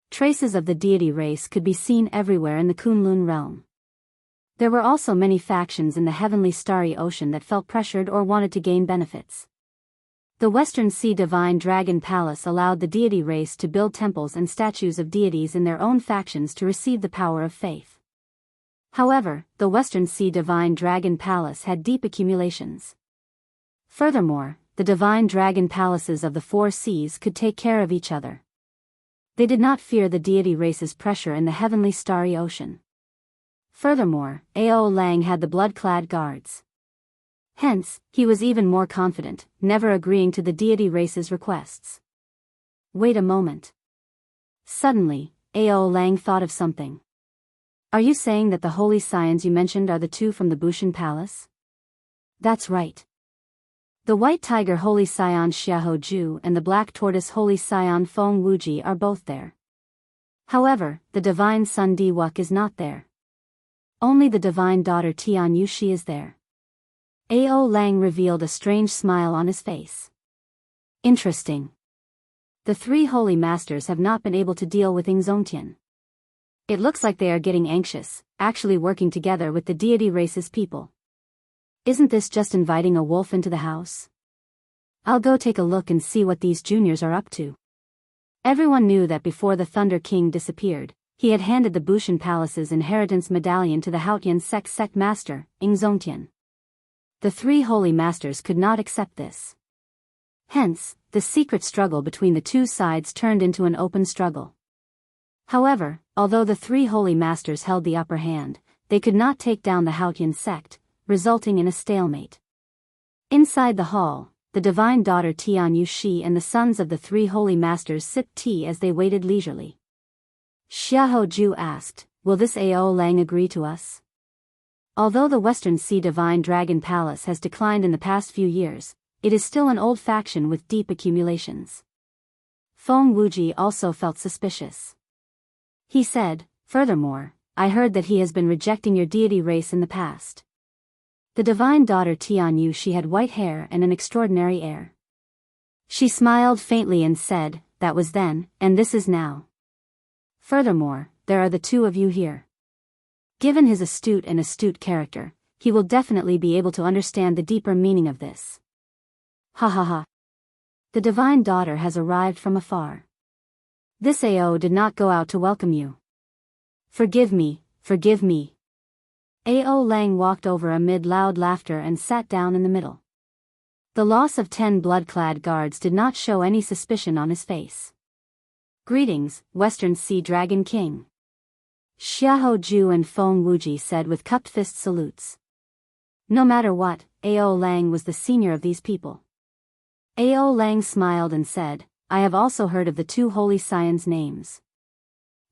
Traces of the deity race could be seen everywhere in the Kunlun realm. There were also many factions in the heavenly starry ocean that felt pressured or wanted to gain benefits. The Western Sea Divine Dragon Palace allowed the deity race to build temples and statues of deities in their own factions to receive the power of faith. However, the Western Sea Divine Dragon Palace had deep accumulations. Furthermore, the Divine Dragon Palaces of the 4 seas could take care of each other. They did not fear the deity race's pressure in the heavenly starry ocean. Furthermore, Ao Lang had the blood-clad guards. Hence, he was even more confident, never agreeing to the deity race's requests. Wait a moment. Suddenly, Ao Lang thought of something. Are you saying that the Holy Scions you mentioned are the 2 from the Bushan Palace? That's right. The White Tiger Holy Scion Xiahou Ju and the Black Tortoise Holy Scion Feng Wuji are both there. However, the Divine Son Diwuk is not there. Only the Divine Daughter Tian Yushi is there. Ao Lang revealed a strange smile on his face. Interesting. The 3 holy masters have not been able to deal with Ingzongtian. It looks like they are getting anxious, actually working together with the deity race's people. Isn't this just inviting a wolf into the house? I'll go take a look and see what these juniors are up to. Everyone knew that before the Thunder King disappeared, he had handed the Bushan Palace's inheritance medallion to the Haotian sect master, Ingzongtian. The three holy masters could not accept this. Hence, the secret struggle between the two sides turned into an open struggle. However, although the three holy masters held the upper hand, they could not take down the Haotian sect, resulting in a stalemate. Inside the hall, the divine daughter Tian Yushi and the sons of the three holy masters sipped tea as they waited leisurely. Xiahou Ju asked, "Will this Ao Lang agree to us?" Although the Western Sea Divine Dragon Palace has declined in the past few years, it is still an old faction with deep accumulations. Feng Wuji also felt suspicious. He said, "Furthermore, I heard that he has been rejecting your deity race in the past." The divine daughter Tian Yushi had white hair and an extraordinary air. She smiled faintly and said, "That was then, and this is now. Furthermore, there are the two of you here." Given his astute character, he will definitely be able to understand the deeper meaning of this. Ha ha ha. The divine daughter has arrived from afar. This Ao did not go out to welcome you. Forgive me, forgive me. Ao Lang walked over amid loud laughter and sat down in the middle. The loss of 10 blood-clad guards did not show any suspicion on his face. "Greetings, Western Sea Dragon King." Xiahou Ju and Feng Wuji said with cupped fist salutes. No matter what, Ao Lang was the senior of these people. Ao Lang smiled and said, "I have also heard of the two holy scions' names.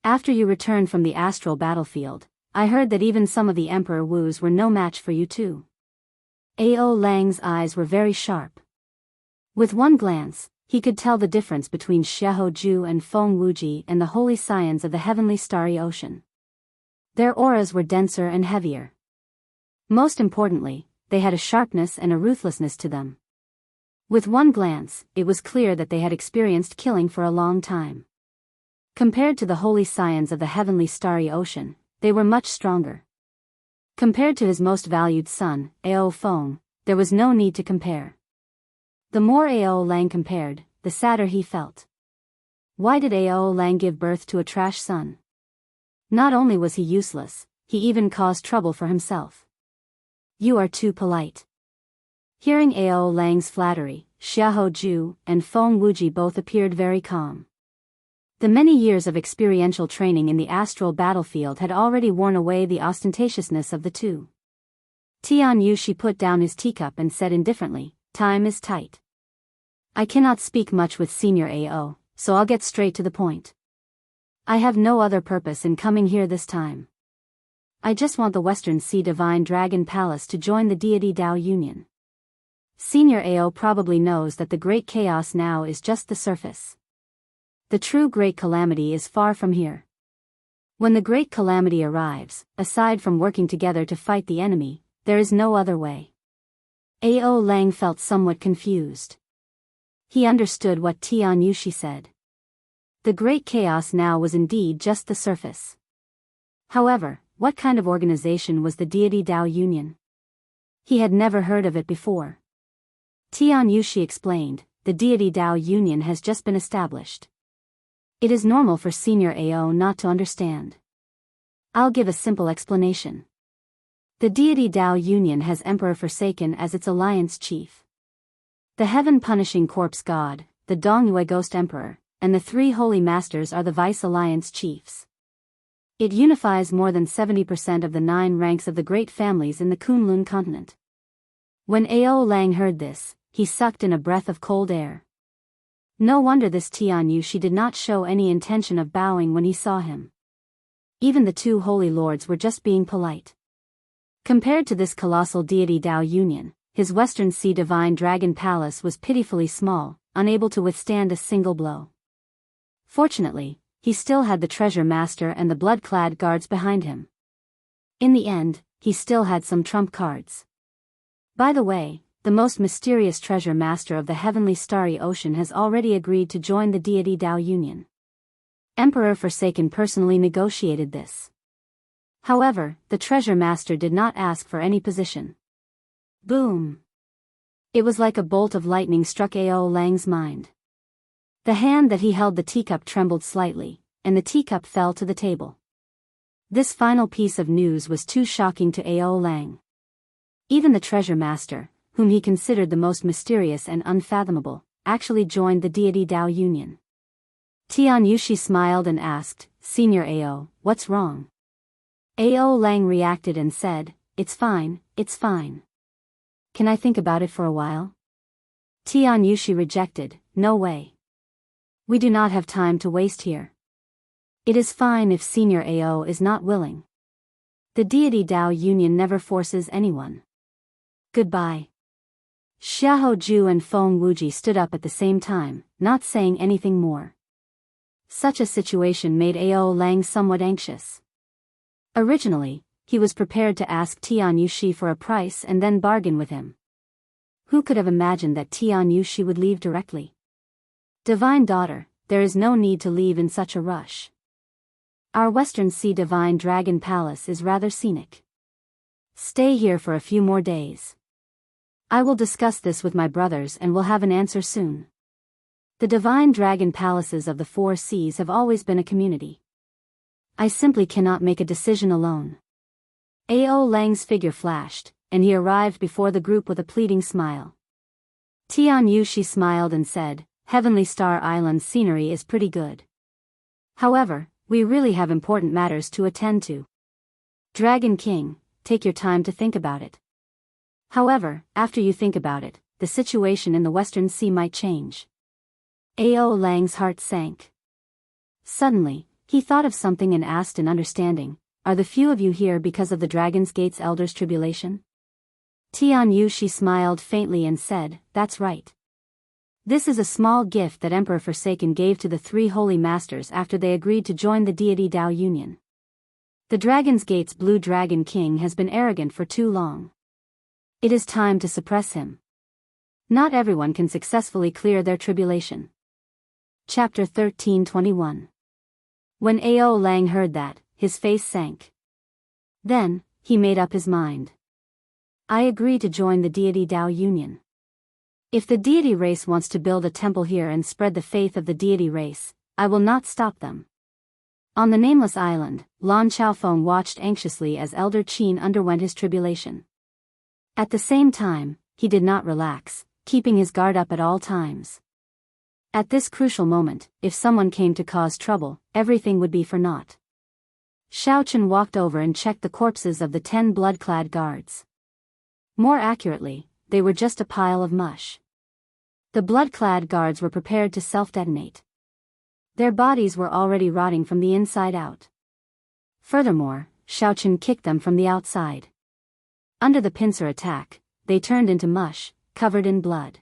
After you returned from the astral battlefield, I heard that even some of the Emperor Wu's were no match for you too." Ao Lang's eyes were very sharp. With one glance, he could tell the difference between Xiahou Ju and Feng Wuji and the holy scions of the heavenly starry ocean. Their auras were denser and heavier. Most importantly, they had a sharpness and a ruthlessness to them. With one glance, it was clear that they had experienced killing for a long time. Compared to the holy scions of the heavenly starry ocean, they were much stronger. Compared to his most valued son, Ao Feng, there was no need to compare. The more Ao Lang compared, the sadder he felt. Why did Ao Lang give birth to a trash son? Not only was he useless, he even caused trouble for himself. You are too polite. Hearing Ao Lang's flattery, Xiahou Ju and Feng Wuji both appeared very calm. The many years of experiential training in the astral battlefield had already worn away the ostentatiousness of the two. Tian Yushi put down his teacup and said indifferently, "Time is tight. I cannot speak much with Senior Ao, so I'll get straight to the point. I have no other purpose in coming here this time. I just want the Western Sea Divine Dragon Palace to join the deity Dao Union. Senior Ao probably knows that the Great Chaos now is just the surface. The true Great Calamity is far from here. When the Great Calamity arrives, aside from working together to fight the enemy, there is no other way." Ao Lang felt somewhat confused. He understood what Tian Yushi said. The Great Chaos now was indeed just the surface. However, what kind of organization was the deity Dao Union? He had never heard of it before. Tian Yushi explained, "The deity Dao Union has just been established. It is normal for Senior Ao not to understand. I'll give a simple explanation. The deity Dao Union has Emperor Forsaken as its alliance chief. The heaven-punishing corpse god, the Dongyue Ghost Emperor, and the three holy masters are the vice-alliance chiefs. It unifies more than 70% of the 9 ranks of the great families in the Kunlun continent." When Ao Lang heard this, he sucked in a breath of cold air. No wonder this Tian Yushi did not show any intention of bowing when he saw him. Even the two holy lords were just being polite. Compared to this colossal deity Dao Union, his Western Sea Divine Dragon Palace was pitifully small, unable to withstand a single blow. Fortunately, he still had the treasure master and the blood-clad guards behind him. In the end, he still had some trump cards. By the way, the most mysterious treasure master of the heavenly starry ocean has already agreed to join the deity Dao Union. Emperor Forsaken personally negotiated this. However, the treasure master did not ask for any position. Boom! It was like a bolt of lightning struck Ao Lang's mind. The hand that he held the teacup trembled slightly, and the teacup fell to the table. This final piece of news was too shocking to Ao Lang. Even the treasure master, whom he considered the most mysterious and unfathomable, actually joined the deity Dao Union. Tian Yushi smiled and asked, "Senior Ao, what's wrong?" Ao Lang reacted and said, "It's fine, it's fine. Can I think about it for a while?" Tian Yushi rejected, "No way. We do not have time to waste here. It is fine if Senior Ao is not willing. The deity Dao Union never forces anyone. Goodbye." Xiahou Ju and Feng Wuji stood up at the same time, not saying anything more. Such a situation made Ao Lang somewhat anxious. Originally, he was prepared to ask Tian Yushi for a price and then bargain with him. Who could have imagined that Tian Yushi would leave directly? Divine Daughter, there is no need to leave in such a rush. Our Western Sea Divine Dragon Palace is rather scenic. Stay here for a few more days. I will discuss this with my brothers and will have an answer soon. The Divine Dragon Palaces of the Four Seas have always been a community. I simply cannot make a decision alone. Ao Lang's figure flashed, and he arrived before the group with a pleading smile. Tian Yushi smiled and said, "Heavenly Star Island's scenery is pretty good. However, we really have important matters to attend to. Dragon King, take your time to think about it. However, after you think about it, the situation in the Western Sea might change." Ao Lang's heart sank. Suddenly, he thought of something and asked in understanding, "Are the few of you here because of the Dragon's Gate's Elder's tribulation?" Tian Yushi smiled faintly and said, "That's right. This is a small gift that Emperor Forsaken gave to the three holy masters after they agreed to join the deity Dao Union. The Dragon's Gate's Blue Dragon King has been arrogant for too long. It is time to suppress him. Not everyone can successfully clear their tribulation." Chapter 13:21. When Ao Lang heard that, his face sank. Then, he made up his mind. "I agree to join the deity Dao Union. If the deity race wants to build a temple here and spread the faith of the deity race, I will not stop them." On the nameless island, Lan Chaofeng watched anxiously as Elder Qin underwent his tribulation. At the same time, he did not relax, keeping his guard up at all times. At this crucial moment, if someone came to cause trouble, everything would be for naught. Xiaochen walked over and checked the corpses of the 10 blood-clad guards. More accurately, they were just a pile of mush. The blood-clad guards were prepared to self-detonate. Their bodies were already rotting from the inside out. Furthermore, Xiaochen kicked them from the outside. Under the pincer attack, they turned into mush, covered in blood.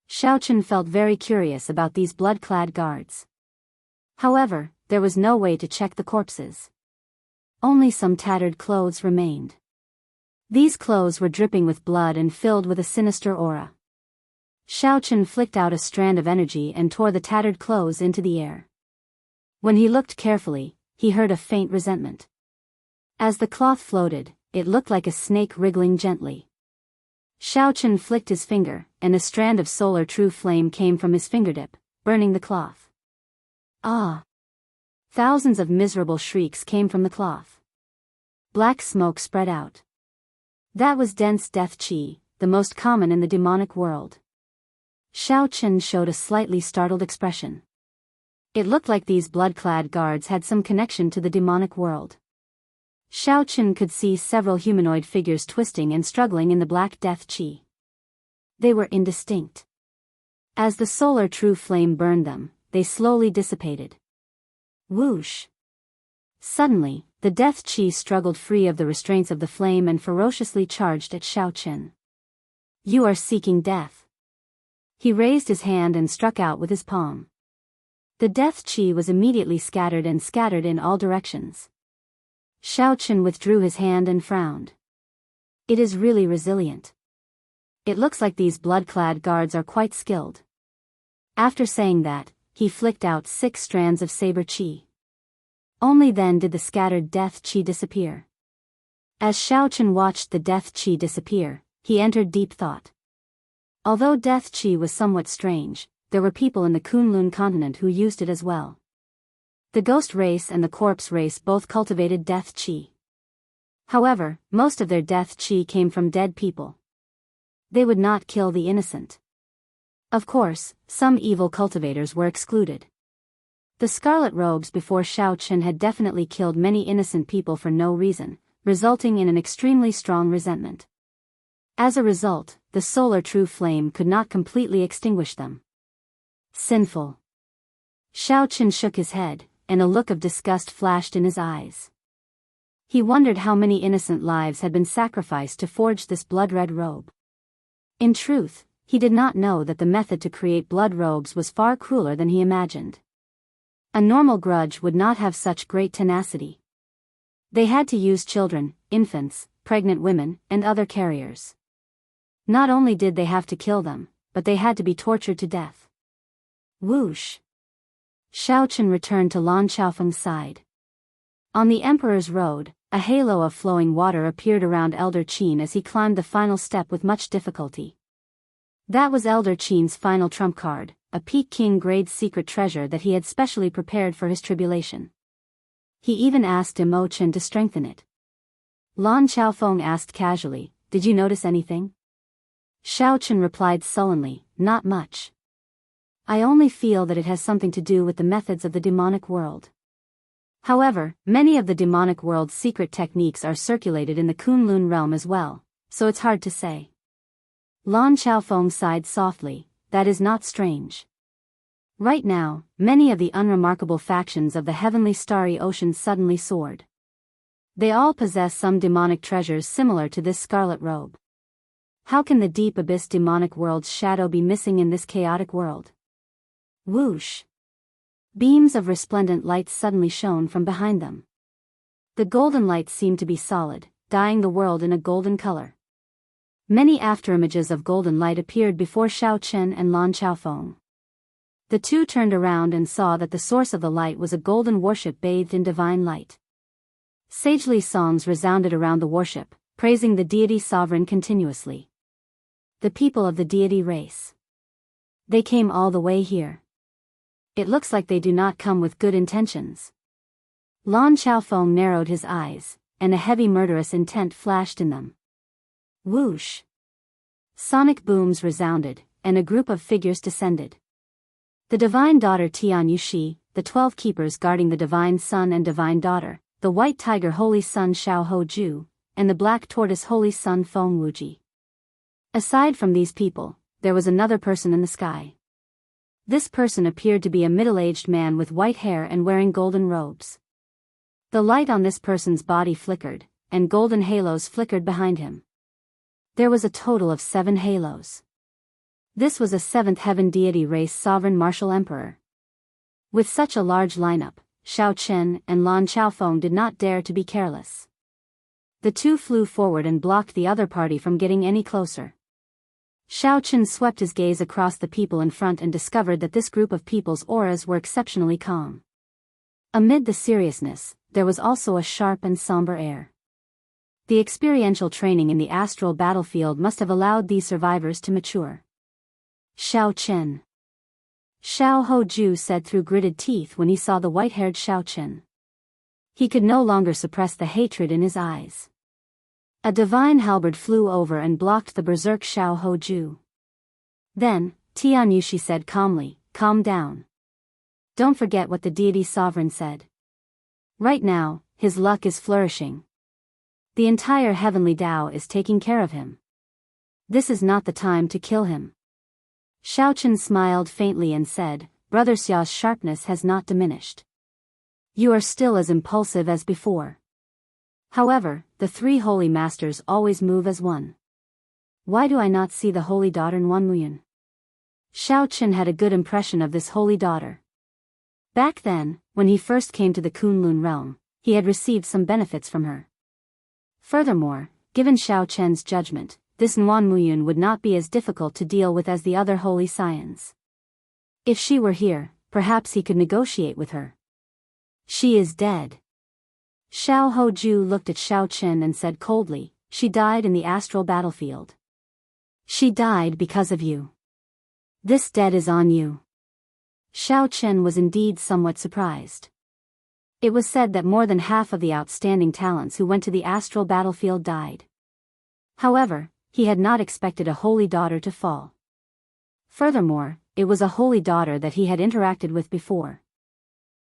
Xiaochen felt very curious about these blood-clad guards. However, there was no way to check the corpses. Only some tattered clothes remained. These clothes were dripping with blood and filled with a sinister aura. Xiaochen flicked out a strand of energy and tore the tattered clothes into the air. When he looked carefully, he heard a faint resentment. As the cloth floated, it looked like a snake wriggling gently. Xiaochen flicked his finger, and a strand of solar true flame came from his fingertip, burning the cloth. Ah! Thousands of miserable shrieks came from the cloth. Black smoke spread out. That was dense death qi, the most common in the demonic world. Xiaochen showed a slightly startled expression. It looked like these blood-clad guards had some connection to the demonic world. Xiaochen could see several humanoid figures twisting and struggling in the black death qi. They were indistinct. As the solar true flame burned them, they slowly dissipated. Whoosh! Suddenly, the death qi struggled free of the restraints of the flame and ferociously charged at Xiaochen. "You are seeking death." He raised his hand and struck out with his palm. The death qi was immediately scattered in all directions. Xiaochen withdrew his hand and frowned. It is really resilient. It looks like these blood-clad guards are quite skilled. After saying that, he flicked out 6 strands of saber qi. Only then did the scattered death qi disappear. As Xiaochen watched the death qi disappear, he entered deep thought. Although death qi was somewhat strange, there were people in the Kunlun continent who used it as well. The ghost race and the corpse race both cultivated death qi. However, most of their death qi came from dead people. They would not kill the innocent. Of course, some evil cultivators were excluded. The scarlet robes before Shao Chen had definitely killed many innocent people for no reason, resulting in an extremely strong resentment. As a result, the solar true flame could not completely extinguish them. Sinful. Shao Chen shook his head, and a look of disgust flashed in his eyes. He wondered how many innocent lives had been sacrificed to forge this blood-red robe. In truth, he did not know that the method to create blood robes was far crueler than he imagined. A normal grudge would not have such great tenacity. They had to use children, infants, pregnant women, and other carriers. Not only did they have to kill them, but they had to be tortured to death. Whoosh! Shao Chen returned to Lan Xiaofeng's side. On the Emperor's Road, a halo of flowing water appeared around Elder Qin as he climbed the final step with much difficulty. That was Elder Qin's final trump card, a Peking grade secret treasure that he had specially prepared for his tribulation. He even asked Mo Chen to strengthen it. Lan Xiaofeng asked casually, "Did you notice anything?" Shao Chen replied sullenly, "Not much. I only feel that it has something to do with the methods of the demonic world. However, many of the demonic world's secret techniques are circulated in the Kunlun realm as well, so it's hard to say." Lan Xiaofeng sighed softly, "That is not strange. Right now, many of the unremarkable factions of the heavenly starry ocean suddenly soared. They all possess some demonic treasures similar to this scarlet robe. How can the deep abyss demonic world's shadow be missing in this chaotic world?" Whoosh! Beams of resplendent light suddenly shone from behind them. The golden light seemed to be solid, dyeing the world in a golden color. Many afterimages of golden light appeared before Shao Chen and Lan Xiaofeng. The two turned around and saw that the source of the light was a golden warship bathed in divine light. Sagely songs resounded around the warship, praising the deity sovereign continuously. The people of the deity race. They came all the way here. It looks like they do not come with good intentions. Lan Xiaofeng narrowed his eyes, and a heavy murderous intent flashed in them. Whoosh! Sonic booms resounded, and a group of figures descended. The divine daughter Tian Yushi, the 12 keepers guarding the divine son and divine daughter, the white tiger holy son Shao Hoju, and the black tortoise holy son Feng Wuji. Aside from these people, there was another person in the sky. This person appeared to be a middle-aged man with white hair and wearing golden robes. The light on this person's body flickered, and golden halos flickered behind him. There was a total of 7 halos. This was a 7th heaven deity race sovereign martial emperor. With such a large lineup, Shao Chen and Lan Xiaofeng did not dare to be careless. The two flew forward and blocked the other party from getting any closer. Shao Chen swept his gaze across the people in front and discovered that this group of people's auras were exceptionally calm. Amid the seriousness, there was also a sharp and somber air. The experiential training in the astral battlefield must have allowed these survivors to mature. Shao Chen. Shao Hoju said through gritted teeth when he saw the white-haired Shao Chen. He could no longer suppress the hatred in his eyes. A divine halberd flew over and blocked the berserk Shao Hoju. Then, Tian Yushi said calmly, "Calm down. Don't forget what the deity sovereign said. Right now, his luck is flourishing. The entire heavenly Tao is taking care of him. This is not the time to kill him." Shao Chen smiled faintly and said, "Brother Xiao's sharpness has not diminished. You are still as impulsive as before. However, the 3 holy masters always move as one. Why do I not see the holy daughter Nuanmuyan?" Shao Chen had a good impression of this holy daughter. Back then, when he first came to the Kunlun realm, he had received some benefits from her. Furthermore, given Shao Chen's judgment, this Nuanmuyan would not be as difficult to deal with as the other holy scions. If she were here, perhaps he could negotiate with her. She is dead. Shao Hoju looked at Shao Chen and said coldly, "She died in the astral battlefield." She died because of you. This debt is on you. Xiao Chen was indeed somewhat surprised. It was said that more than half of the outstanding talents who went to the astral battlefield died. However, he had not expected a holy daughter to fall. Furthermore, it was a holy daughter that he had interacted with before.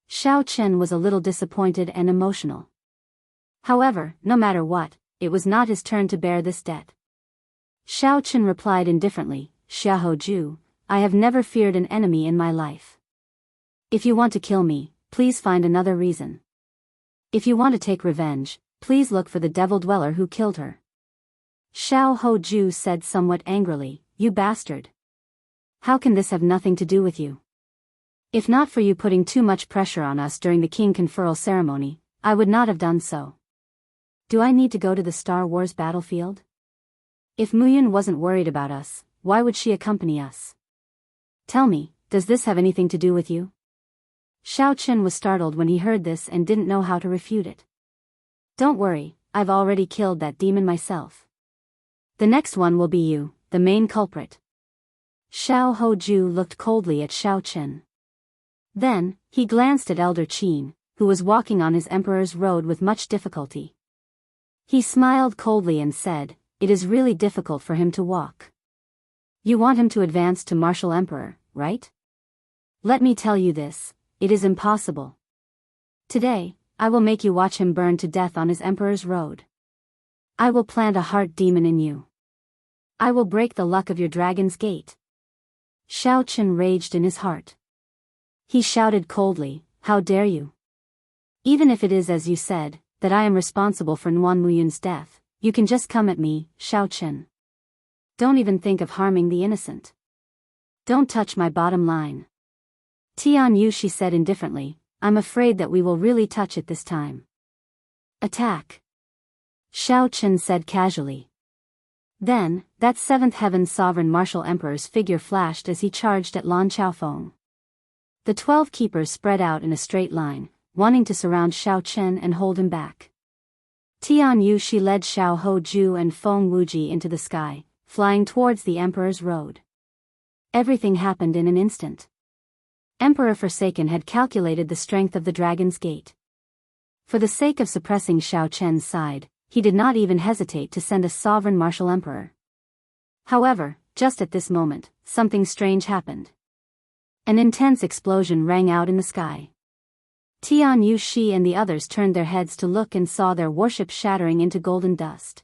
Xiao Chen was a little disappointed and emotional. However, no matter what, it was not his turn to bear this debt. Xiao Chen replied indifferently, Xiaoju, I have never feared an enemy in my life. If you want to kill me, please find another reason. If you want to take revenge, please look for the devil dweller who killed her. Xiao Hoju said somewhat angrily, You bastard. How can this have nothing to do with you? If not for you putting too much pressure on us during the king conferral ceremony, I would not have done so. Do I need to go to the Star Wars battlefield? If Muyun wasn't worried about us, why would she accompany us? Tell me, does this have anything to do with you? Xiao Chen was startled when he heard this and didn't know how to refute it. Don't worry, I've already killed that demon myself. The next one will be you, the main culprit. Xiao Hoju looked coldly at Xiao Chen. Then, he glanced at Elder Qin, who was walking on his emperor's road with much difficulty. He smiled coldly and said, It is really difficult for him to walk. You want him to advance to martial emperor, right? Let me tell you this, it is impossible. Today, I will make you watch him burn to death on his emperor's road. I will plant a heart demon in you. I will break the luck of your dragon's gate. Xiao Chen raged in his heart. He shouted coldly, How dare you? Even if it is as you said, that I am responsible for Nguyen Muyun's death, you can just come at me, Xiao Chen. Don't even think of harming the innocent. Don't touch my bottom line. Tian Yu, she said indifferently, I'm afraid that we will really touch it this time. Attack. Xiao Chen said casually. Then, that seventh heaven sovereign martial emperor's figure flashed as he charged at Lan Chaofeng. The 12 keepers spread out in a straight line, wanting to surround Xiao Chen and hold him back. Tian Yu, she led Xiao Hoju and Feng Wuji into the sky, flying towards the emperor's road. Everything happened in an instant. Emperor Forsaken had calculated the strength of the dragon's gate. For the sake of suppressing Xiao Chen's side, he did not even hesitate to send a sovereign martial emperor. However, just at this moment, something strange happened. An intense explosion rang out in the sky. Tian Yu Shi and the others turned their heads to look and saw their warship shattering into golden dust.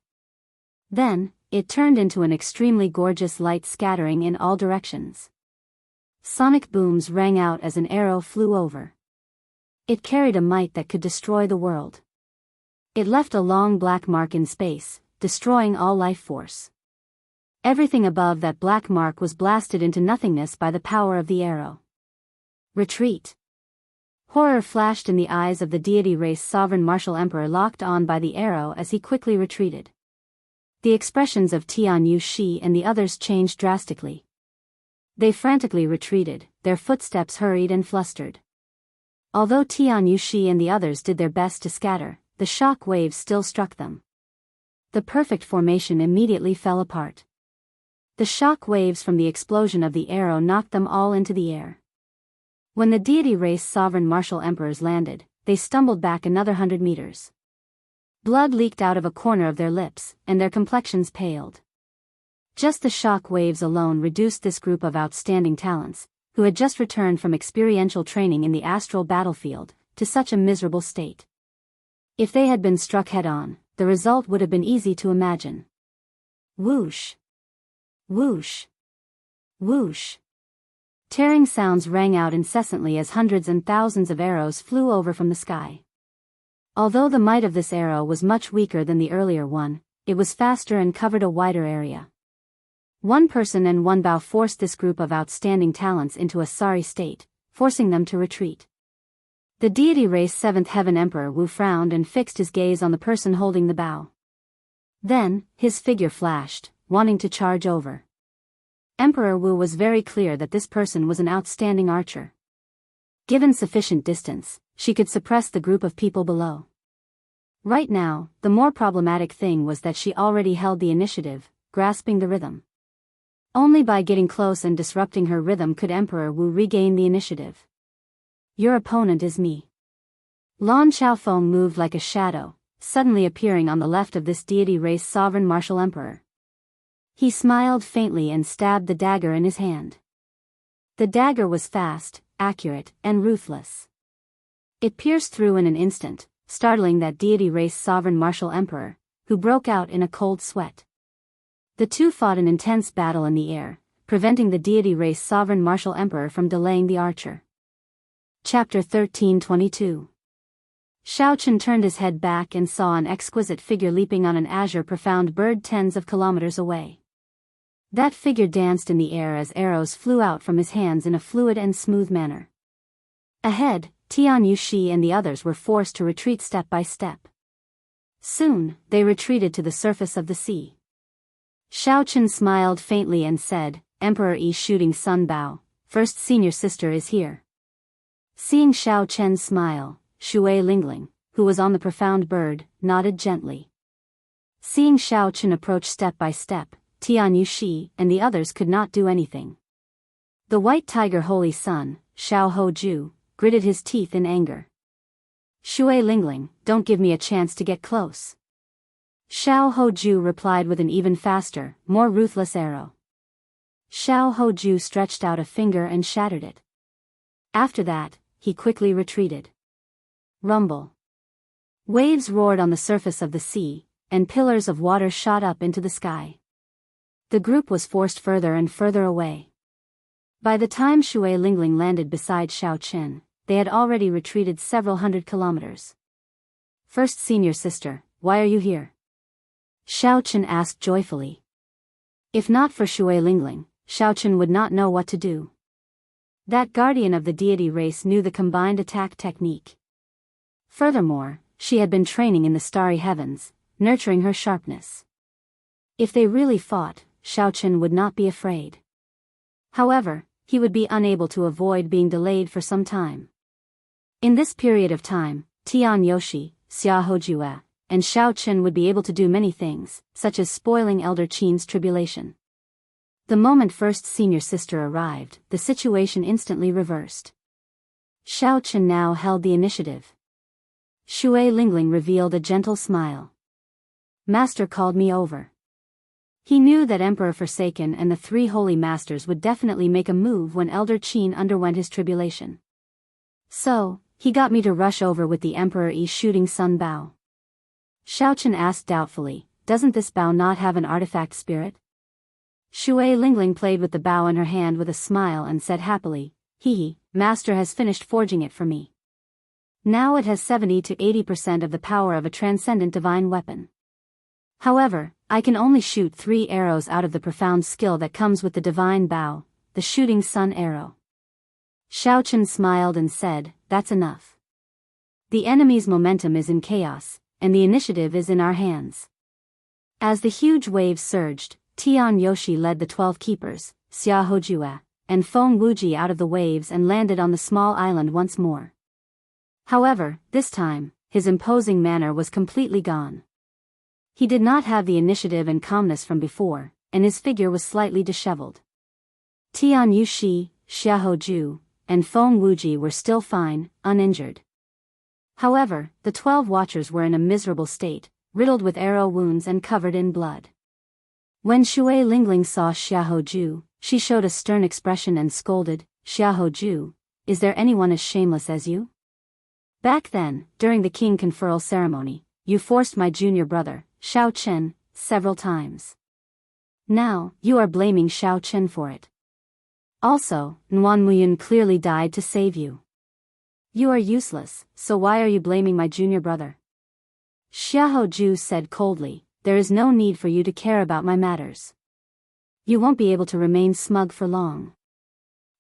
Then, it turned into an extremely gorgeous light scattering in all directions. Sonic booms rang out as an arrow flew over. It carried a might that could destroy the world. It left a long black mark in space, destroying all life force. Everything above that black mark was blasted into nothingness by the power of the arrow. Retreat. Horror flashed in the eyes of the deity race sovereign martial emperor locked on by the arrow as he quickly retreated. The expressions of Tian Yu Shi and the others changed drastically. They frantically retreated, their footsteps hurried and flustered. Although Tian Yu Shi and the others did their best to scatter, the shock waves still struck them. The perfect formation immediately fell apart. The shock waves from the explosion of the arrow knocked them all into the air. When the deity race sovereign martial emperors landed, they stumbled back another 100 meters. Blood leaked out of a corner of their lips, and their complexions paled. Just the shock waves alone reduced this group of outstanding talents, who had just returned from experiential training in the astral battlefield, to such a miserable state. If they had been struck head-on, the result would have been easy to imagine. Whoosh! Whoosh! Whoosh! Tearing sounds rang out incessantly as hundreds and thousands of arrows flew over from the sky. Although the might of this arrow was much weaker than the earlier one, it was faster and covered a wider area. One person and one bow forced this group of outstanding talents into a sorry state, forcing them to retreat. The deity race 7th Heaven Emperor Wu frowned and fixed his gaze on the person holding the bow. Then, his figure flashed, wanting to charge over. Emperor Wu was very clear that this person was an outstanding archer. Given sufficient distance, she could suppress the group of people below. Right now, the more problematic thing was that she already held the initiative, grasping the rhythm. Only by getting close and disrupting her rhythm could Emperor Wu regain the initiative. Your opponent is me. Lan Xiaofeng moved like a shadow, suddenly appearing on the left of this deity race sovereign martial emperor. He smiled faintly and stabbed the dagger in his hand. The dagger was fast, accurate, and ruthless. It pierced through in an instant, startling that deity race sovereign martial emperor, who broke out in a cold sweat. The two fought an intense battle in the air, preventing the deity race sovereign martial emperor from delaying the archer. Chapter 13:22. Xiaochen turned his head back and saw an exquisite figure leaping on an azure profound bird tens of kilometers away. That figure danced in the air as arrows flew out from his hands in a fluid and smooth manner. Ahead, Tian Yushi and the others were forced to retreat step by step. Soon, they retreated to the surface of the sea. Xiaochen smiled faintly and said, Emperor Yi shooting Sun Bao, first senior sister is here. Seeing Xiaochen smile, Shui Lingling, who was on the profound bird, nodded gently. Seeing Xiaochen approach step by step, Tian Yushi and the others could not do anything. The white tiger holy son, Xiao Hoju, gritted his teeth in anger. Shui Lingling, don't give me a chance to get close. Xiao Hoju replied with an even faster, more ruthless arrow. Xiao Hoju stretched out a finger and shattered it. After that, he quickly retreated. Rumble. Waves roared on the surface of the sea, and pillars of water shot up into the sky. The group was forced further and further away. By the time Shui Lingling landed beside Xiaochen, they had already retreated several hundred kilometers. First senior sister, why are you here? Xiaochen asked joyfully. If not for Shui Lingling, Xiaochen would not know what to do. That guardian of the deity race knew the combined attack technique. Furthermore, she had been training in the starry heavens, nurturing her sharpness. If they really fought, Xiaochen would not be afraid. However, he would be unable to avoid being delayed for some time. In this period of time, Tian Yoshi, Xia Hojue, and Xiaochen would be able to do many things, such as spoiling Elder Qin's tribulation. The moment first senior sister arrived, the situation instantly reversed. Xiaochen now held the initiative. Shui Lingling revealed a gentle smile. Master called me over. He knew that Emperor Forsaken and the three holy masters would definitely make a move when Elder Qin underwent his tribulation. So, he got me to rush over with the Emperor Yi shooting Sun Bao. Xiaochen asked doubtfully, doesn't this Bao not have an artifact spirit? Shui Lingling played with the Bao in her hand with a smile and said happily, Master has finished forging it for me. Now it has 70 to 80% of the power of a transcendent divine weapon. However, I can only shoot 3 arrows out of the profound skill that comes with the divine Bao, the shooting sun arrow. Xiaochen smiled and said, that's enough. The enemy's momentum is in chaos, and the initiative is in our hands. As the huge waves surged, Tian Yoshi led the 12 keepers, Xia Hojue, and Feng Wuji out of the waves and landed on the small island once more. However, this time, his imposing manner was completely gone. He did not have the initiative and calmness from before, and his figure was slightly disheveled. Tian Yushi, Xia Hoju, and Feng Wuji were still fine, uninjured. However, the 12 watchers were in a miserable state, riddled with arrow wounds and covered in blood. When Shui Lingling saw Xia Hoju, she showed a stern expression and scolded, Xia Hoju, is there anyone as shameless as you? Back then, during the king conferral ceremony, you forced my junior brother, Xiaochen, several times. Now, you are blaming Xiaochen for it. Also, Nguan Muyun clearly died to save you. You are useless, so why are you blaming my junior brother? Xia Hoju said coldly, there is no need for you to care about my matters. You won't be able to remain smug for long.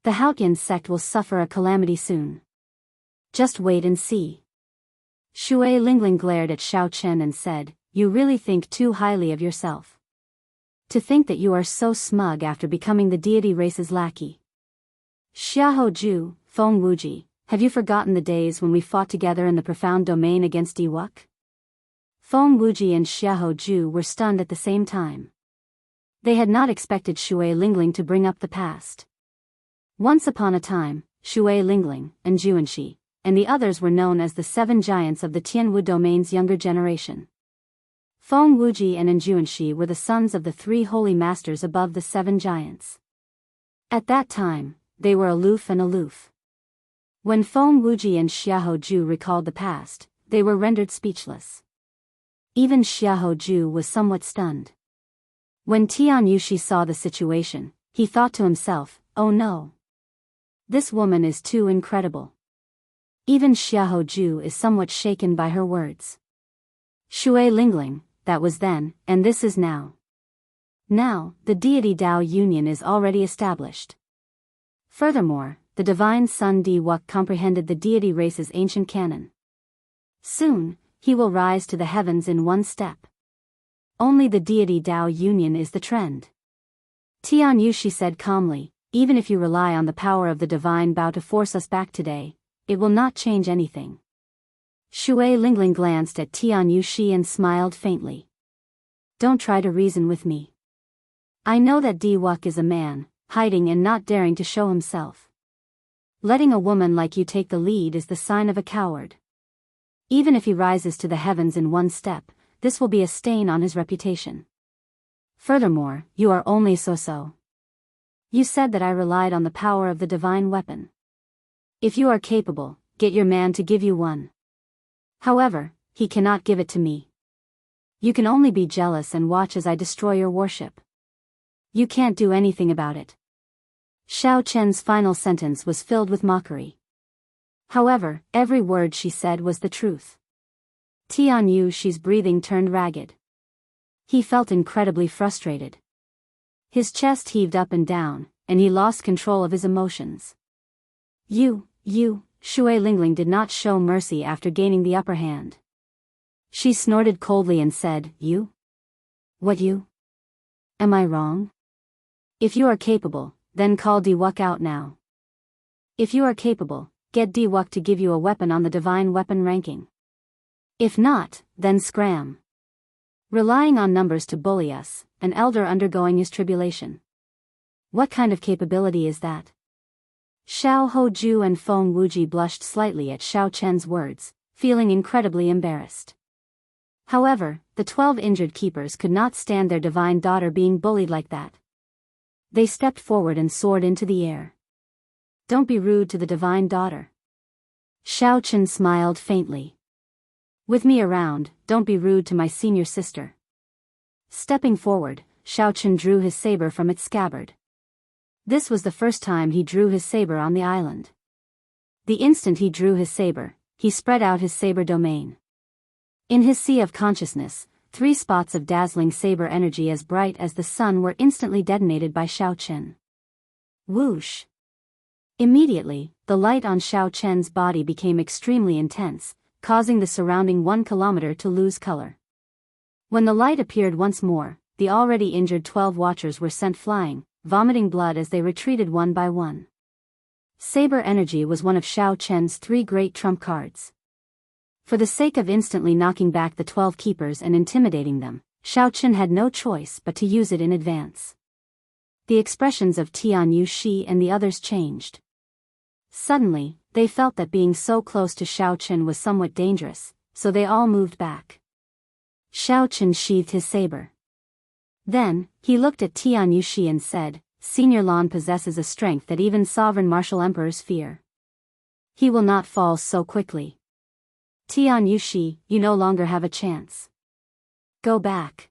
The Haotian sect will suffer a calamity soon. Just wait and see. Shui Lingling glared at Xiaochen and said, you really think too highly of yourself. To think that you are so smug after becoming the deity race's lackey. Xia Hoju, Feng Wuji, have you forgotten the days when we fought together in the profound domain against Diwuk? Feng Wuji and Xia Hoju were stunned at the same time. They had not expected Shui Lingling to bring up the past. Once upon a time, Shui Lingling, and Juanxi, and the others were known as the 7 giants of the Tianwu domain's younger generation. Feng Wuji and Juanxi were the sons of the 3 holy masters above the 7 giants. At that time, they were aloof and aloof. When Feng Wuji and Xiahou Ju recalled the past, they were rendered speechless. Even Xiahou Ju was somewhat stunned. When Tian Yushi saw the situation, he thought to himself, oh no. This woman is too incredible. Even Xiahou Ju is somewhat shaken by her words. Shui Lingling, that was then, and this is now. Now, the deity Dao union is already established. Furthermore, the divine son Di Wuk comprehended the deity race's ancient canon. Soon, he will rise to the heavens in one step. Only the deity Dao union is the trend. Tian Yushi said calmly, even if you rely on the power of the divine Bao to force us back today, it will not change anything. Shui Lingling glanced at Tian Yushi and smiled faintly. Don't try to reason with me. I know that Di Wuk is a man, hiding and not daring to show himself. Letting a woman like you take the lead is the sign of a coward. Even if he rises to the heavens in one step, this will be a stain on his reputation. Furthermore, you are only so-so. You said that I relied on the power of the divine weapon. If you are capable, get your man to give you one. However, he cannot give it to me. You can only be jealous and watch as I destroy your worship. You can't do anything about it. Xiao Chen's final sentence was filled with mockery. However, every word she said was the truth. Tian Yushi's breathing turned ragged. He felt incredibly frustrated. His chest heaved up and down, and he lost control of his emotions. You, Shui Lingling did not show mercy after gaining the upper hand. She snorted coldly and said, You? What you? Am I wrong? If you are capable, then call Di Wuk out now. If you are capable, get Di Wuk to give you a weapon on the divine weapon ranking. If not, then scram. Relying on numbers to bully us, an elder undergoing his tribulation. What kind of capability is that? Xiahou Ju and Feng Wuji blushed slightly at Xiao Chen's words, feeling incredibly embarrassed. However, the 12 injured keepers could not stand their divine daughter being bullied like that. They stepped forward and soared into the air. Don't be rude to the divine daughter. Xiao Chen smiled faintly. With me around, don't be rude to my senior sister. Stepping forward, Xiao Chen drew his saber from its scabbard. This was the first time he drew his saber on the island. The instant he drew his saber, he spread out his saber domain. In his sea of consciousness, 3 spots of dazzling saber energy as bright as the sun were instantly detonated by Xiao Chen. Whoosh! Immediately, the light on Xiao Chen's body became extremely intense, causing the surrounding 1 kilometer to lose color. When the light appeared once more, the already injured 12 watchers were sent flying, vomiting blood as they retreated one by one. Saber energy was one of Xiao Chen's 3 great trump cards. For the sake of instantly knocking back the 12 keepers and intimidating them, Xiao Chen had no choice but to use it in advance. The expressions of Tian Yushi and the others changed. Suddenly, they felt that being so close to Xiao Chen was somewhat dangerous, so they all moved back. Xiao Chen sheathed his saber. Then, he looked at Tian Yushi and said, Senior Lan possesses a strength that even sovereign martial emperors fear. He will not fall so quickly. Tian Yushi, you no longer have a chance. Go back.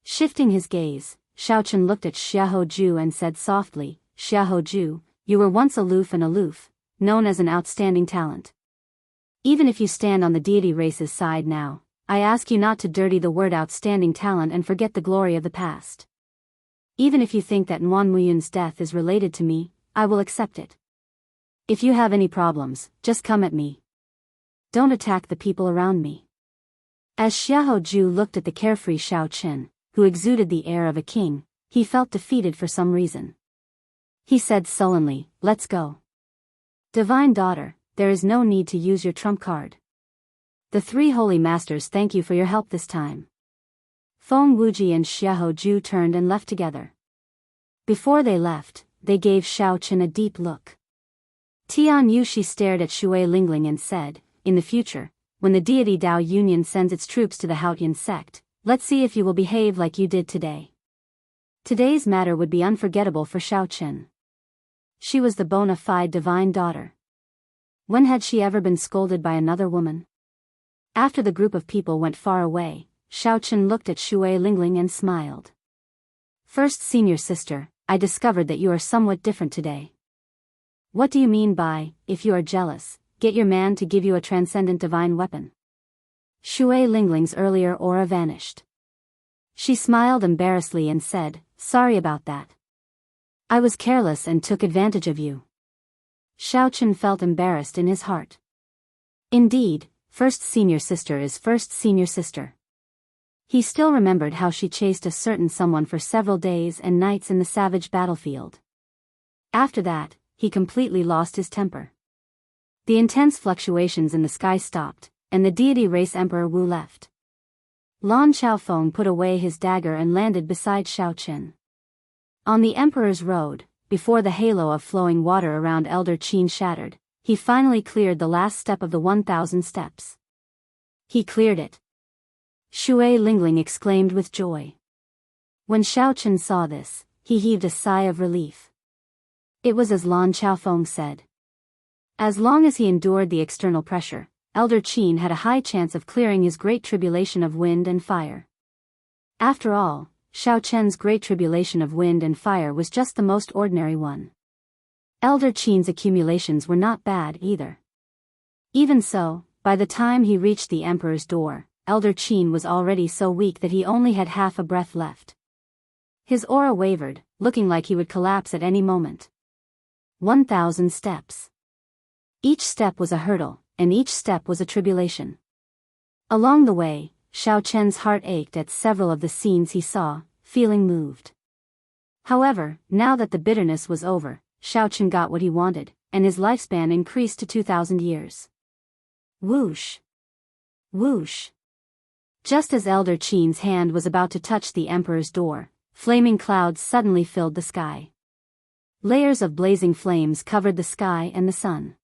Shifting his gaze, Xiao Chen looked at Xiahou Ju and said softly, Xiahou Ju, you were once aloof, known as an outstanding talent. Even if you stand on the deity race's side now, I ask you not to dirty the word outstanding talent and forget the glory of the past. Even if you think that Nguyen Muyun's death is related to me, I will accept it. If you have any problems, just come at me. Don't attack the people around me. As Xiahou Ju looked at the carefree Xiao Chen, who exuded the air of a king, he felt defeated for some reason. He said sullenly, Let's go. Divine daughter, there is no need to use your trump card. The 3 holy masters thank you for your help this time. Feng Wuji and Xiahou Ju turned and left together. Before they left, they gave Xiao Chen a deep look. Tian Yushi stared at Shui Lingling and said, "In the future, when the deity Dao Union sends its troops to the Haotian sect, let's see if you will behave like you did today." Today's matter would be unforgettable for Xiao Chen. She was the bona fide divine daughter. When had she ever been scolded by another woman? After the group of people went far away, Xiao Chen looked at Shui Lingling and smiled. "First senior sister, I discovered that you are somewhat different today." "What do you mean by, if you are jealous, get your man to give you a transcendent divine weapon?" Shui Lingling's earlier aura vanished. She smiled embarrassedly and said, "Sorry about that. I was careless and took advantage of you." Xiao Chen felt embarrassed in his heart. Indeed, first senior sister is first senior sister. He still remembered how she chased a certain someone for several days and nights in the savage battlefield. After that, he completely lost his temper. The intense fluctuations in the sky stopped, and the deity race Emperor Wu left. Lan Xiaofeng put away his dagger and landed beside Xiao Chen. On the Emperor's road, before the halo of flowing water around Elder Qin shattered, he finally cleared the last step of the 1,000 steps. He cleared it. Shui Lingling exclaimed with joy. When Xiao Chen saw this, he heaved a sigh of relief. It was as Lan Xiaofeng said. As long as he endured the external pressure, Elder Qin had a high chance of clearing his great tribulation of wind and fire. After all, Xiao Chen's great tribulation of wind and fire was just the most ordinary one. Elder Qin's accumulations were not bad either. Even so, by the time he reached the Emperor's door, Elder Qin was already so weak that he only had half a breath left. His aura wavered, looking like he would collapse at any moment. 1,000 steps. Each step was a hurdle, and each step was a tribulation. Along the way, Xiao Chen's heart ached at several of the scenes he saw, feeling moved. However, now that the bitterness was over, Xiao Chen got what he wanted, and his lifespan increased to 2,000 years. Whoosh! Whoosh! Just as Elder Qin's hand was about to touch the Emperor's door, flaming clouds suddenly filled the sky. Layers of blazing flames covered the sky and the sun.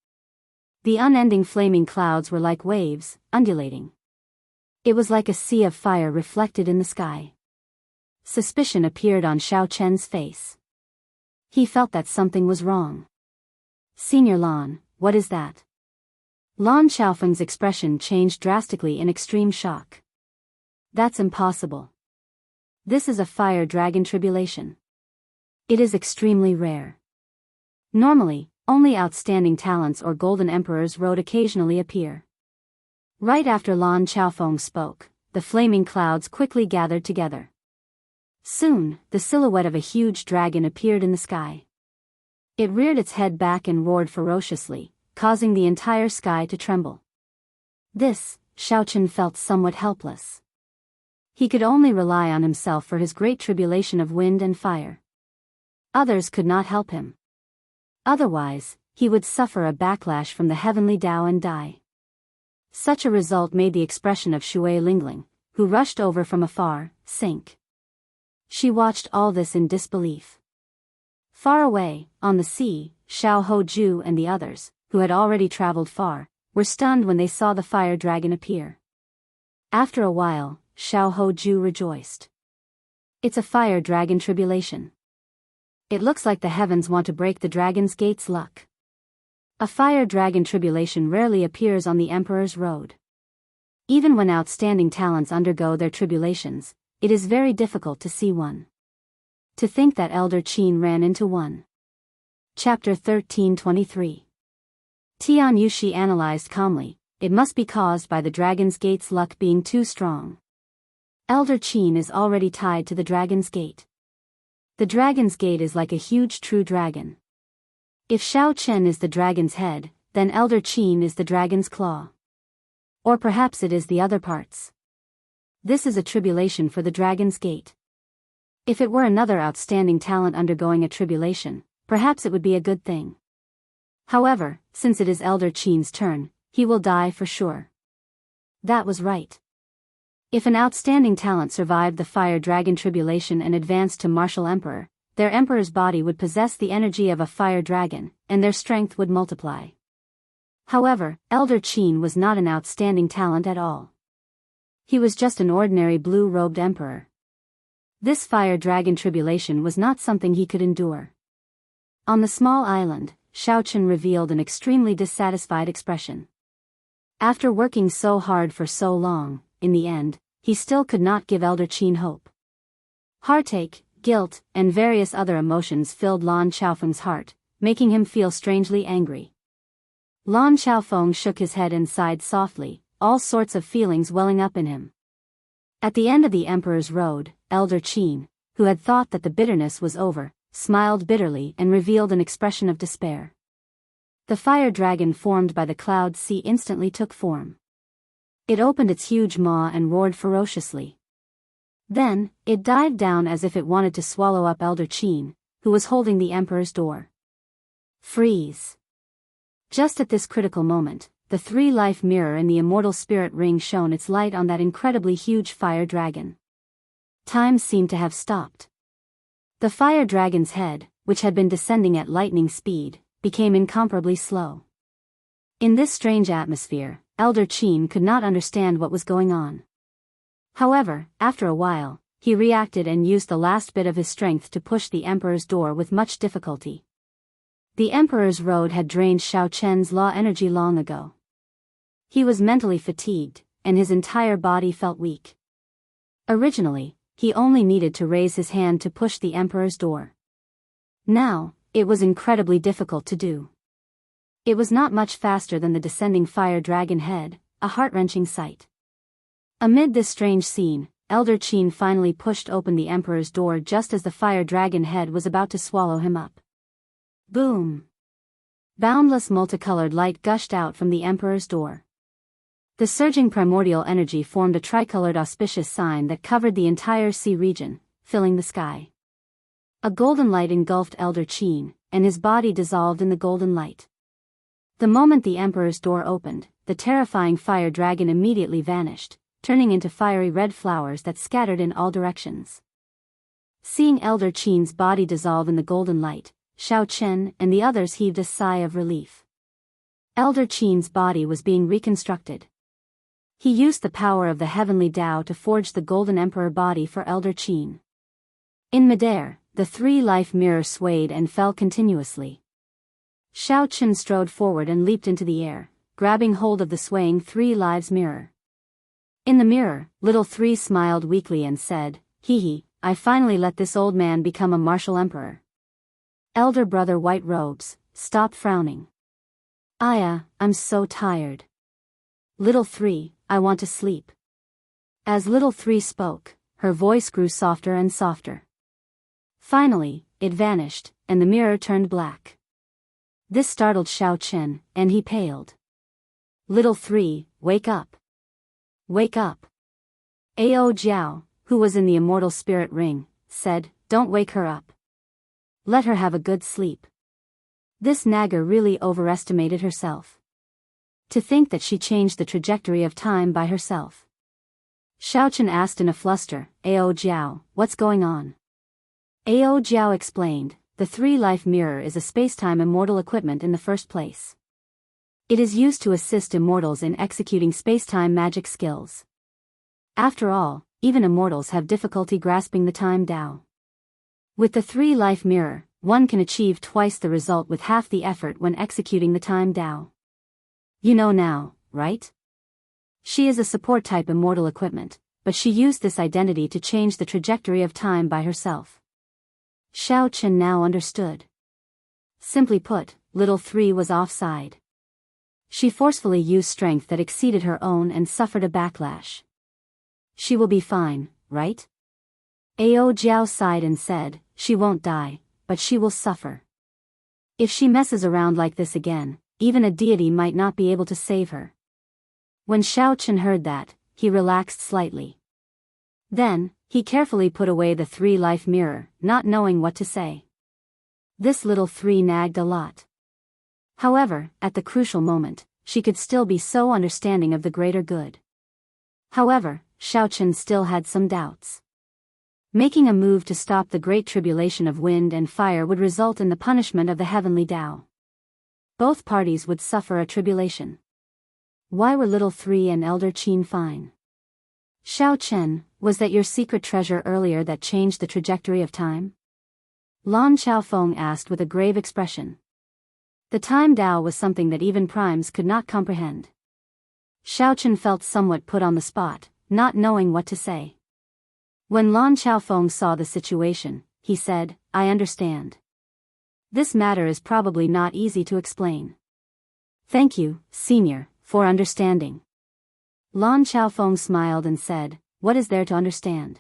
The unending flaming clouds were like waves, undulating. It was like a sea of fire reflected in the sky. Suspicion appeared on Xiao Chen's face. He felt that something was wrong. "Senior Lan, what is that?" Lan Xiaofeng's expression changed drastically in extreme shock. "That's impossible. This is a fire dragon tribulation. It is extremely rare. Normally, only outstanding talents or golden emperors road occasionally appear." Right after Lan Xiaofeng spoke, the flaming clouds quickly gathered together. Soon, the silhouette of a huge dragon appeared in the sky. It reared its head back and roared ferociously, causing the entire sky to tremble. This, Xiao Chen felt somewhat helpless. He could only rely on himself for his great tribulation of wind and fire. Others could not help him. Otherwise, he would suffer a backlash from the heavenly Tao and die. Such a result made the expression of Shui Lingling, who rushed over from afar, sink. She watched all this in disbelief. Far away, on the sea, Xiahou Ju and the others, who had already traveled far, were stunned when they saw the fire dragon appear. After a while, Xiahou Ju rejoiced. "It's a fire dragon tribulation. It looks like the heavens want to break the dragon's gate's luck." A fire dragon tribulation rarely appears on the Emperor's road. Even when outstanding talents undergo their tribulations, it is very difficult to see one. To think that Elder Qin ran into one. Chapter 1323. Tian Yushi analyzed calmly, "It must be caused by the dragon's gate's luck being too strong. Elder Qin is already tied to the dragon's gate. The dragon's gate is like a huge true dragon. If Xiao Chen is the dragon's head, then Elder Qin is the dragon's claw. Or perhaps it is the other parts. This is a tribulation for the dragon's gate. If it were another outstanding talent undergoing a tribulation, perhaps it would be a good thing. However, since it is Elder Qin's turn, he will die for sure." That was right. If an outstanding talent survived the fire dragon tribulation and advanced to martial emperor, their emperor's body would possess the energy of a fire dragon, and their strength would multiply. However, Elder Qin was not an outstanding talent at all. He was just an ordinary blue-robed emperor. This fire dragon tribulation was not something he could endure. On the small island, Xiaochen revealed an extremely dissatisfied expression. After working so hard for so long, in the end, he still could not give Elder Qin hope. Heartache, guilt, and various other emotions filled Lan Xiaofeng's heart, making him feel strangely angry. Lan Xiaofeng shook his head and sighed softly, all sorts of feelings welling up in him. At the end of the Emperor's Road, Elder Qin, who had thought that the bitterness was over, smiled bitterly and revealed an expression of despair. The fire dragon formed by the cloud sea instantly took form. It opened its huge maw and roared ferociously. Then, it dived down as if it wanted to swallow up Elder Qin, who was holding the Emperor's door. Freeze! Just at this critical moment, the three-life mirror in the immortal spirit ring shone its light on that incredibly huge fire dragon. Time seemed to have stopped. The fire dragon's head, which had been descending at lightning speed, became incomparably slow. In this strange atmosphere, Elder Qin could not understand what was going on. However, after a while, he reacted and used the last bit of his strength to push the Emperor's door with much difficulty. The Emperor's Road had drained Xiaochen's law energy long ago. He was mentally fatigued, and his entire body felt weak. Originally, he only needed to raise his hand to push the Emperor's door. Now, it was incredibly difficult to do. It was not much faster than the descending fire dragon head, a heart-wrenching sight. Amid this strange scene, Elder Qin finally pushed open the Emperor's door just as the fire dragon head was about to swallow him up. Boom! Boundless multicolored light gushed out from the Emperor's door. The surging primordial energy formed a tricolored auspicious sign that covered the entire sea region, filling the sky. A golden light engulfed Elder Qin, and his body dissolved in the golden light. The moment the Emperor's door opened, the terrifying fire dragon immediately vanished, turning into fiery red flowers that scattered in all directions. Seeing Elder Qin's body dissolve in the golden light, Xiaochen and the others heaved a sigh of relief. Elder Qin's body was being reconstructed. He used the power of the heavenly Tao to forge the golden emperor body for Elder Qin. In midair, the three-life mirror swayed and fell continuously. Xiaochen strode forward and leaped into the air, grabbing hold of the swaying three lives mirror. In the mirror, Little Three smiled weakly and said, "Hee hee, I finally let this old man become a martial emperor." Elder brother White Robes, stop frowning. Aya, I'm so tired. Little Three, I want to sleep. As Little Three spoke, her voice grew softer and softer. Finally, it vanished, and the mirror turned black. This startled Xiaochen, and he paled. Little Three, wake up. Wake up. Ao Jiao, who was in the immortal spirit ring, said, "Don't wake her up. Let her have a good sleep." This nagger really overestimated herself. To think that she changed the trajectory of time by herself. Xiaochen asked in a fluster, "Ao Jiao, what's going on?" Ao Jiao explained, "The three-life mirror is a space-time immortal equipment in the first place. It is used to assist immortals in executing space-time magic skills. After all, even immortals have difficulty grasping the time Tao. With the three-life mirror, one can achieve twice the result with half the effort when executing the time Tao. You know now, right? She is a support-type immortal equipment, but she used this identity to change the trajectory of time by herself." Xiaochen now understood. Simply put, Little Three was offside. She forcefully used strength that exceeded her own and suffered a backlash. She will be fine, right? Ao Jiao sighed and said, "She won't die, but she will suffer. If she messes around like this again, even a deity might not be able to save her." When Xiaochen heard that, he relaxed slightly. Then, he carefully put away the three-life mirror, not knowing what to say. This Little Three nagged a lot. However, at the crucial moment, she could still be so understanding of the greater good. However, Shaochen still had some doubts. Making a move to stop the great tribulation of wind and fire would result in the punishment of the heavenly Tao. Both parties would suffer a tribulation. Why were little 3 and elder Qin fine? Shaochen, was that your secret treasure earlier that changed the trajectory of time? Lan Xiaofeng asked with a grave expression. The time Tao was something that even primes could not comprehend. Shaochen felt somewhat put on the spot, not knowing what to say. When Lan Xiaofeng saw the situation, he said, I understand. This matter is probably not easy to explain. Thank you, Senior, for understanding. Lan Xiaofeng smiled and said, what is there to understand?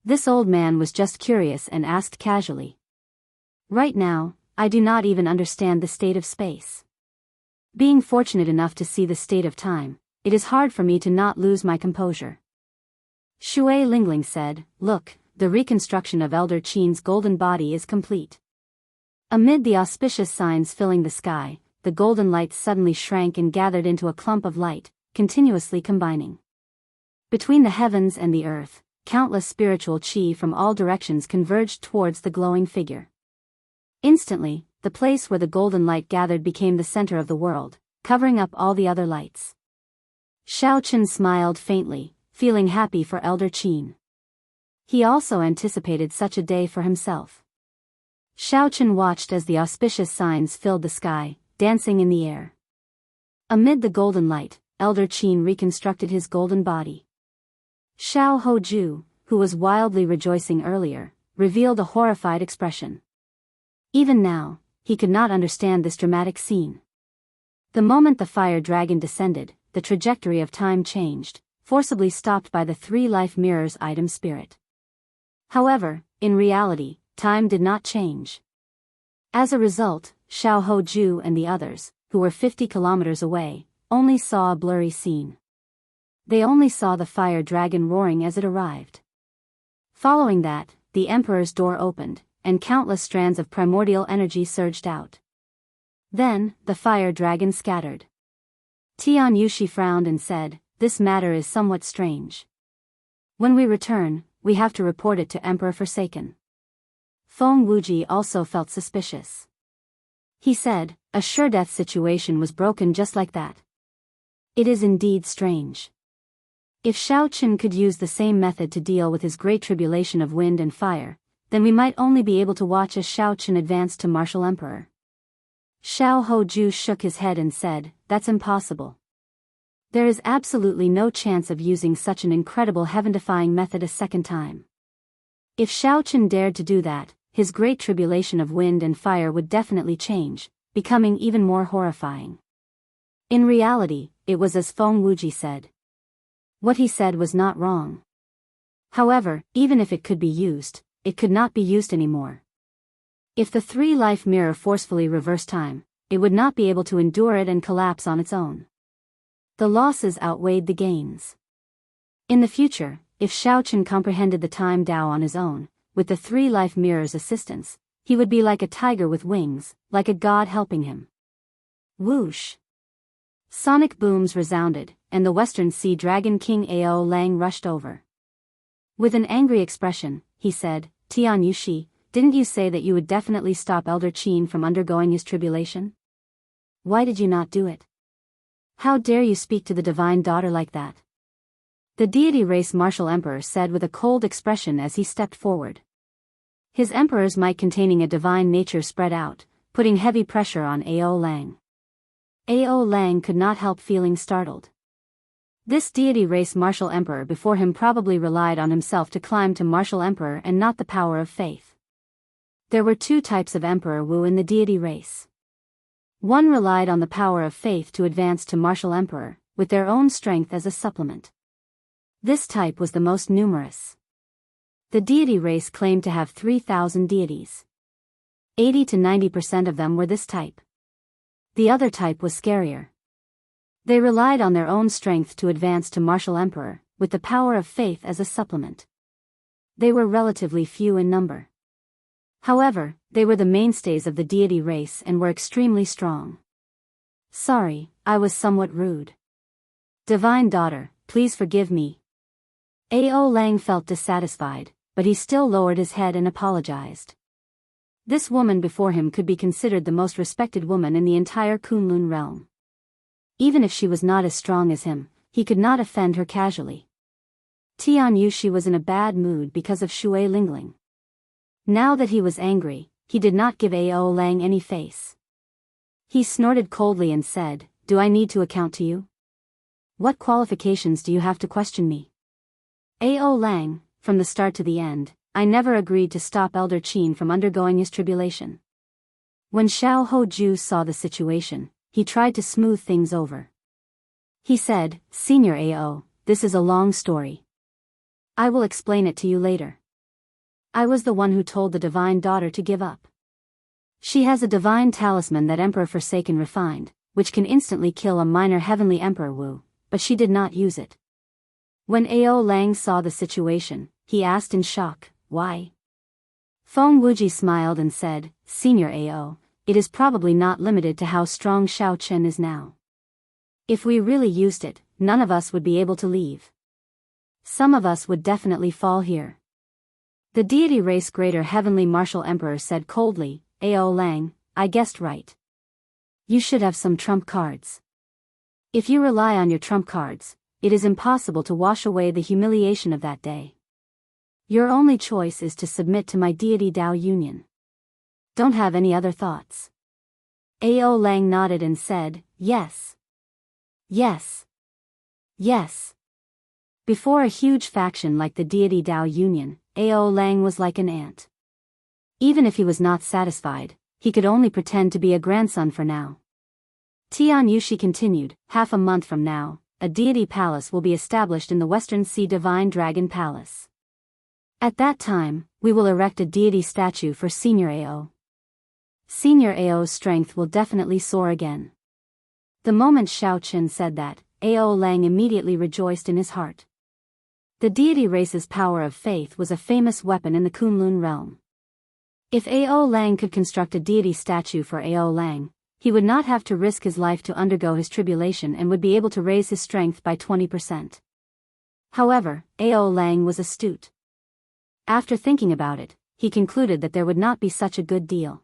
This old man was just curious and asked casually. Right now, I do not even understand the state of space. Being fortunate enough to see the state of time, it is hard for me to not lose my composure. Shui Lingling said, look, the reconstruction of Elder Qin's golden body is complete. Amid the auspicious signs filling the sky, the golden lights suddenly shrank and gathered into a clump of light, continuously combining. Between the heavens and the earth, countless spiritual qi from all directions converged towards the glowing figure. Instantly, the place where the golden light gathered became the center of the world, covering up all the other lights. Shaochen smiled faintly, feeling happy for Elder Qin. He also anticipated such a day for himself. Shaochen watched as the auspicious signs filled the sky, dancing in the air. Amid the golden light, Elder Qin reconstructed his golden body. Xiao Hoju, who was wildly rejoicing earlier, revealed a horrified expression. Even now, he could not understand this dramatic scene. The moment the fire dragon descended, the trajectory of time changed, forcibly stopped by the 3 life mirrors item spirit. However, in reality, time did not change. As a result, Xiao Hoju and the others, who were 50 kilometers away, only saw a blurry scene. They only saw the fire dragon roaring as it arrived. Following that, the Emperor's door opened, and countless strands of primordial energy surged out. Then, the fire dragon scattered. Tian Yushi frowned and said, this matter is somewhat strange. When we return, we have to report it to Emperor Forsaken. Feng Wuji also felt suspicious. He said, a sure-death situation was broken just like that. It is indeed strange. If Shaochen could use the same method to deal with his great tribulation of wind and fire, then we might only be able to watch as Shaochen advanced to martial emperor. Xiao Hoju shook his head and said, that's impossible. There is absolutely no chance of using such an incredible heaven-defying method a second time. If Shaochen dared to do that, his great tribulation of wind and fire would definitely change, becoming even more horrifying. In reality, it was as Feng Wuji said. What he said was not wrong. However, even if it could be used, it could not be used anymore. If the 3 life mirror forcefully reversed time, it would not be able to endure it and collapse on its own. The losses outweighed the gains. In the future, if Shaochen comprehended the time Tao on his own, with the 3 life mirrors' assistance, he would be like a tiger with wings, like a god helping him. Whoosh! Sonic booms resounded, and the Western Sea Dragon King Ao Lang rushed over. With an angry expression, he said, Tian Yushi, didn't you say that you would definitely stop Elder Qin from undergoing his tribulation? Why did you not do it? How dare you speak to the divine daughter like that? The deity race martial emperor said with a cold expression as he stepped forward. His emperor's might containing a divine nature spread out, putting heavy pressure on Ao Lang. Ao Lang could not help feeling startled. This deity race martial emperor before him probably relied on himself to climb to martial emperor and not the power of faith. There were 2 types of Emperor Wu in the deity race. One relied on the power of faith to advance to martial emperor, with their own strength as a supplement. This type was the most numerous. The deity race claimed to have 3,000 deities. 80 to 90% of them were this type. The other type was scarier. They relied on their own strength to advance to martial emperor, with the power of faith as a supplement. They were relatively few in number. However, they were the mainstays of the deity race and were extremely strong. Sorry, I was somewhat rude. Divine daughter, please forgive me. Ao Lang felt dissatisfied, but he still lowered his head and apologized. This woman before him could be considered the most respected woman in the entire Kunlun realm. Even if she was not as strong as him, he could not offend her casually. Tian Yushi was in a bad mood because of Shui Lingling. Now that he was angry, he did not give Ao Lang any face. He snorted coldly and said, "Do I need to account to you? What qualifications do you have to question me?" Ao Lang, from the start to the end, I never agreed to stop Elder Qin from undergoing his tribulation. When Xiao Hoju saw the situation, he tried to smooth things over. He said, "Senior Ao, this is a long story. I will explain it to you later. I was the one who told the divine daughter to give up. She has a divine talisman that Emperor Forsaken refined, which can instantly kill a minor heavenly Emperor Wu, but she did not use it." When Ao Lang saw the situation, he asked in shock, "Why?" Feng Wuji smiled and said, "Senior Ao, it is probably not limited to how strong Xiao Chen is now. If we really used it, none of us would be able to leave. Some of us would definitely fall here." The deity race Greater Heavenly Martial Emperor said coldly, "Ao Lang, I guessed right. You should have some trump cards. If you rely on your trump cards, it is impossible to wash away the humiliation of that day. Your only choice is to submit to my deity Dao Union. Don't have any other thoughts." Ao Lang nodded and said, "Yes. Yes. Yes." Before a huge faction like the deity Dao Union, Ao Lang was like an ant. Even if he was not satisfied, he could only pretend to be a grandson for now. Tian Yushi continued, "Half a month from now, a deity palace will be established in the Western Sea Divine Dragon Palace. At that time, we will erect a deity statue for Senior Ao. Senior Ao's strength will definitely soar again." The moment Xiao Chen said that, Ao Lang immediately rejoiced in his heart. The deity race's power of faith was a famous weapon in the Kunlun realm. If Ao Lang could construct a deity statue for Ao Lang, he would not have to risk his life to undergo his tribulation and would be able to raise his strength by 20%. However, Ao Lang was astute. After thinking about it, he concluded that there would not be such a good deal.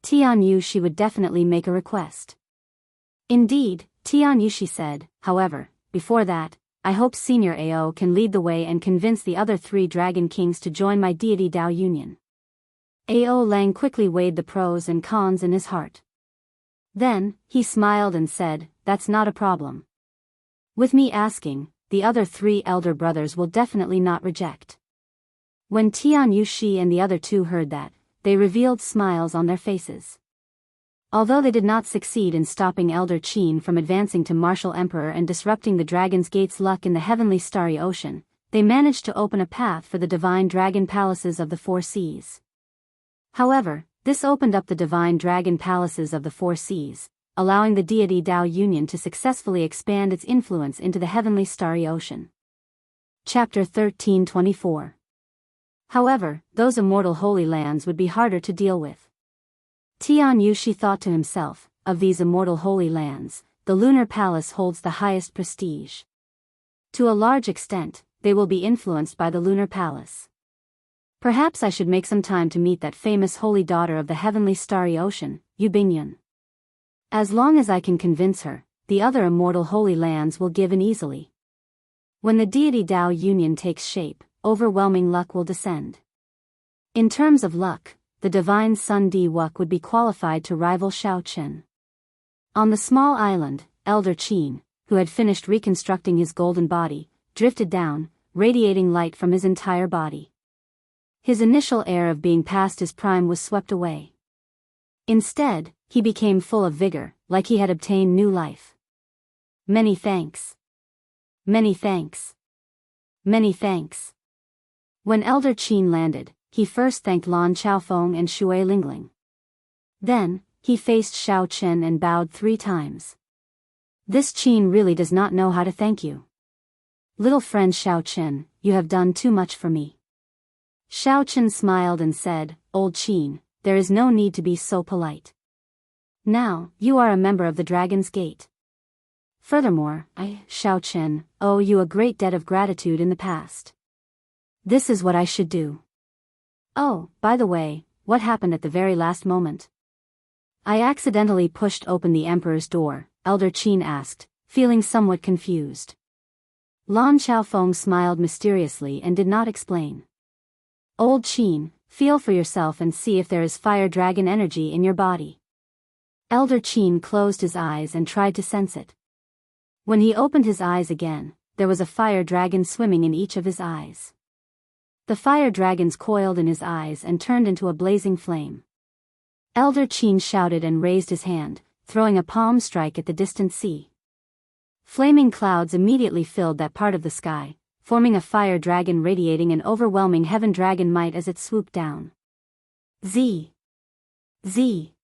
Tian Yushi would definitely make a request. Indeed, Tian Yushi said, "However, before that, I hope Senior Ao can lead the way and convince the other 3 Dragon Kings to join my deity Dao Union." Ao Lang quickly weighed the pros and cons in his heart. Then, he smiled and said, "That's not a problem. With me asking, the other 3 elder brothers will definitely not reject." When Tian Yushi and the other 2 heard that, they revealed smiles on their faces. Although they did not succeed in stopping Elder Qin from advancing to Martial Emperor and disrupting the Dragon's Gate's luck in the heavenly starry ocean, they managed to open a path for the divine dragon palaces of the 4 seas. However, this opened up the divine dragon palaces of the 4 seas, allowing the deity Dao Union to successfully expand its influence into the heavenly starry ocean. Chapter 1324. However, those immortal holy lands would be harder to deal with. Tian Yushi thought to himself, of these immortal holy lands, the lunar palace holds the highest prestige. To a large extent, they will be influenced by the lunar palace. Perhaps I should make some time to meet that famous holy daughter of the heavenly starry ocean, Yu Bingyun. As long as I can convince her, the other immortal holy lands will give in easily. When the deity Dao Union takes shape, overwhelming luck will descend. In terms of luck, the divine Sun Di Wuk would be qualified to rival Xiao Chen. On the small island, Elder Qin, who had finished reconstructing his golden body, drifted down, radiating light from his entire body. His initial air of being past his prime was swept away. Instead, he became full of vigor, like he had obtained new life. "Many thanks. Many thanks. Many thanks." When Elder Qin landed, he first thanked Lan Chaofeng and Shui Lingling. Then, he faced Xiao Chen and bowed 3 times. "This Qin really does not know how to thank you. Little friend Xiao Chen, you have done too much for me." Xiao Chen smiled and said, "Old Qin, there is no need to be so polite. Now, you are a member of the Dragon's Gate. Furthermore, I, Xiao Chen, owe you a great debt of gratitude in the past. This is what I should do. Oh, by the way, what happened at the very last moment? I accidentally pushed open the emperor's door, Elder Qin asked, feeling somewhat confused. Lan Xiaofeng smiled mysteriously and did not explain. Old Qin, feel for yourself and see if there is fire dragon energy in your body. Elder Qin closed his eyes and tried to sense it. When he opened his eyes again, there was a fire dragon swimming in each of his eyes. The fire dragons coiled in his eyes and turned into a blazing flame. Elder Qin shouted and raised his hand, throwing a palm strike at the distant sea. Flaming clouds immediately filled that part of the sky, forming a fire dragon radiating an overwhelming heaven dragon might as it swooped down. Z. Z.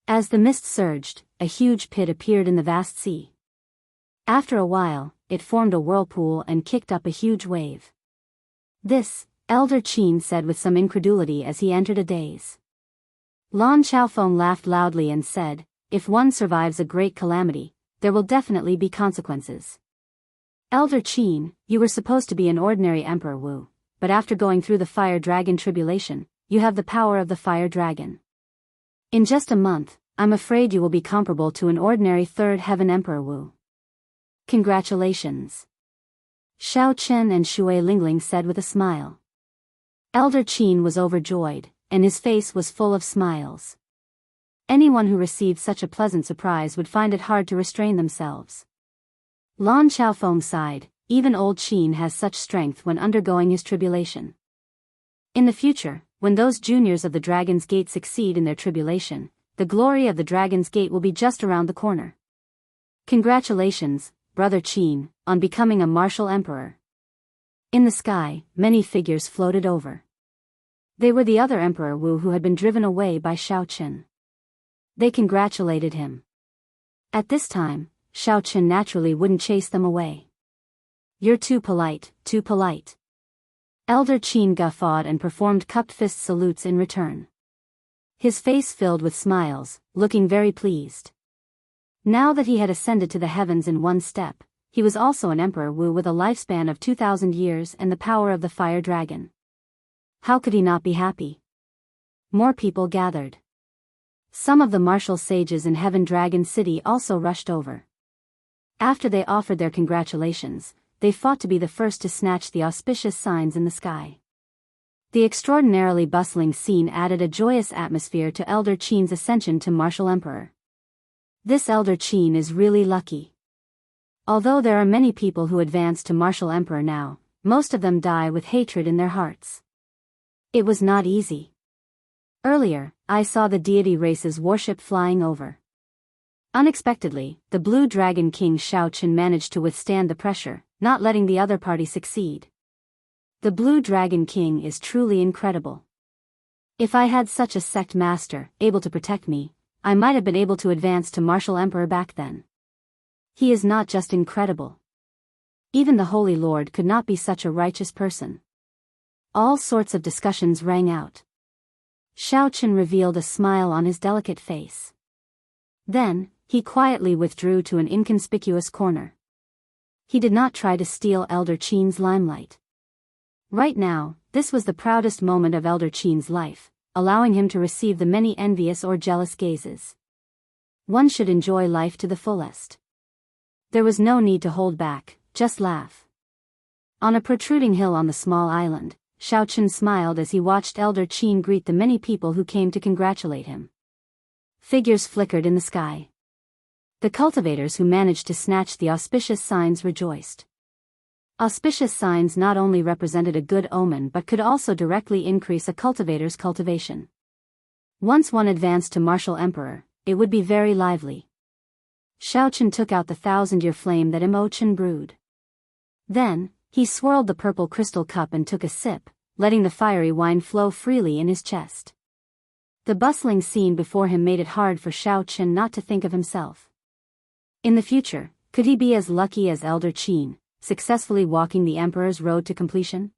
As the mist surged, a huge pit appeared in the vast sea. After a while, it formed a whirlpool and kicked up a huge wave. This, Elder Qin said with some incredulity as he entered a daze. Lan Xiaofeng laughed loudly and said, if one survives a great calamity, there will definitely be consequences. Elder Qin, you were supposed to be an ordinary Emperor Wu, but after going through the fire dragon tribulation, you have the power of the fire dragon. In just a month, I'm afraid you will be comparable to an ordinary third heaven Emperor Wu. Congratulations. Xiao Chen and Shui Lingling said with a smile. Elder Qin was overjoyed, and his face was full of smiles. Anyone who received such a pleasant surprise would find it hard to restrain themselves. Lan Xiaofeng sighed, even old Qin has such strength when undergoing his tribulation. In the future, when those juniors of the Dragon's Gate succeed in their tribulation, the glory of the Dragon's Gate will be just around the corner. Congratulations, Brother Qin, on becoming a martial emperor. In the sky, many figures floated over. They were the other Emperor Wu who had been driven away by Xiao Chen. They congratulated him. At this time, Xiao Chen naturally wouldn't chase them away. You're too polite, too polite. Elder Qin guffawed and performed cupped fist salutes in return. His face filled with smiles, looking very pleased. Now that he had ascended to the heavens in one step, he was also an Emperor Wu with a lifespan of 2,000 years and the power of the fire dragon. How could he not be happy? More people gathered. Some of the martial sages in Heaven Dragon City also rushed over. After they offered their congratulations, they fought to be the first to snatch the auspicious signs in the sky. The extraordinarily bustling scene added a joyous atmosphere to Elder Qin's ascension to martial emperor. This Elder Qin is really lucky. Although there are many people who advance to martial emperor now, most of them die with hatred in their hearts. It was not easy. Earlier, I saw the deity race's warship flying over. Unexpectedly, the Blue Dragon King Xiao Chen managed to withstand the pressure, not letting the other party succeed. The Blue Dragon King is truly incredible. If I had such a sect master, able to protect me, I might have been able to advance to martial emperor back then. He is not just incredible. Even the Holy Lord could not be such a righteous person. All sorts of discussions rang out. Xiao Chen revealed a smile on his delicate face. Then, he quietly withdrew to an inconspicuous corner. He did not try to steal Elder Qin's limelight. Right now, this was the proudest moment of Elder Qin's life, allowing him to receive the many envious or jealous gazes. One should enjoy life to the fullest. There was no need to hold back, just laugh. On a protruding hill on the small island, Xiao Chen smiled as he watched Elder Qin greet the many people who came to congratulate him. Figures flickered in the sky. The cultivators who managed to snatch the auspicious signs rejoiced. Auspicious signs not only represented a good omen but could also directly increase a cultivator's cultivation. Once one advanced to martial emperor, it would be very lively. Xiao Chen took out the 1,000-year flame that Mo Chen brewed. Then, he swirled the purple crystal cup and took a sip, letting the fiery wine flow freely in his chest. The bustling scene before him made it hard for Xiao Chen not to think of himself. In the future, could he be as lucky as Elder Qin, successfully walking the Emperor's road to completion?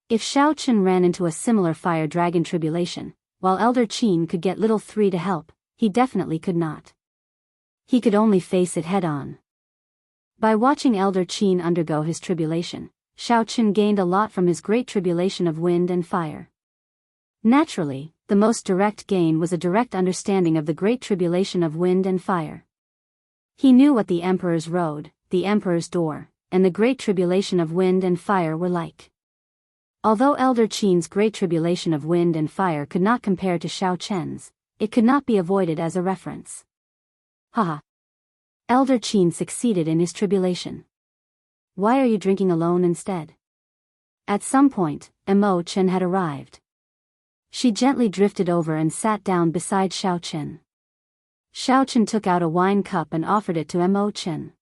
If Xiao Chen ran into a similar fire dragon tribulation, while Elder Qin could get little three to help, he definitely could not. He could only face it head-on. By watching Elder Qin undergo his tribulation, Xiao Chen gained a lot from his great tribulation of wind and fire. Naturally, the most direct gain was a direct understanding of the great tribulation of wind and fire. He knew what the Emperor's Road, the Emperor's Door, and the great tribulation of wind and fire were like. Although Elder Qin's great tribulation of wind and fire could not compare to Xiao Chen's, it could not be avoided as a reference. Haha. Elder Qin succeeded in his tribulation. Why are you drinking alone instead? At some point, Mo Chen had arrived. She gently drifted over and sat down beside Xiao Chen. Xiao Chen took out a wine cup and offered it to Mo Chen.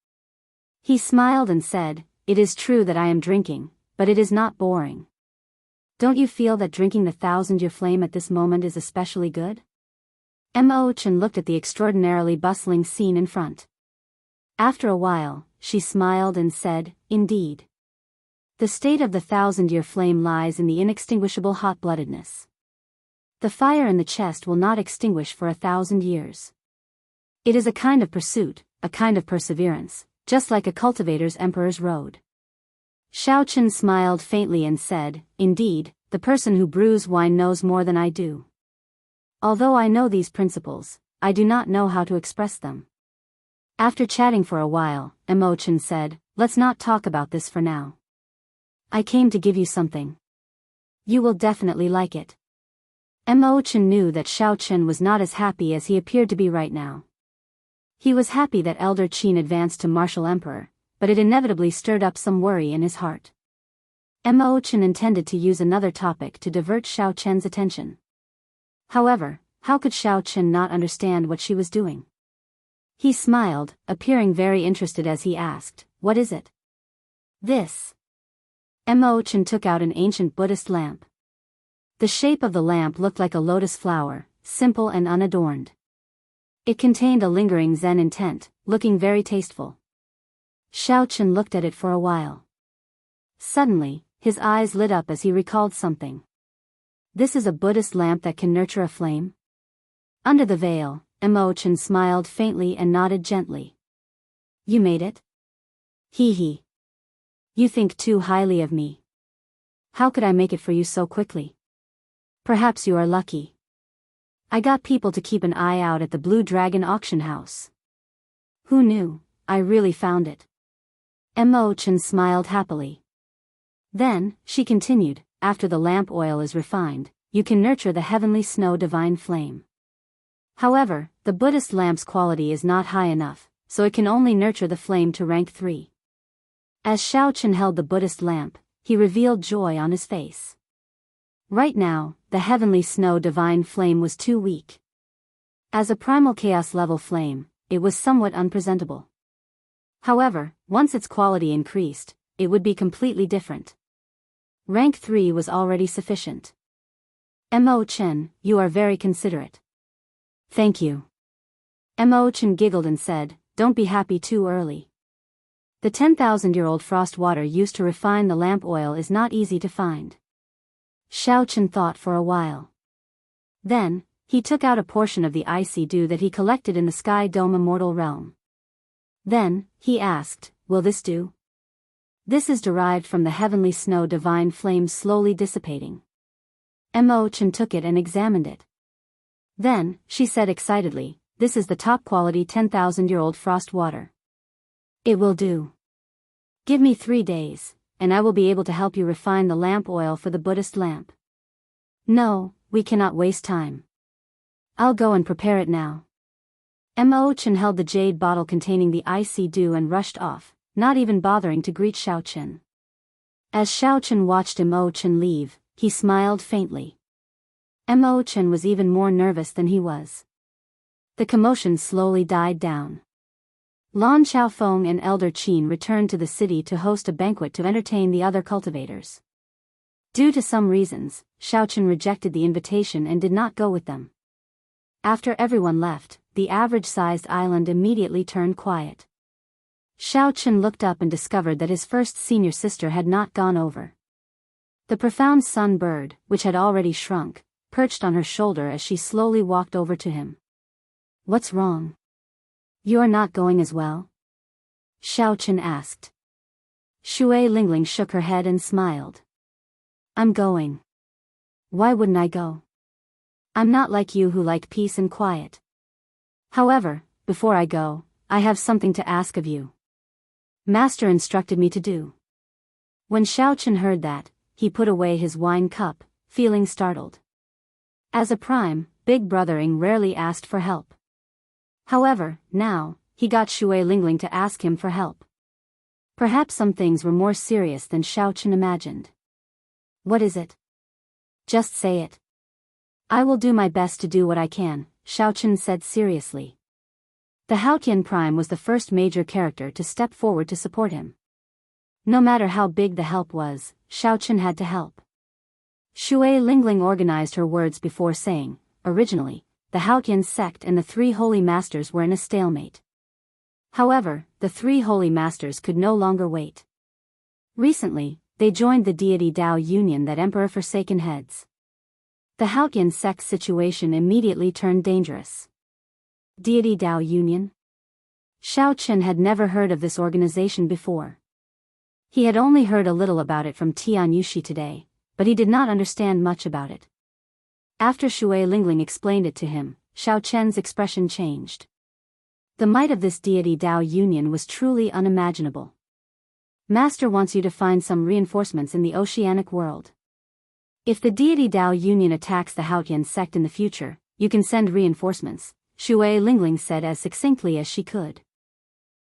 He smiled and said, "It is true that I am drinking, but it is not boring. Don't you feel that drinking the 1,000-year flame at this moment is especially good?" Mo Chen looked at the extraordinarily bustling scene in front. After a while, she smiled and said, "Indeed. The state of the 1,000-year flame lies in the inextinguishable hot-bloodedness. The fire in the chest will not extinguish for 1,000 years. It is a kind of pursuit, a kind of perseverance, just like a cultivator's Emperor's Road." Xiao Chen smiled faintly and said, "Indeed, the person who brews wine knows more than I do. Although I know these principles, I do not know how to express them." After chatting for a while, Mo Chen said, "Let's not talk about this for now. I came to give you something. You will definitely like it." Mo Chen knew that Xiao Chen was not as happy as he appeared to be right now. He was happy that Elder Qin advanced to martial emperor, but it inevitably stirred up some worry in his heart. Mo Chen intended to use another topic to divert Xiao Chen's attention. However, how could Xiao Chen not understand what she was doing? He smiled, appearing very interested as he asked, "What is it?" "This." Mo Chen took out an ancient Buddhist lamp. The shape of the lamp looked like a lotus flower, simple and unadorned. It contained a lingering Zen intent, looking very tasteful. Xiao Chen looked at it for a while. Suddenly, his eyes lit up as he recalled something. "This is a Buddhist lamp that can nurture a flame?" Under the veil, Mo Chen smiled faintly and nodded gently. "You made it?" "Hee hee. You think too highly of me. How could I make it for you so quickly? Perhaps you are lucky. I got people to keep an eye out at the Blue Dragon auction house. Who knew, I really found it." Mo Chen smiled happily. Then, she continued, "After the lamp oil is refined, you can nurture the heavenly snow divine flame. However, the Buddhist lamp's quality is not high enough, so it can only nurture the flame to rank 3. As Xiao Chen held the Buddhist lamp, he revealed joy on his face. Right now, the heavenly snow divine flame was too weak. As a primal chaos level flame, it was somewhat unpresentable. However, once its quality increased, it would be completely different. Rank 3 was already sufficient. Mo Chen, you are very considerate. Thank you. Mo Chen giggled and said, "Don't be happy too early. The 10,000-year-old frost water used to refine the lamp oil is not easy to find." Xiao Chen thought for a while. Then, he took out a portion of the icy dew that he collected in the sky dome immortal realm. Then, he asked, "Will this do?" "This is derived from the heavenly snow divine flame slowly dissipating." Mo Chen took it and examined it. Then, she said excitedly, "This is the top quality 10,000-year-old frost water. It will do. Give me 3 days, and I will be able to help you refine the lamp oil for the Buddhist lamp." "No, we cannot waste time. I'll go and prepare it now." Mo Chen held the jade bottle containing the icy dew and rushed off, not even bothering to greet Xiao Chen. As Xiao Chen watched Mo Chen leave, he smiled faintly. Mo Chen was even more nervous than he was. The commotion slowly died down. Lan Xiaofeng and Elder Qin returned to the city to host a banquet to entertain the other cultivators. Due to some reasons, Xiao Chen rejected the invitation and did not go with them. After everyone left, the average-sized island immediately turned quiet. Xiao Chen looked up and discovered that his first senior sister had not gone over. The profound sun bird, which had already shrunk, perched on her shoulder as she slowly walked over to him. "What's wrong? You are not going as well?" Xiao Chen asked. Shui Lingling shook her head and smiled. I'm going. Why wouldn't I go? I'm not like you who like peace and quiet. However, before I go, I have something to ask of you. Master instructed me to do. When Xiao Chen heard that, he put away his wine cup, feeling startled. As a prime, big brothering rarely asked for help. However, now, he got Shui Lingling to ask him for help. Perhaps some things were more serious than Xiao Chen imagined. What is it? Just say it. I will do my best to do what I can, Xiao Chen said seriously. The Haotian Prime was the first major character to step forward to support him. No matter how big the help was, Xiao Chen had to help. Shui Lingling organized her words before saying, originally, the Haotian sect and the three holy masters were in a stalemate. However, the three holy masters could no longer wait. Recently, they joined the deity Dao union that Emperor Forsaken heads. The Haotian sect's situation immediately turned dangerous. Deity Dao Union? Xiao Chen had never heard of this organization before. He had only heard a little about it from Tian Yushi today, but he did not understand much about it. After Shui Lingling explained it to him, Xiao Chen's expression changed. The might of this deity Dao union was truly unimaginable. Master wants you to find some reinforcements in the oceanic world. If the deity Dao union attacks the Haotian sect in the future, you can send reinforcements, Shui Lingling said as succinctly as she could.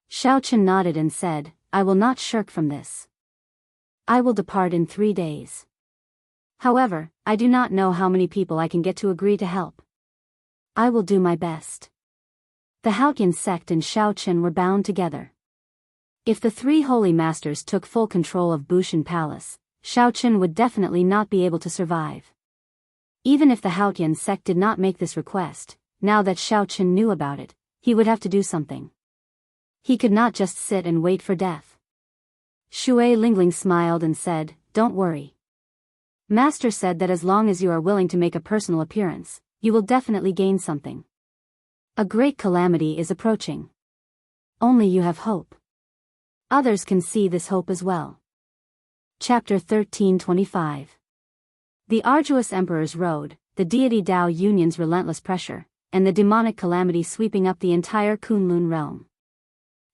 Xiao Chen nodded and said, I will not shirk from this. I will depart in 3 days. However, I do not know how many people I can get to agree to help. I will do my best. The Haotian sect and Xiao Chen were bound together. If the three holy masters took full control of Bushan Palace, Xiao Chen would definitely not be able to survive. Even if the Haotian sect did not make this request, now that Xiao Chen knew about it, he would have to do something. He could not just sit and wait for death. Shui Lingling smiled and said, Don't worry. Master said that as long as you are willing to make a personal appearance, you will definitely gain something. A great calamity is approaching. Only you have hope. Others can see this hope as well. Chapter 1325. The arduous Emperor's Road, the deity Dao union's relentless pressure, and the demonic calamity sweeping up the entire Kunlun realm.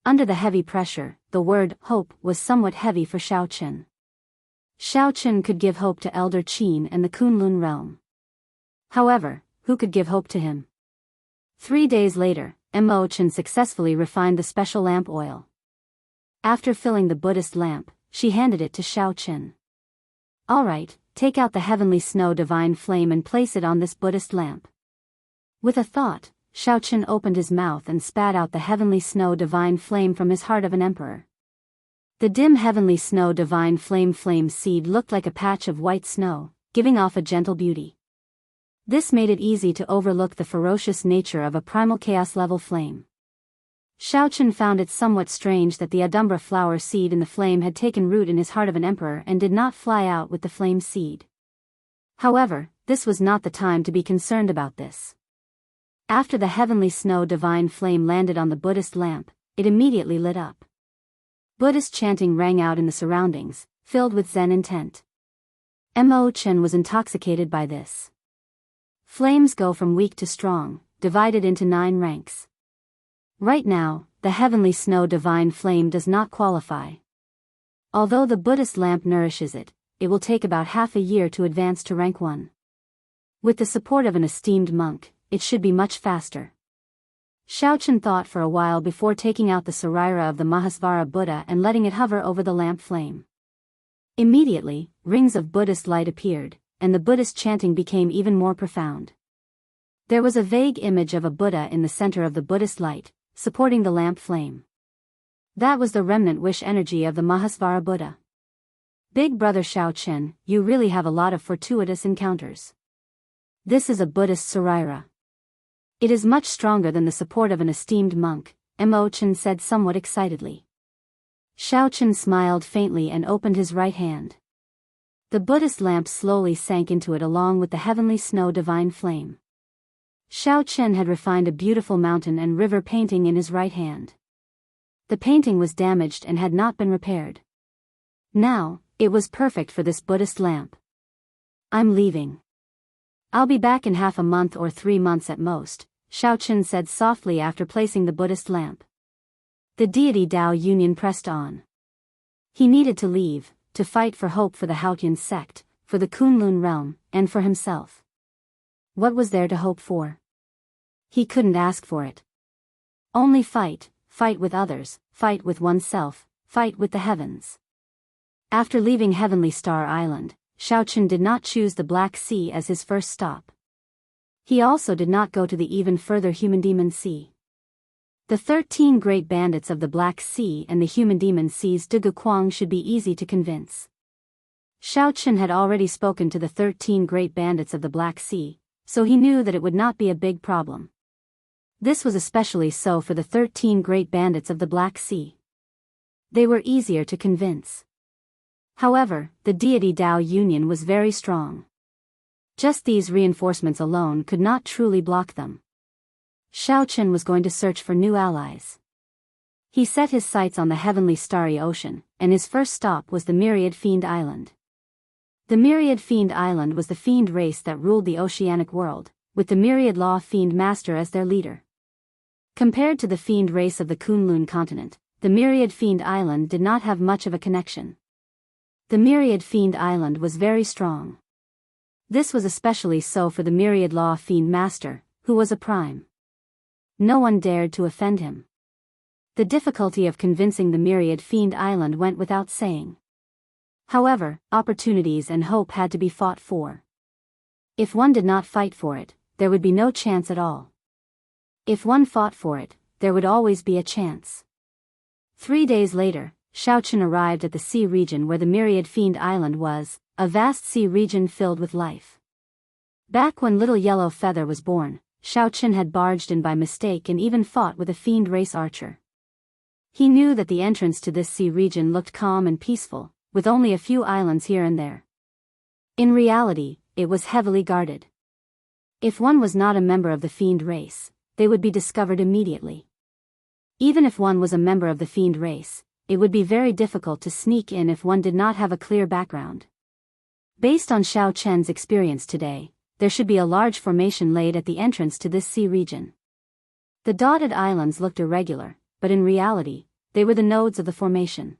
Under the heavy pressure, the word hope was somewhat heavy for Xiao Chen. Xiao Chen could give hope to Elder Qin and the Kunlun realm. However, who could give hope to him? 3 days later, Mo Chen successfully refined the special lamp oil. After filling the Buddhist lamp, she handed it to Xiao Chen. All right, take out the heavenly snow divine flame and place it on this Buddhist lamp. With a thought, Xiao Chen opened his mouth and spat out the heavenly snow divine flame from his heart of an emperor. The dim heavenly snow divine flame seed looked like a patch of white snow, giving off a gentle beauty. This made it easy to overlook the ferocious nature of a primal chaos-level flame. Xiao Chen found it somewhat strange that the Adumbra flower seed in the flame had taken root in his heart of an emperor and did not fly out with the flame seed. However, this was not the time to be concerned about this. After the heavenly snow divine flame landed on the Buddhist lamp, it immediately lit up. Buddhist chanting rang out in the surroundings, filled with Zen intent. Mo Chen was intoxicated by this. Flames go from weak to strong, divided into 9 ranks. Right now, the heavenly snow divine flame does not qualify. Although the Buddhist lamp nourishes it, it will take about half a year to advance to rank 1. With the support of an esteemed monk, it should be much faster. Xiao Chen thought for a while before taking out the Sarira of the Mahasvara Buddha and letting it hover over the lamp flame. Immediately, rings of Buddhist light appeared, and the Buddhist chanting became even more profound. There was a vague image of a Buddha in the center of the Buddhist light, supporting the lamp flame. That was the remnant wish energy of the Mahasvara Buddha. Big brother Xiao Chen, you really have a lot of fortuitous encounters. This is a Buddhist Sarira. It is much stronger than the support of an esteemed monk, Mo Chen said somewhat excitedly. Xiao Chen smiled faintly and opened his right hand. The Buddhist lamp slowly sank into it along with the heavenly snow divine flame. Xiao Chen had refined a beautiful mountain and river painting in his right hand. The painting was damaged and had not been repaired. Now, it was perfect for this Buddhist lamp. I'm leaving. I'll be back in half a month or 3 months at most, Xiaochen said softly after placing the Buddhist lamp. The deity Dao Union pressed on. He needed to leave, to fight for hope for the Haotian sect, for the Kunlun realm, and for himself. What was there to hope for? He couldn't ask for it. Only fight with others, fight with oneself, fight with the heavens. After leaving Heavenly Star Island, Xiaochen did not choose the Black Sea as his first stop. He also did not go to the even further Human Demon Sea. The 13 great bandits of the Black Sea and the Human Demon Sea's Duguquang should be easy to convince. Xiaochen had already spoken to the 13 great bandits of the Black Sea, so he knew that it would not be a big problem. This was especially so for the 13 great bandits of the Black Sea. They were easier to convince. However, the deity Dao Union was very strong. Just these reinforcements alone could not truly block them. Xiaochen was going to search for new allies. He set his sights on the heavenly starry ocean, and his first stop was the Myriad Fiend Island. The Myriad Fiend Island was the fiend race that ruled the oceanic world, with the Myriad Law Fiend Master as their leader. Compared to the fiend race of the Kunlun continent, the Myriad Fiend Island did not have much of a connection. The Myriad Fiend Island was very strong. This was especially so for the Myriad Law Fiend Master, who was a prime. No one dared to offend him. The difficulty of convincing the Myriad Fiend Island went without saying. However, opportunities and hope had to be fought for. If one did not fight for it, there would be no chance at all. If one fought for it, there would always be a chance. 3 days later, Xiaochen arrived at the sea region where the Myriad Fiend Island was, a vast sea region filled with life. Back when little Yellow Feather was born, Xiaochen had barged in by mistake and even fought with a fiend race archer. He knew that the entrance to this sea region looked calm and peaceful, with only a few islands here and there. In reality, it was heavily guarded. If one was not a member of the fiend race, they would be discovered immediately. Even if one was a member of the fiend race, it would be very difficult to sneak in if one did not have a clear background. Based on Xiaochen's experience today, there should be a large formation laid at the entrance to this sea region. The dotted islands looked irregular, but in reality, they were the nodes of the formation.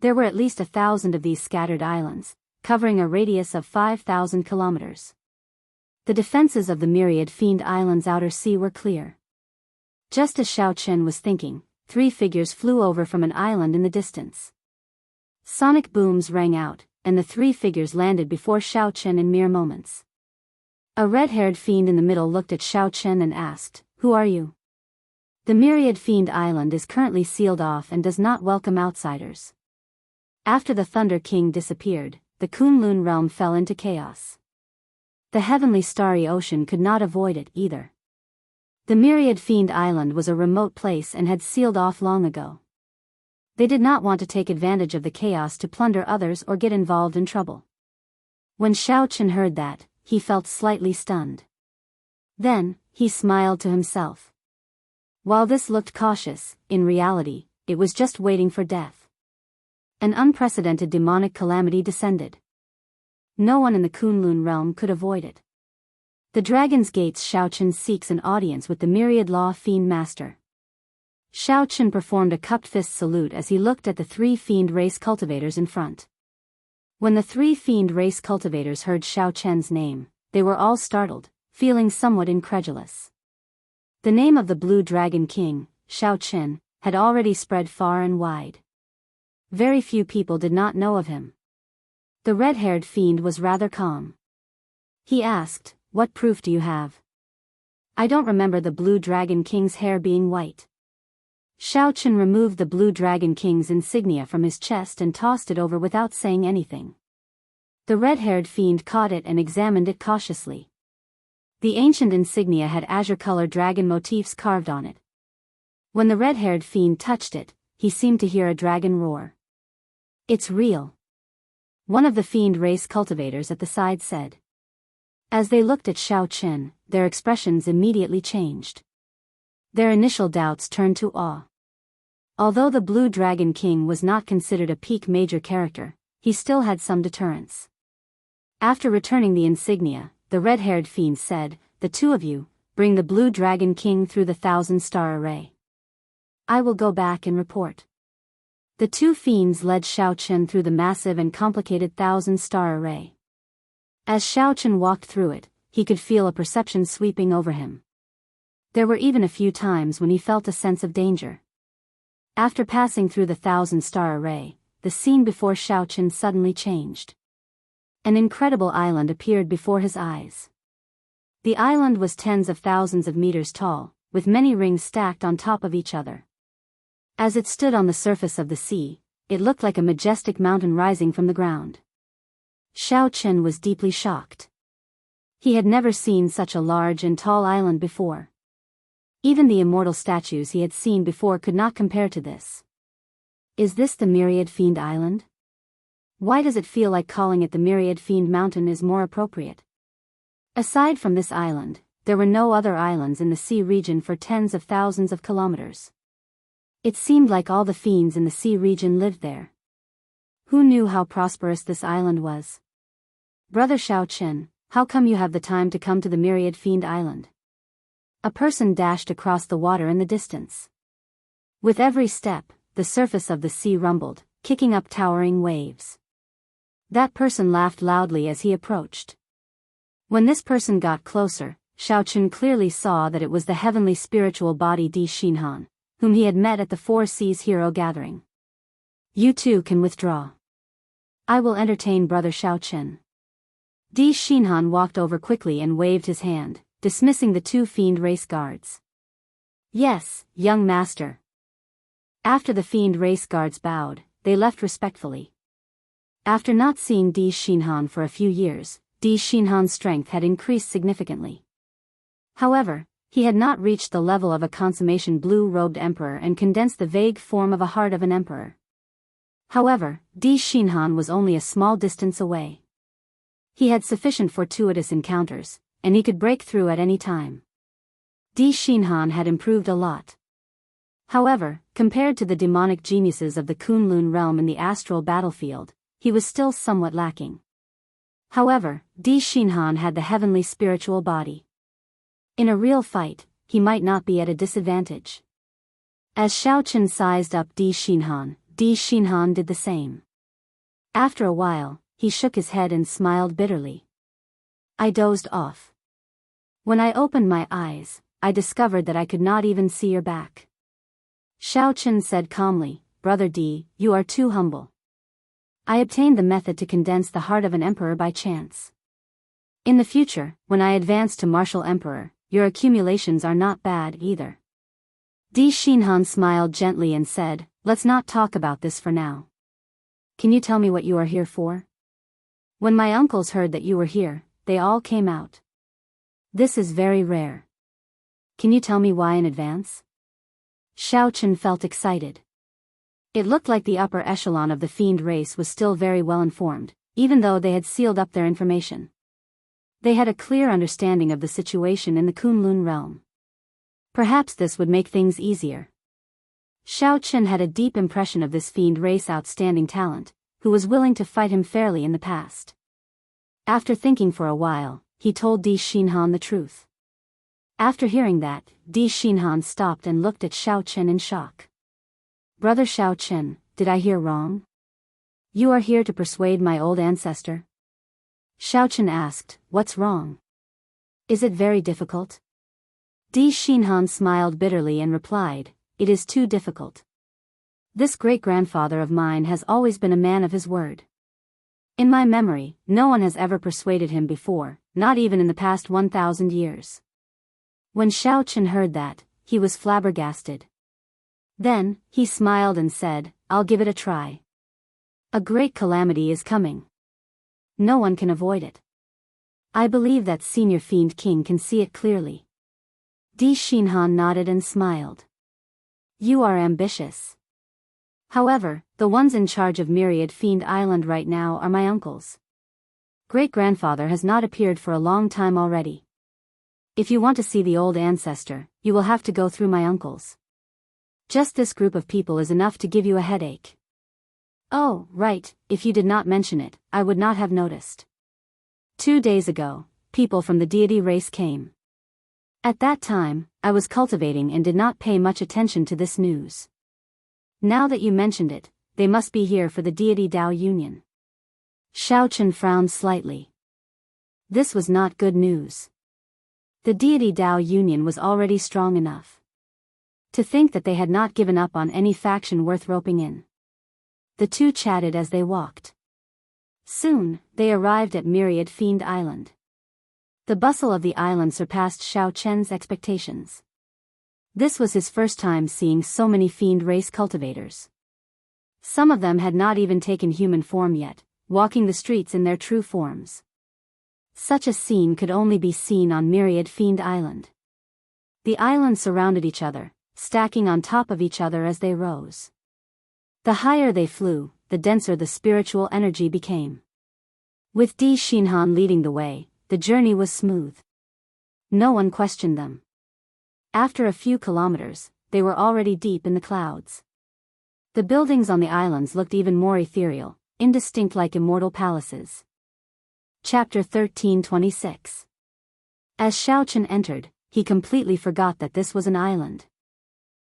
There were at least 1,000 of these scattered islands, covering a radius of 5,000 kilometers. The defenses of the Myriad Fiend Island's outer sea were clear. Just as Xiaochen was thinking, 3 figures flew over from an island in the distance. Sonic booms rang out, and the 3 figures landed before Xiaochen in mere moments. A red-haired fiend in the middle looked at Xiaochen and asked, "Who are you?" The Myriad Fiend Island is currently sealed off and does not welcome outsiders. After the Thunder King disappeared, the Kunlun realm fell into chaos. The heavenly starry ocean could not avoid it either. The Myriad Fiend Island was a remote place and had sealed off long ago. They did not want to take advantage of the chaos to plunder others or get involved in trouble. When Xiaochen heard that, he felt slightly stunned. Then, he smiled to himself. While this looked cautious, in reality, it was just waiting for death. An unprecedented demonic calamity descended. No one in the Kunlun realm could avoid it. The Dragon's Gates. Xiaochen seeks an audience with the Myriad Law Fiend Master. Xiaochen performed a cupped fist salute as he looked at the 3 fiend race cultivators in front. When the 3 fiend race cultivators heard Xiaochen's name, they were all startled, feeling somewhat incredulous. The name of the Blue Dragon King, Xiaochen, had already spread far and wide. Very few people did not know of him. The red-haired fiend was rather calm. He asked, "What proof do you have?" "I don't remember the Blue Dragon King's hair being white." Xiaochen removed the Blue Dragon King's insignia from his chest and tossed it over without saying anything. The red-haired fiend caught it and examined it cautiously. The ancient insignia had azure-colored dragon motifs carved on it. When the red-haired fiend touched it, he seemed to hear a dragon roar. "It's real," one of the fiend race cultivators at the side said. As they looked at Xiaochen, their expressions immediately changed. Their initial doubts turned to awe. Although the Blue Dragon King was not considered a peak major character, he still had some deterrence. After returning the insignia, the red-haired fiend said, "The two of you, bring the Blue Dragon King through the 1,000-star array. I will go back and report." The two fiends led Xiao Chen through the massive and complicated 1,000-star array. As Xiao Chen walked through it, he could feel a perception sweeping over him. There were even a few times when he felt a sense of danger. After passing through the 1,000-star array, the scene before Xiao Chen suddenly changed. An incredible island appeared before his eyes. The island was tens of thousands of meters tall, with many rings stacked on top of each other. As it stood on the surface of the sea, it looked like a majestic mountain rising from the ground. Xiao Chen was deeply shocked. He had never seen such a large and tall island before. Even the immortal statues he had seen before could not compare to this. Is this the Myriad Fiend Island? Why does it feel like calling it the Myriad Fiend Mountain is more appropriate? Aside from this island, there were no other islands in the sea region for tens of thousands of kilometers. It seemed like all the fiends in the sea region lived there. Who knew how prosperous this island was? "Brother Xiao Chen, how come you have the time to come to the Myriad Fiend Island?" A person dashed across the water in the distance. With every step, the surface of the sea rumbled, kicking up towering waves. That person laughed loudly as he approached. When this person got closer, Xiao Chen clearly saw that it was the heavenly spiritual body Di Xinhan, whom he had met at the Four Seas Hero Gathering. "You too can withdraw. I will entertain Brother Xiao Chen." Di Xinhan walked over quickly and waved his hand, dismissing the two fiend race guards. "Yes, young master." After the fiend race guards bowed, they left respectfully. After not seeing Di Xinhan for a few years, Di Xinhan's strength had increased significantly. However, he had not reached the level of a consummation blue-robed emperor and condensed the vague form of a heart of an emperor. However, Di Xinhan was only a small distance away. He had sufficient fortuitous encounters, and he could break through at any time. Di Xinhan had improved a lot. However, compared to the demonic geniuses of the Kunlun realm in the astral battlefield, he was still somewhat lacking. However, Di Xinhan had the heavenly spiritual body. In a real fight, he might not be at a disadvantage. As Xiao Chen sized up Di Xinhan did the same. After a while, he shook his head and smiled bitterly. I dozed off. When I opened my eyes, I discovered that I could not even see your back. Xiao Chen said calmly, "Brother Di, you are too humble. I obtained the method to condense the heart of an emperor by chance. In the future, when I advance to martial emperor, your accumulations are not bad either." Di Xinhan smiled gently and said, "Let's not talk about this for now. Can you tell me what you are here for? When my uncles heard that you were here, they all came out. This is very rare. Can you tell me why in advance?" Xiao Chen felt excited. It looked like the upper echelon of the fiend race was still very well informed, even though they had sealed up their information. They had a clear understanding of the situation in the Kunlun realm. Perhaps this would make things easier. Xiao Chen had a deep impression of this fiend race outstanding talent, who was willing to fight him fairly in the past. After thinking for a while, he told Di Xinhan the truth. After hearing that, Di Xinhan stopped and looked at Xiao Chen in shock. "Brother Xiao Chen, did I hear wrong? You are here to persuade my old ancestor?" Xiao Chen asked, "What's wrong? Is it very difficult?" Di Xinhan smiled bitterly and replied, "It is too difficult. This great-grandfather of mine has always been a man of his word. In my memory, no one has ever persuaded him before, not even in the past 1,000 years." When Xiao Chen heard that, he was flabbergasted. Then, he smiled and said, "I'll give it a try. A great calamity is coming. No one can avoid it. I believe that Senior Fiend King can see it clearly." Di Xinhan nodded and smiled. "You are ambitious. However, the ones in charge of Myriad Fiend Island right now are my uncles. Great-grandfather has not appeared for a long time already. If you want to see the old ancestor, you will have to go through my uncles." Just this group of people is enough to give you a headache. Oh, right, if you did not mention it, I would not have noticed. 2 days ago, people from the deity race came. At that time, I was cultivating and did not pay much attention to this news. Now that you mentioned it, they must be here for the deity Dao union. Xiaochen frowned slightly. This was not good news. The deity Dao union was already strong enough. To think that they had not given up on any faction worth roping in. The two chatted as they walked. Soon, they arrived at Myriad Fiend Island. The bustle of the island surpassed Xiao Chen's expectations. This was his first time seeing so many fiend race cultivators. Some of them had not even taken human form yet, walking the streets in their true forms. Such a scene could only be seen on Myriad Fiend Island. The islands surrounded each other, stacking on top of each other as they rose. The higher they flew, the denser the spiritual energy became. With Di Xinhan leading the way, the journey was smooth. No one questioned them. After a few kilometers, they were already deep in the clouds. The buildings on the islands looked even more ethereal, indistinct like immortal palaces. Chapter 13:26. As Xiaochen entered, he completely forgot that this was an island.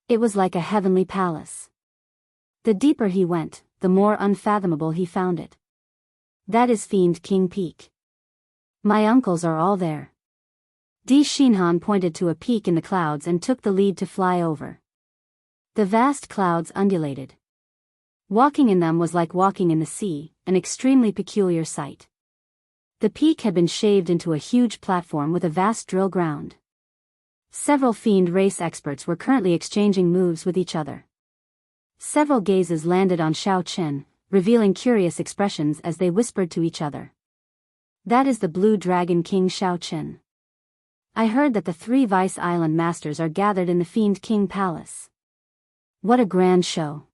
It was like a heavenly palace. The deeper he went, the more unfathomable he found it. That is Fiend King Peak. My uncles are all there. Di Xinhan pointed to a peak in the clouds and took the lead to fly over. The vast clouds undulated. Walking in them was like walking in the sea, an extremely peculiar sight. The peak had been shaved into a huge platform with a vast drill ground. Several fiend race experts were currently exchanging moves with each other. Several gazes landed on Xiao Chen, revealing curious expressions as they whispered to each other. That is the Blue Dragon King Xiao Chen. I heard that the 3 Vice Island Masters are gathered in the Fiend King Palace. What a grand show.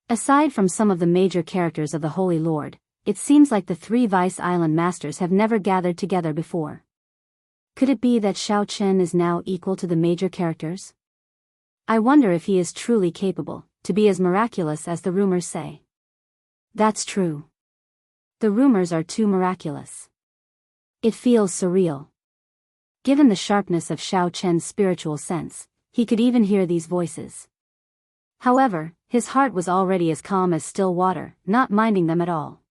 Aside from some of the major characters of the Holy Lord, it seems like the 3 Vice Island Masters have never gathered together before. Could it be that Xiao Chen is now equal to the major characters? I wonder if he is truly capable to be as miraculous as the rumors say. That's true. The rumors are too miraculous. It feels surreal. Given the sharpness of Xiao Chen's spiritual sense, he could even hear these voices. However, his heart was already as calm as still water, not minding them at all.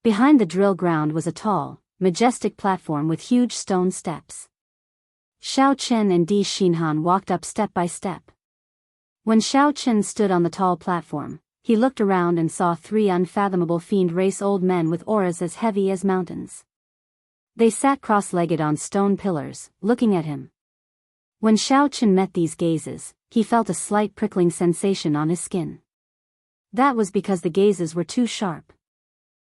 Behind the drill ground was a tall, majestic platform with huge stone steps. Xiao Chen and Di Xinhan walked up step by step. When Xiao Chen stood on the tall platform, he looked around and saw 3 unfathomable fiend race old men with auras as heavy as mountains. They sat cross-legged on stone pillars, looking at him. When Xiao Chen met these gazes, he felt a slight prickling sensation on his skin. That was because the gazes were too sharp.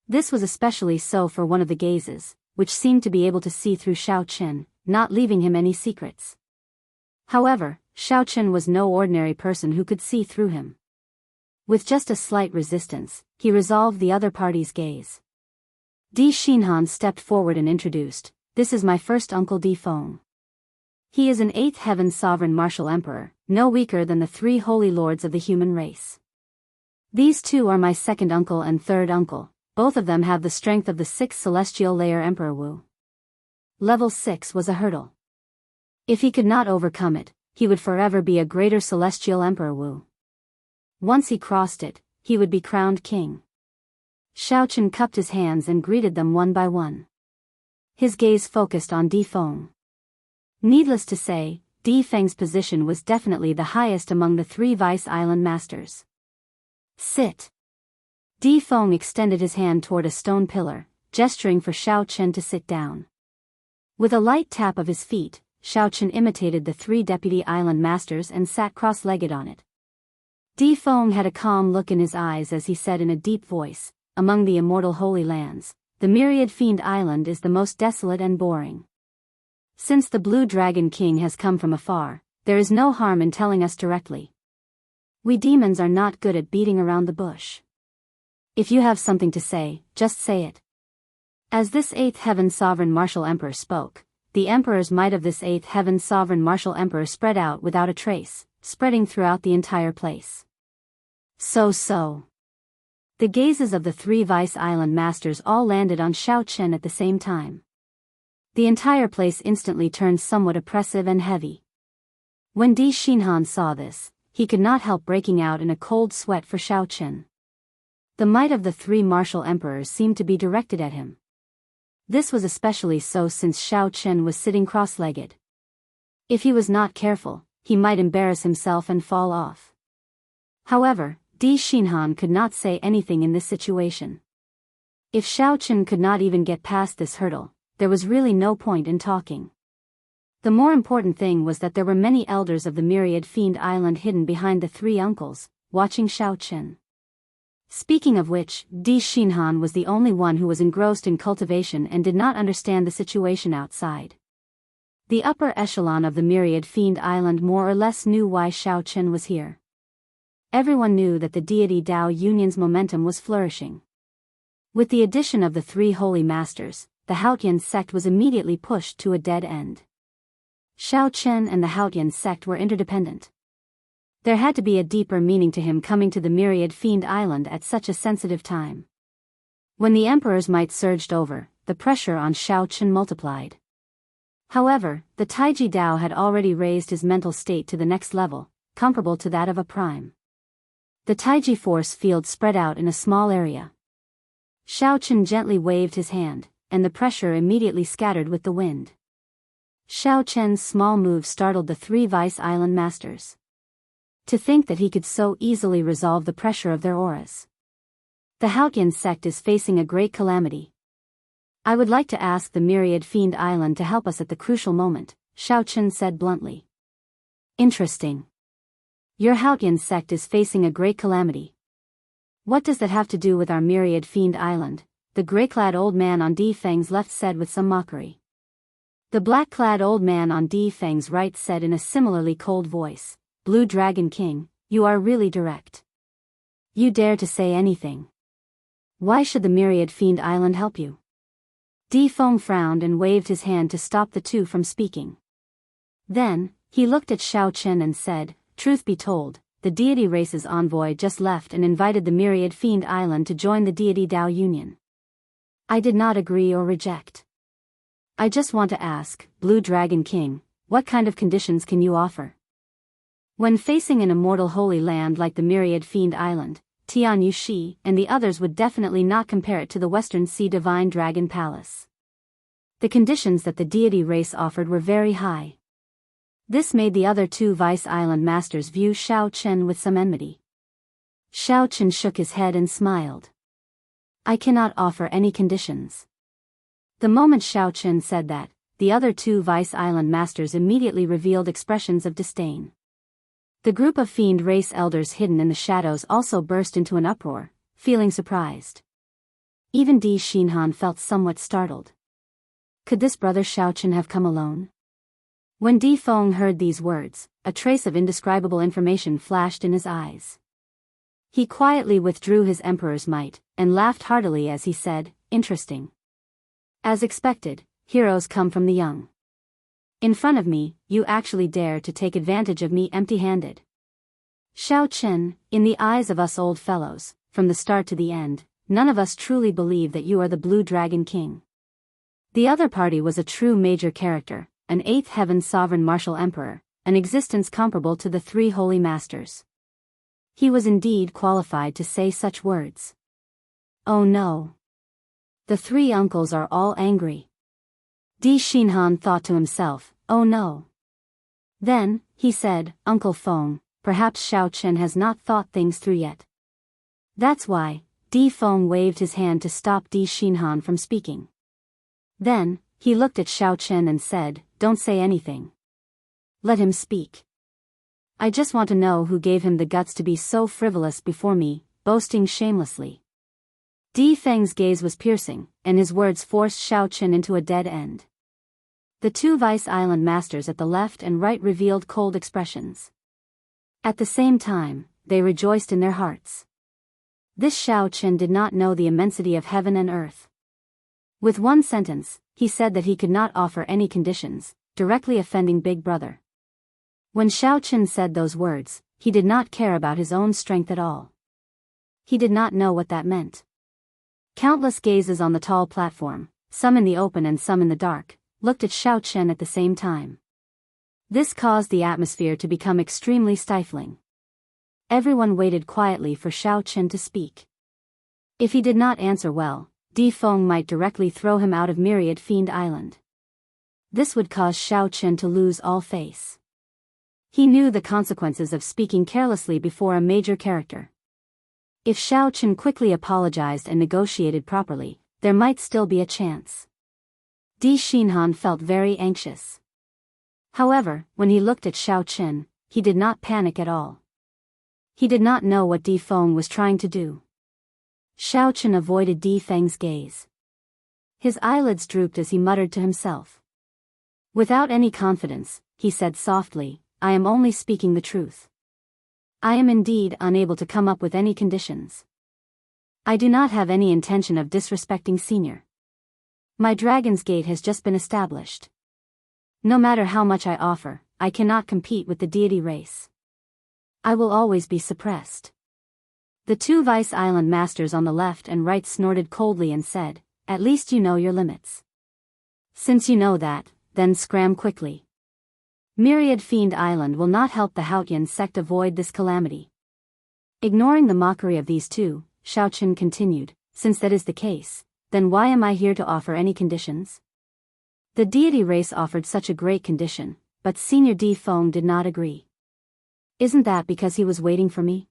This was especially so for one of the gazes, which seemed to be able to see through Xiao Chen, not leaving him any secrets. However, Xiao Chen was no ordinary person who could see through him. With just a slight resistance, he resolved the other party's gaze. Di Xinhan stepped forward and introduced, "This is my first uncle Di Feng. He is an 8th heaven sovereign martial emperor, no weaker than the 3 holy lords of the human race. These 2 are my second uncle and third uncle, both of them have the strength of the 6th celestial layer Emperor Wu." Level 6 was a hurdle. If he could not overcome it, he would forever be a greater celestial Emperor Wu. Once he crossed it, he would be crowned king. Xiao Chen cupped his hands and greeted them one by one. His gaze focused on Di Feng. Needless to say, Di Feng's position was definitely the highest among the 3 Vice Island Masters. "Sit." Di Feng extended his hand toward a stone pillar, gesturing for Xiao Chen to sit down. With a light tap of his feet, Xiao Chen imitated the 3 Deputy Island Masters and sat cross-legged on it. Di Feng had a calm look in his eyes as he said in a deep voice, "Among the immortal holy lands, the Myriad Fiend Island is the most desolate and boring. Since the Blue Dragon King has come from afar, there is no harm in telling us directly. We demons are not good at beating around the bush. If you have something to say, just say it." As this 8th Heaven Sovereign Martial Emperor spoke, the Emperor's might of this 8th Heaven Sovereign Martial Emperor spread out without a trace, spreading throughout the entire place. So. The gazes of the three Vice Island masters all landed on Xiao Chen at the same time. The entire place instantly turned somewhat oppressive and heavy. When Di Xinhan saw this, he could not help breaking out in a cold sweat for Xiao Chen. The might of the three martial emperors seemed to be directed at him. This was especially so since Xiao Chen was sitting cross-legged. If he was not careful, he might embarrass himself and fall off. However, Di Xinhan could not say anything in this situation. If Xiao Chen could not even get past this hurdle, there was really no point in talking. The more important thing was that there were many elders of the myriad fiend island hidden behind the three uncles, watching Xiao Chen. Speaking of which, Di Xinhan was the only one who was engrossed in cultivation and did not understand the situation outside. The upper echelon of the myriad fiend island more or less knew why Xiao Chen was here. Everyone knew that the deity Dao Union's momentum was flourishing. With the addition of the three holy masters, the Haotian sect was immediately pushed to a dead end. Xiao Chen and the Haotian sect were interdependent. There had to be a deeper meaning to him coming to the myriad fiend island at such a sensitive time. When the emperor's might surged over, the pressure on Xiao Chen multiplied. However, the Taiji Dao had already raised his mental state to the next level, comparable to that of a prime. The Taiji force field spread out in a small area. Xiao Chen gently waved his hand, and the pressure immediately scattered with the wind. Xiao Chen's small move startled the three Vice Island masters. To think that he could so easily resolve the pressure of their auras. The Haotian sect is facing a great calamity. I would like to ask the Myriad Fiend Island to help us at the crucial moment, Xiao Chen said bluntly. Interesting. Your Haotian sect is facing a great calamity. What does that have to do with our Myriad Fiend Island? The grey-clad old man on Di Feng's left said with some mockery. The black-clad old man on Di Feng's right said in a similarly cold voice, Blue Dragon King, you are really direct. You dare to say anything. Why should the Myriad Fiend Island help you? Di Feng frowned and waved his hand to stop the two from speaking. Then, he looked at Xiao Chen and said, Truth be told, the deity race's envoy just left and invited the Myriad Fiend Island to join the deity Dao Union. I did not agree or reject. I just want to ask, Blue Dragon King, what kind of conditions can you offer? When facing an immortal holy land like the Myriad Fiend Island, Tian Yushi and the others would definitely not compare it to the Western Sea Divine Dragon Palace. The conditions that the deity race offered were very high. This made the other two Vice Island masters view Xiao Chen with some enmity. Xiao Chen shook his head and smiled. I cannot offer any conditions. The moment Xiao Chen said that, the other two Vice Island masters immediately revealed expressions of disdain. The group of fiend race elders hidden in the shadows also burst into an uproar, feeling surprised. Even Di Xinhan felt somewhat startled. Could this brother Xiao Chen have come alone? When Di Feng heard these words, a trace of indescribable information flashed in his eyes. He quietly withdrew his emperor's might, and laughed heartily as he said, Interesting. As expected, heroes come from the young. In front of me, you actually dare to take advantage of me empty-handed. Xiao Chen, in the eyes of us old fellows, from the start to the end, none of us truly believe that you are the Blue Dragon King. The other party was a true major character, an eighth heaven sovereign martial emperor, an existence comparable to the three holy masters. He was indeed qualified to say such words. Oh no. The three uncles are all angry. Di Xinhan thought to himself, oh no. Then, he said, Uncle Feng, perhaps Xiao Chen has not thought things through yet. That's why. Di Feng waved his hand to stop Di Xinhan from speaking. Then, he looked at Xiao Chen and said, Don't say anything. Let him speak. I just want to know who gave him the guts to be so frivolous before me, boasting shamelessly. Di Feng's gaze was piercing, and his words forced Xiao Chen into a dead end. The two Vice Island masters at the left and right revealed cold expressions. At the same time, they rejoiced in their hearts. This Xiao Chen did not know the immensity of heaven and earth. With one sentence, he said that he could not offer any conditions, directly offending Big Brother. When Xiao Chen said those words, he did not care about his own strength at all. He did not know what that meant. Countless gazes on the tall platform, some in the open and some in the dark, looked at Xiao Chen at the same time. This caused the atmosphere to become extremely stifling. Everyone waited quietly for Xiao Chen to speak. If he did not answer well, Di Feng might directly throw him out of Myriad Fiend Island. This would cause Xiao Chen to lose all face. He knew the consequences of speaking carelessly before a major character. If Xiao Chen quickly apologized and negotiated properly, there might still be a chance. Di Xinhan felt very anxious. However, when he looked at Xiao Chen, he did not panic at all. He did not know what Di Feng was trying to do. Xiao Chen avoided Di Feng's gaze. His eyelids drooped as he muttered to himself. Without any confidence, he said softly, "I am only speaking the truth. I am indeed unable to come up with any conditions. I do not have any intention of disrespecting Senior. My Dragon's Gate has just been established. No matter how much I offer, I cannot compete with the deity race. I will always be suppressed." The two Vice Island masters on the left and right snorted coldly and said, "At least you know your limits. Since you know that, then scram quickly. Myriad Fiend Island will not help the Haotian sect avoid this calamity." Ignoring the mockery of these two, Xiao Chen continued, "Since that is the case, then why am I here to offer any conditions? The deity race offered such a great condition, but Senior Di Feng did not agree. Isn't that because he was waiting for me?"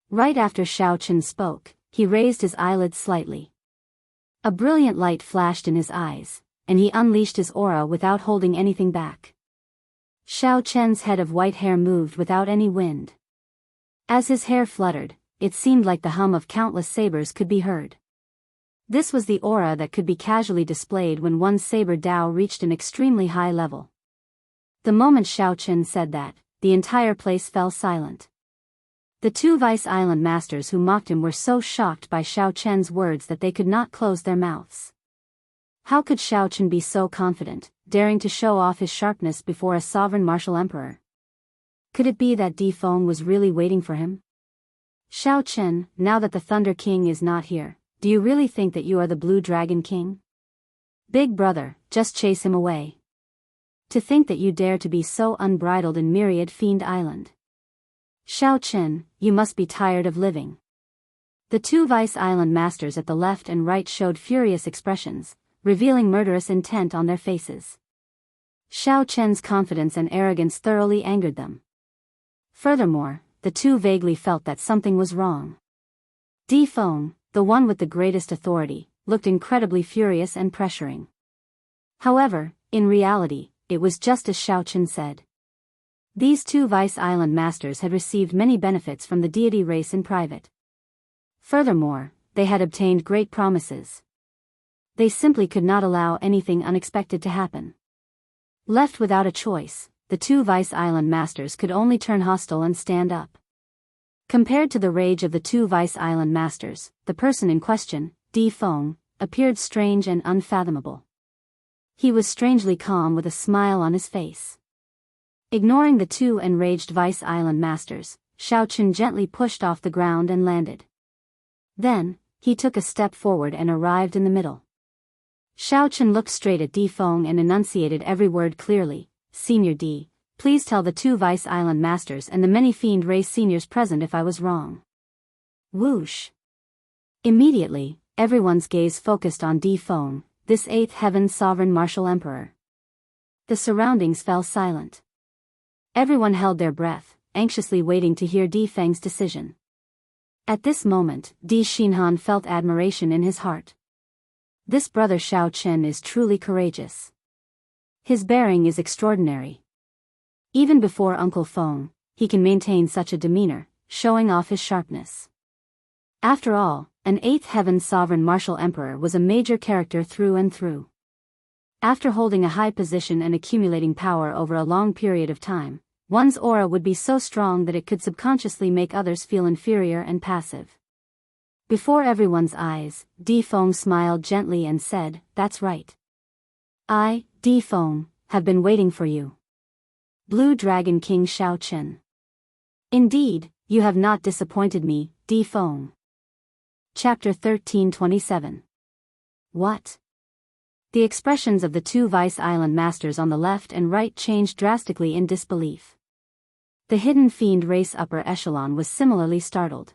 Right after Xiao Chen spoke, he raised his eyelids slightly. A brilliant light flashed in his eyes, and he unleashed his aura without holding anything back. Xiao Chen's head of white hair moved without any wind. As his hair fluttered, it seemed like the hum of countless sabers could be heard. This was the aura that could be casually displayed when one's saber Dao reached an extremely high level. The moment Xiao Chen said that, the entire place fell silent. The two Vice Island masters who mocked him were so shocked by Xiao Chen's words that they could not close their mouths. How could Xiao Chen be so confident, daring to show off his sharpness before a sovereign martial emperor? Could it be that Di Feng was really waiting for him? "Xiao Chen, now that the Thunder King is not here, do you really think that you are the Blue Dragon King? Big brother, just chase him away. To think that you dare to be so unbridled in Myriad Fiend Island. Xiao Chen, you must be tired of living." The two Vice Island masters at the left and right showed furious expressions, revealing murderous intent on their faces. Xiao Chen's confidence and arrogance thoroughly angered them. Furthermore, the two vaguely felt that something was wrong. Di Feng, the one with the greatest authority, looked incredibly furious and pressuring. However, in reality, it was just as Xiao Chen said. These two Vice Island masters had received many benefits from the deity race in private. Furthermore, they had obtained great promises. They simply could not allow anything unexpected to happen. Left without a choice, the two Vice Island masters could only turn hostile and stand up. Compared to the rage of the two Vice Island masters, the person in question, Di Feng, appeared strange and unfathomable. He was strangely calm with a smile on his face. Ignoring the two enraged Vice Island masters, Xiao Chen gently pushed off the ground and landed. Then, he took a step forward and arrived in the middle. Xiao Chen looked straight at Di Feng and enunciated every word clearly. "Senior Di, please tell the two Vice Island masters and the many fiend race seniors present if I was wrong." Whoosh! Immediately, everyone's gaze focused on Di Feng, this eighth heaven sovereign martial emperor. The surroundings fell silent. Everyone held their breath, anxiously waiting to hear Di Feng's decision. At this moment, Di Xinhan felt admiration in his heart. This brother Xiao Chen is truly courageous. His bearing is extraordinary. Even before Uncle Feng, he can maintain such a demeanor, showing off his sharpness. After all, an eighth heaven sovereign martial emperor was a major character through and through. After holding a high position and accumulating power over a long period of time, one's aura would be so strong that it could subconsciously make others feel inferior and passive. Before everyone's eyes, Di Feng smiled gently and said, "That's right. I, Di Feng, have been waiting for you." Blue Dragon King Shao Chen. Indeed, you have not disappointed me, Di Feng. Chapter 1327. What? The expressions of the two Vice Island masters on the left and right changed drastically in disbelief. The hidden fiend race upper echelon was similarly startled.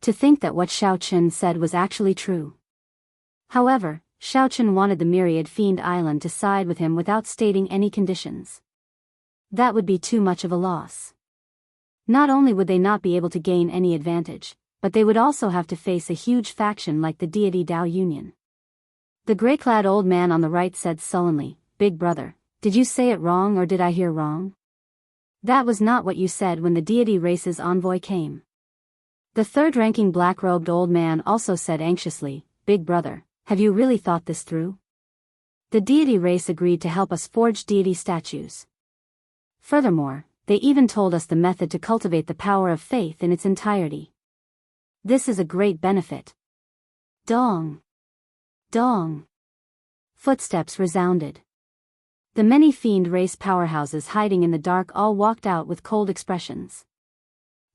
To think that what Shao Chen said was actually true. However, Shao Chen wanted the myriad fiend island to side with him without stating any conditions. That would be too much of a loss. Not only would they not be able to gain any advantage, but they would also have to face a huge faction like the deity Dao Union. The gray-clad old man on the right said sullenly, "Big brother, did you say it wrong or did I hear wrong? That was not what you said when the deity race's envoy came." The third-ranking black-robed old man also said anxiously, "Big brother, have you really thought this through? The deity race agreed to help us forge deity statues. Furthermore, they even told us the method to cultivate the power of faith in its entirety. This is a great benefit." Dong! Dong! Footsteps resounded. The many fiend race powerhouses hiding in the dark all walked out with cold expressions.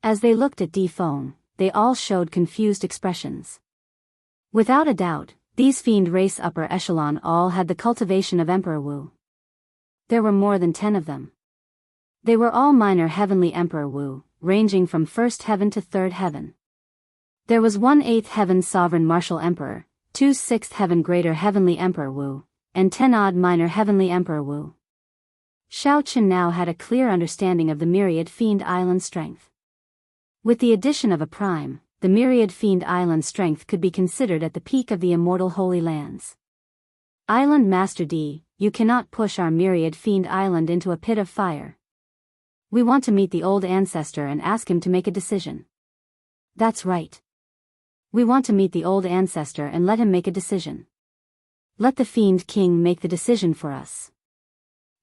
As they looked at Di Feng, they all showed confused expressions. Without a doubt, these fiend race upper echelon all had the cultivation of Emperor Wu. There were more than 10 of them. They were all minor heavenly Emperor Wu, ranging from first heaven to third heaven. There was 1/8 heaven sovereign martial emperor, 2 6th heaven greater heavenly Emperor Wu, and 10 odd minor heavenly Emperor Wu. Shao Chen now had a clear understanding of the myriad fiend island strength. With the addition of a prime, the myriad fiend island strength could be considered at the peak of the immortal Holy Lands. Island Master D, you cannot push our myriad fiend island into a pit of fire. We want to meet the old ancestor and ask him to make a decision. That's right. We want to meet the old ancestor and let him make a decision. Let the Fiend King make the decision for us.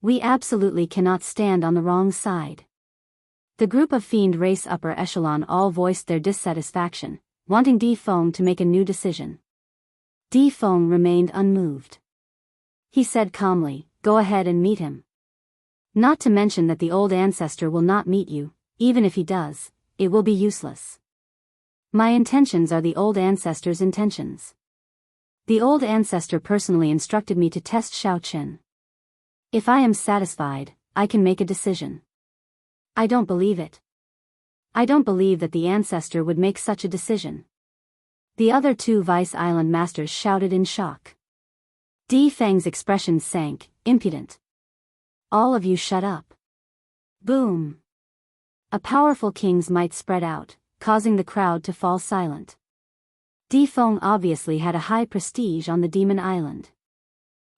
We absolutely cannot stand on the wrong side. The group of fiend race upper echelon all voiced their dissatisfaction, wanting Di Feng to make a new decision. Di Feng remained unmoved. He said calmly, "Go ahead and meet him. Not to mention that the old ancestor will not meet you, even if he does, it will be useless. My intentions are the old ancestor's intentions. The old ancestor personally instructed me to test Shao Chen. If I am satisfied, I can make a decision. I don't believe it. I don't believe that the ancestor would make such a decision." The other two Vice Island masters shouted in shock. Di Feng's expression sank. "Impudent. All of you shut up." Boom. A powerful king's might spread out, causing the crowd to fall silent. Di Feng obviously had a high prestige on the Demon Island.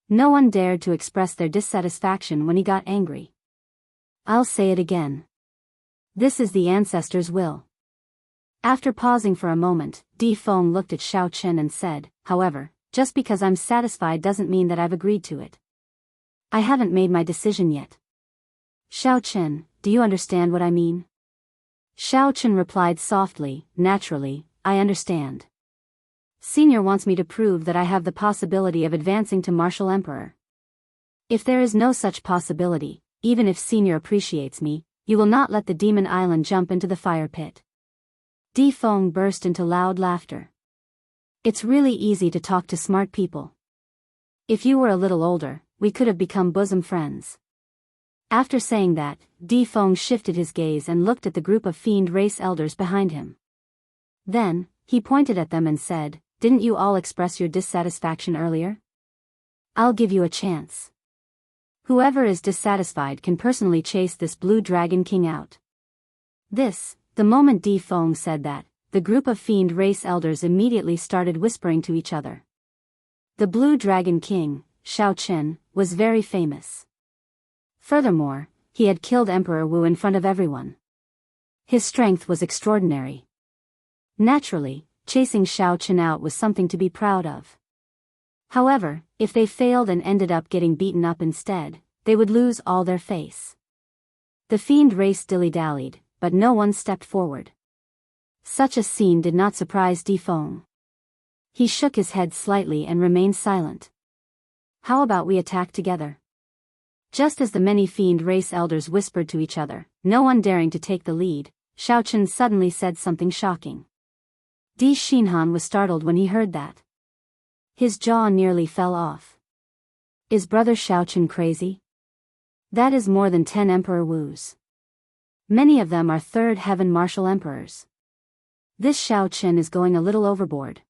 No one dared to express their dissatisfaction when he got angry. "I'll say it again. This is the ancestor's will." After pausing for a moment, Di Feng looked at Shao Chen and said, "However, just because I'm satisfied doesn't mean that I've agreed to it. I haven't made my decision yet. Shao Chen, do you understand what I mean?" Shao Chen replied softly, "Naturally, I understand. Senior wants me to prove that I have the possibility of advancing to Martial Emperor. If there is no such possibility, even if Senior appreciates me, you will not let the Demon Island jump into the fire pit." Di Feng burst into loud laughter. "It's really easy to talk to smart people. If you were a little older, we could have become bosom friends." After saying that, Di Feng shifted his gaze and looked at the group of fiend race elders behind him. Then, he pointed at them and said, "Didn't you all express your dissatisfaction earlier? I'll give you a chance. Whoever is dissatisfied can personally chase this Blue Dragon King out." The moment Di Feng said that, the group of fiend race elders immediately started whispering to each other. The Blue Dragon King, Shao Chen, was very famous. Furthermore, he had killed Emperor Wu in front of everyone. His strength was extraordinary. Naturally, chasing Shao Chen out was something to be proud of. However, if they failed and ended up getting beaten up instead, they would lose all their face. The fiend race dilly-dallied, but no one stepped forward. Such a scene did not surprise Di Feng. He shook his head slightly and remained silent. "How about we attack together? Just as the many fiend race elders whispered to each other, no one daring to take the lead, Xiaochen suddenly said something shocking. Di Xinhan was startled when he heard that. His jaw nearly fell off. Is Brother Xiaochen crazy? That is more than 10 Emperor Wus. Many of them are third heaven martial emperors. This Xiaochen is going a little overboard.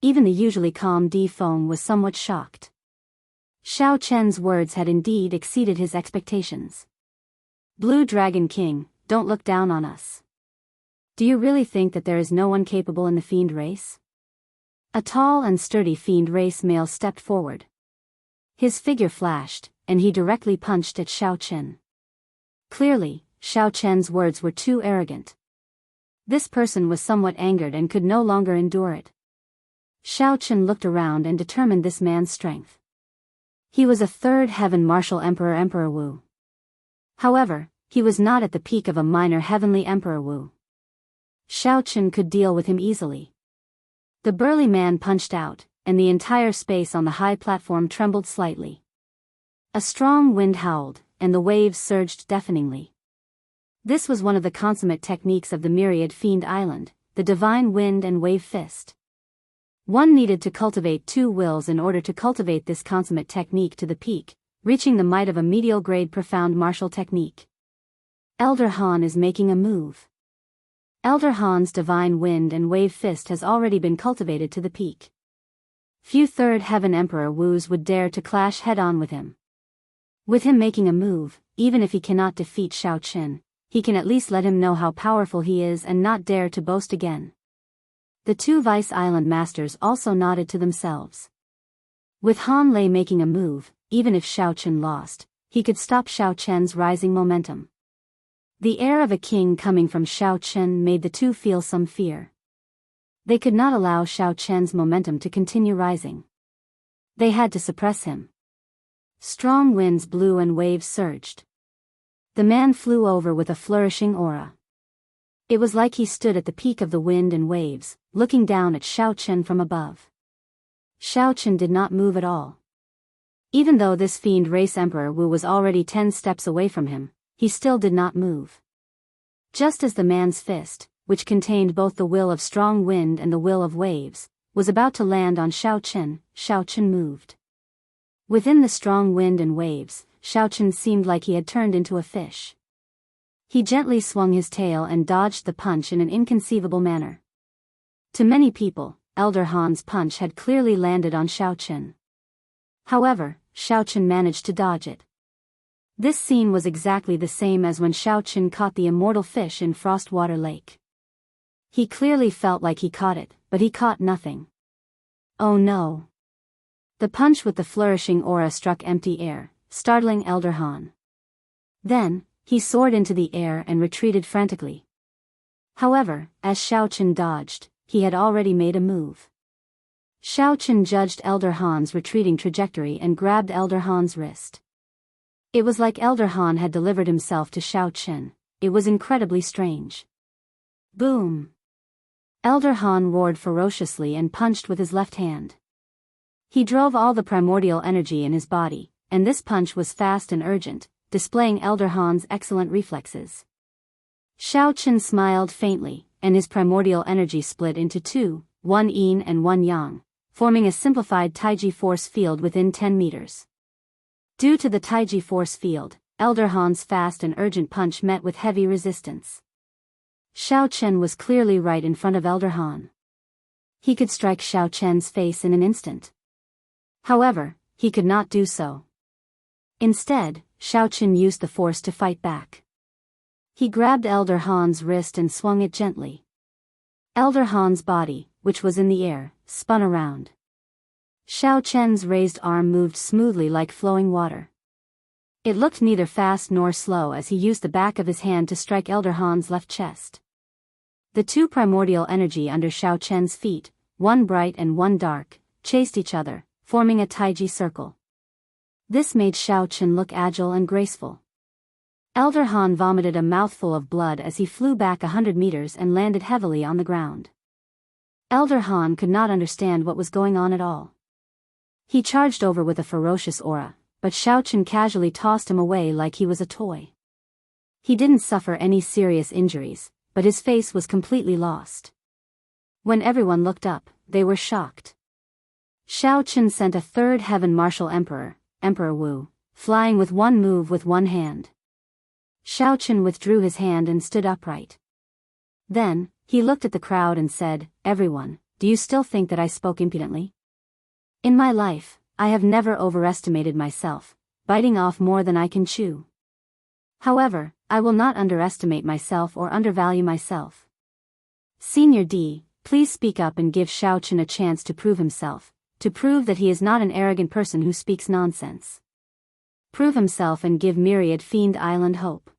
Even the usually calm Di Feng was somewhat shocked. Xiaochen's words had indeed exceeded his expectations. Blue Dragon King, don't look down on us. Do you really think that there is no one capable in the fiend race? A tall and sturdy fiend race male stepped forward. His figure flashed, and he directly punched at Xiaochen. Clearly, Xiaochen's words were too arrogant. This person was somewhat angered and could no longer endure it. Xiaochen looked around and determined this man's strength. He was a third heaven martial Emperor Wu. However, he was not at the peak of a minor heavenly Emperor Wu. Xiaochen could deal with him easily. The burly man punched out, and the entire space on the high platform trembled slightly. A strong wind howled, and the waves surged deafeningly. This was one of the consummate techniques of the myriad fiend island, the divine wind and wave fist. One needed to cultivate 2 wills in order to cultivate this consummate technique to the peak, reaching the might of a medial grade profound martial technique. Elder Han is making a move. Elder Han's divine wind and wave fist has already been cultivated to the peak. Few third heaven Emperor Wus would dare to clash head-on with him. With him making a move, even if he cannot defeat Xiaochen, he can at least let him know how powerful he is and not dare to boast again. The 2 Vice Island masters also nodded to themselves. With Han Lei making a move, even if Xiaochen lost, he could stop Xiaochen's rising momentum. The air of a king coming from Xiaochen made the 2 feel some fear. They could not allow Xiaochen's momentum to continue rising. They had to suppress him. Strong winds blew and waves surged. The man flew over with a flourishing aura. It was like he stood at the peak of the wind and waves, looking down at Xiaochen from above. Xiaochen did not move at all. Even though this fiend race Emperor Wu was already 10 steps away from him, he still did not move. Just as the man's fist, which contained both the will of strong wind and the will of waves, was about to land on Xiaochen, Xiaochen moved. Within the strong wind and waves, Xiaochen seemed like he had turned into a fish. He gently swung his tail and dodged the punch in an inconceivable manner. To many people, Elder Han's punch had clearly landed on Xiaochen. However, Xiaochen managed to dodge it. This scene was exactly the same as when Xiaochen caught the immortal fish in Frostwater Lake. He clearly felt like he caught it, but he caught nothing. Oh no! The punch with the flourishing aura struck empty air, startling Elder Han. Then, he soared into the air and retreated frantically. However, as Xiaochen dodged, he had already made a move. Xiaochen judged Elder Han's retreating trajectory and grabbed Elder Han's wrist. It was like Elder Han had delivered himself to Xiaochen. It was incredibly strange. Boom! Elder Han roared ferociously and punched with his left hand. He drove all the primordial energy in his body, and this punch was fast and urgent, displaying Elder Han's excellent reflexes. Xiaochen smiled faintly, and his primordial energy split into 2, 1 yin and 1 yang, forming a simplified Taiji force field within 10 meters. Due to the Taiji force field, Elder Han's fast and urgent punch met with heavy resistance. Xiaochen was clearly right in front of Elder Han. He could strike Xiaochen's face in an instant. However, he could not do so. Instead, Xiaochen used the force to fight back. He grabbed Elder Han's wrist and swung it gently. Elder Han's body, which was in the air, spun around. Xiaochen's raised arm moved smoothly like flowing water. It looked neither fast nor slow as he used the back of his hand to strike Elder Han's left chest. The 2 primordial energy under Xiaochen's feet, one bright and one dark, chased each other, forming a Taiji circle. This made Xiaochen look agile and graceful. Elder Han vomited a mouthful of blood as he flew back 100 meters and landed heavily on the ground. Elder Han could not understand what was going on at all. He charged over with a ferocious aura, but Xiaochen casually tossed him away like he was a toy. He didn't suffer any serious injuries, but his face was completely lost. When everyone looked up, they were shocked. Xiaochen sent a third heaven martial emperor, Emperor Wu, flying with one move with one hand. Xiaochen withdrew his hand and stood upright. Then, he looked at the crowd and said, "Everyone, do you still think that I spoke impudently? In my life, I have never overestimated myself, biting off more than I can chew. However, I will not underestimate myself or undervalue myself. Senior D, please speak up and give Xiaochen a chance to prove himself, to prove that he is not an arrogant person who speaks nonsense. Prove himself and give Myriad Fiend Island hope.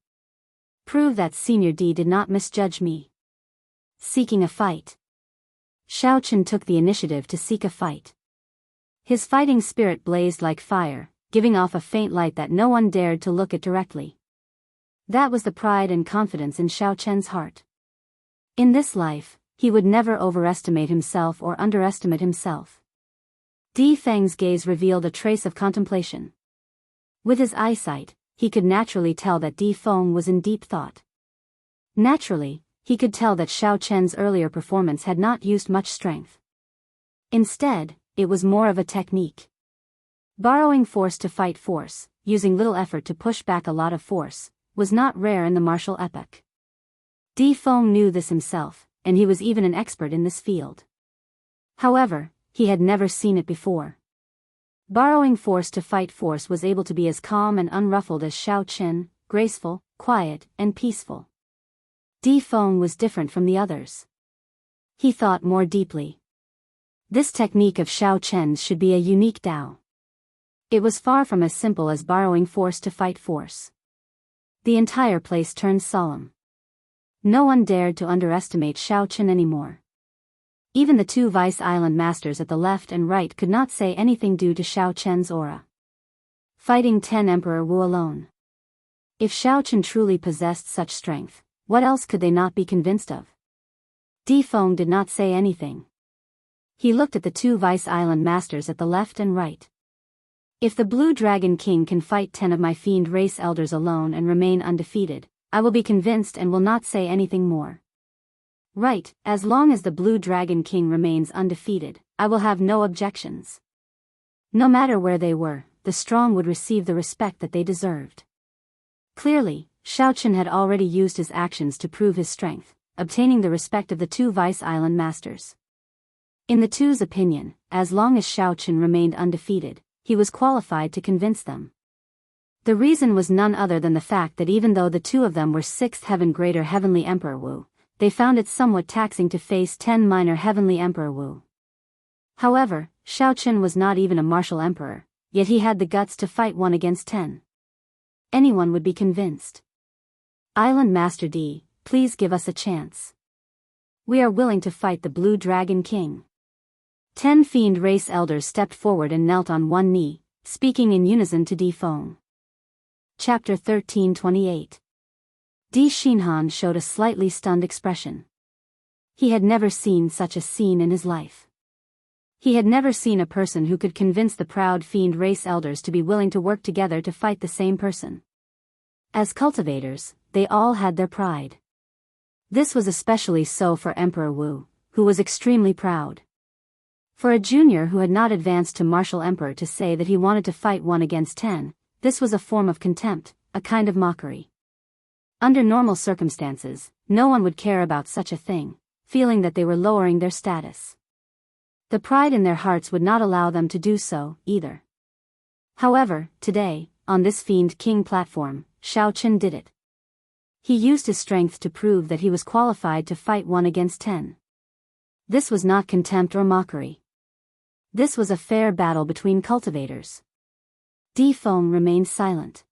Prove that Senior D did not misjudge me." Seeking a fight. Xiaochen took the initiative to seek a fight. His fighting spirit blazed like fire, giving off a faint light that no one dared to look at directly. That was the pride and confidence in Xiaochen's heart. In this life, he would never overestimate himself or underestimate himself. Di Feng's gaze revealed a trace of contemplation. With his eyesight, he could naturally tell that Di Feng was in deep thought. Naturally, he could tell that Xiaochen's earlier performance had not used much strength. Instead, it was more of a technique. Borrowing force to fight force, using little effort to push back a lot of force, was not rare in the martial epoch. Di Feng knew this himself, and he was even an expert in this field. However, he had never seen it before. Borrowing force to fight force was able to be as calm and unruffled as Xiaochen, graceful, quiet, and peaceful. Di Feng was different from the others. He thought more deeply. This technique of Xiaochen's should be a unique Dao. It was far from as simple as borrowing force to fight force. The entire place turned solemn. No one dared to underestimate Xiaochen anymore. Even the two Vice Island masters at the left and right could not say anything due to Xiaochen's aura. Fighting 10 Emperor Wu alone. If Xiaochen truly possessed such strength, what else could they not be convinced of? Di Feng did not say anything. He looked at the two Vice Island masters at the left and right. If the Blue Dragon King can fight 10 of my fiend race elders alone and remain undefeated, I will be convinced and will not say anything more. Right, as long as the Blue Dragon King remains undefeated, I will have no objections. No matter where they were, the strong would receive the respect that they deserved. Clearly, Xiaochen had already used his actions to prove his strength, obtaining the respect of the two Vice Island masters. In the two's opinion, as long as Xiaochen remained undefeated, he was qualified to convince them. The reason was none other than the fact that even though the two of them were 6th Heaven Greater Heavenly Emperor Wu, they found it somewhat taxing to face 10 Minor Heavenly Emperor Wu. However, Xiaochen was not even a martial emperor, yet he had the guts to fight 1 against 10. Anyone would be convinced. Island Master D, please give us a chance. We are willing to fight the Blue Dragon King. 10 fiend race elders stepped forward and knelt on one knee, speaking in unison to Di Feng. Chapter 1328. Di Xinhan showed a slightly stunned expression. He had never seen such a scene in his life. He had never seen a person who could convince the proud fiend race elders to be willing to work together to fight the same person. As cultivators, they all had their pride. This was especially so for Emperor Wu, who was extremely proud. For a junior who had not advanced to martial emperor to say that he wanted to fight 1 against 10, this was a form of contempt, a kind of mockery. Under normal circumstances, no one would care about such a thing, feeling that they were lowering their status. The pride in their hearts would not allow them to do so, either. However, today, on this Fiend King platform, Xiaochen did it. He used his strength to prove that he was qualified to fight 1 against 10. This was not contempt or mockery. This was a fair battle between cultivators. Di Feng remained silent.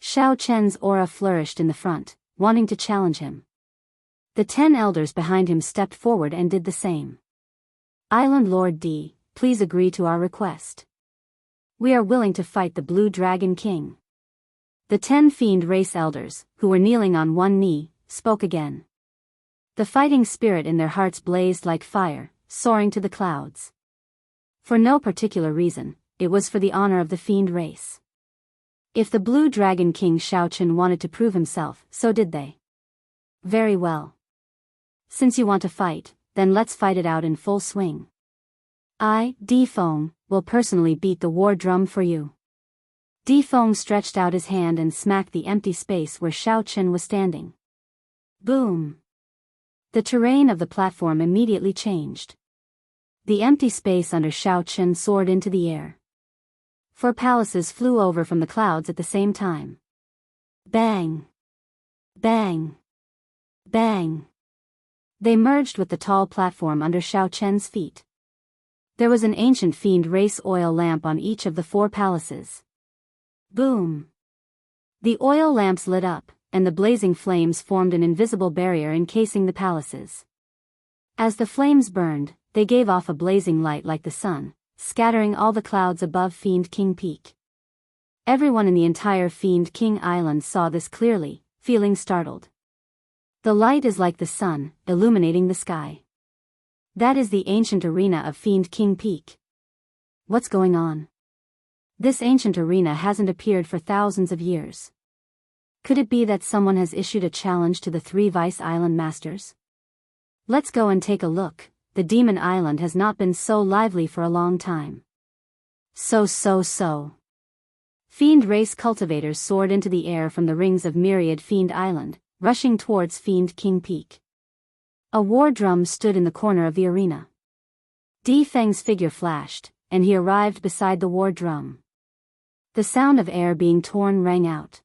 Xiaochen's aura flourished in the front, wanting to challenge him. The 10 elders behind him stepped forward and did the same. Island Lord D, please agree to our request. We are willing to fight the Blue Dragon King. The 10 fiend race elders, who were kneeling on one knee, spoke again. The fighting spirit in their hearts blazed like fire, soaring to the clouds. For no particular reason, it was for the honor of the fiend race. If the Blue Dragon King Xiaochen wanted to prove himself, so did they. Very well. Since you want to fight, then let's fight it out in full swing. I, Di Feng, will personally beat the war drum for you. Di Feng stretched out his hand and smacked the empty space where Xiaochen was standing. Boom! The terrain of the platform immediately changed. The empty space under Xiaochen soared into the air. 4 palaces flew over from the clouds at the same time. Bang! Bang! Bang! They merged with the tall platform under Xiaochen's feet. There was an ancient fiend race oil lamp on each of the 4 palaces. Boom! The oil lamps lit up, and the blazing flames formed an invisible barrier encasing the palaces. As the flames burned, they gave off a blazing light like the sun, scattering all the clouds above Fiend King Peak. Everyone in the entire Fiend King Island saw this clearly, feeling startled. The light is like the sun, illuminating the sky. That is the ancient arena of Fiend King Peak. What's going on? This ancient arena hasn't appeared for thousands of years. Could it be that someone has issued a challenge to the 3 Vice Island Masters? Let's go and take a look. The Demon Island has not been so lively for a long time. So. Fiend race cultivators soared into the air from the rings of Myriad Fiend Island, rushing towards Fiend King Peak. A war drum stood in the corner of the arena. Di Feng's figure flashed, and he arrived beside the war drum. The sound of air being torn rang out.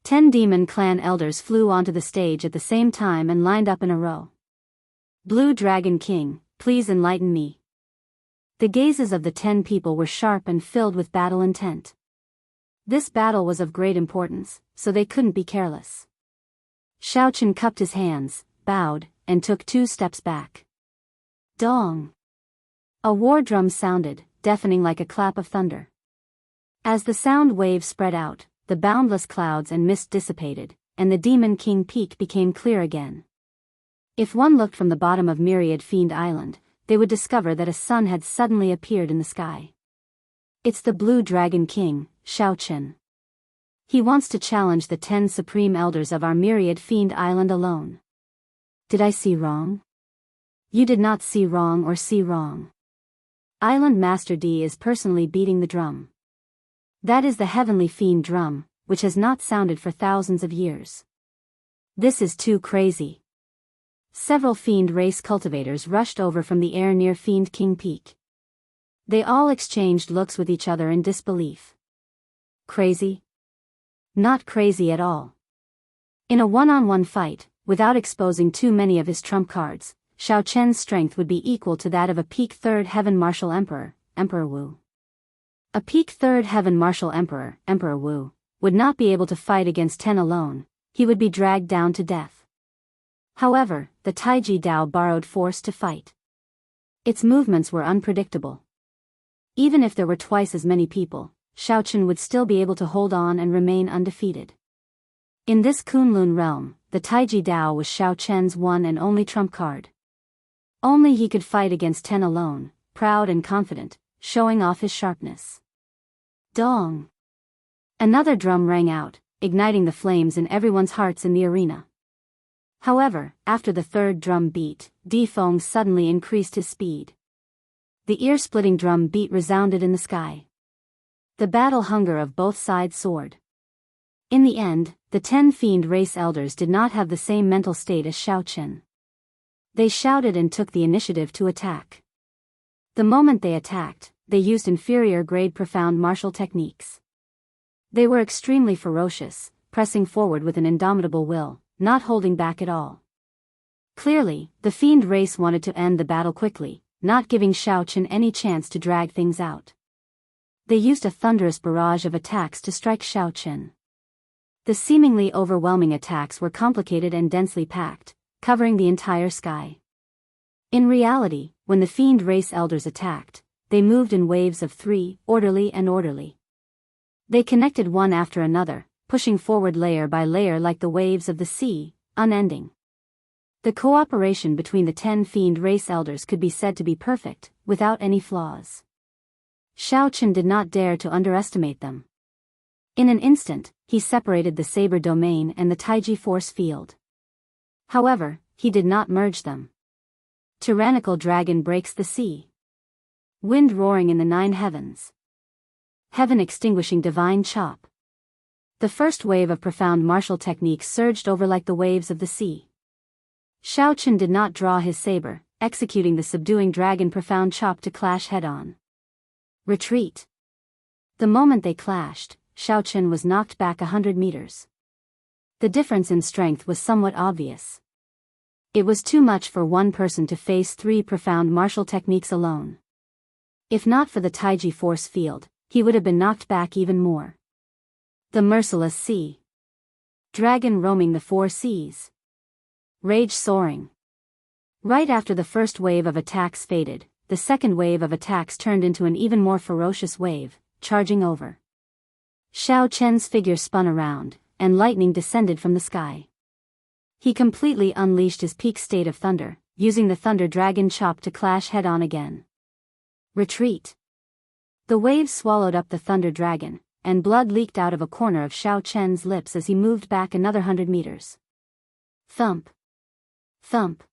10 demon clan elders flew onto the stage at the same time and lined up in a row. Blue Dragon King, please enlighten me. The gazes of the 10 people were sharp and filled with battle intent. This battle was of great importance, so they couldn't be careless. Xiaochen cupped his hands, bowed, and took 2 steps back. Dong! A war drum sounded, deafening like a clap of thunder. As the sound wave spread out, the boundless clouds and mist dissipated, and the Demon King Peak became clear again. If one looked from the bottom of Myriad Fiend Island, they would discover that a sun had suddenly appeared in the sky. It's the Blue Dragon King, Xiaochen. He wants to challenge the 10 supreme elders of our Myriad Fiend Island alone. Did I see wrong? You did not see wrong or see wrong. Island Master D is personally beating the drum. That is the heavenly fiend drum, which has not sounded for thousands of years. This is too crazy. Several fiend race cultivators rushed over from the air near Fiend King Peak. They all exchanged looks with each other in disbelief. Crazy? Not crazy at all. In a one-on-one fight, without exposing too many of his trump cards, Xiaochen's strength would be equal to that of a peak 3rd Heaven Martial Emperor, Emperor Wu. A peak 3rd Heaven Martial Emperor, Emperor Wu, would not be able to fight against 10 alone. He would be dragged down to death. However, the Taiji Dao borrowed force to fight. Its movements were unpredictable. Even if there were twice as many people, Xiaochen would still be able to hold on and remain undefeated. In this Kunlun realm, the Taiji Dao was Xiaochen's one and only trump card. Only he could fight against 10 alone, proud and confident, showing off his sharpness. Dong! Another drum rang out, igniting the flames in everyone's hearts in the arena. However, after the 3rd drum beat, Di Feng suddenly increased his speed. The ear-splitting drum beat resounded in the sky. The battle hunger of both sides soared. In the end, the 10 fiend race elders did not have the same mental state as Xiaochen. They shouted and took the initiative to attack. The moment they attacked, they used inferior-grade profound martial techniques. They were extremely ferocious, pressing forward with an indomitable will, not holding back at all. Clearly, the fiend race wanted to end the battle quickly, not giving Xiaochen any chance to drag things out. They used a thunderous barrage of attacks to strike Xiaochen. The seemingly overwhelming attacks were complicated and densely packed, covering the entire sky. In reality, when the fiend race elders attacked, they moved in waves of 3, orderly and orderly. They connected one after another, pushing forward layer by layer like the waves of the sea, unending. The cooperation between the 10 fiend race elders could be said to be perfect, without any flaws. Xiao Chen did not dare to underestimate them. In an instant, he separated the saber domain and the Taiji force field. However, he did not merge them. Tyrannical dragon breaks the sea. Wind roaring in the 9 heavens. Heaven extinguishing divine chop. The first wave of profound martial technique surged over like the waves of the sea. Xiao Chen did not draw his saber, executing the subduing dragon profound chop to clash head-on. Retreat. The moment they clashed, Xiao Chen was knocked back 100 meters. The difference in strength was somewhat obvious. It was too much for one person to face 3 profound martial techniques alone. If not for the Taiji force field, he would have been knocked back even more. The merciless sea. Dragon roaming the 4 seas. Rage soaring. Right after the first wave of attacks faded, the second wave of attacks turned into an even more ferocious wave, charging over. Xiao Chen's figure spun around, and lightning descended from the sky. He completely unleashed his peak state of thunder, using the thunder dragon chop to clash head-on again. Retreat. The waves swallowed up the thunder dragon, and blood leaked out of a corner of Xiao Chen's lips as he moved back another 100 meters. Thump. Thump.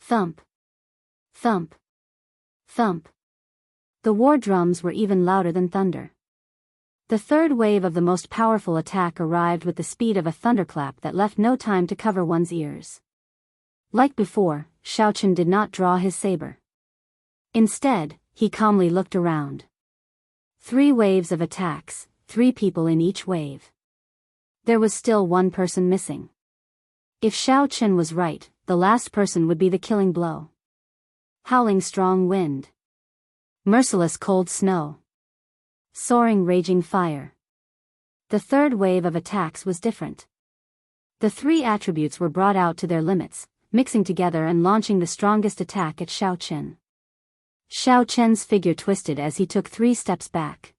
Thump. Thump. Thump. The war drums were even louder than thunder. The third wave of the most powerful attack arrived with the speed of a thunderclap that left no time to cover one's ears. Like before, Xiao Chen did not draw his saber. Instead, he calmly looked around. 3 waves of attacks, 3 people in each wave. There was still 1 person missing. If Xiao Chen was right, the last person would be the killing blow. Howling strong wind. Merciless cold snow. Soaring raging fire. The third wave of attacks was different. The 3 attributes were brought out to their limits, mixing together and launching the strongest attack at Xiao Chen. Xiao Chen's figure twisted as he took 3 steps back.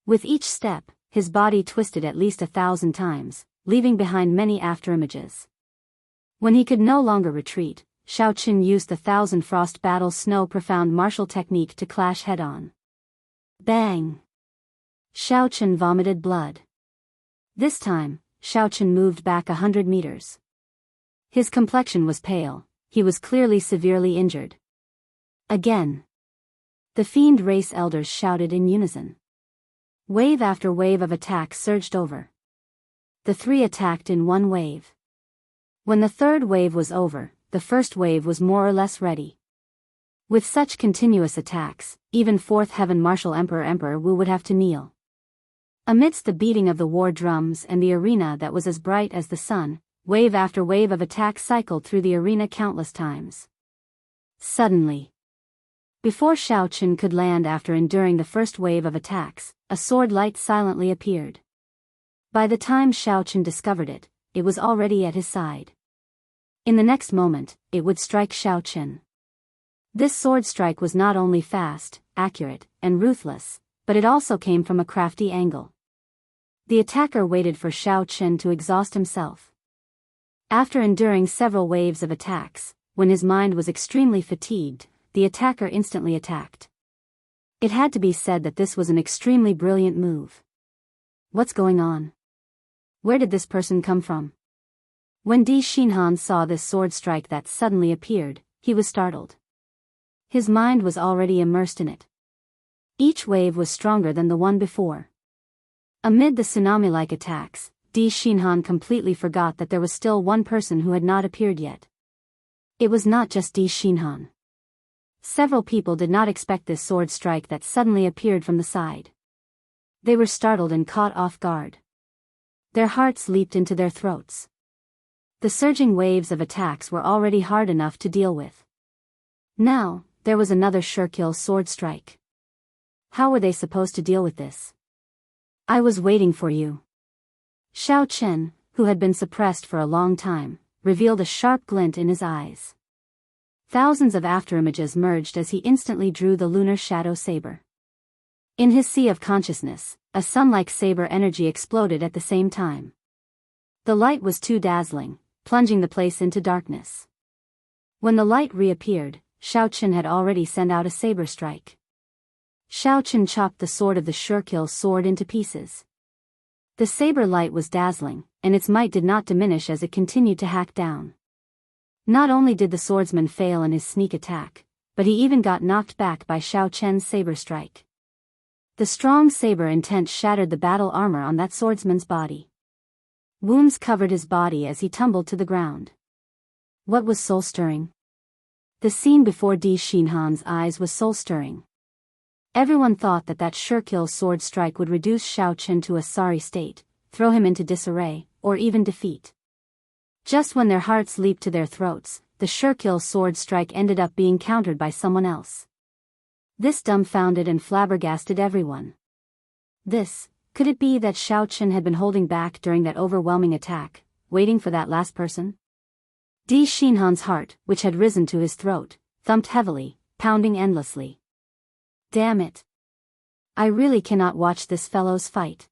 With each step, his body twisted at least 1,000 times, leaving behind many afterimages. When he could no longer retreat, Xiao Chen used the 1,000 frost battle snow profound martial technique to clash head-on. Bang! Xiao Chen vomited blood. This time, Xiao Chen moved back 100 meters. His complexion was pale, he was clearly severely injured. Again. The fiend race elders shouted in unison. Wave after wave of attacks surged over. The 3 attacked in one wave. When the third wave was over, the first wave was more or less ready. With such continuous attacks, even 4th Heaven Martial Emperor Wu would have to kneel. Amidst the beating of the war drums and the arena that was as bright as the sun, wave after wave of attacks cycled through the arena countless times. Suddenly, before Xiao Chen could land after enduring the first wave of attacks, a sword light silently appeared. By the time Xiao Chen discovered it, it was already at his side. In the next moment, it would strike Xiao Chen. This sword strike was not only fast, accurate, and ruthless, but it also came from a crafty angle. The attacker waited for Xiao Chen to exhaust himself. After enduring several waves of attacks, when his mind was extremely fatigued, the attacker instantly attacked. It had to be said that this was an extremely brilliant move. What's going on? Where did this person come from? When Di Xinhan saw this sword strike that suddenly appeared, he was startled. His mind was already immersed in it. Each wave was stronger than the one before. Amid the tsunami-like attacks, Di Xinhan completely forgot that there was still one person who had not appeared yet. It was not just Di Xinhan. Several people did not expect this sword strike that suddenly appeared from the side. They were startled and caught off guard. Their hearts leaped into their throats. The surging waves of attacks were already hard enough to deal with. Now, there was another sure-kill sword strike. How were they supposed to deal with this? I was waiting for you. Xiao Chen, who had been suppressed for a long time, revealed a sharp glint in his eyes. Thousands of afterimages merged as he instantly drew the lunar shadow saber. In his sea of consciousness, a sun-like saber energy exploded at the same time. The light was too dazzling, plunging the place into darkness. When the light reappeared, Xiao Chen had already sent out a saber strike. Xiao Chen chopped the sword of the Shurkill sword into pieces. The saber light was dazzling, and its might did not diminish as it continued to hack down. Not only did the swordsman fail in his sneak attack, but he even got knocked back by Xiao Chen's saber strike. The strong saber intent shattered the battle armor on that swordsman's body. Wounds covered his body as he tumbled to the ground. What was soul-stirring? The scene before Di Xinhan's eyes was soul-stirring. Everyone thought that Shurkill sword strike would reduce Xiao Chen to a sorry state, throw him into disarray, or even defeat. Just when their hearts leaped to their throats, the Shurkill sword strike ended up being countered by someone else. This dumbfounded and flabbergasted everyone. Could it be that Xiao Chen had been holding back during that overwhelming attack, waiting for that last person? Di Xinhan's heart, which had risen to his throat, thumped heavily, pounding endlessly. Damn it. I really cannot watch this fellow's fight.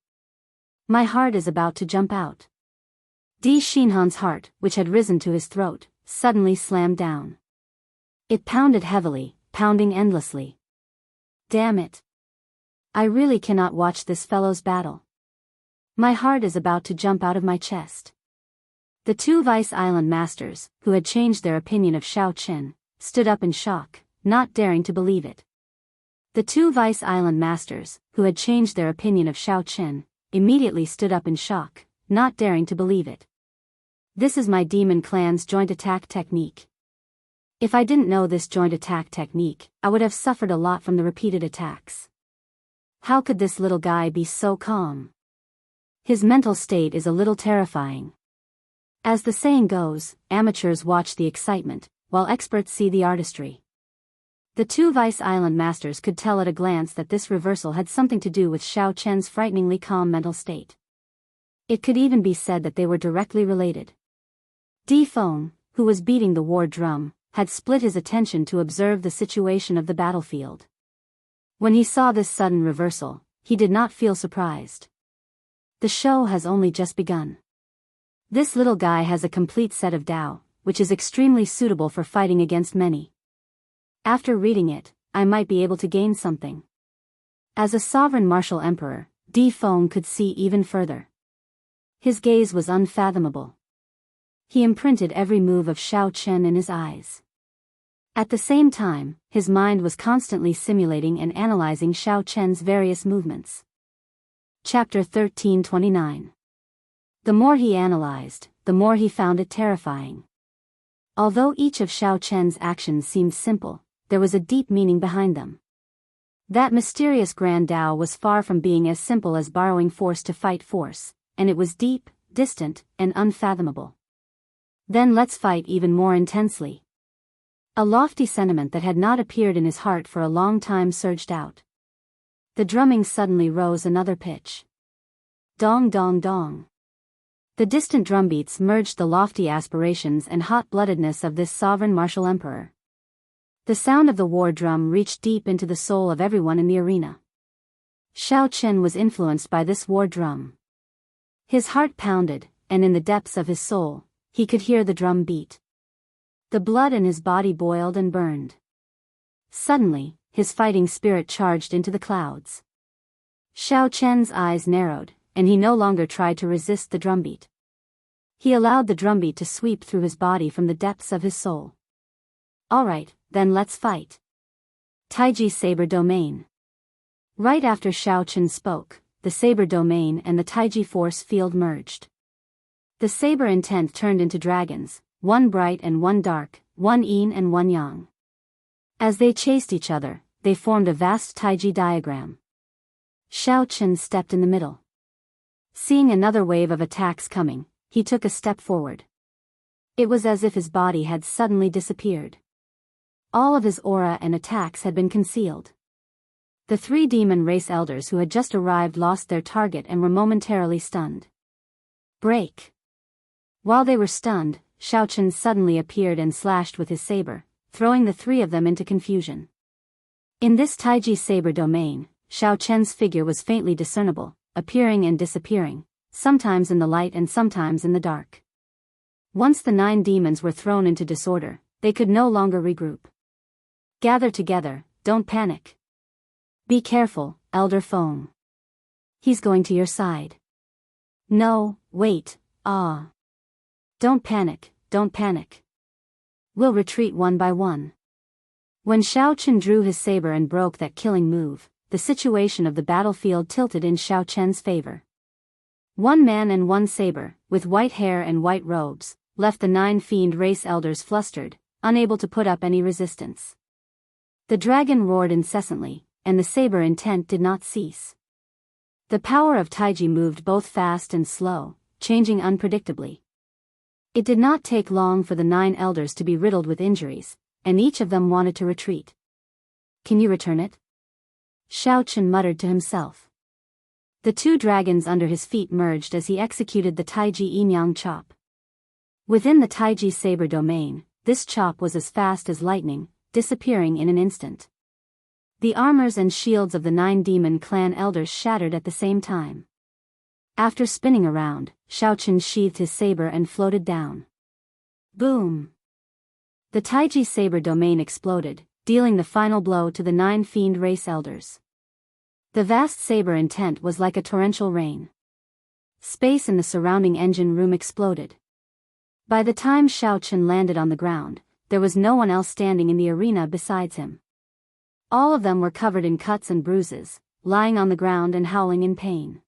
My heart is about to jump out. Di Xinhan's heart, which had risen to his throat, suddenly slammed down. It pounded heavily, pounding endlessly. Damn it. I really cannot watch this fellow's battle. My heart is about to jump out of my chest. The two Vice Island masters, who had changed their opinion of Xiao Chen, stood up in shock, not daring to believe it. The two Vice Island masters, who had changed their opinion of Xiao Chen, immediately stood up in shock, not daring to believe it. This is my demon clan's joint attack technique. If I didn't know this joint attack technique, I would have suffered a lot from the repeated attacks. How could this little guy be so calm? His mental state is a little terrifying. As the saying goes, amateurs watch the excitement, while experts see the artistry. The two Vice Island masters could tell at a glance that this reversal had something to do with Xiao Chen's frighteningly calm mental state. It could even be said that they were directly related. Di Feng, who was beating the war drum, had split his attention to observe the situation of the battlefield. When he saw this sudden reversal, he did not feel surprised. The show has only just begun. This little guy has a complete set of Dao, which is extremely suitable for fighting against many. After reading it, I might be able to gain something. As a sovereign martial emperor, Di Feng could see even further. His gaze was unfathomable. He imprinted every move of Xiao Chen in his eyes. At the same time, his mind was constantly simulating and analyzing Xiao Chen's various movements. Chapter 1329. The more he analyzed, the more he found it terrifying. Although each of Xiao Chen's actions seemed simple, there was a deep meaning behind them. That mysterious Grand Tao was far from being as simple as borrowing force to fight force, and it was deep, distant, and unfathomable. Then let's fight even more intensely. A lofty sentiment that had not appeared in his heart for a long time surged out. The drumming suddenly rose another pitch. Dong dong dong. The distant drumbeats merged the lofty aspirations and hot-bloodedness of this sovereign martial emperor. The sound of the war drum reached deep into the soul of everyone in the arena. Xiao Chen was influenced by this war drum. His heart pounded, and in the depths of his soul, he could hear the drum beat. The blood in his body boiled and burned. Suddenly, his fighting spirit charged into the clouds. Xiao Chen's eyes narrowed, and he no longer tried to resist the drumbeat. He allowed the drumbeat to sweep through his body from the depths of his soul. All right, then let's fight. Taiji Saber Domain. Right after Xiao Chen spoke, the Saber Domain and the Taiji force field merged. The saber intent turned into dragons, one bright and one dark, one yin and one yang. As they chased each other, they formed a vast Taiji diagram. Xiao Chen stepped in the middle. Seeing another wave of attacks coming, he took a step forward. It was as if his body had suddenly disappeared. All of his aura and attacks had been concealed. The three demon race elders who had just arrived lost their target and were momentarily stunned. Break! While they were stunned, Xiao Chen suddenly appeared and slashed with his saber, throwing the three of them into confusion. In this Taiji saber domain, Xiao Chen's figure was faintly discernible, appearing and disappearing, sometimes in the light and sometimes in the dark. Once the 9 demons were thrown into disorder, they could no longer regroup. Gather together, don't panic. Be careful, Elder Feng. He's going to your side. No, wait, Don't panic, don't panic. We'll retreat one by one. When Xiao Chen drew his saber and broke that killing move, the situation of the battlefield tilted in Xiao Chen's favor. One man and one saber, with white hair and white robes, left the 9 fiend race elders flustered, unable to put up any resistance. The dragon roared incessantly, and the saber intent did not cease. The power of Taiji moved both fast and slow, changing unpredictably. It did not take long for the 9 elders to be riddled with injuries, and each of them wanted to retreat. Can you return it? Xiao Chen muttered to himself. The 2 dragons under his feet merged as he executed the Taiji Yinyang chop. Within the Taiji saber domain, this chop was as fast as lightning, disappearing in an instant. The armors and shields of the 9 demon clan elders shattered at the same time. After spinning around, Xiao Chen sheathed his saber and floated down. Boom! The Taiji saber domain exploded, dealing the final blow to the 9 fiend race elders. The vast saber intent was like a torrential rain. Space in the surrounding engine room exploded. By the time Xiao Chen landed on the ground, there was no one else standing in the arena besides him. All of them were covered in cuts and bruises, lying on the ground and howling in pain.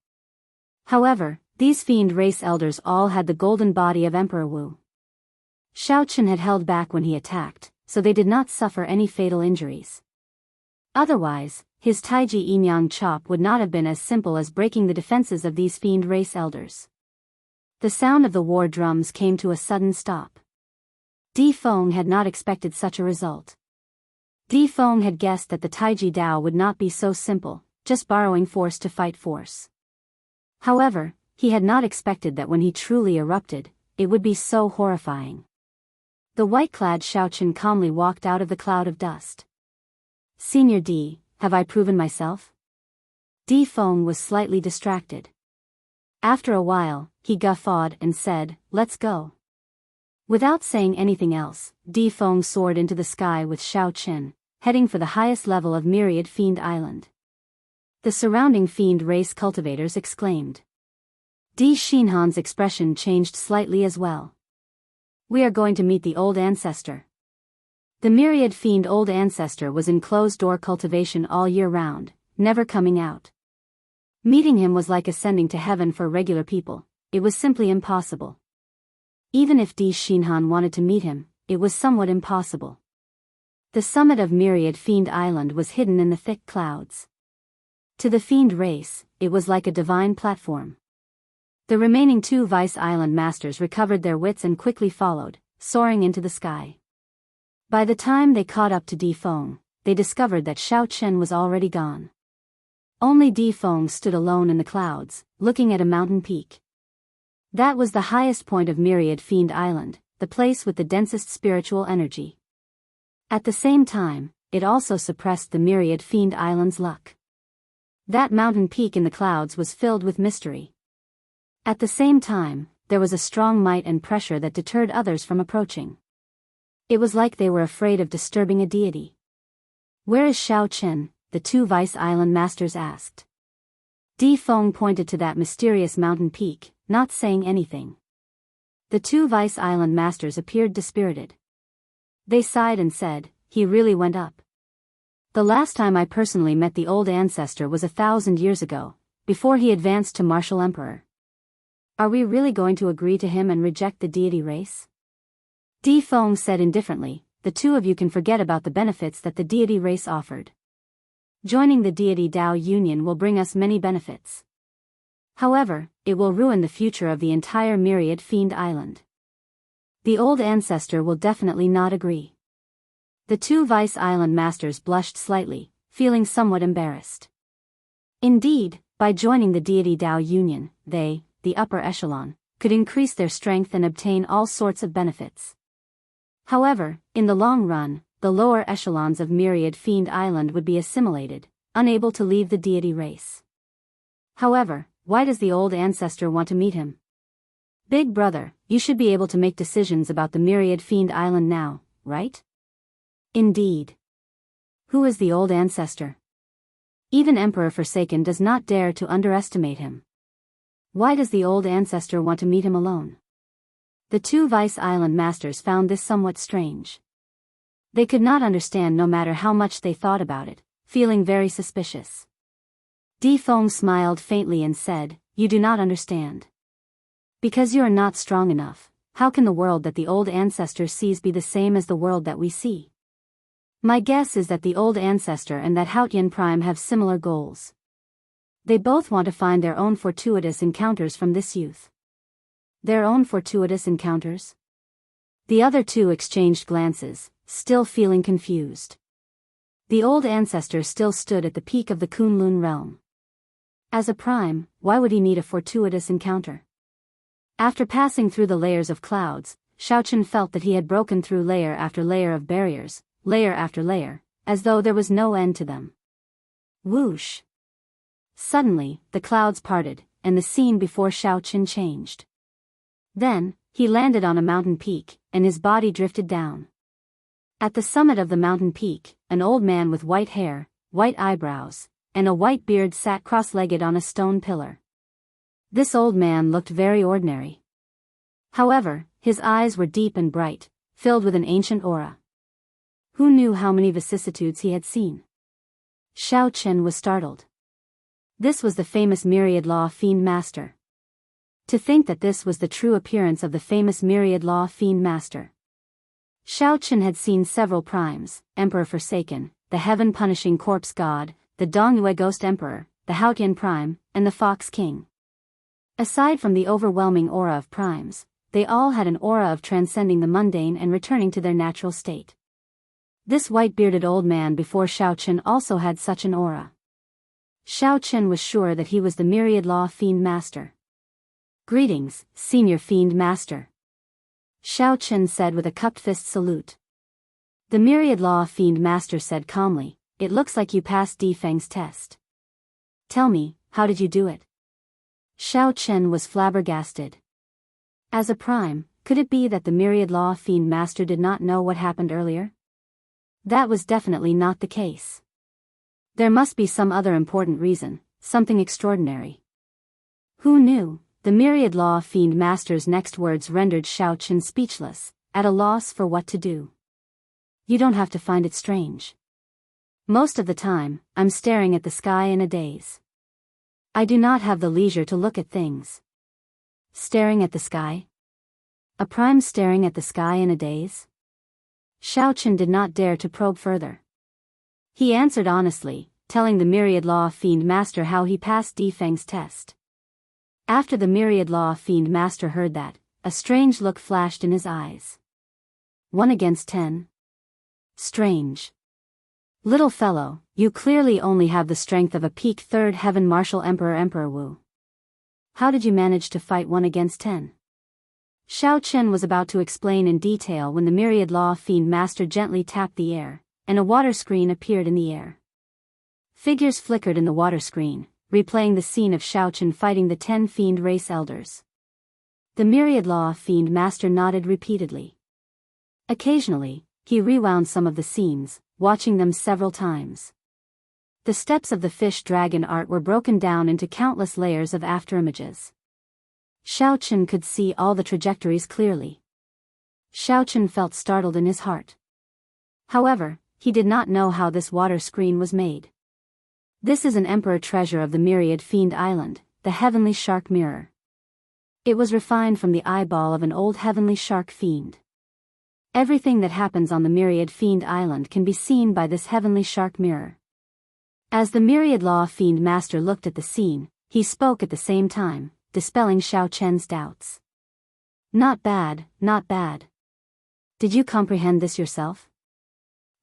However, these fiend race elders all had the golden body of Emperor Wu. Xiao Chen had held back when he attacked, so they did not suffer any fatal injuries. Otherwise, his Taiji Yinyang chop would not have been as simple as breaking the defenses of these fiend race elders. The sound of the war drums came to a sudden stop. Di Feng had not expected such a result. Di Feng had guessed that the Taiji Dao would not be so simple, just borrowing force to fight force. However, he had not expected that when he truly erupted, it would be so horrifying. The white-clad Xiao Chen calmly walked out of the cloud of dust. Senior Di, have I proven myself? Di Feng was slightly distracted. After a while, he guffawed and said, let's go. Without saying anything else, Di Feng soared into the sky with Xiao Chen, heading for the highest level of Myriad Fiend Island. The surrounding fiend race cultivators exclaimed. Di Xinhan's expression changed slightly as well. We are going to meet the old ancestor. The myriad fiend old ancestor was in closed-door cultivation all year round, never coming out. Meeting him was like ascending to heaven for regular people, it was simply impossible. Even if Di Xinhan wanted to meet him, it was somewhat impossible. The summit of Myriad Fiend Island was hidden in the thick clouds. To the fiend race, it was like a divine platform. The remaining 2 Vice Island masters recovered their wits and quickly followed, soaring into the sky. By the time they caught up to Di Feng, they discovered that Xiao Chen was already gone. Only Di Feng stood alone in the clouds, looking at a mountain peak. That was the highest point of Myriad Fiend Island, the place with the densest spiritual energy. At the same time, it also suppressed the Myriad Fiend Island's luck. That mountain peak in the clouds was filled with mystery. At the same time, there was a strong might and pressure that deterred others from approaching. It was like they were afraid of disturbing a deity. Where is Xiao Chen? The 2 Vice Island masters asked. Di Feng pointed to that mysterious mountain peak, not saying anything. The 2 Vice Island masters appeared dispirited. They sighed and said, he really went up. The last time I personally met the old ancestor was 1,000 years ago, before he advanced to martial emperor. Are we really going to agree to him and reject the deity race? Di Feng said indifferently, the 2 of you can forget about the benefits that the deity race offered. Joining the deity Dao Union will bring us many benefits. However, it will ruin the future of the entire Myriad Fiend Island. The old ancestor will definitely not agree. The 2 Vice Island masters blushed slightly, feeling somewhat embarrassed. Indeed, by joining the deity Dao Union, they, the upper echelon, could increase their strength and obtain all sorts of benefits. However, in the long run, the lower echelons of Myriad Fiend Island would be assimilated, unable to leave the deity race. However, why does the old ancestor want to meet him? Big brother, you should be able to make decisions about the Myriad Fiend Island now, right? Indeed. Who is the old ancestor? Even Emperor Forsaken does not dare to underestimate him. Why does the old ancestor want to meet him alone? The two Vice Island masters found this somewhat strange. They could not understand no matter how much they thought about it, feeling very suspicious. Di Feng smiled faintly and said, "You do not understand. Because you are not strong enough, how can the world that the old ancestor sees be the same as the world that we see? My guess is that the old ancestor and that Haotian Prime have similar goals. They both want to find their own fortuitous encounters from this youth." Their own fortuitous encounters? The other two exchanged glances, still feeling confused. The old ancestor still stood at the peak of the Kunlun realm. As a prime, why would he need a fortuitous encounter? After passing through the layers of clouds, Shaochen felt that he had broken through layer after layer of barriers, layer after layer, as though there was no end to them. Whoosh! Suddenly, the clouds parted, and the scene before Shaochen changed. Then, he landed on a mountain peak, and his body drifted down. At the summit of the mountain peak, an old man with white hair, white eyebrows, and a white beard sat cross-legged on a stone pillar. This old man looked very ordinary. However, his eyes were deep and bright, filled with an ancient aura. Who knew how many vicissitudes he had seen? Xiao Chen was startled. This was the famous Myriad Law Fiend Master. To think that this was the true appearance of the famous Myriad Law Fiend Master. Xiao Chen had seen several primes, Emperor Forsaken, the Heaven-Punishing Corpse God, the Dongyue Ghost Emperor, the Haotian Prime, and the Fox King. Aside from the overwhelming aura of primes, they all had an aura of transcending the mundane and returning to their natural state. This white-bearded old man before Xiao Chen also had such an aura. Xiao Chen was sure that he was the Myriad Law Fiend Master. "Greetings, Senior Fiend Master," Xiao Chen said with a cupped fist salute. The Myriad Law Fiend Master said calmly, "It looks like you passed Di Feng's test. Tell me, how did you do it?" Xiao Chen was flabbergasted. As a prime, could it be that the Myriad Law Fiend Master did not know what happened earlier? That was definitely not the case. There must be some other important reason, something extraordinary. Who knew? The Myriad Law Fiend Master's next words rendered Xiao Chen speechless, at a loss for what to do. "You don't have to find it strange. Most of the time, I'm staring at the sky in a daze. I do not have the leisure to look at things." Staring at the sky? A prime staring at the sky in a daze? Xiao Chen did not dare to probe further. He answered honestly, telling the Myriad Law Fiend Master how he passed Di Feng's test. After the Myriad Law Fiend Master heard that, a strange look flashed in his eyes. 1 against 10? Strange. Little fellow, you clearly only have the strength of a peak third heaven martial Emperor Wu. How did you manage to fight 1 against 10? Xiao Chen was about to explain in detail when the Myriad Law Fiend Master gently tapped the air, and a water screen appeared in the air. Figures flickered in the water screen, replaying the scene of Xiao Chen fighting the 10 Fiend Race Elders. The Myriad Law Fiend Master nodded repeatedly. Occasionally, he rewound some of the scenes, watching them several times. The steps of the fish dragon art were broken down into countless layers of afterimages. Xiao Chen could see all the trajectories clearly. Xiao Chen felt startled in his heart. However, he did not know how this water screen was made. This is an emperor treasure of the Myriad Fiend Island, the Heavenly Shark Mirror. It was refined from the eyeball of an old Heavenly Shark Fiend. Everything that happens on the Myriad Fiend Island can be seen by this Heavenly Shark Mirror. As the Myriad Law Fiend Master looked at the scene, he spoke at the same time, dispelling Xiao Chen's doubts. "Not bad, not bad. Did you comprehend this yourself?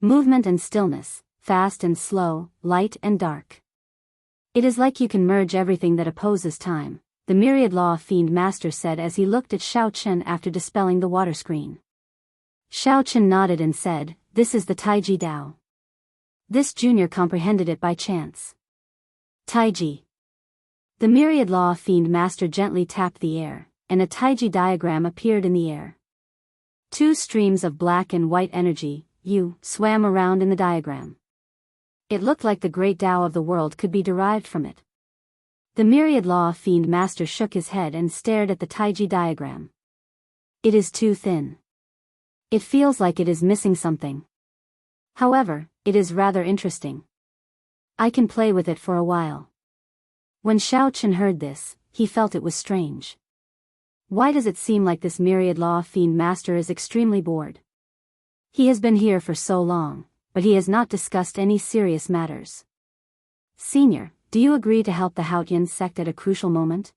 Movement and stillness, fast and slow, light and dark. It is like you can merge everything that opposes time," the Myriad Law Fiend Master said as he looked at Xiao Chen after dispelling the water screen. Xiao Chen nodded and said, "This is the Taiji Dao." This junior comprehended it by chance. Taiji. The Myriad Law Fiend Master gently tapped the air, and a Taiji diagram appeared in the air. 2 streams of black and white energy, swam around in the diagram. It looked like the great Tao of the world could be derived from it. The myriad law fiend master shook his head and stared at the Taiji diagram. It is too thin. It feels like it is missing something. However, it is rather interesting. I can play with it for a while. When Xiao Chen heard this, he felt it was strange. Why does it seem like this myriad law fiend master is extremely bored? He has been here for so long, but he has not discussed any serious matters. Senior, do you agree to help the Haotian sect at a crucial moment?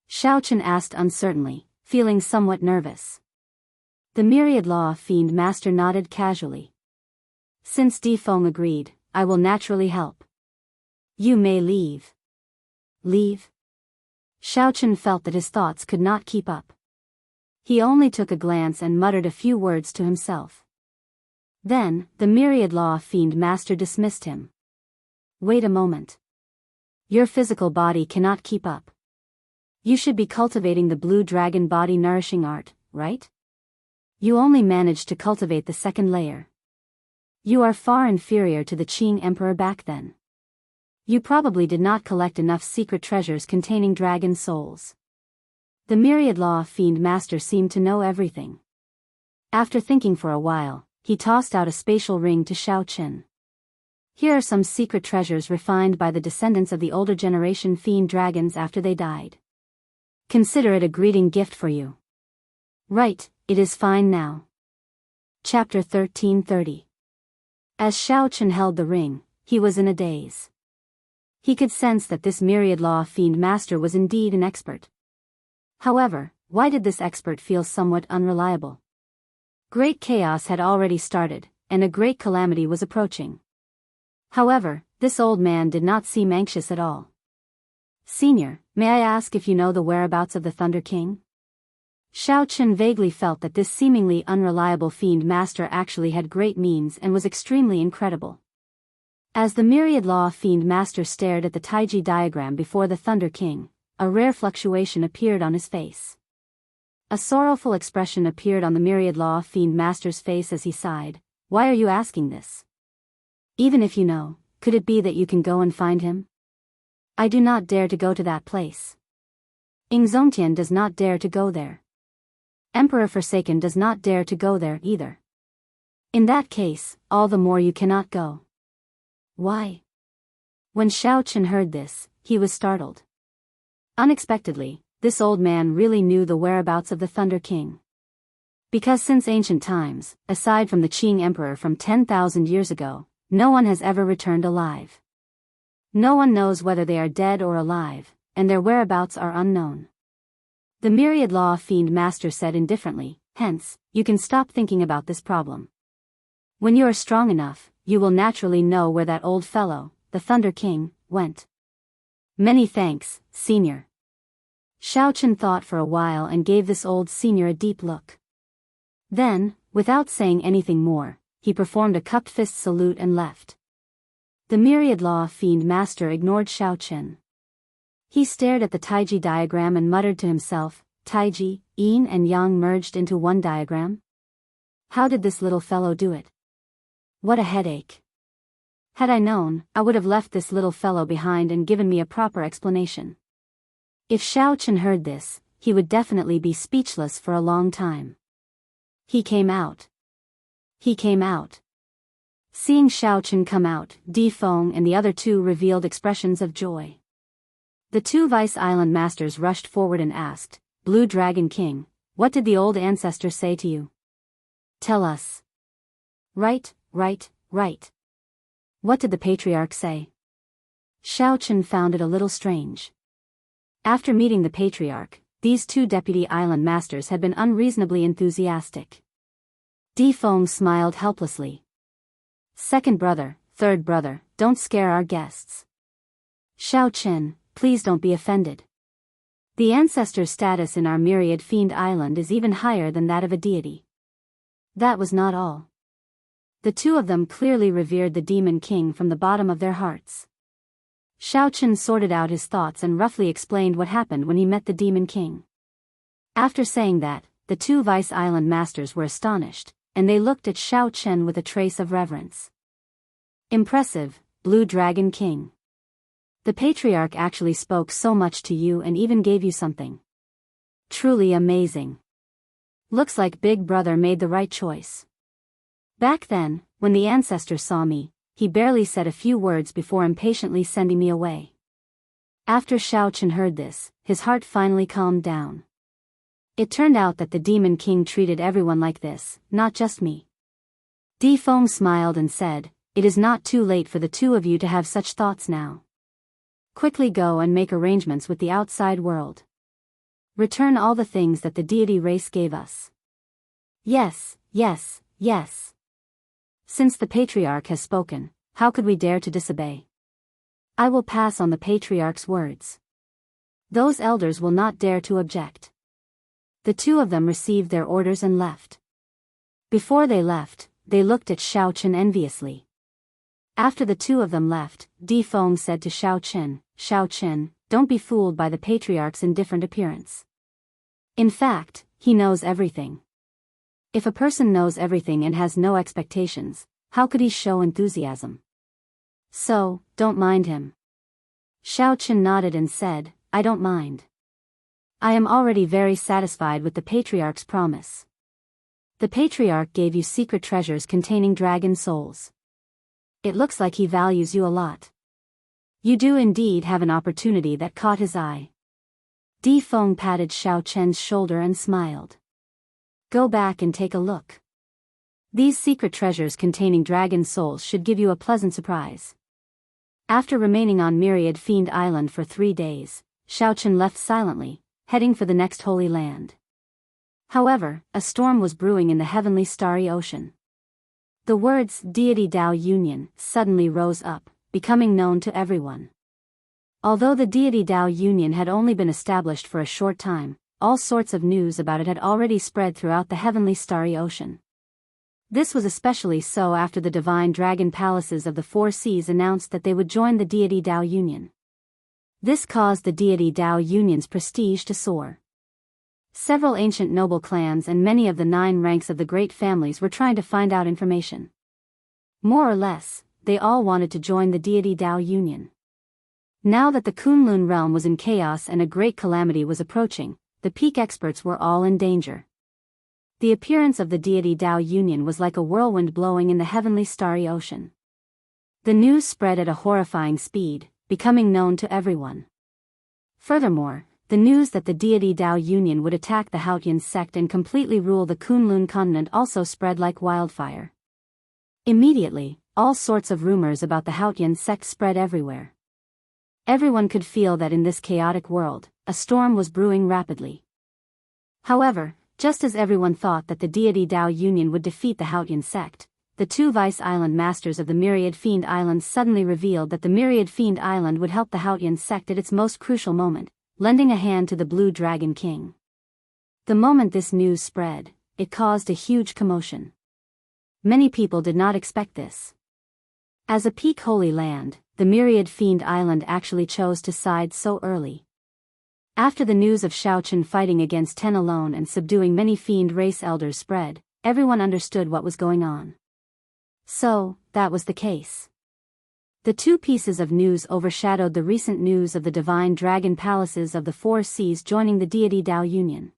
Xiao Chen asked uncertainly, feeling somewhat nervous. The myriad law fiend master nodded casually. Since Di Feng agreed, I will naturally help. You may leave. Leave? Xiao Chen felt that his thoughts could not keep up. He only took a glance and muttered a few words to himself. Then, the myriad law fiend master dismissed him. Wait a moment. Your physical body cannot keep up. You should be cultivating the blue dragon body nourishing art, right? You only managed to cultivate the second layer. You are far inferior to the Qing Emperor back then. You probably did not collect enough secret treasures containing dragon souls. The myriad law fiend master seemed to know everything. After thinking for a while, he tossed out a spatial ring to Xiao Chen. Here are some secret treasures refined by the descendants of the older generation fiend dragons after they died. Consider it a greeting gift for you. Right, it is fine now. Chapter 1330. As Xiao Chen held the ring, he was in a daze. He could sense that this myriad law fiend master was indeed an expert. However, why did this expert feel somewhat unreliable? Great chaos had already started, and a great calamity was approaching. However, this old man did not seem anxious at all. Senior, may I ask if you know the whereabouts of the Thunder King? Xiao Chen vaguely felt that this seemingly unreliable fiend master actually had great means and was extremely incredible. As the myriad law fiend master stared at the Taiji diagram before the Thunder King, a rare fluctuation appeared on his face. A sorrowful expression appeared on the myriad law fiend master's face as he sighed. Why are you asking this? Even if you know, could it be that you can go and find him? I do not dare to go to that place. Ing Zongtian does not dare to go there. Emperor Forsaken does not dare to go there either. In that case, all the more you cannot go. Why? When Xiao Chen heard this, he was startled. Unexpectedly, this old man really knew the whereabouts of the Thunder King. Because since ancient times, aside from the Qing Emperor from 10,000 years ago, no one has ever returned alive. No one knows whether they are dead or alive, and their whereabouts are unknown. The myriad law fiend master said indifferently, hence, you can stop thinking about this problem. When you are strong enough, you will naturally know where that old fellow, the Thunder King, went. Many thanks, senior. Xiao Chen thought for a while and gave this old senior a deep look. Then, without saying anything more, he performed a cupped fist salute and left. The myriad law fiend master ignored Xiao Chen. He stared at the Taiji diagram and muttered to himself, Taiji, Yin and Yang merged into one diagram? How did this little fellow do it? What a headache. Had I known, I would have left this little fellow behind and given me a proper explanation. If Xiao Chen heard this, he would definitely be speechless for a long time. He came out. He came out. Seeing Xiao Chen come out, Di Feng and the other two revealed expressions of joy. The two Vice Island masters rushed forward and asked, Blue Dragon King, what did the old ancestor say to you? Tell us. Right. What did the patriarch say? Xiao Chen found it a little strange. After meeting the patriarch, these two deputy island masters had been unreasonably enthusiastic. Di Feng smiled helplessly. Second brother, third brother, don't scare our guests. Xiao Chen, please don't be offended. The ancestor's status in our myriad fiend island is even higher than that of a deity. That was not all. The two of them clearly revered the Demon King from the bottom of their hearts. Xiao Chen sorted out his thoughts and roughly explained what happened when he met the Demon King. After saying that, the two Vice Island masters were astonished, and they looked at Xiao Chen with a trace of reverence. Impressive, Blue Dragon King. The patriarch actually spoke so much to you and even gave you something. Truly amazing. Looks like Big Brother made the right choice. Back then, when the ancestor saw me, he barely said a few words before impatiently sending me away. After Xiao Chen heard this, his heart finally calmed down. It turned out that the Demon King treated everyone like this, not just me. Di Feng smiled and said, "It is not too late for the two of you to have such thoughts now. Quickly go and make arrangements with the outside world. Return all the things that the deity race gave us." Yes, yes, yes. Since the patriarch has spoken, how could we dare to disobey? I will pass on the patriarch's words. Those elders will not dare to object. The two of them received their orders and left. Before they left, they looked at Xiao Chen enviously. After the two of them left, Di Feng said to Xiao Chen, "Don't be fooled by the patriarch's indifferent appearance. In fact, he knows everything. If a person knows everything and has no expectations, how could he show enthusiasm? So, don't mind him." Xiao Chen nodded and said, "I don't mind. I am already very satisfied with the patriarch's promise. The patriarch gave you secret treasures containing dragon souls. It looks like he values you a lot. You do indeed have an opportunity that caught his eye." Di Feng patted Xiao Chen's shoulder and smiled. "Go back and take a look. These secret treasures containing dragon souls should give you a pleasant surprise." After remaining on Myriad Fiend Island for 3 days, Xiao Chen left silently, heading for the next Holy Land. However, a storm was brewing in the heavenly starry ocean. The words Deity Dao Union suddenly rose up, becoming known to everyone. Although the Deity Dao Union had only been established for a short time, all sorts of news about it had already spread throughout the heavenly starry ocean. This was especially so after the divine dragon palaces of the 4 seas announced that they would join the Deity Dao Union. This caused the Deity Dao Union's prestige to soar. Several ancient noble clans and many of the 9 ranks of the great families were trying to find out information. More or less, they all wanted to join the Deity Dao Union. Now that the Kunlun realm was in chaos and a great calamity was approaching, the peak experts were all in danger. The appearance of the Deity Dao Union was like a whirlwind blowing in the heavenly starry ocean. The news spread at a horrifying speed, becoming known to everyone. Furthermore, the news that the Deity Dao Union would attack the Haotian sect and completely rule the Kunlun continent also spread like wildfire. Immediately, all sorts of rumors about the Haotian sect spread everywhere. Everyone could feel that in this chaotic world, a storm was brewing rapidly. However, just as everyone thought that the Deity Dao Union would defeat the Haotian sect, the 2 vice island masters of the Myriad Fiend Island suddenly revealed that the Myriad Fiend Island would help the Haotian sect at its most crucial moment, lending a hand to the Blue Dragon King. The moment this news spread, it caused a huge commotion. Many people did not expect this. As a peak holy land, the Myriad Fiend Island actually chose to side so early. After the news of Xiao Chen fighting against 10 alone and subduing many fiend race elders spread, everyone understood what was going on. So, that was the case. The 2 pieces of news overshadowed the recent news of the divine dragon palaces of the 4 seas joining the Deity Dao Union.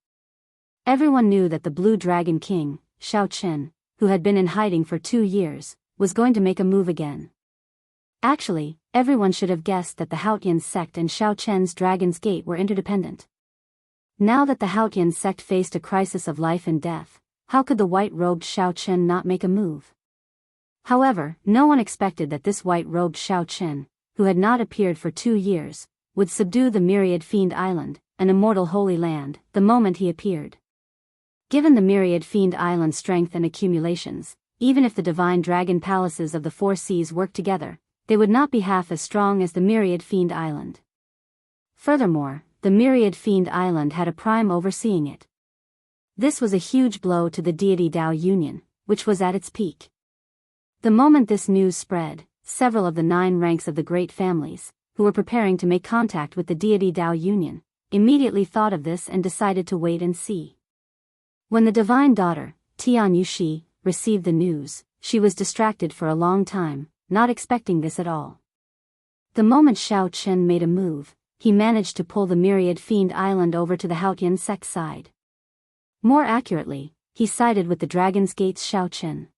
Everyone knew that the Blue Dragon King, Xiao Chen, who had been in hiding for 2 years, was going to make a move again. Actually, everyone should have guessed that the Haotian sect and Xiao Chen's Dragon's Gate were interdependent. Now that the Haotian sect faced a crisis of life and death, how could the white-robed Xiao Chen not make a move? However, no one expected that this white-robed Xiao Chen, who had not appeared for 2 years, would subdue the Myriad Fiend Island, an immortal holy land, the moment he appeared. Given the Myriad Fiend Island's strength and accumulations, even if the divine dragon palaces of the 4 seas worked together, they would not be half as strong as the Myriad Fiend Island. Furthermore, the Myriad Fiend Island had a prime overseeing it. This was a huge blow to the Deity Dao Union, which was at its peak. The moment this news spread, several of the 9 ranks of the great families, who were preparing to make contact with the Deity Dao Union, immediately thought of this and decided to wait and see. When the divine daughter, Tian Yushi, received the news, she was distracted for a long time, not expecting this at all. The moment Xiao Chen made a move, he managed to pull the myriad fiend island over to the Haotian sect's side. More accurately, he sided with the Dragon's Gate's Xiao Chen.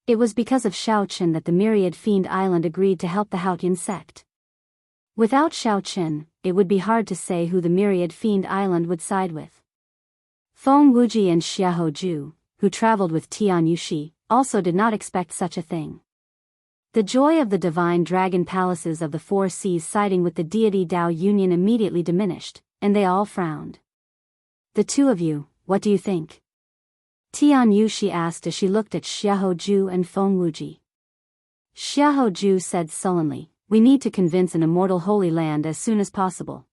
It was because of Xiao Chen that the myriad fiend island agreed to help the Haotian sect. Without Xiao Chen, it would be hard to say who the myriad fiend island would side with. Feng Wuji and Xiahou Ju, who traveled with Tian Yushi, also did not expect such a thing. The joy of the divine dragon palaces of the four seas siding with the deity Dao Union immediately diminished, and they all frowned. The two of you, what do you think? Tian Yushi asked as she looked at Xiahou Ju and Feng Wuji. Xiahou Ju said sullenly, we need to convince an immortal Holy Land as soon as possible.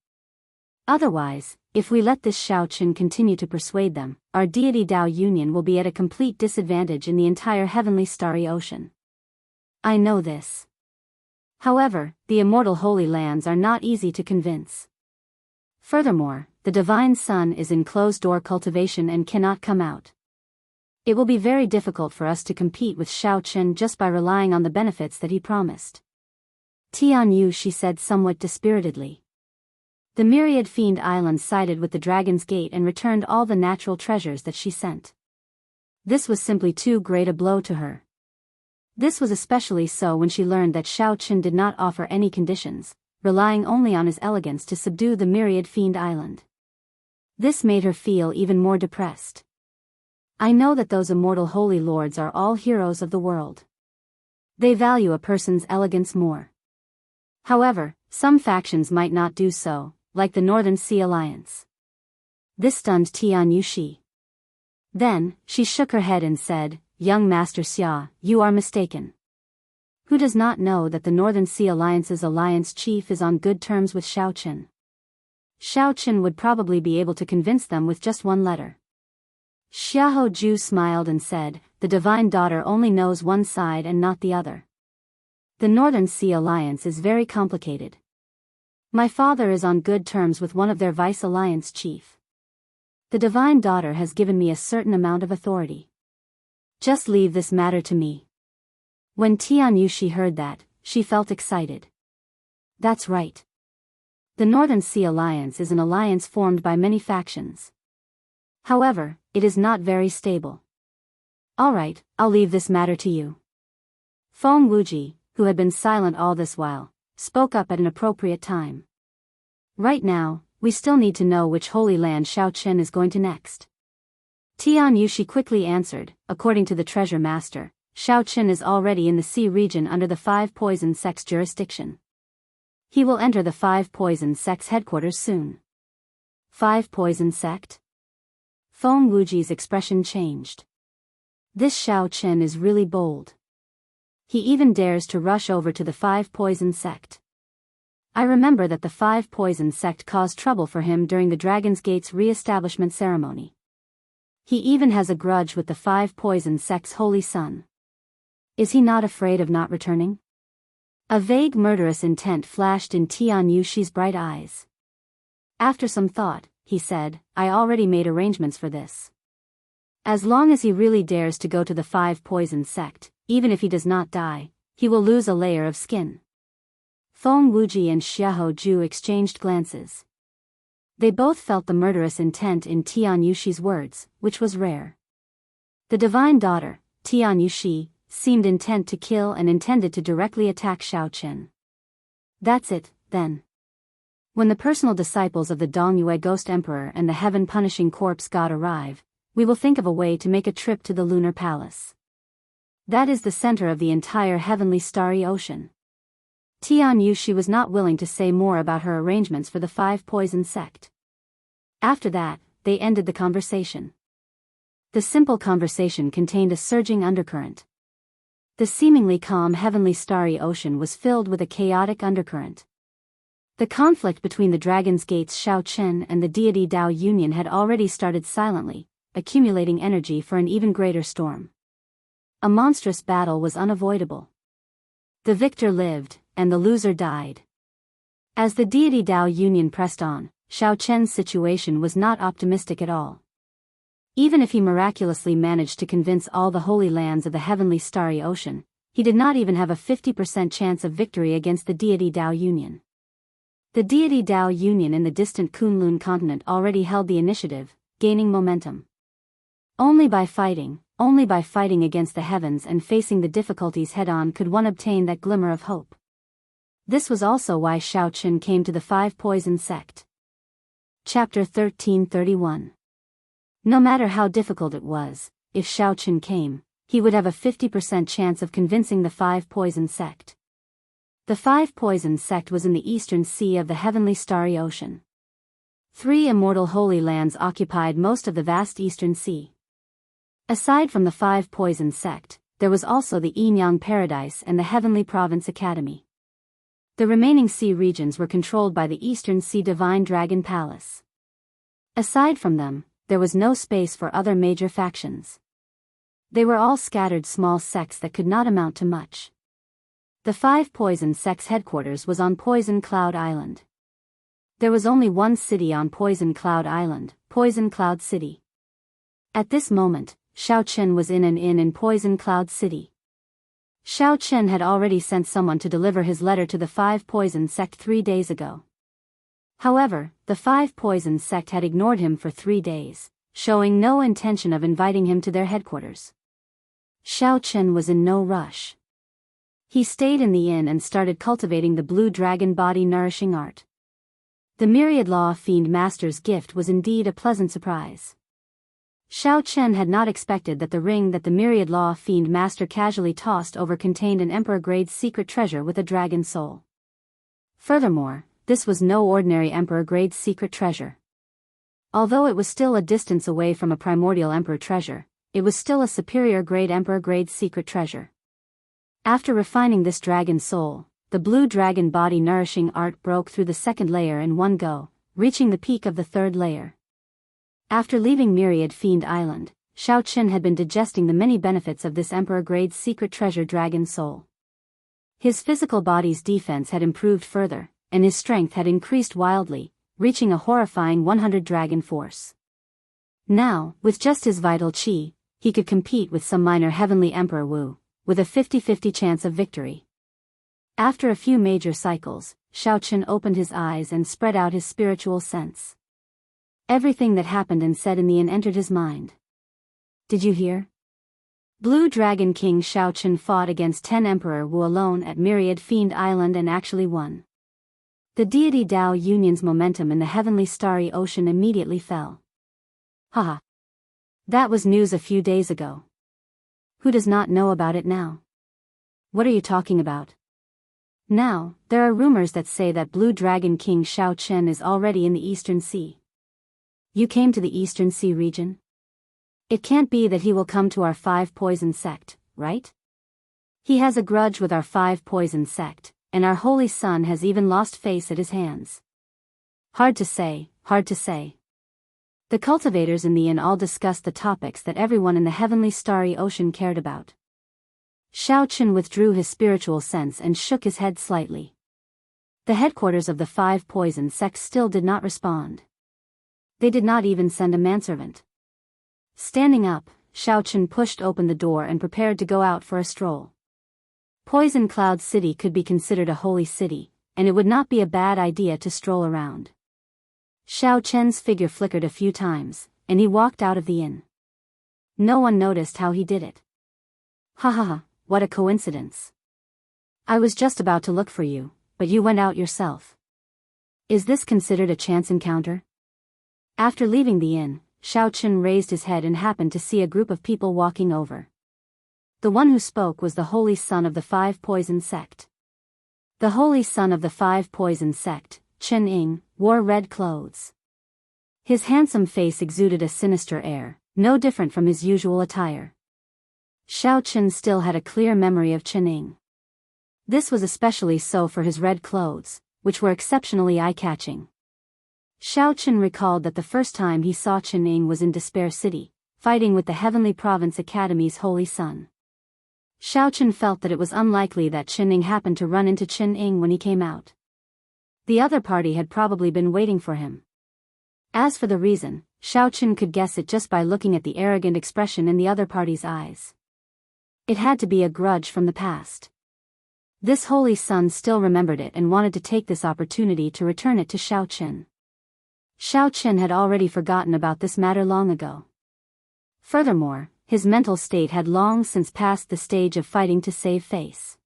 Otherwise, if we let this Xiao Chen continue to persuade them, our deity Dao Union will be at a complete disadvantage in the entire heavenly starry ocean. I know this. However, the immortal Holy Lands are not easy to convince. Furthermore, the Divine Sun is in closed-door cultivation and cannot come out. It will be very difficult for us to compete with Xiao Chen just by relying on the benefits that he promised. Tian Yu, she said somewhat dispiritedly. The myriad fiend island sided with the Dragon's Gate and returned all the natural treasures that she sent. This was simply too great a blow to her. This was especially so when she learned that Xiao Chen did not offer any conditions, relying only on his elegance to subdue the myriad fiend island. This made her feel even more depressed. I know that those immortal holy lords are all heroes of the world. They value a person's elegance more. However, some factions might not do so, like the Northern Sea Alliance. This stunned Tian Yushi. Then, she shook her head and said, Young Master Xia, you are mistaken. Who does not know that the Northern Sea Alliance's alliance chief is on good terms with Xiao Chen? Xiao Chen would probably be able to convince them with just one letter. Xiahou Ju smiled and said, the Divine Daughter only knows one side and not the other. The Northern Sea Alliance is very complicated. My father is on good terms with one of their vice alliance chief. The Divine Daughter has given me a certain amount of authority. Just leave this matter to me. When Tian Yushi heard that, she felt excited. That's right. The Northern Sea Alliance is an alliance formed by many factions. However, it is not very stable. All right, I'll leave this matter to you. Feng Wuji, who had been silent all this while, spoke up at an appropriate time. Right now, we still need to know which Holy Land Xiao Chen is going to next. Tian Yushi quickly answered, according to the Treasure Master, Xiao Chen is already in the sea region under the Five Poison Sect's jurisdiction. He will enter the Five Poison Sect's headquarters soon. Five Poison Sect? Feng Wuji's expression changed. This Xiao Chen is really bold. He even dares to rush over to the Five Poison Sect. I remember that the Five Poison Sect caused trouble for him during the Dragon's Gate's re-establishment ceremony. He even has a grudge with the Five Poison Sect's holy son. Is he not afraid of not returning? A vague murderous intent flashed in Tian Yushi's bright eyes. After some thought, he said, I already made arrangements for this. As long as he really dares to go to the Five Poison Sect, even if he does not die, he will lose a layer of skin. Feng Wuji and Xiahou Ju exchanged glances. They both felt the murderous intent in Tian Yushi's words, which was rare. The Divine Daughter, Tian Yushi, seemed intent to kill and intended to directly attack Xiao Chen. That's it, then. When the personal disciples of the Dongyue Ghost Emperor and the Heaven-Punishing Corpse God arrive, we will think of a way to make a trip to the Lunar Palace. That is the center of the entire heavenly starry ocean. Tian Yushi was not willing to say more about her arrangements for the Five Poison Sect. After that, they ended the conversation. The simple conversation contained a surging undercurrent. The seemingly calm heavenly starry ocean was filled with a chaotic undercurrent. The conflict between the Dragon's Gate's Xiao Chen and the deity Dao Union had already started silently, accumulating energy for an even greater storm. A monstrous battle was unavoidable. The victor lived, and the loser died. As the deity Dao Union pressed on, Xiao Chen's situation was not optimistic at all. Even if he miraculously managed to convince all the holy lands of the heavenly starry ocean, He did not even have a 50% chance of victory against the deity Dao Union. The deity Dao Union in the distant Kunlun continent already held the initiative, gaining momentum. Only by fighting against the heavens and facing the difficulties head-on could one obtain that glimmer of hope. This was also why Shao Qin came to the Five Poison Sect. Chapter 1331. No matter how difficult it was, if Shao Qin came, he would have a 50% chance of convincing the Five Poison Sect. The Five Poison Sect was in the eastern sea of the heavenly starry ocean. 3 immortal holy lands occupied most of the vast eastern sea. Aside from the Five Poison Sect, there was also the Yin-Yang Paradise and the Heavenly Province Academy. The remaining sea regions were controlled by the Eastern Sea Divine Dragon Palace. Aside from them, there was no space for other major factions. They were all scattered small sects that could not amount to much. The Five Poison Sect's headquarters was on Poison Cloud Island. There was only one city on Poison Cloud Island, Poison Cloud City. At this moment, Shao Qin was in an inn in Poison Cloud City. Shao Qin had already sent someone to deliver his letter to the Five Poison Sect 3 days ago. However, the Five Poison Sect had ignored him for 3 days, showing no intention of inviting him to their headquarters. Shao Qin was in no rush. He stayed in the inn and started cultivating the blue dragon body nourishing art. The Myriad Law Fiend Master's gift was indeed a pleasant surprise. Shao Qin had not expected that the ring that the Myriad Law Fiend Master casually tossed over contained an Emperor-grade secret treasure with a dragon soul. Furthermore, this was no ordinary Emperor-grade secret treasure. Although it was still a distance away from a primordial Emperor treasure, it was still a superior-grade Emperor-grade secret treasure. After refining this dragon soul, the blue dragon body nourishing art broke through the 2nd layer in one go, reaching the peak of the 3rd layer. After leaving Myriad Fiend Island, Shao Qin had been digesting the many benefits of this Emperor-grade secret treasure dragon soul. His physical body's defense had improved further, and his strength had increased wildly, reaching a horrifying 100 dragon force. Now, with just his vital qi, he could compete with some minor heavenly Emperor Wu, with a 50-50 chance of victory. After a few major cycles, Shao Qin opened his eyes and spread out his spiritual sense. Everything that happened and said in the inn entered his mind. Did you hear? Blue Dragon King Shao Qin fought against 10 Emperor Wu alone at Myriad Fiend Island and actually won. The deity Dao Union's momentum in the heavenly starry ocean immediately fell. Haha. That was news a few days ago. Who does not know about it now? What are you talking about? Now, there are rumors that say that Blue Dragon King Shao Qin is already in the Eastern Sea. You came to the Eastern Sea region? It can't be that he will come to our Five Poison Sect, right? He has a grudge with our Five Poison Sect, and our holy son has even lost face at his hands. Hard to say, hard to say. The cultivators in the inn all discussed the topics that everyone in the heavenly starry ocean cared about. Shao Qin withdrew his spiritual sense and shook his head slightly. The headquarters of the Five Poison Sect still did not respond. They did not even send a manservant. Standing up, Shao Qin pushed open the door and prepared to go out for a stroll. Poison Cloud City could be considered a holy city, and it would not be a bad idea to stroll around. Shao Qin's figure flickered a few times, and he walked out of the inn. No one noticed how he did it. Ha ha ha, what a coincidence. I was just about to look for you, but you went out yourself. Is this considered a chance encounter? After leaving the inn, Shao Qin raised his head and happened to see a group of people walking over. The one who spoke was the holy son of the Five Poison Sect. The holy son of the Five Poison Sect, Chen Ying, wore red clothes. His handsome face exuded a sinister air, no different from his usual attire. Shao Qin still had a clear memory of Chen Ying. This was especially so for his red clothes, which were exceptionally eye-catching. Shao Qin recalled that the first time he saw Chen Ying was in Despair City, fighting with the Heavenly Province Academy's holy son. Shao Qin felt that it was unlikely that Chen Ying happened to run into Chen Ying when he came out. The other party had probably been waiting for him. As for the reason, Shao Qin could guess it just by looking at the arrogant expression in the other party's eyes. It had to be a grudge from the past. This holy son still remembered it and wanted to take this opportunity to return it to Xiao Qin. Xiao Qin had already forgotten about this matter long ago. Furthermore, his mental state had long since passed the stage of fighting to save face.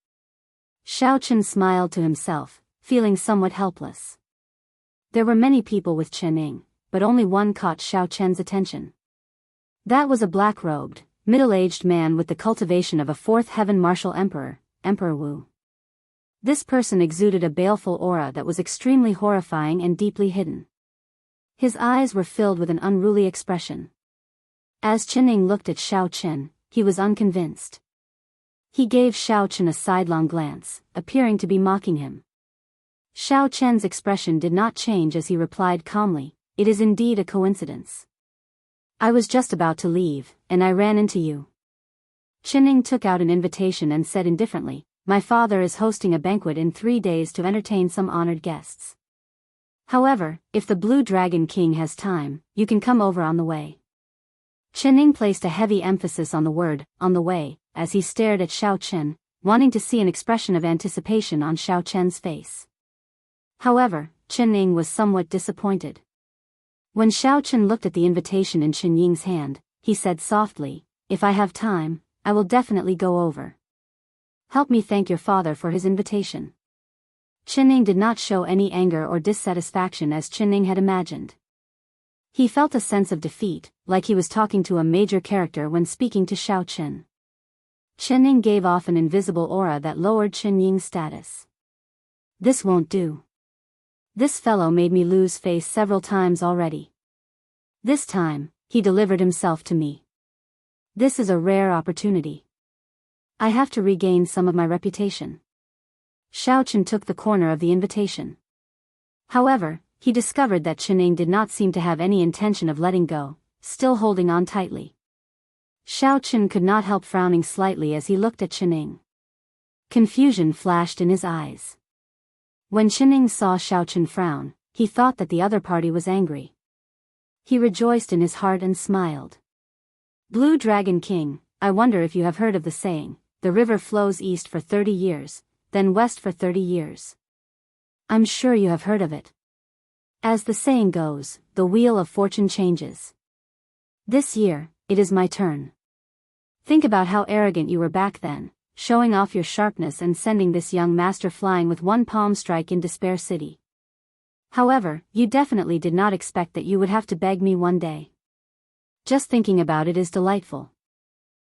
Xiao Qin smiled to himself, feeling somewhat helpless. There were many people with Chen Ying, but only one caught Xiao Qin's attention. That was a black-robed, middle-aged man with the cultivation of a fourth heaven martial emperor, Emperor Wu. This person exuded a baleful aura that was extremely horrifying and deeply hidden. His eyes were filled with an unruly expression. As Chen Ying looked at Xiao Qin, he was unconvinced. He gave Xiao Qin a sidelong glance, appearing to be mocking him. Xiao Qin's expression did not change as he replied calmly, "It is indeed a coincidence. I was just about to leave, and I ran into you." Chen Ying took out an invitation and said indifferently, "My father is hosting a banquet in 3 days to entertain some honored guests. However, if the Blue Dragon King has time, you can come over on the way." Chen Ying placed a heavy emphasis on the word, "on the way," as he stared at Xiao Qin, wanting to see an expression of anticipation on Xiao Qin's face. However, Chen Ying was somewhat disappointed. When Xiao Qin looked at the invitation in Chen Ying's hand, he said softly, "If I have time, I will definitely go over. Help me thank your father for his invitation." Chen Ying did not show any anger or dissatisfaction as Chen Ying had imagined. He felt a sense of defeat, like he was talking to a major character when speaking to Xiao Qin. Chen Ying gave off an invisible aura that lowered Chen Ying's status. "This won't do. This fellow made me lose face several times already. This time, he delivered himself to me. This is a rare opportunity. I have to regain some of my reputation." Xiao Qin took the corner of the invitation. However, he discovered that Chen Ying did not seem to have any intention of letting go, still holding on tightly. Xiao Qin could not help frowning slightly as he looked at Chen Ying. Confusion flashed in his eyes. When Chen Ying saw Xiao Qin frown, he thought that the other party was angry. He rejoiced in his heart and smiled. "Blue Dragon King, I wonder if you have heard of the saying, the river flows east for 30 years, then west for 30 years. I'm sure you have heard of it. As the saying goes, the wheel of fortune changes. This year, it is my turn. Think about how arrogant you were back then, showing off your sharpness and sending this young master flying with one palm strike in Despair City. However, you definitely did not expect that you would have to beg me one day. Just thinking about it is delightful."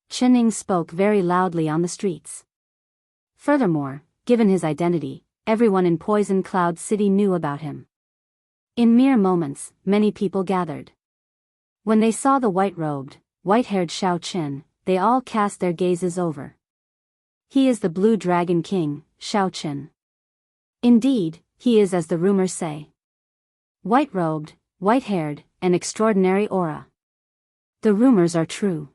Chen Ying spoke very loudly on the streets. Furthermore, given his identity, everyone in Poison Cloud City knew about him. In mere moments, many people gathered. When they saw the white-robed, white-haired Xiao Qin, they all cast their gazes over. "He is the Blue Dragon King, Xiao Qin. Indeed, he is as the rumors say. White-robed, white-haired, an extraordinary aura. The rumors are true.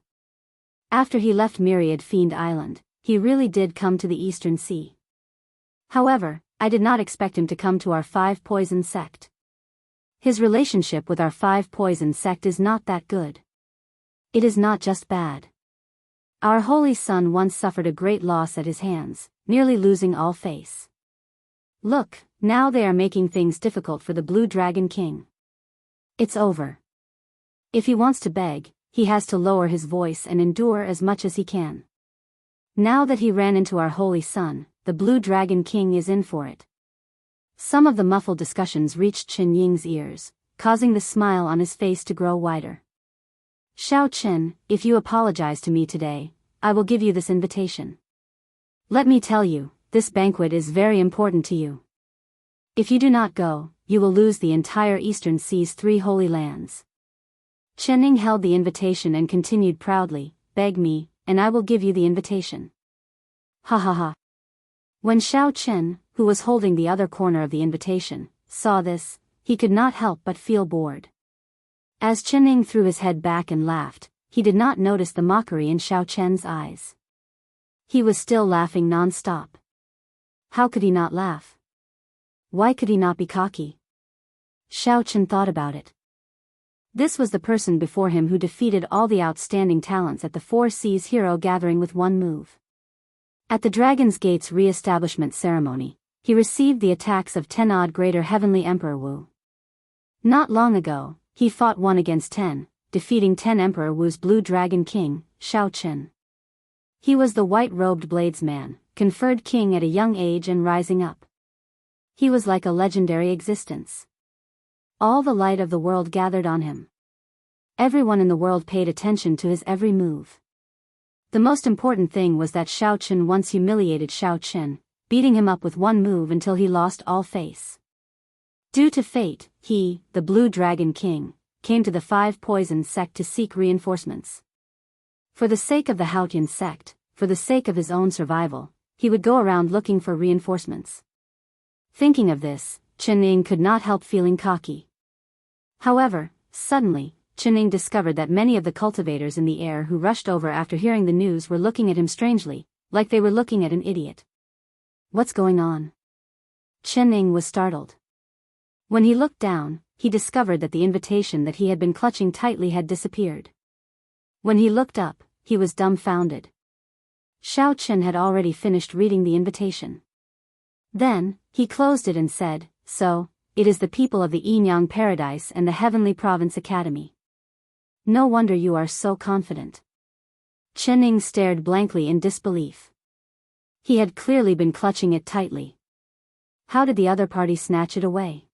After he left Myriad Fiend Island, he really did come to the Eastern Sea. However, I did not expect him to come to our Five Poison sect. His relationship with our Five Poison sect is not that good. It is not just bad. Our holy son once suffered a great loss at his hands, nearly losing all face. Look, now they are making things difficult for the Blue Dragon King. It's over. If he wants to beg, he has to lower his voice and endure as much as he can. Now that he ran into our holy son, the Blue Dragon King is in for it." Some of the muffled discussions reached Chen Ying's ears, causing the smile on his face to grow wider. "Xiao Qin, if you apologize to me today, I will give you this invitation. Let me tell you, this banquet is very important to you. If you do not go, you will lose the entire Eastern Sea's 3 holy lands." Chen Ying held the invitation and continued proudly, "Beg me, and I will give you the invitation." Ha ha ha. When Xiao Qin, who was holding the other corner of the invitation, saw this, he could not help but feel bored. As Chen Ying threw his head back and laughed, he did not notice the mockery in Xiao Qin's eyes. He was still laughing non-stop. How could he not laugh? Why could he not be cocky? Xiao Qin thought about it. This was the person before him who defeated all the outstanding talents at the Four Seas Hero Gathering with one move. At the Dragon's Gate's re-establishment ceremony, he received the attacks of 10-odd greater Heavenly Emperor Wu. Not long ago, he fought 1 against 10, defeating 10 Emperor Wu's Blue Dragon King, Shao Qin. He was the white-robed bladesman, conferred king at a young age and rising up. He was like a legendary existence. All the light of the world gathered on him. Everyone in the world paid attention to his every move. The most important thing was that Shao Qin once humiliated Shao Qin, beating him up with one move until he lost all face. Due to fate, he, the Blue Dragon King, came to the Five Poisons sect to seek reinforcements. For the sake of the Haotian sect, for the sake of his own survival, he would go around looking for reinforcements. Thinking of this, Qining could not help feeling cocky. However, suddenly, Qining discovered that many of the cultivators in the air who rushed over after hearing the news were looking at him strangely, like they were looking at an idiot. What's going on? Qining was startled. When he looked down, he discovered that the invitation that he had been clutching tightly had disappeared. When he looked up, he was dumbfounded. Shao Qin had already finished reading the invitation. Then, he closed it and said, "So, it is the people of the Yinyang Paradise and the Heavenly Province Academy. No wonder you are so confident." Qining stared blankly in disbelief. He had clearly been clutching it tightly. How did the other party snatch it away?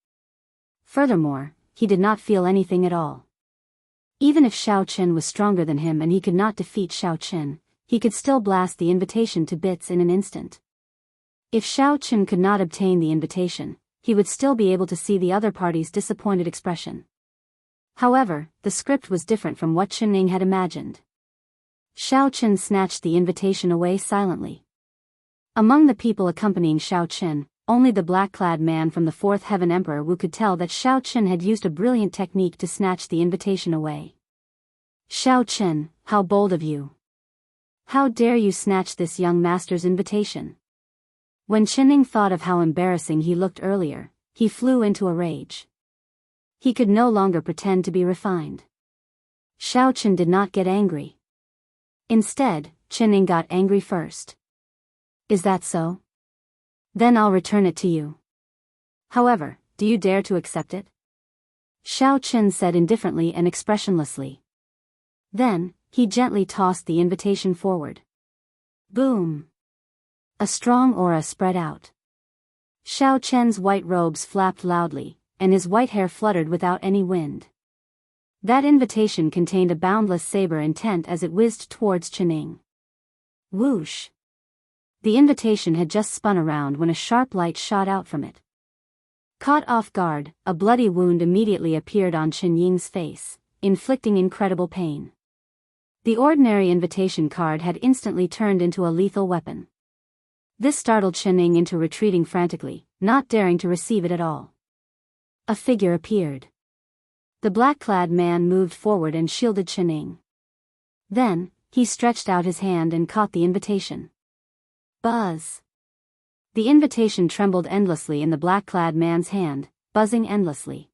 Furthermore, he did not feel anything at all. Even if Shao Qin was stronger than him and he could not defeat Shao Qin, he could still blast the invitation to bits in an instant. If Shao Qin could not obtain the invitation, he would still be able to see the other party's disappointed expression. However, the script was different from what Qining had imagined. Shao Qin snatched the invitation away silently. Among the people accompanying Shao Qin, only the black-clad man from the Fourth Heaven Emperor Wu could tell that Shao Qin had used a brilliant technique to snatch the invitation away. "Shao Qin, how bold of you! How dare you snatch this young master's invitation?" When Qining thought of how embarrassing he looked earlier, he flew into a rage. He could no longer pretend to be refined. Shao Qin did not get angry. Instead, Qining got angry first. "Is that so? Then I'll return it to you. However, do you dare to accept it?" Shao Qin said indifferently and expressionlessly. Then, he gently tossed the invitation forward. Boom! A strong aura spread out. Shao Qin's white robes flapped loudly, and his white hair fluttered without any wind. That invitation contained a boundless saber intent as it whizzed towards Qining. Whoosh! The invitation had just spun around when a sharp light shot out from it. Caught off guard, a bloody wound immediately appeared on Qining's face, inflicting incredible pain. The ordinary invitation card had instantly turned into a lethal weapon. This startled Qining into retreating frantically, not daring to receive it at all. A figure appeared. The black-clad man moved forward and shielded Qining. Then, he stretched out his hand and caught the invitation. Buzz! The invitation trembled endlessly in the black-clad man's hand, buzzing endlessly.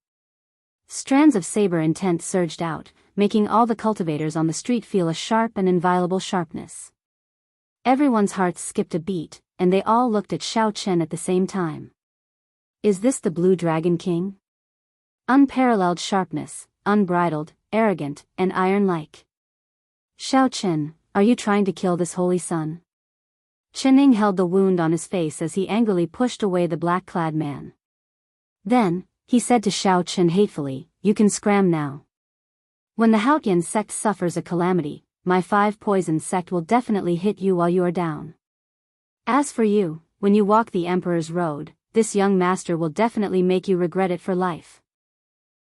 Strands of saber intent surged out, making all the cultivators on the street feel a sharp and inviolable sharpness. Everyone's hearts skipped a beat, and they all looked at Shao Qin at the same time. Is this the Blue Dragon King? Unparalleled sharpness, unbridled, arrogant, and iron-like. Shao Qin, are you trying to kill this holy son? Qining held the wound on his face as he angrily pushed away the black-clad man. Then, he said to Shao Qin hatefully, "You can scram now. When the Haotian sect suffers a calamity, my Five Poisons sect will definitely hit you while you are down. As for you, when you walk the Emperor's road, this young master will definitely make you regret it for life."